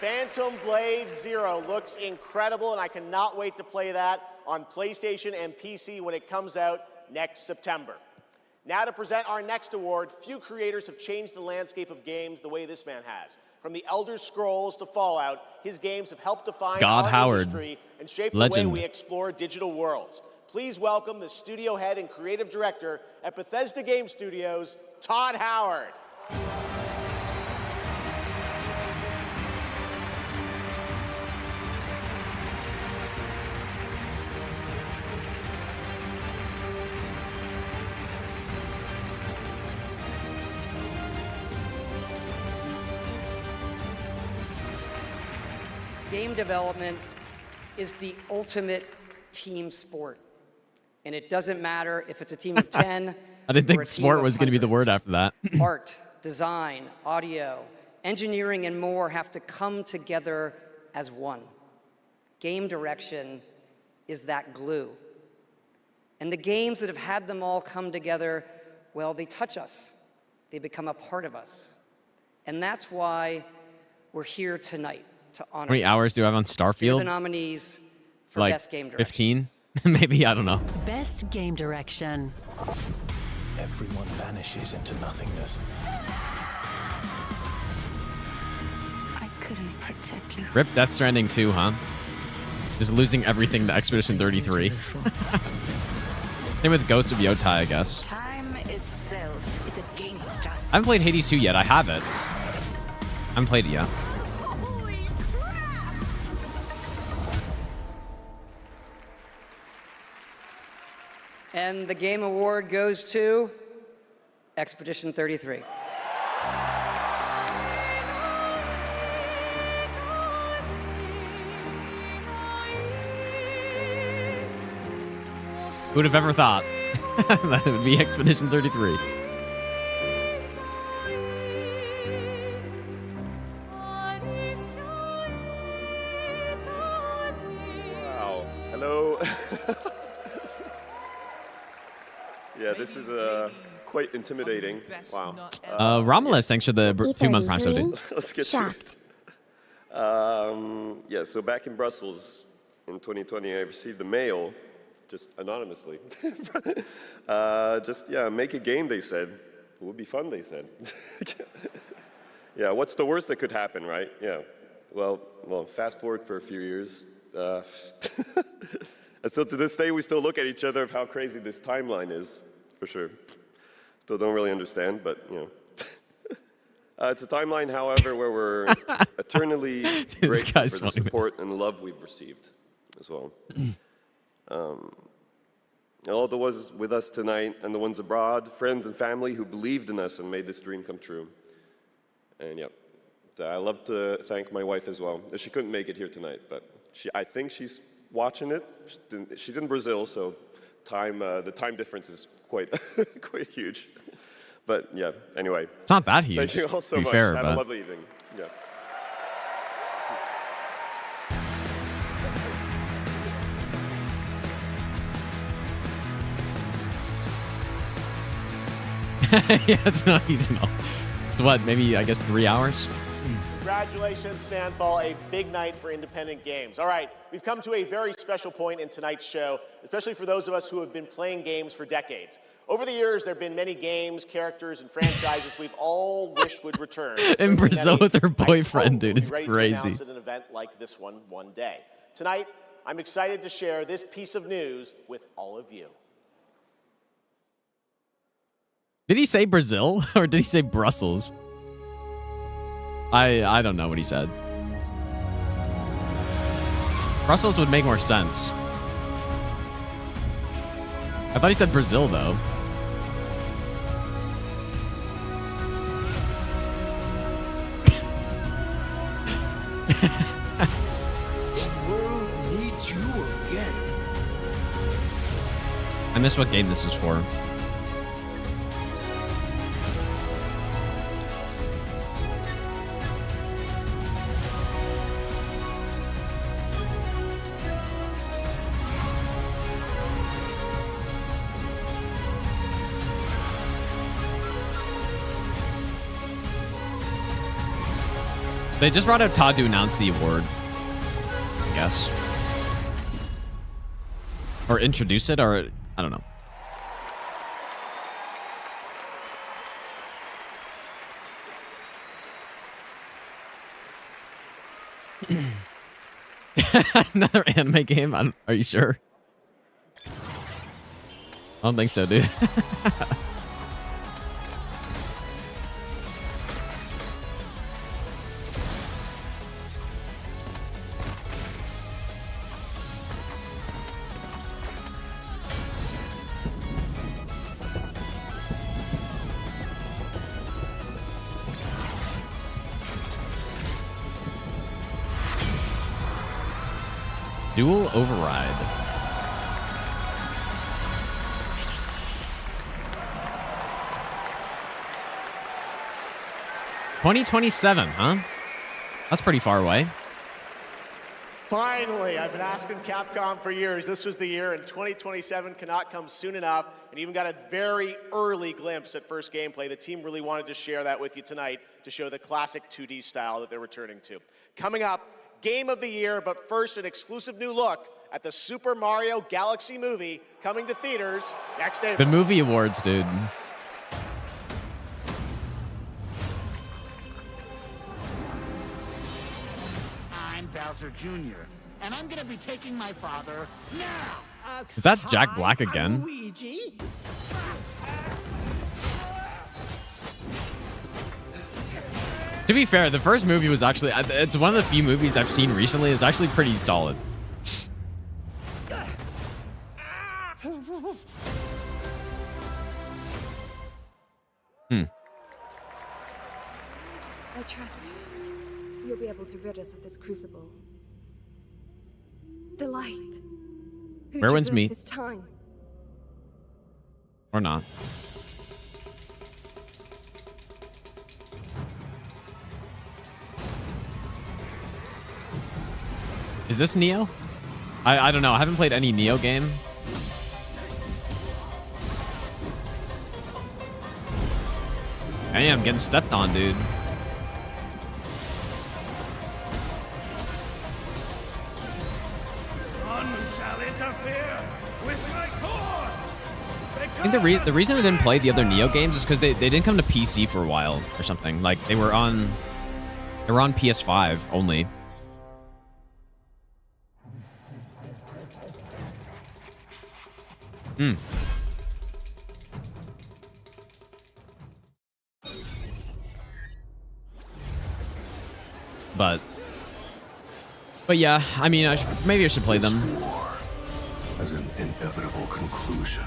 Phantom Blade Zero looks incredible, and I cannot wait to play that on PlayStation and PC when it comes out next September. Now to present our next award, few creators have changed the landscape of games the way this man has. From the Elder Scrolls to Fallout, his games have helped define God our Howard. industry and shape the Legend. way we explore digital worlds. Please welcome the studio head and creative director at Bethesda Game Studios, Todd Howard. Game development is the ultimate team sport. And it doesn't matter if it's a team of 10 I didn't or think a team sport of was going to be the word after that. Art, design, audio, engineering, and more have to come together as one. Game direction is that glue. And the games that have had them all come together, well, they touch us. They become a part of us. And that's why we're here tonight to honor How many them. hours do I have on Here are Starfield? the nominees for Like Best Game Direction. 15? Maybe, I don't know. Best game direction. Everyone vanishes into nothingness. I couldn't protect you. Rip Death Stranding 2, huh? Just losing everything to Expedition 33. Same with Ghost of Yotai, I guess. Time itself is against us. I haven't played Hades 2 yet. I have it. I haven't played it yet. And the Game Award goes to Expedition 33. Who would have ever thought that it would be Expedition 33? Wow. Hello. Yeah, this is quite intimidating. Wow. Romulus, thanks for the 2-month Prime sub, dude. Let's get to it. Yeah, so back in Brussels in 2020, I received a mail, just anonymously. Make a game, they said. It would be fun, they said. Yeah, what's the worst that could happen, right? Yeah. Well, fast forward for a few years. And so to this day, we still look at each other of how crazy this timeline is, for sure. Still don't really understand, but, you know. It's a timeline, however, where we're eternally grateful for the support and love we've received as well. All the ones with us tonight and the ones abroad, friends and family who believed in us and made this dream come true. And yeah, I love to thank my wife as well. She couldn't make it here tonight, but I think she's watching it. She's in Brazil, so the time difference is quite huge. But yeah, anyway. It's not that huge. Thank you all so to be much. fair, Have but... a lovely evening. Yeah. Yeah, it's not huge enough. It's what, maybe, I guess, 3 hours? Congratulations, Sandfall. A big night for independent games. All right, we've come to a very special point in tonight's show, especially for those of us who have been playing games for decades. Over the years, there have been many games, characters, and franchises we've all wished would return. In Brazil with her boyfriend, dude. It's ready crazy. to announce at an event like this one day. Tonight, I'm excited to share this piece of news with all of you. Did he say Brazil or did he say Brussels? I don't know what he said. Brussels would make more sense. I thought he said Brazil, though. The world needs you again. I missed what game this was for. They just brought out Todd to announce the award, I guess. Or introduce it, or I don't know. Another anime game? Are you sure? I don't think so, dude. Dual Override. $2027, huh? That's pretty far away. Finally, I've been asking Capcom for years. This was the year, and 2027 cannot come soon enough. And even got a very early glimpse at first gameplay. The team really wanted to share that with you tonight to show the classic 2D style that they're returning to. Coming up, Game of the Year, but first, an exclusive new look at the Super Mario Galaxy movie coming to theaters next April. The movie awards, dude. I'm Bowser Jr., and I'm gonna be taking my father now. Is that Jack Black again? Luigi? To be fair, the first movie was actually, it's one of the few movies I've seen recently. It was actually pretty solid. I trust you'll be able to rid us of this crucible. The light. Who Where wins me? traverses time. Or not. Is this Neo? I don't know. I haven't played any Neo game. Hey, I'm getting stepped on, dude. None shall interfere with my cause. I think the reason I didn't play the other Neo games is because they didn't come to PC for a while or something. Like they were on PS5 only. Hmm. But yeah, I mean, maybe I should play them. As an inevitable conclusion,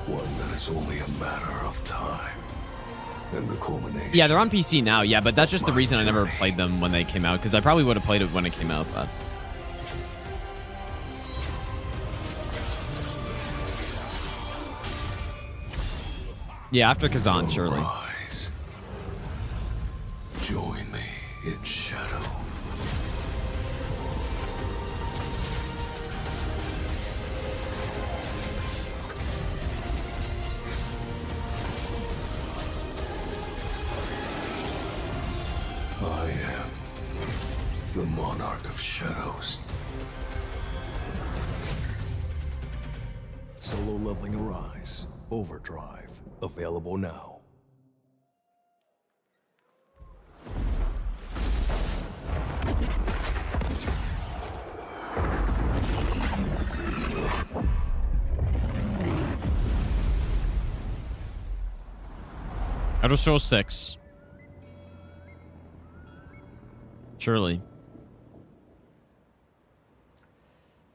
one that is only a matter of time. And the culmination. Yeah, they're on PC now. Yeah, but that's just the reason I never played them when they came out, because I probably would have played it when it came out. But yeah, after Kazan, surely. Rise. Join me in shadow. I am the Monarch of Shadows. Solo leveling Arise. Overdrive. Available now. Elder Scrolls 6. Surely.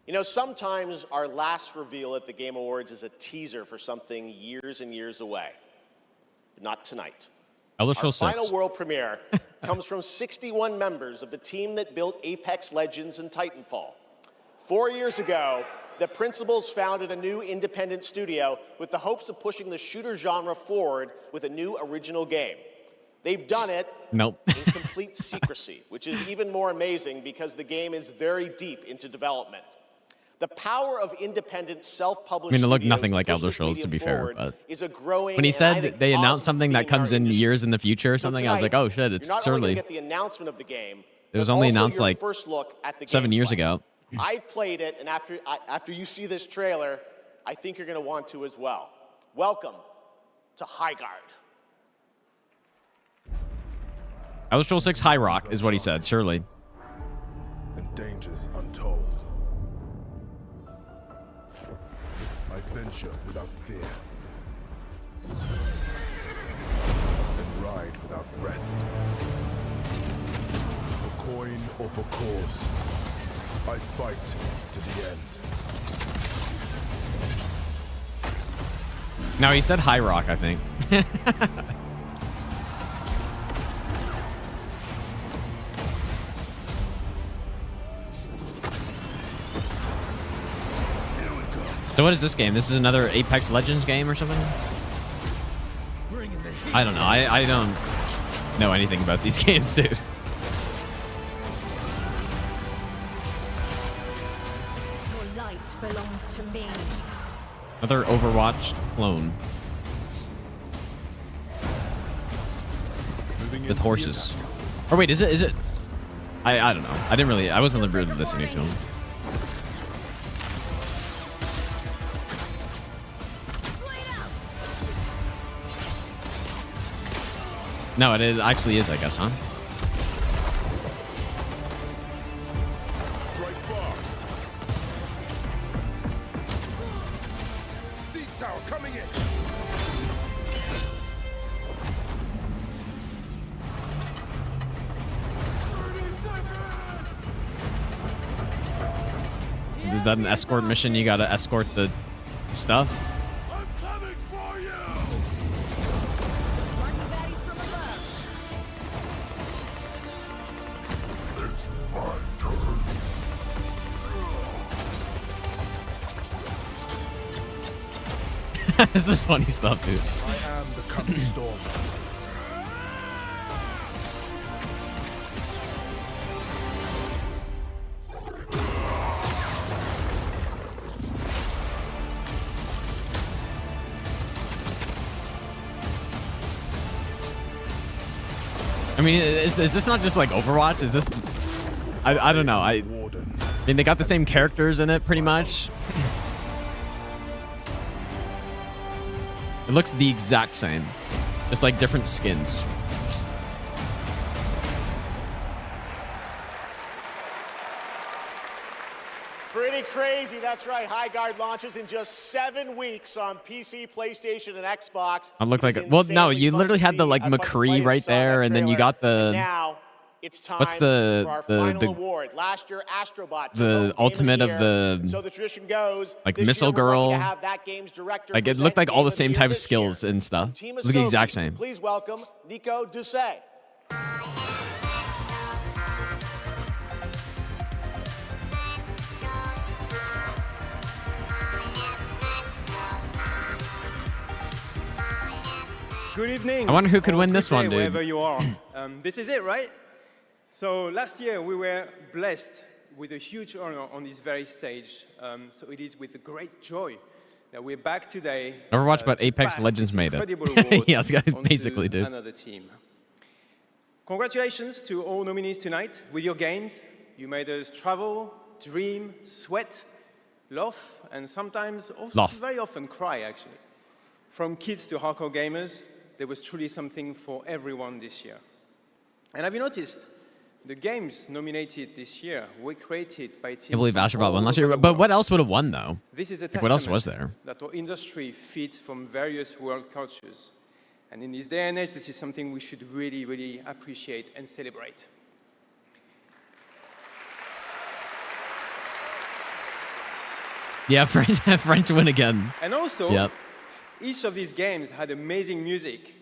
You know, sometimes our last reveal at the Game Awards is a teaser for something years and years away. But not tonight. Elder Scrolls 6. Our final world premiere comes from 61 members of the team that built Apex Legends and Titanfall. 4 years ago, the principals founded a new independent studio with the hopes of pushing the shooter genre forward with a new original game. They've done it Nope. in complete secrecy, which is even more amazing because the game is very deep into development. The power of independent self-published I mean, it looked studios nothing to like push Elder this Scrolls, to medium be fair. forward But is a growing when he and I said think they announced positive something theme that in our comes in industry. years in the future or So something, I was tonight, like, oh shit, it's you're not only gonna surely. get the announcement of the game, It was but only also announced your like first look at the 7 years gameplay. ago. I've played it, and after you see this trailer, I think you're going to want to as well. Welcome to Highguard. Elder Scrolls 6 High Rock is what he said, surely. And dangers untold. I venture without fear. And ride without rest. For coin or for cause, I fight to the end. No, he said High Rock, I think. So what is this game? This is another Apex Legends game or something? I don't know. I don't know anything about these games, dude. Your light belongs to me. Another Overwatch clone. With horses. Or wait, is it? I don't know. I wasn't really listening to him. No, it actually is, I guess, huh? Strike fast. Siege tower coming in. Is that an escort mission? You gotta escort the stuff? This is funny stuff, dude. I am the coming storm. I mean, is this not just like Overwatch? Is this... I don't know. I mean, they got the same characters in it, pretty much. It looks the exact same. Just like different skins. Pretty crazy, that's right. High Guard launches in just 7 weeks on PC, PlayStation, and Xbox. I look like... Well, no, you literally had the like McCree right there, and then you got the... Now, it's time what's for our final award. Last year, Astrobot took home the Game ultimate of of the the... year. So the tradition goes, like this Missile year we're lucky Girl. to have that game's director Like, it present looked like all Game the of same Year type of this skills and stuff. Team Look the exact Asobi, same. Please welcome Nico Doucet. Good evening. I wonder who could or win this good one, day, dude. Wherever you are. This is it, right? So last year we were blessed with a huge honor on this very stage. So it is with great joy that we're back today. Overwatch, but to Apex pass Legends this made it. incredible award Yeah, it's got- onto basically, dude. Another team. Congratulations to all nominees tonight. With your games, you made us travel, dream, sweat, laugh, and sometimes also Laugh. very often cry, actually. From kids to hardcore gamers, there was truly something for everyone this year. And have you noticed? The games nominated this year were created by teams. I can't believe from Astrobot all won last over year. the But world. what else would have won, though? This is a Like, what else was testament there? that our industry feeds from various world cultures. And in this day and age, this is something we should really, really appreciate and celebrate. Yeah, French win again. And also, Yep. each of these games had amazing music.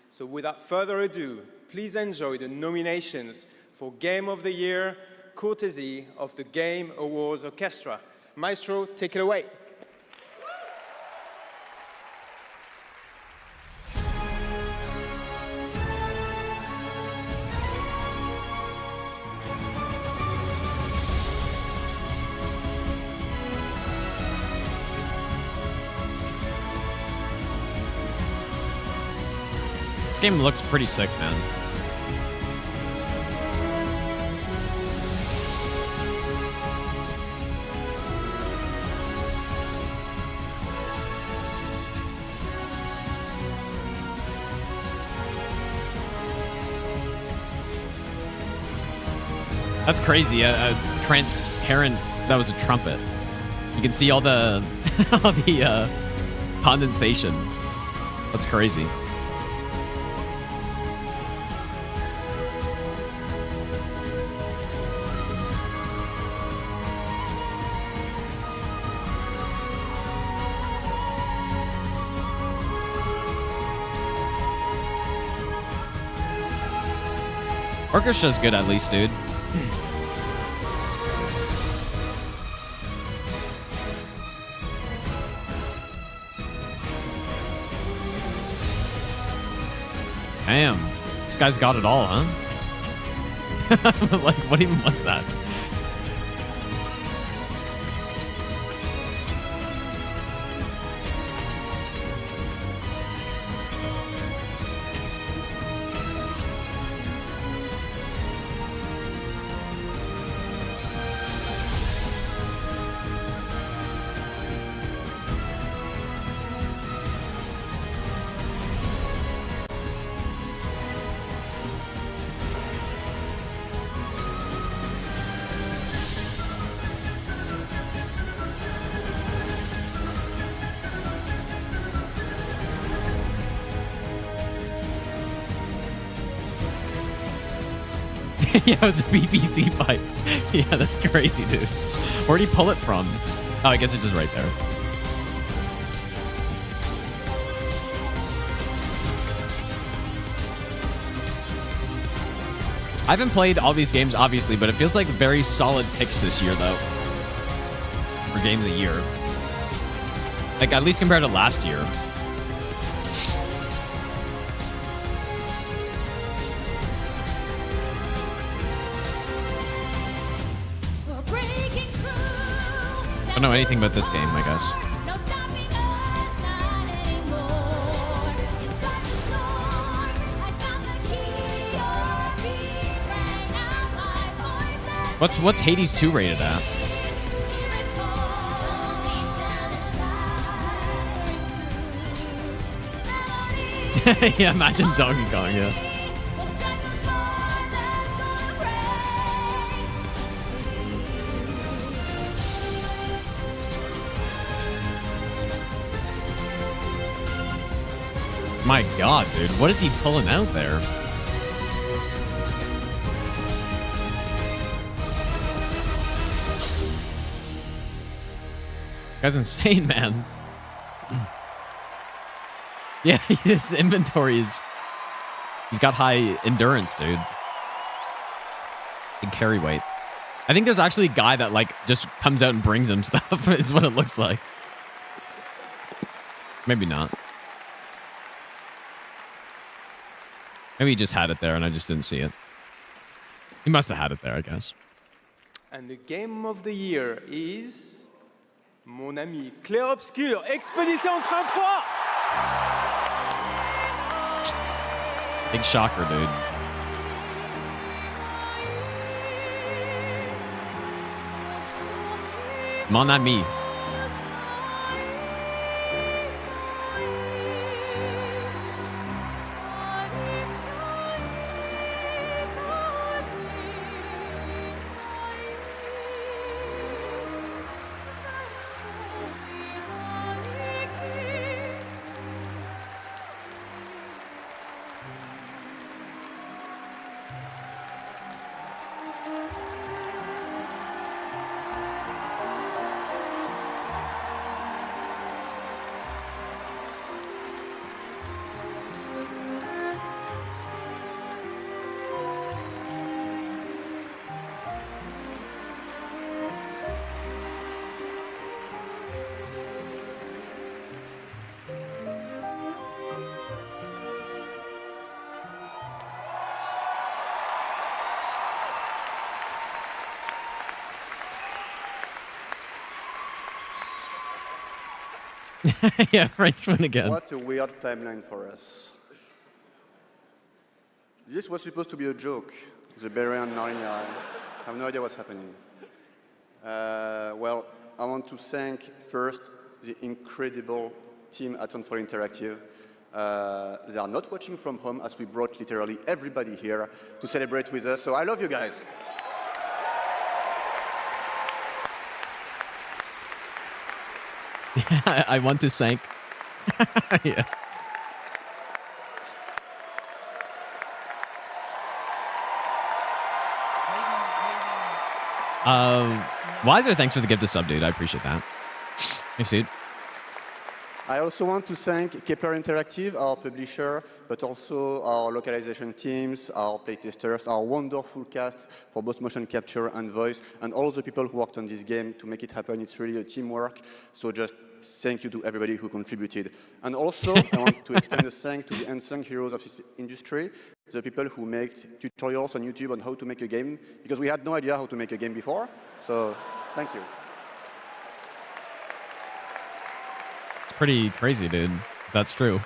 So without further ado, please enjoy the nominations for Game of the Year, courtesy of the Game Awards Orchestra. Maestro, take it away. This game looks pretty sick, man. That's crazy. A transparent... That was a trumpet. You can see all the all the condensation. That's crazy. Orchestra's good at least, dude. Damn. This guy's got it all, huh? Like, what even was that? Yeah, it was a BBC pipe. Yeah, that's crazy, dude. Where'd he pull it from? Oh, I guess it's just right there. I haven't played all these games, obviously, but it feels like very solid picks this year, though. For Game of the Year. Like, at least compared to last year. I don't know anything about this game, I guess. What's Hades 2 rated at? Yeah, imagine Donkey Kong, yeah. My God, dude, what is he pulling out there? Guy's insane, man. Yeah, his inventory is... He's got high endurance, dude. Big carry weight. I think there's actually a guy that, like, just comes out and brings him stuff, is what it looks like. Maybe not. Maybe he just had it there and I just didn't see it. He must have had it there, I guess. And the game of the year is... Mon ami Clair Obscur, Expedition 33! Big shocker, dude. Mon ami. Yeah, Frenchman again. What a weird timeline for us. This was supposed to be a joke, the Barbarian Narnia. I have no idea what's happening. Well, I want to thank first the incredible team at Unfold Interactive. They are not watching from home as we brought literally everybody here to celebrate with us, so I love you guys. Yeah, I want to thank. Yeah. Wiser, thanks for the gift of sub, dude. I appreciate that. Thanks, dude. I also want to thank Kepler Interactive, our publisher, but also our localization teams, our playtesters, our wonderful cast for both motion capture and voice, and all the people who worked on this game to make it happen. It's really a teamwork, so just thank you to everybody who contributed. And also, I want to extend a thank to the unsung heroes of this industry, the people who make tutorials on YouTube on how to make a game, because we had no idea how to make a game before, so thank you. Pretty crazy, dude. That's true.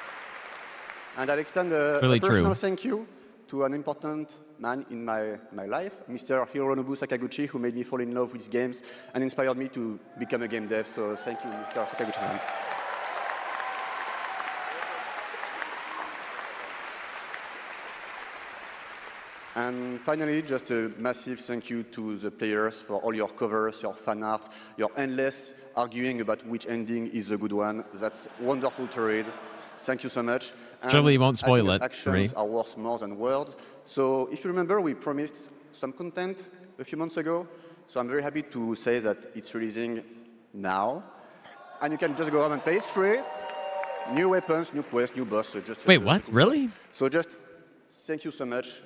And I'll extend a personal thank you to an important man in my life, Mr. Hironobu Sakaguchi, who made me fall in love with games and inspired me to become a game dev. So thank you, Mr. Sakaguchi-san. And finally, just a massive thank you to the players for all your covers, your fan art, your endless arguing about which ending is a good one. That's wonderful to read. Thank you so much. And surely you won't spoil it. Actions are worth more than words. So if you remember, we promised some content a few months ago. So I'm very happy to say that it's releasing now. And you can just go home and play. It's free. New weapons, new quests, new boss. So just wait, what? Really? So just thank you so much.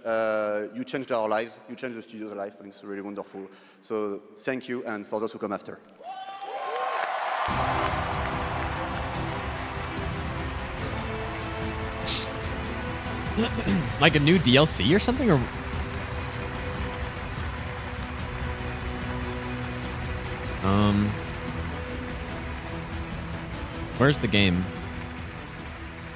You changed our lives. You changed the studio's life, and it's really wonderful. So thank you, and for those who come after. Like a new DLC or something? Or where's the game?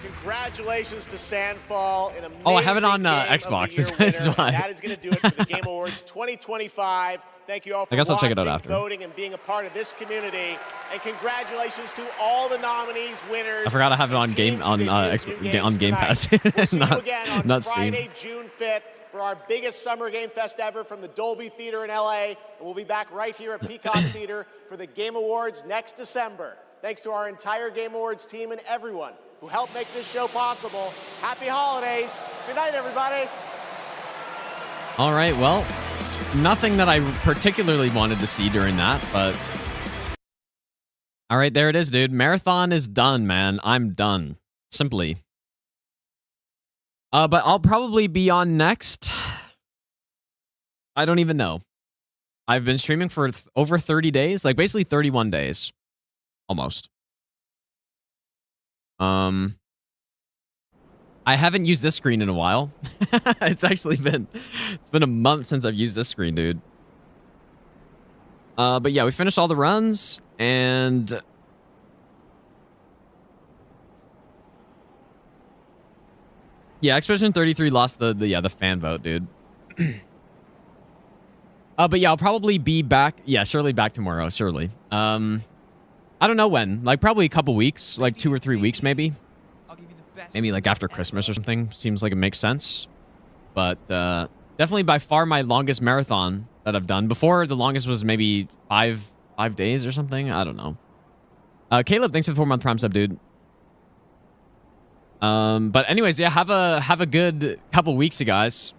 Congratulations to Sandfall. An amazing Oh, I have it on Game of the Xbox. Year That's winner. why. That is going to do it for the Game Awards 2025. Thank you all for I guess I'll check it out watching, after. voting, and being a part of this community. And congratulations to all the nominees, winners. I forgot I have it on and game teams on who debuted new games on Game tonight. Pass, We'll see you not again on not Steam. Friday, June 5th for our biggest Summer Game Fest ever from the Dolby Theater in LA. And we'll be back right here at Peacock Theater for the Game Awards next December. Thanks to our entire Game Awards team and everyone who helped make this show possible. Happy holidays. Good night, everybody. All right, well, nothing that I particularly wanted to see during that, but all right, there it is, dude. Marathon is done, man. I'm done. Simply. But I'll probably be on next. I don't even know. I've been streaming for over 30 days, like basically 31 days. Almost. I haven't used this screen in a while. It's been a month since I've used this screen, dude. But yeah, we finished all the runs and yeah, Expedition 33 lost the fan vote, dude. But yeah, I'll probably be back. Yeah, surely back tomorrow, surely. I don't know when. Like probably a couple weeks, like 2 or 3 weeks maybe. Maybe like after Christmas or something. Seems like it makes sense. But definitely by far my longest marathon that I've done. Before, the longest was maybe five days or something. I don't know. Caleb, thanks for the 4-month Prime sub, dude. But anyways, yeah, have a good couple weeks, you guys.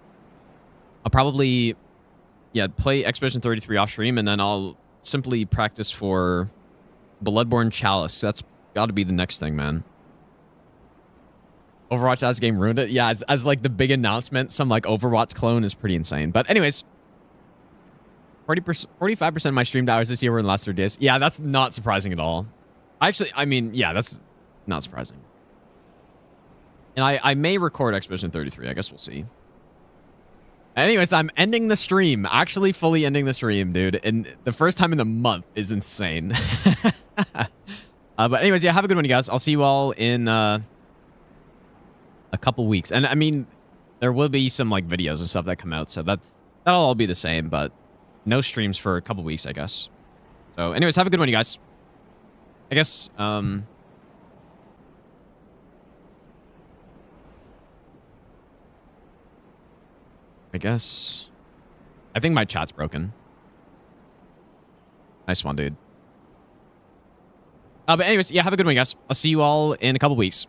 I'll probably play Expedition 33 off stream, and then I'll simply practice for Bloodborne Chalice. That's got to be the next thing, man. Overwatch as game ruined it. Yeah, as like the big announcement, some like Overwatch clone is pretty insane. But anyways, 45% of my streamed hours this year were in the last 3 days. Yeah, that's not surprising at all. Actually, I mean, yeah, that's not surprising. And I may record Expedition 33. I guess we'll see. Anyways, I'm ending the stream. Actually fully ending the stream, dude. And the first time in a month is insane. But anyways, yeah, have a good one, you guys. I'll see you all in a couple weeks. And I mean, there will be some like videos and stuff that come out. So that'll all be the same. But no streams for a couple weeks, I guess. So anyways, have a good one, you guys. I guess... I think my chat's broken. Nice one, dude. But anyways, yeah, have a good one, guys. I'll see you all in a couple weeks.